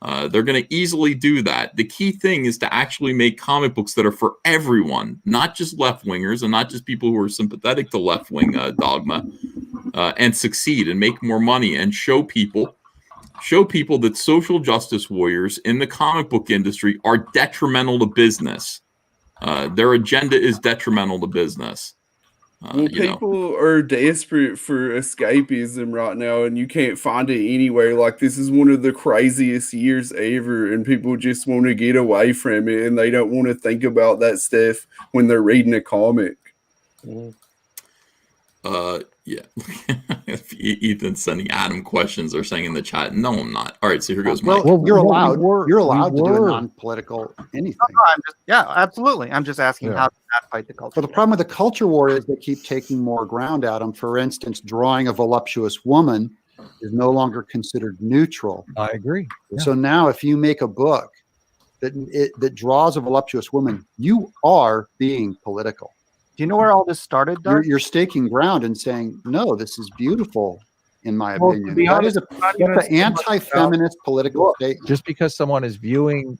They're going to easily do that. The key thing is to actually make comic books that are for everyone, not just left-wingers and not just people who are sympathetic to left-wing dogma, and succeed and make more money and show people that social justice warriors in the comic book industry are detrimental to business. Their agenda is detrimental to business. People are desperate for escapism right now, and you can't find it anywhere. Like, this is one of the craziest years ever, and people just want to get away from it, and they don't want to think about that stuff when they're reading a comic. Yeah. If Ethan's sending Adam questions or saying in the chat, no, I'm not. All right, so here goes Mike. Well, you're we allowed. were- You're we allowed to do a were. non-political anything. Yeah, absolutely. I'm just asking Yeah. how does that fight the culture? But the problem with the culture war is they keep taking more ground at them. For instance, drawing a voluptuous woman is no longer considered neutral. I agree. Yeah. So now, if you make a book that draws a voluptuous woman, you are being political. Do you know where all this started, Doug? You're staking ground and saying, no, this is beautiful, in my Well, to opinion. be That honest, is it's not even that's an so much anti-feminist political statement. Just because someone is viewing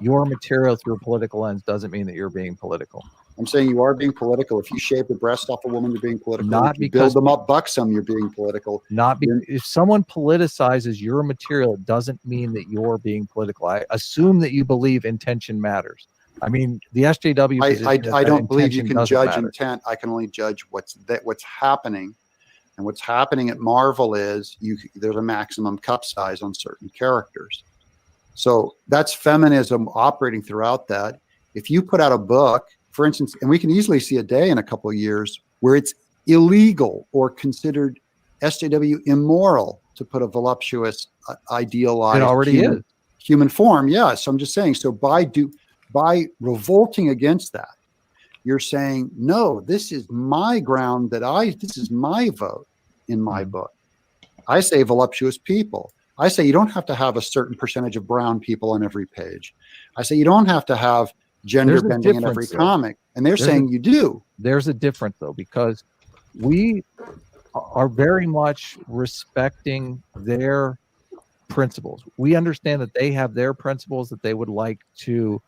your material through a political lens doesn't mean that you're being political. I'm saying you are being political. If you shave the breast off a woman, you're being political. Not if you because- build them up buxom, you're being political. Not because if someone politicizes your material, it doesn't mean that you're being political. I assume that you believe intention matters. I mean, the SJW. I don't believe you intention can doesn't judge matter. intent. I can only judge what's happening. And what's happening at Marvel is there's a maximum cup size on certain characters. So that's feminism operating throughout that. If you put out a book, for instance, and we can easily see a day in a couple of years where it's illegal or considered SJW immoral to put a voluptuous, idealized It already is. human form. Yeah. So I'm just saying, so by revolting against that, you're saying, no, this is my ground this is my vote in my book. I say voluptuous people. I say you don't have to have a certain percentage of brown people on every page. I say you don't have to have gender There's a bending in every difference, though. comic. And they're There's saying a- you do. There's a difference though, because we are very much respecting their principles. We understand that they have their principles that they would like to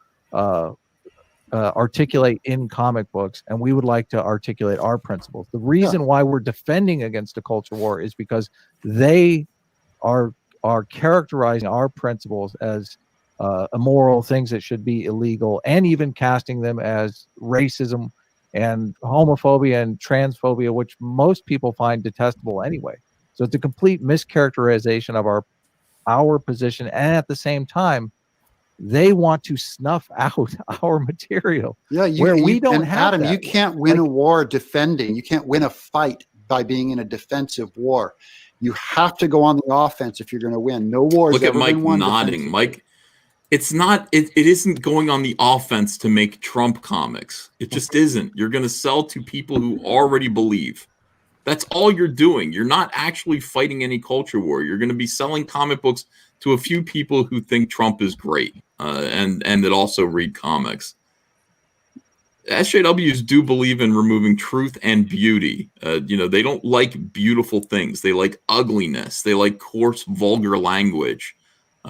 articulate in comic books, and we would like to articulate our principles. The reason why we're defending against a culture war is because they are characterizing our principles as immoral, things that should be illegal, and even casting them as racism and homophobia and transphobia, which most people find detestable anyway. So it's a complete mischaracterization of our position, and at the same time, they want to snuff out our material. Yeah, we don't and have Adam, that. you can't win a war defending. You can't win a fight by being in a defensive war. You have to go on the offense if you're going to win. No war has Look at ever Mike been won nodding. defensively. Mike, it's not. It isn't going on the offense to make Trump comics. It just isn't. You're going to sell to people who already believe. That's all you're doing. You're not actually fighting any culture war. You're going to be selling comic books to a few people who think Trump is great and that also read comics. SJWs do believe in removing truth and beauty. They don't like beautiful things. They like ugliness. They like coarse, vulgar language.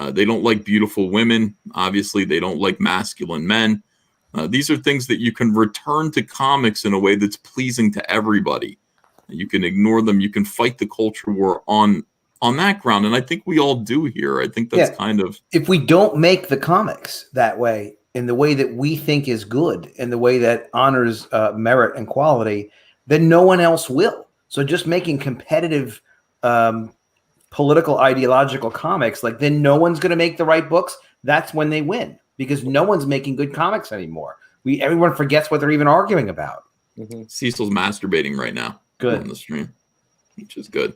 They don't like beautiful women. Obviously, they don't like masculine men. These are things that you can return to comics in a way that's pleasing to everybody. You can ignore them. You can fight the culture war on that ground. And I think we all do here. I think that's kind of... If we don't make the comics that way, in the way that we think is good, in the way that honors merit and quality, then no one else will. So just making competitive political ideological comics, then no one's going to make the right books. That's when they win, because no one's making good comics anymore. Everyone forgets what they're even arguing about. Cecil's masturbating right now. Good. On the stream, which is good.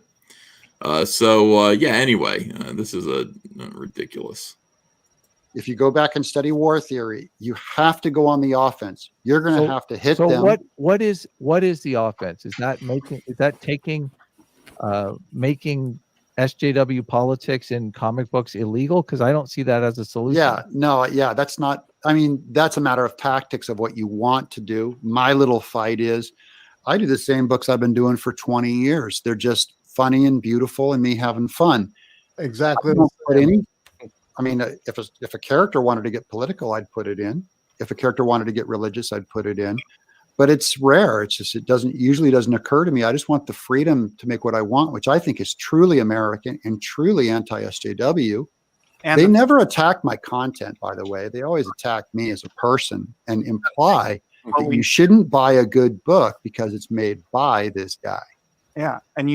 Anyway, this is a ridiculous. If you go back and study war theory, you have to go on the offense. You're going to have to hit them. So what is the offense? Is that making SJW politics in comic books illegal? Because I don't see that as a solution. That's not. I mean, that's a matter of tactics of what you want to do. My little fight is, I do the same books I've been doing for 20 years. They're just funny and beautiful, and me having fun. Exactly. I mean, if a character wanted to get political, I'd put it in. If a character wanted to get religious, I'd put it in. But it's rare. It's just it usually doesn't occur to me. I just want the freedom to make what I want, which I think is truly American and truly anti-SJW. And they never attack my content, by the way. They always attack me as a person and imply that you shouldn't buy a good book because it's made by this guy. Yeah, and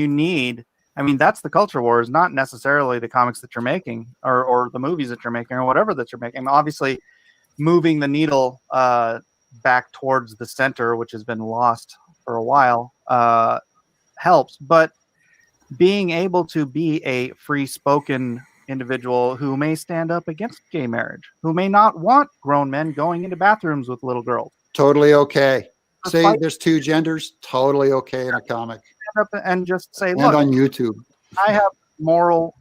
that's the culture war, is not necessarily the comics that you're making or the movies that you're making or whatever that you're making. Obviously, moving the needle back towards the center, which has been lost for a while, helps. But being able to be a free-spoken individual who may stand up against gay marriage, who may not want grown men going into bathrooms with little girls. Totally okay. Say Despite- there's two genders, totally okay in a comic. Stand up and just say, And look, on YouTube. I have moral,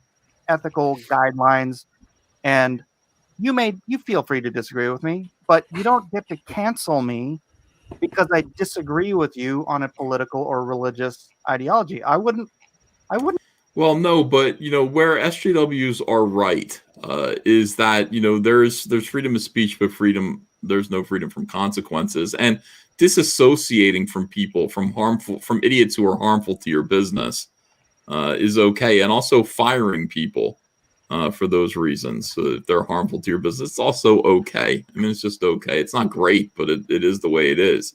ethical guidelines, and you feel free to disagree with me, but you don't get to cancel me because I disagree with you on a political or religious ideology. I wouldn't. Well, no, but where SJWs are right is that there's freedom of speech, but there's no freedom from consequences, and disassociating from people, from idiots who are harmful to your business is okay, and also firing people for those reasons, so if they're harmful to your business, it's also okay. I mean, it's just okay. It's not great, but it is the way it is.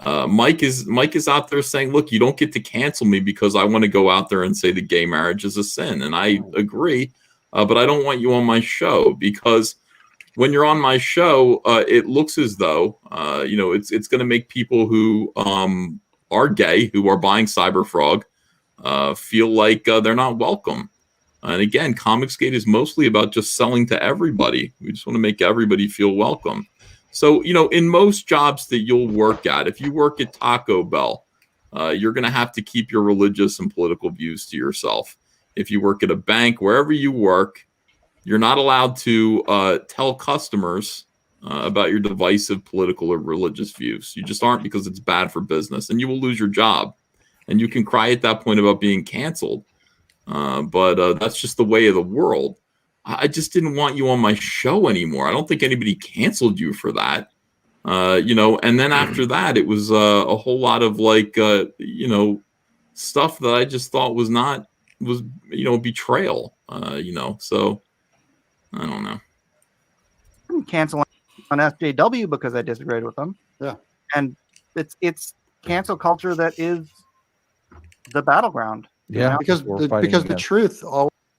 Mike is out there saying, look, you don't get to cancel me because I want to go out there and say that gay marriage is a sin. And I agree, but I don't want you on my show, because when you're on my show, it looks as though, it's going to make people who are gay, who are buying Cyberfrog, feel like they're not welcome. And again, Comicsgate is mostly about just selling to everybody. We just want to make everybody feel welcome. So, in most jobs that you'll work at, if you work at Taco Bell, you're going to have to keep your religious and political views to yourself. If you work at a bank, wherever you work, you're not allowed to tell customers about your divisive political or religious views. You just aren't, because it's bad for business, and you will lose your job. And you can cry at that point about being canceled. But that's just the way of the world. I just didn't want you on my show anymore. I don't think anybody canceled you for that. And then after that, it was a whole lot of stuff that I just thought was betrayal. So I don't know. I didn't cancel on SJW because I disagreed with them. Yeah. And it's cancel culture that is the battleground. Yeah, because the truth.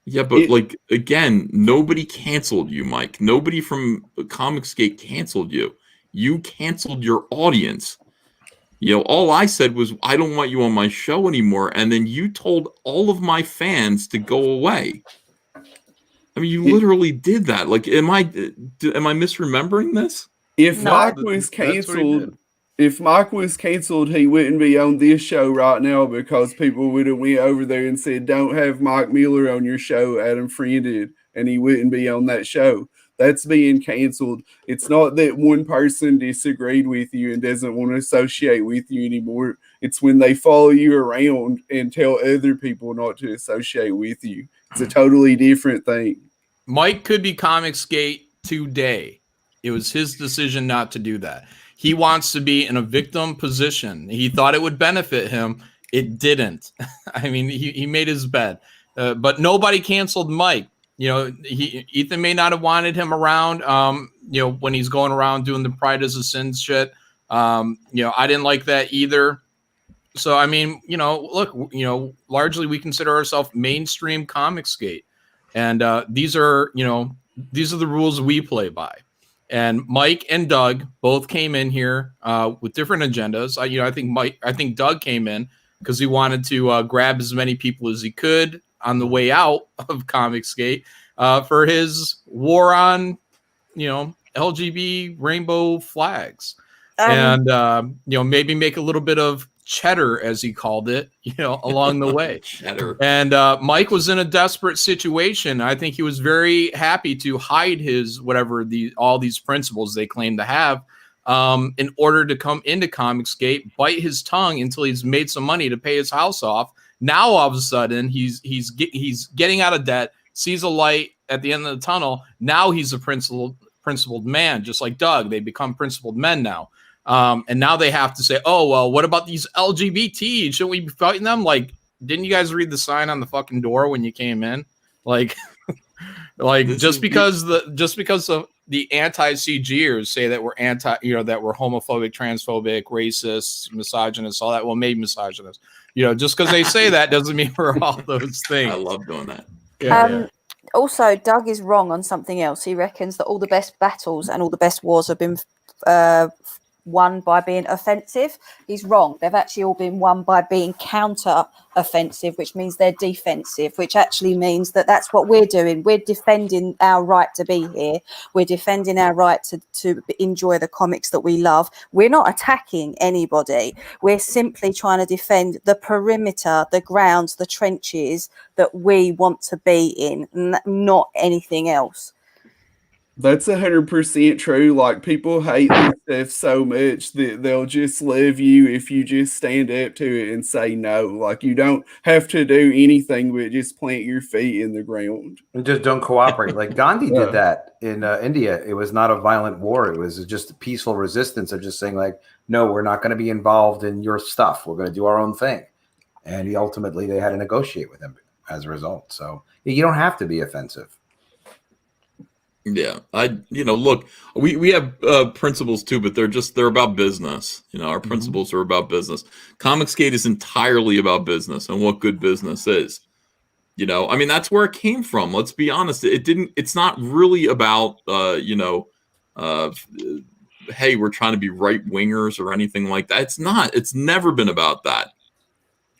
Yeah, but again, nobody canceled you, Mike. Nobody from Comicsgate canceled you. You canceled your audience. All I said was, I don't want you on my show anymore. And then you told all of my fans to go away. I mean, you literally did that. Am I misremembering this? If Mike was canceled, he wouldn't be on this show right now, because people would have went over there and said, don't have Mike Miller on your show, Adam Friended, and he wouldn't be on that show. That's being canceled. It's not that one person disagreed with you and doesn't want to associate with you anymore. It's when they follow you around and tell other people not to associate with you. It's a totally different thing. Mike could be Comicsgate today. It was his decision not to do that. He wants to be in a victim position. He thought it would benefit him. It didn't. I mean, he made his bed. But nobody canceled Mike. Ethan may not have wanted him around, when he's going around doing the Pride is a Sin shit. I didn't like that either. So, I mean, look, largely we consider ourselves mainstream Comicsgate. And these are the rules we play by. And Mike and Doug both came in here with different agendas. I think Doug came in because he wanted to grab as many people as he could on the way out of Comicsgate for his war on, LGBT rainbow flags, and maybe make a little bit of cheddar, as he called it, along the way. Cheddar. And Mike was in a desperate situation. I think he was very happy to hide his all these principles they claim to have, in order to come into Comicsgate, bite his tongue until he's made some money to pay his house off. Now all of a sudden he's getting out of debt, sees a light at the end of the tunnel. Now he's a principled man, just like Doug. They become principled men now. And now they have to say, oh, well, what about these LGBT? Shouldn't we be fighting them? Didn't you guys read the sign on the fucking door when you came in? Just because of the anti-CGers say that we're that we're homophobic, transphobic, racist, misogynist, all that. Well, maybe misogynist. Just because they say that doesn't mean we're all those things. I love doing that. Yeah. Also, Doug is wrong on something else. He reckons that all the best battles and all the best wars have been won by being offensive. He's wrong. They've actually all been won by being counter offensive, which means they're defensive, which actually means that that's what we're doing. We're defending our right to be here. We're defending our right to enjoy the comics that we love. We're not attacking anybody. We're simply trying to defend the perimeter, the grounds, the trenches that we want to be in, not anything else. That's 100% true. Like, people hate this stuff so much that they'll just love you if you just stand up to it and say no. Like, you don't have to do anything but just plant your feet in the ground. And just don't cooperate. Like Gandhi Yeah. did that in India. It was not a violent war. It was just a peaceful resistance of just saying, like, no, we're not going to be involved in your stuff. We're going to do our own thing. And they had to negotiate with him as a result. So you don't have to be offensive. Yeah, look, we have principles too, but they're about business. Our principles are about business. Comicsgate is entirely about business and what good business is. I mean, that's where it came from. Let's be honest. It's not really about, hey, we're trying to be right wingers or anything like that. It's not. It's never been about that.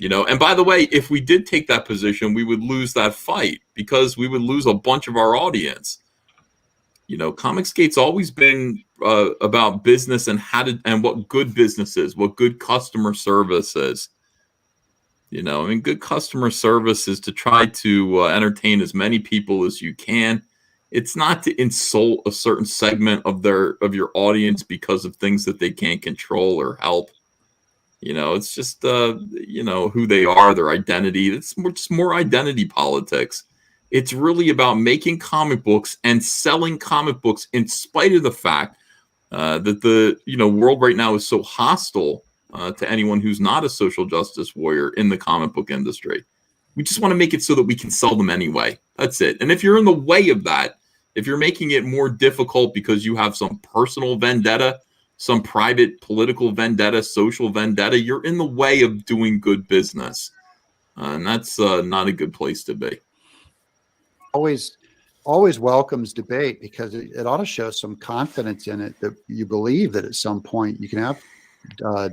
And by the way, if we did take that position, we would lose that fight because we would lose a bunch of our audience. Comicsgate's always been about business and and what good business is, what good customer service is. Good customer service is to try to entertain as many people as you can. It's not to insult a certain segment of your audience because of things that they can't control or help. It's just who they are, their identity. It's just more identity politics. It's really about making comic books and selling comic books in spite of the fact that the world right now is so hostile to anyone who's not a social justice warrior in the comic book industry. We just want to make it so that we can sell them anyway. That's it. And if you're in the way of that, if you're making it more difficult because you have some personal vendetta, some private political vendetta, social vendetta, you're in the way of doing good business. And that's not a good place to be. Always welcomes debate because it ought to show some confidence in it that you believe that at some point you can have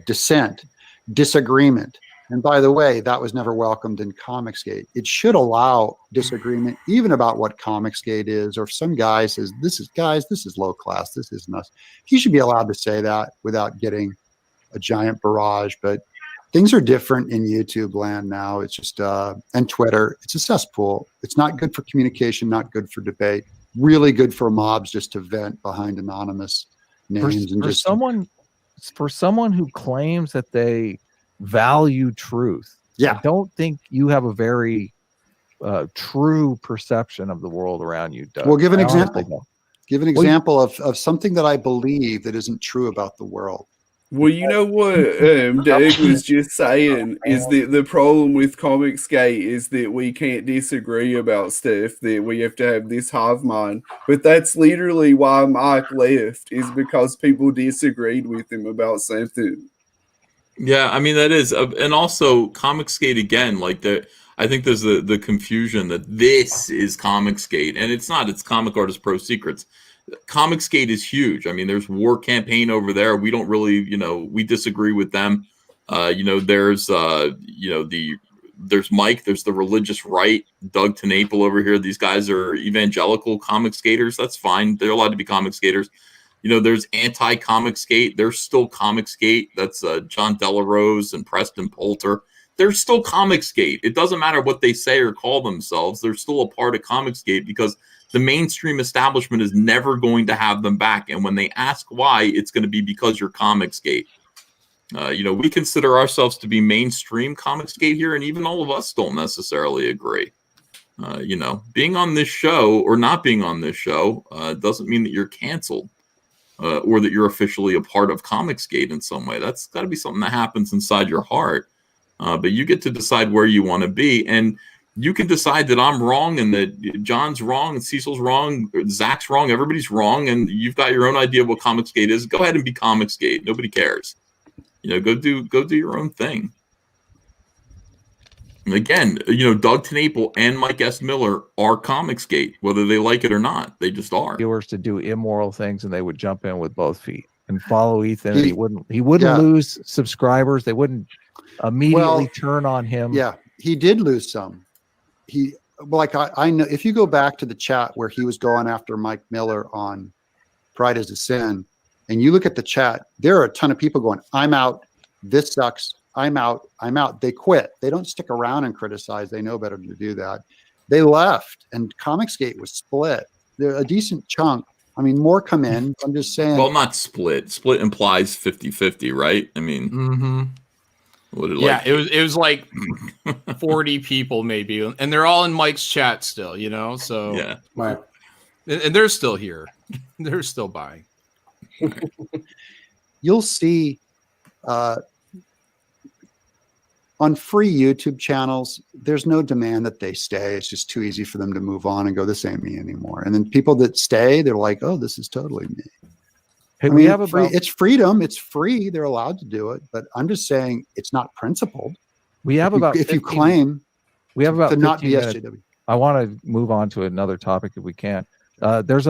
dissent, disagreement. And by the way, that was never welcomed in Comicsgate. It should allow disagreement even about what Comicsgate is, or if some guy says, this is low class, this isn't us. He should be allowed to say that without getting a giant barrage. But things are different in YouTube land now. It's just, and Twitter, it's a cesspool. It's not good for communication, not good for debate, really good for mobs just to vent behind anonymous names. For someone who claims that they value truth, I don't think you have a very true perception of the world around you, Doug. Well, give an example. Give an example of something that I believe that isn't true about the world. Well, you know what Doug was just saying is that the problem with Comicsgate is that we can't disagree about stuff, that we have to have this hive mind. But that's literally why Mike left, is because people disagreed with him about something. Yeah, I mean, that is. And also, Comicsgate, again, I think there's the confusion that this is Comicsgate, and it's not. It's Comic Artist Pro Secrets. Comicsgate is huge. I mean, there's War Campaign over there. We don't really, we disagree with them. There's Mike. There's the religious right. Doug Tenaple over here. These guys are evangelical comic skaters. That's fine. They're allowed to be comic skaters. There's anti-Comicsgate. There's still Comicsgate. That's John Delarose and Preston Poulter. There's still Comicsgate. It doesn't matter what they say or call themselves. They're still a part of Comicsgate because the mainstream establishment is never going to have them back. And when they ask why, it's going to be because you're Comicsgate. We consider ourselves to be mainstream Comicsgate here, and even all of us don't necessarily agree. Being on this show or not being on this show doesn't mean that you're canceled or that you're officially a part of Comicsgate in some way. That's got to be something that happens inside your heart. But you get to decide where you want to be. And you can decide that I'm wrong and that John's wrong and Cecil's wrong, Zach's wrong, everybody's wrong, and you've got your own idea of what Comicsgate is. Go ahead and be Comicsgate. Nobody cares. Go do your own thing. And again, Doug Tenaple and Mike S. Miller are Comicsgate, whether they like it or not. They just are. Viewers to do immoral things, and they would jump in with both feet. and follow Ethan. And he wouldn't lose subscribers. They wouldn't immediately turn on him. Yeah, he did lose some. I know if you go back to the chat where he was going after Mike Miller on Pride is a Sin, and you look at the chat, there are a ton of people going, I'm out, this sucks, I'm out, I'm out. They quit. They don't stick around and criticize. They know better to do that. They left, and Comicsgate was split. They're a decent chunk. I mean, more come in. I'm just saying. Well, not split. Split implies 50-50, right? I mean, what did it was like 40 people maybe, and they're all in Mike's chat still, you know. So yeah, right. And they're still here. They're still buying. You'll see on free YouTube channels, there's no demand that they stay. It's just too easy for them to move on and go, this ain't me anymore. And then people that stay, they're like, oh, this is totally me. Hey, I mean, it's freedom. It's free. They're allowed to do it. But I'm just saying it's not principled. We have about if you claim we have about to not be minutes. SJW. I want to move on to another topic if we can. There's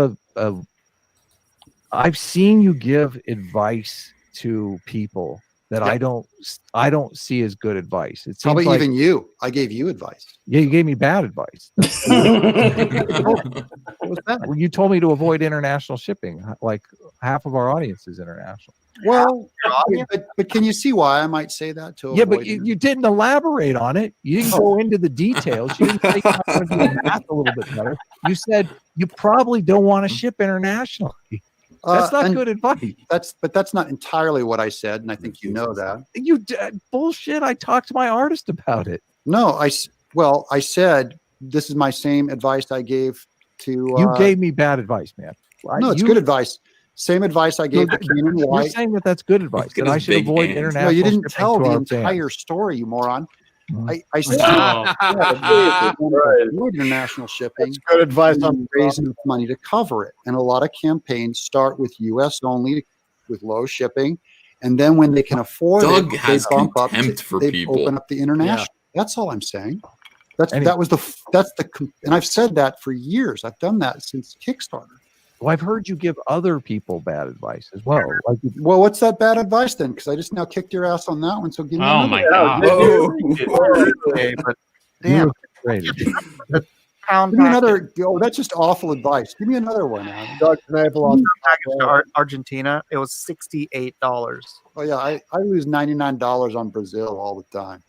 I've seen you give advice to people that I don't see as good advice. It seems Probably like, even you. I gave you advice. Yeah, you gave me bad advice. What was that? Well, you told me to avoid international shipping. Like half of our audience is international. Well, but can you see why I might say that to Yeah, but you didn't elaborate on it. You didn't go into the details. You didn't say you want to do the math a little bit better. You said you probably don't want to ship internationally. That's not good advice. That's not entirely what I said, and I think you know that. You bullshit. I talked to my artist about it. No, I said this is my same advice I gave to. You gave me bad advice, man. No, it's good advice. Same advice I gave to Keenan White. You're saying that that's good advice. That I should avoid international. No, you didn't shipping tell to the our entire fans. story, you moron. I said avoid international shipping. That's good advice on raising money to cover it. And a lot of campaigns start with U.S. only, with low shipping, and then when they can afford Doug it, has they bump up. contempt for They people. open up the international. That's all I'm saying. And I've said that for years. I've done that since Kickstarter. Well, I've heard you give other people bad advice as well. Like, well, what's that bad advice then? Because I just now kicked your ass on that one. So give me Oh another. my God. Okay, but damn. Give me another. Oh, that's just awful advice. Give me another one. Argentina. It was $68. Oh yeah, I lose $99 on Brazil all the time.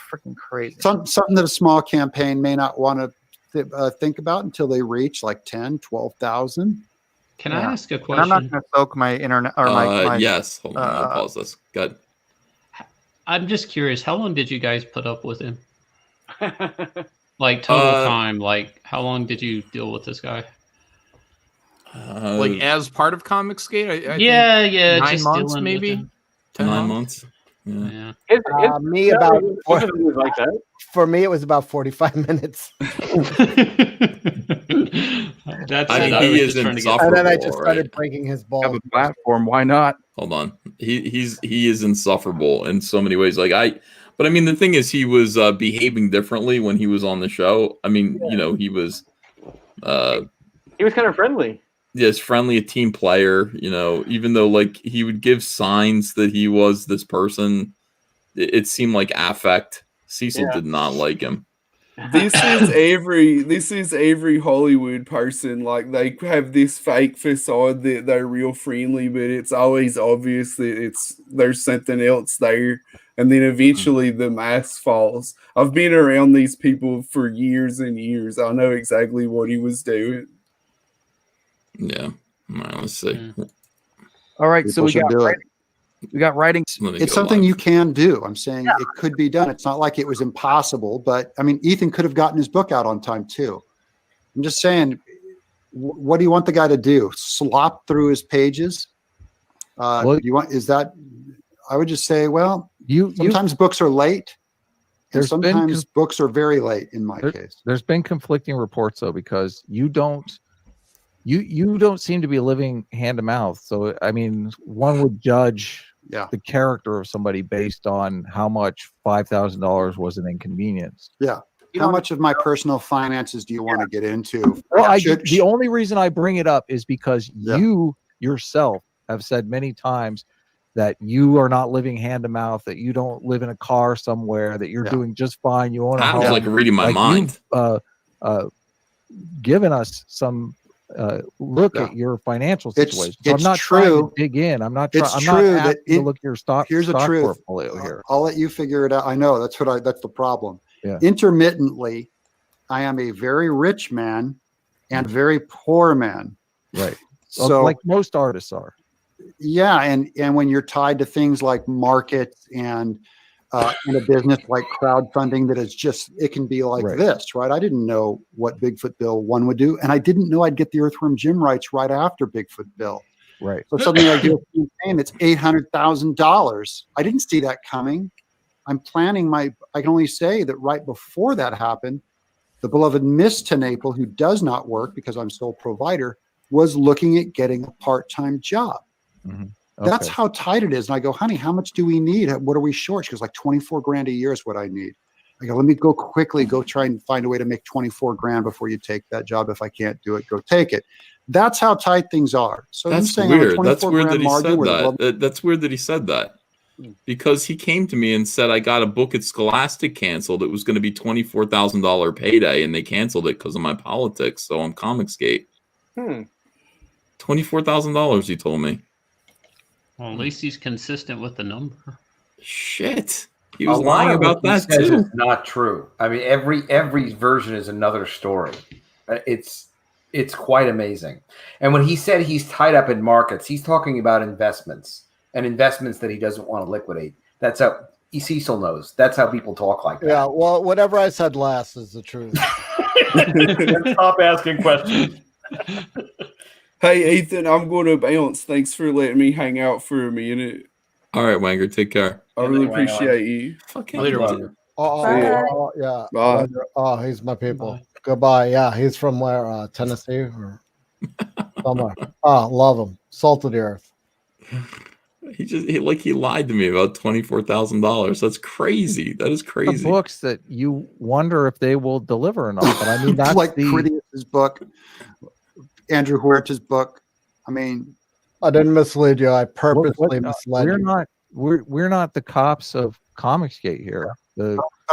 Freaking crazy. Something that a small campaign may not want to think about until they reach like 10, 12,000. Can I ask a And question? I'm not going to soak my internet or my yes. Hold on, I'll pause this. Good. I'm just curious. How long did you guys put up with him? Like total time. Like how long did you deal with this guy? Like as part of Comicsgate? I yeah, 9 just months dealing with maybe. him. 9 months. Yeah. Me about like that. For me, it was about 45 minutes. That's I it. mean, I he was is just trying to get insufferable. And then I just started right? breaking his Have balls. a platform. Why not? Hold on. He is insufferable in so many ways. But I mean, the thing is, he was behaving differently when he was on the show. I mean, you know, he was kind of friendly. Yes, friendly, a team player. You know, even though like he would give signs that he was this person, it seemed like affect. Cecil did not like him. This is every Hollywood person. Like they have this fake facade that they're real friendly, but it's always obvious that there's something else there. And then eventually the mask falls. I've been around these people for years and years. I know exactly what he was doing. Yeah. All right, let's see. All right, so People should do it. we got writing. It's something you can do. I'm saying it could be done. It's not like it was impossible, but I mean, Ethan could have gotten his book out on time too. I'm just saying, what do you want the guy to do? Slop through his pages? I would just say, well, sometimes books are late. And sometimes books are very late in my case. There's been conflicting reports though, because you don't seem to be living hand to mouth. So I mean, one would judge the character of somebody based on how much $5,000 was an inconvenience. Yeah. How much of my personal finances do you want to get into? Well, the only reason I bring it up is because you yourself have said many times that you are not living hand to mouth, that you don't live in a car somewhere, that you're doing just fine. You own a Adam's home. like reading my mind. You've given us some look at your financial situation. So I'm not trying to dig in. I'm not trying. I'm not asking to look at your stock portfolio here. I'll let you figure it out. I know that's the problem. Yeah. Intermittently, I am a very rich man and a very poor man. Right. So like most artists are. Yeah, and when you're tied to things like markets and in a business like crowdfunding, that is just, it can be like this, right? I didn't know what Bigfoot Bill 1 would do, and I didn't know I'd get the Earthworm Jim rights right after Bigfoot Bill. Right. So suddenly I do a campaign that's $800,000. I didn't see that coming. I'm planning I can only say that right before that happened, the beloved Miss Tenaple, who does not work because I'm sole provider, was looking at getting a part-time job. Mm-hmm. That's how tight it is. And I go, honey, how much do we need? What are we short? She goes, like 24 grand a year is what I need. I go, let me go quickly, go try and find a way to make 24 grand before you take that job. If I can't do it, go take it. That's how tight things are. So That's weird. That's weird that he said that. That's weird that he said that. Because he came to me and said, I got a book at Scholastic canceled. It was going to be $24,000 payday, and they canceled it because of my politics. So I'm Comicsgate. $24,000, he told me. Well, at least he's consistent with the number. Shit. He was lying about that too. It's not true. I mean, every version is another story. It's quite amazing. And when he said he's tied up in markets, he's talking about investments and investments that he doesn't want to liquidate. That's how Cecil knows. That's how people talk like that. Yeah, well, whatever I said last is the truth. Stop asking questions. Hey, Ethan, I'm going to bounce. Thanks for letting me hang out for a minute. All right, Wanger, take care. I really appreciate you. Later, Wanger. Yeah. Bye. Oh, he's my people. Goodbye. Yeah, he's from where? Tennessee or somewhere. Oh, love him. Salt of the earth. He lied to me about $24,000. That's crazy. That is crazy. The books that you wonder if they will deliver or not. But I mean, that's like Critias's book, Andrew Huerta's book. I mean, I didn't mislead you. I purposely misled you. We're not the cops of Comicsgate here.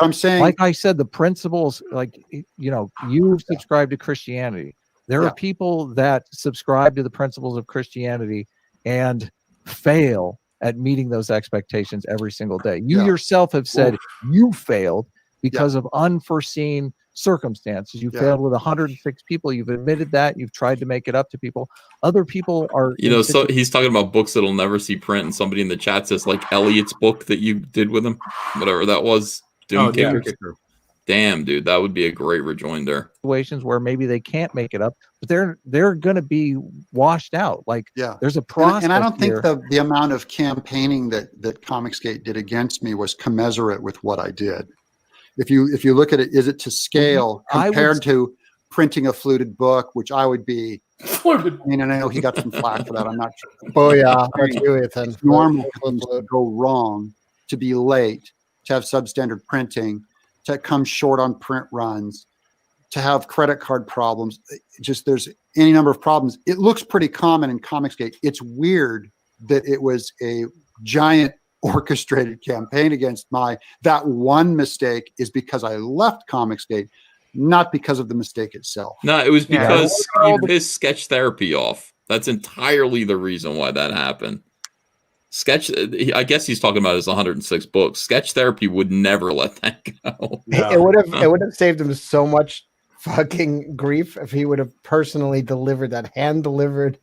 I'm saying, like I said, the principles, like, you subscribe to Christianity. There are people that subscribe to the principles of Christianity and fail at meeting those expectations every single day. You yourself have said you failed because of unforeseen circumstances. You failed with 106 people. You've admitted that. You've tried to make it up to people. Other people are, so he's talking about books that'll never see print, and somebody in the chat says, like Elliot's book that you did with him, whatever that was. Doom Kickers. Damn, dude, that would be a great rejoinder. Situations where maybe they can't make it up, but they're going to be washed out. Like, there's a process. And I don't think here. the amount of campaigning that Comicsgate did against me was commensurate with what I did. If you look at it, is it to scale compared to printing a fluted book, which I would be. I mean, and I know he got some flack for that. I'm not sure. Oh yeah, that's you, Ethan. It's normal things to go wrong, to be late, to have substandard printing, to come short on print runs, to have credit card problems. Just there's any number of problems. It looks pretty common in Comicsgate. It's weird that it was a giant orchestrated campaign against that one mistake is because I left Comicsgate, not because of the mistake itself. No, it was because he pissed Sketch Therapy off. That's entirely the reason why that happened. I guess he's talking about his 106 books. Sketch Therapy would never let that go. It would have saved him so much fucking grief if he would have personally delivered that, hand delivered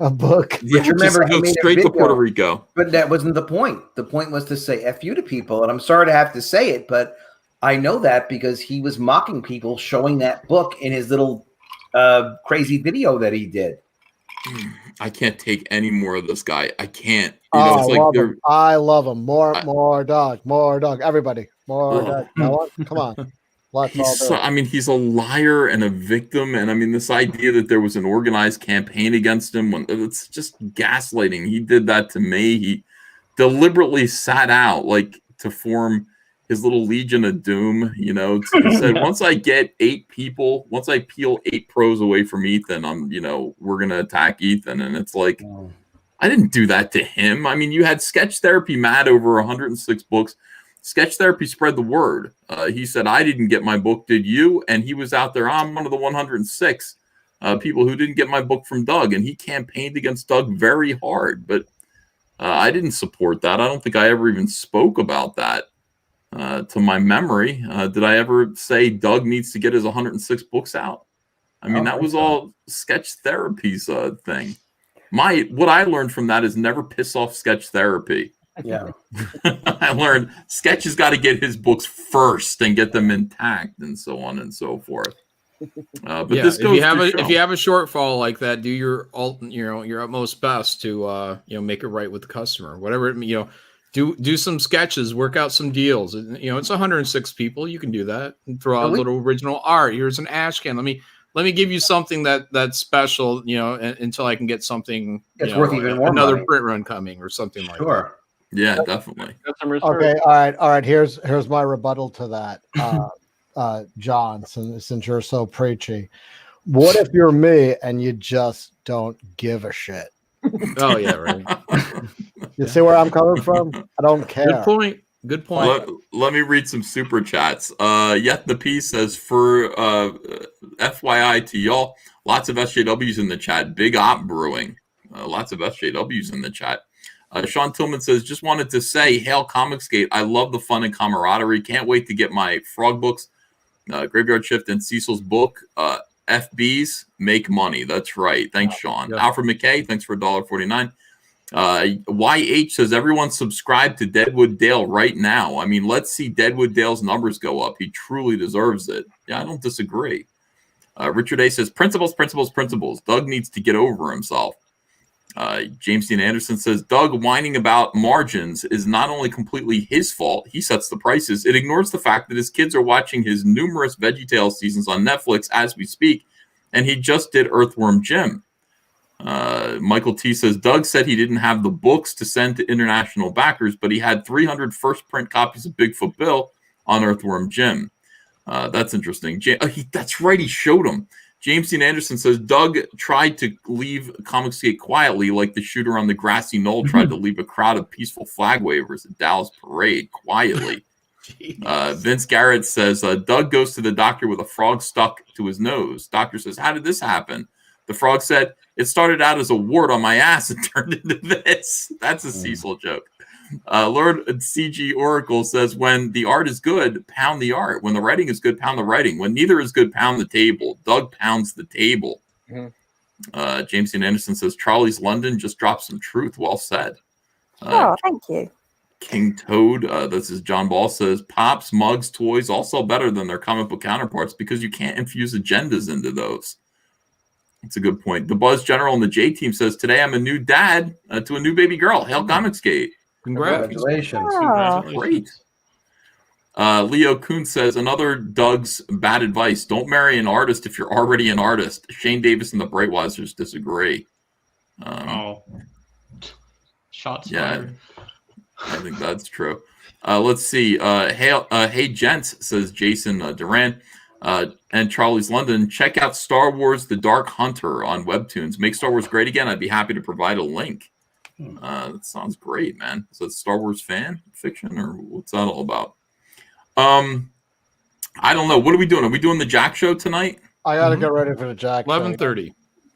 a book. Yeah, remember, he made straight to Puerto Rico. But that wasn't the point. The point was to say F you to people. And I'm sorry to have to say it, but I know that because he was mocking people showing that book in his little crazy video that he did. I can't take any more of this guy. I can't. I love him. More dog. Everybody, more dog. Come on. He's a liar and a victim. And I mean, this idea that there was an organized campaign against him, it's just gaslighting. He did that to me. He deliberately sat out to form his little Legion of Doom. He said, once I get 8 people, once I peel 8 pros away from Ethan, we're going to attack Ethan. And it's like, I didn't do that to him. I mean, you had Sketch Therapy mad over 106 books. Sketch Therapy spread the word. He said, I didn't get my book, did you? And he was out there. I'm one of the 106 people who didn't get my book from Doug. And he campaigned against Doug very hard. But I didn't support that. I don't think I ever even spoke about that to my memory. Did I ever say Doug needs to get his 106 books out? I mean, that was all Sketch Therapy's thing. What I learned from that is never piss off Sketch Therapy. Yeah. I learned Sketch has got to get his books first and get them intact and so on and so forth. But yeah, this goes if you have a shortfall like that, do your your utmost best to make it right with the customer. Whatever do some sketches, work out some deals. It's 106 people. You can do that and throw out a little original art. Here's an ash can. Let me give you something that's special. Until I can get something. It's worth even more another money. Print run coming or something like that. Yeah, definitely. Okay, all right. Here's my rebuttal to that, John. Since you're so preachy, what if you're me and you just don't give a shit? Oh yeah, right. You see where I'm coming from? I don't care. Good point. Let me read some super chats. Yet the piece says, for FYI to y'all, lots of SJWs in the chat. Big Op Brewing. Lots of SJWs in the chat. Sean Tillman says, just wanted to say, hail Comicsgate. I love the fun and camaraderie. Can't wait to get my Frog books, Graveyard Shift, and Cecil's book. FBs make money. That's right. Thanks, Sean. Yeah. Alfred McKay, thanks for $1.49. YH says, everyone subscribe to Deadwood Dale right now. I mean, let's see Deadwood Dale's numbers go up. He truly deserves it. Yeah, I don't disagree. Richard A says, principles. Doug needs to get over himself. James Dean Anderson says, Doug whining about margins is not only completely his fault, he sets the prices, it ignores the fact that his kids are watching his numerous VeggieTales seasons on Netflix as we speak, and he just did Earthworm Jim. Michael T says, Doug said he didn't have the books to send to international backers, but he had 300 first print copies of Bigfoot Bill on Earthworm Jim. That's interesting. That's right, he showed them. James Dean Anderson says, Doug tried to leave Comicsgate quietly like the shooter on the grassy knoll tried to leave a crowd of peaceful flag wavers at Dallas Parade quietly. Vince Garrett says, Doug goes to the doctor with a frog stuck to his nose. Doctor says, how did this happen? The frog said, it started out as a wart on my ass and turned into this. That's a Cecil joke. Lord CG Oracle says, when the art is good, pound the art. When the writing is good, pound the writing. When neither is good, pound the table. Doug pounds the table. James Dean Anderson says, Charlie's London just dropped some truth. Well said. Thank you. King Toad, this is John Ball, says, pops, mugs, toys all sell better than their comic book counterparts because you can't infuse agendas into those. That's a good point. The Buzz General and the J Team says, today I'm a new dad to a new baby girl. Hail Comicsgate. Congratulations. Great. Leo Kuhn says, another Doug's bad advice. Don't marry an artist if you're already an artist. Shane Davis and the Breitweisers disagree. Shots yeah, fired. I think that's true. Let's see. Hey, gents, says Jason Duran. And Charlie's London, check out Star Wars The Dark Hunter on Webtoons. Make Star Wars great again. I'd be happy to provide a link. That sounds great, man. Is that Star Wars fan fiction or what's that all about? I don't know. What are we doing? Are we doing the Jack show tonight? I got to get ready for the Jack. 11:30.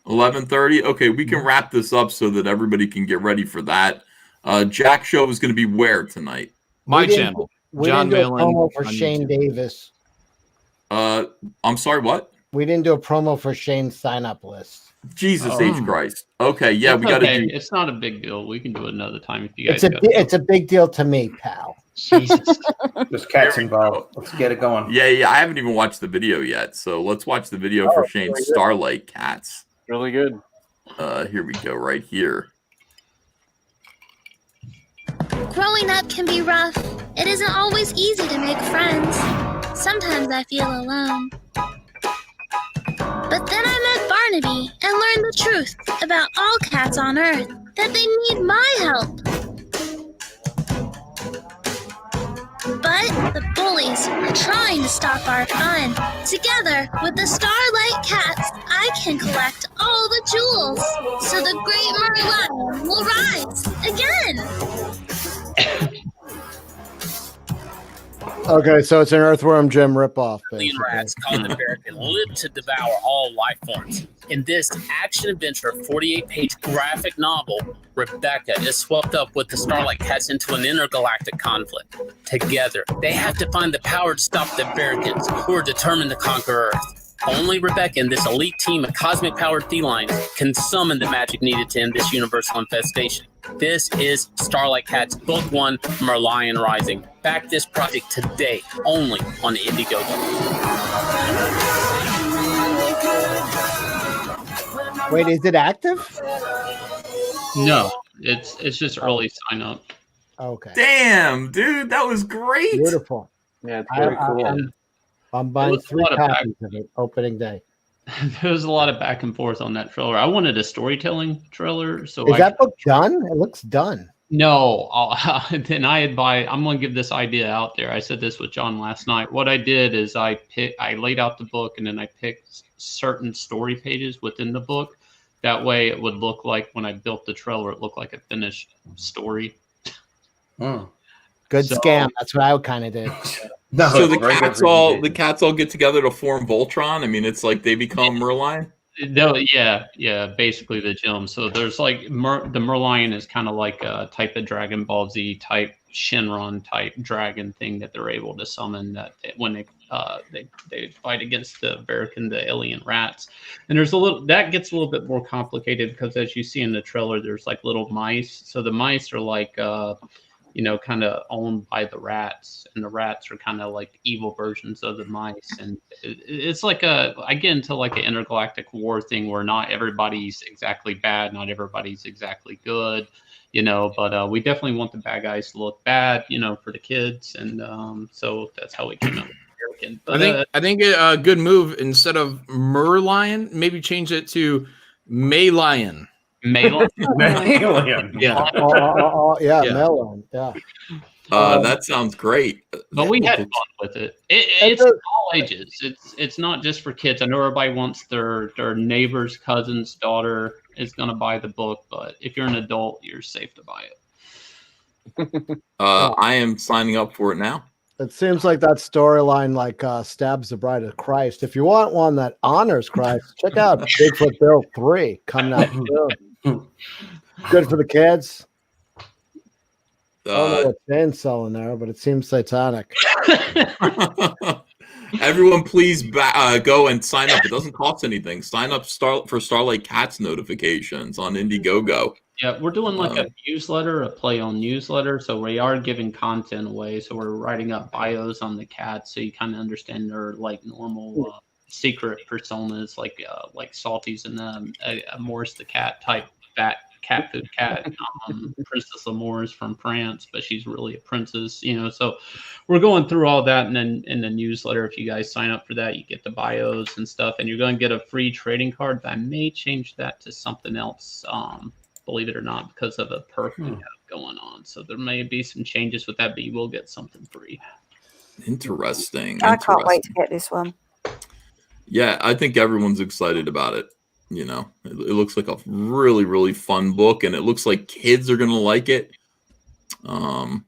11:30. Okay, we can wrap this up so that everybody can get ready for that. Jack show is going to be where tonight? My channel. We John didn't do a Malin promo for on Shane YouTube. Davis. I'm sorry, what? We didn't do a promo for Shane's sign-up list. Jesus H. Christ. Okay, yeah, we got to do. It's not a big deal. We can do it another time if you guys. It's a big deal to me, pal. Jesus. There's cats involved. Let's get it going. Yeah. I haven't even watched the video yet, so let's watch the video for Shane's really Starlight Cats. Really good. Here we go, right here. Growing up can be rough. It isn't always easy to make friends. Sometimes I feel alone. But then I met Barnaby and learned the truth about all cats on Earth, that they need my help. But the bullies are trying to stop our fun. Together with the Starlight Cats, I can collect all the jewels, so the Great Merlion will rise again. Okay, so it's an Earthworm Jim ripoff. Alien Basically. rats called the Barracuda live to devour all life forms. In this action-adventure 48-page graphic novel, Rebecca is swept up with the Starlight Cats into an intergalactic conflict. Together, they have to find the power to stop the Barracans, who are determined to conquer Earth. Only Rebecca and this elite team of cosmic-powered felines can summon the magic needed to end this universal infestation. This is Starlight Cats Book 1, Merlion Rising. Back this project today, only on Indiegogo. Wait, is it active? No, it's just early sign up. Okay. Damn, dude, that was great. Beautiful. Yeah, it's very cool. I'm buying was a 3 lot of copies of it opening day. There was a lot of back and forth on that trailer. I wanted a storytelling trailer, so Is that book done? It looks done. No, then I'm going to give this idea out there. I said this with John last night. What I did is I laid out the book and then I picked certain story pages within the book. That way it would look like when I built the trailer, it looked like a finished story. Good scam. That's what I kind of did. So the cats all get together to form Voltron. I mean, it's like they become Merlion. No, yeah, basically the gem. So there's like the Merlion is kind of like a type of Dragon Ball Z type Shenron type dragon thing that they're able to summon that when they fight against the Barracan, the alien rats. And there's that gets a little bit more complicated because as you see in the trailer, there's like little mice. So the mice are like kind of owned by the rats, and the rats are kind of like evil versions of the mice. And it's like I get into like an intergalactic war thing where not everybody's exactly bad, not everybody's exactly good, but we definitely want the bad guys to look bad, for the kids. And so that's how we came up with American. But, I think a good move, instead of Merlion, maybe change it to Maylion. Maylion. Yeah. Yeah, Melon. Yeah. That sounds great. But we had fun with it. It's all ages. It's not just for kids. I know everybody wants their neighbor's cousin's daughter is going to buy the book, but if you're an adult, you're safe to buy it. I am signing up for it now. It seems like that storyline stabs the bride of Christ. If you want one that honors Christ, check out Bigfoot Bill 3 coming out soon. Good for the kids. I don't know what Shane's selling there, but it seems satanic. Everyone, please go and sign up. It doesn't cost anything. Sign up for Starlight Cats notifications on Indiegogo. Yeah, we're doing like a newsletter, a play on newsletter. So we are giving content away. So we're writing up bios on the cats, so you kind of understand their like normal secret personas, like Salty's and Morris the cat type fat cat food cat. Princess Amour is from France, but she's really a princess, So we're going through all that, and then in the newsletter, if you guys sign up for that, you get the bios and stuff, and you're going to get a free trading card. I may change that to something else. Believe it or not, because of a perk we have going on. So there may be some changes with that, but you will get something free. Interesting. I can't wait to get this one. Yeah, I think everyone's excited about it. It looks like a really, really fun book, and it looks like kids are going to like it. Not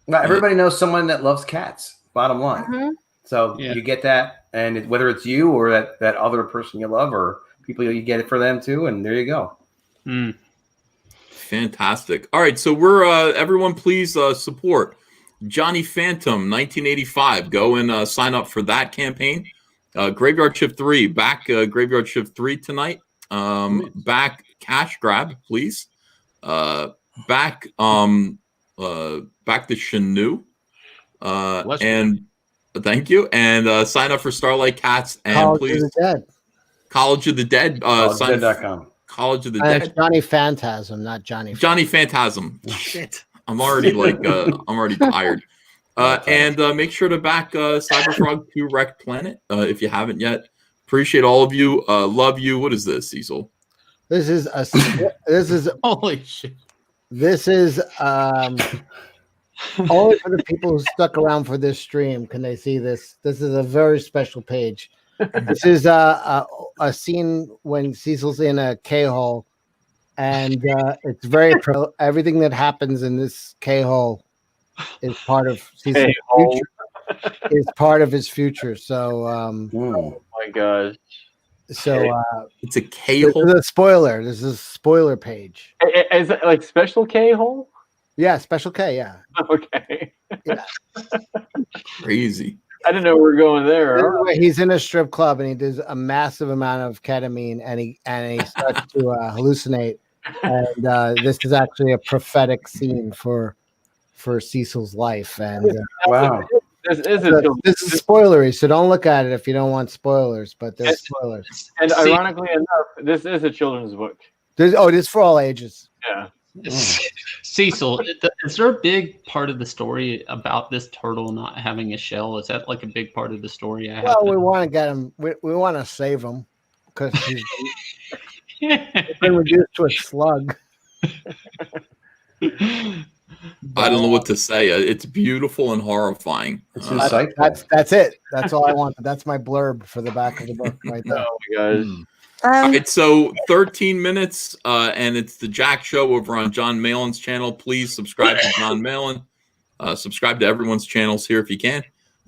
everybody knows someone that loves cats, bottom line. So you get that, and whether it's you or that other person you love or people, you get it for them too, and there you go. Fantastic. All right, so we're everyone, please support Johnny Phantom 1985. Go and sign up for that campaign. Graveyard Shift 3, back Graveyard Shift 3 tonight. Back Cash Grab, please. Back the Shanu. And thank you. And sign up for Starlight Cats and College of the Dead. College of the Dead. CollegeofTheDead.com. College of the And Dead. it's Johnny Phantasm, not Johnny. Johnny Phantasm. Shit. I'm already I'm already tired. And make sure to back Cyberfrog 2 Wrecked Planet if you haven't yet. Appreciate all of you. Love you. What is this, Cecil? This is holy shit. This is only for the people who stuck around for this stream can they see this. This is a very special page. This is a scene when Cecil's in a K-hole and it's very everything that happens in this K-hole is part of Cecil's future. Is part of his future. So, oh my gosh. So it's a K-hole. This is a spoiler. This is a spoiler page. Is it like special K-hole? Yeah, special K. Yeah. Okay. Yeah. Crazy. I didn't know we were going there. Anyway, he's in a strip club and he does a massive amount of ketamine and he starts to hallucinate. And this is actually a prophetic scene for Cecil's life. And wow. This is spoilery, so don't look at it if you don't want spoilers. But there's spoilers. And ironically enough, this is a children's book. It is for all ages. Yeah. Cecil, is there a big part of the story about this turtle not having a shell? Is that like a big part of the story? Well, we want to get him. We want to save him because he's been reduced to a slug. I don't know what to say. It's beautiful and horrifying. It's insightful. That's it. That's all I want. That's my blurb for the back of the book right there. Oh my gosh. All right, so 13 minutes, and it's the Jack Show over on John Malin's channel. Please subscribe to John Malin. Subscribe to everyone's channels here if you can,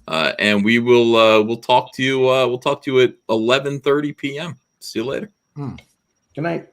and we will we'll talk to you. We'll talk to you at 11:30 p.m. See you later. Good night.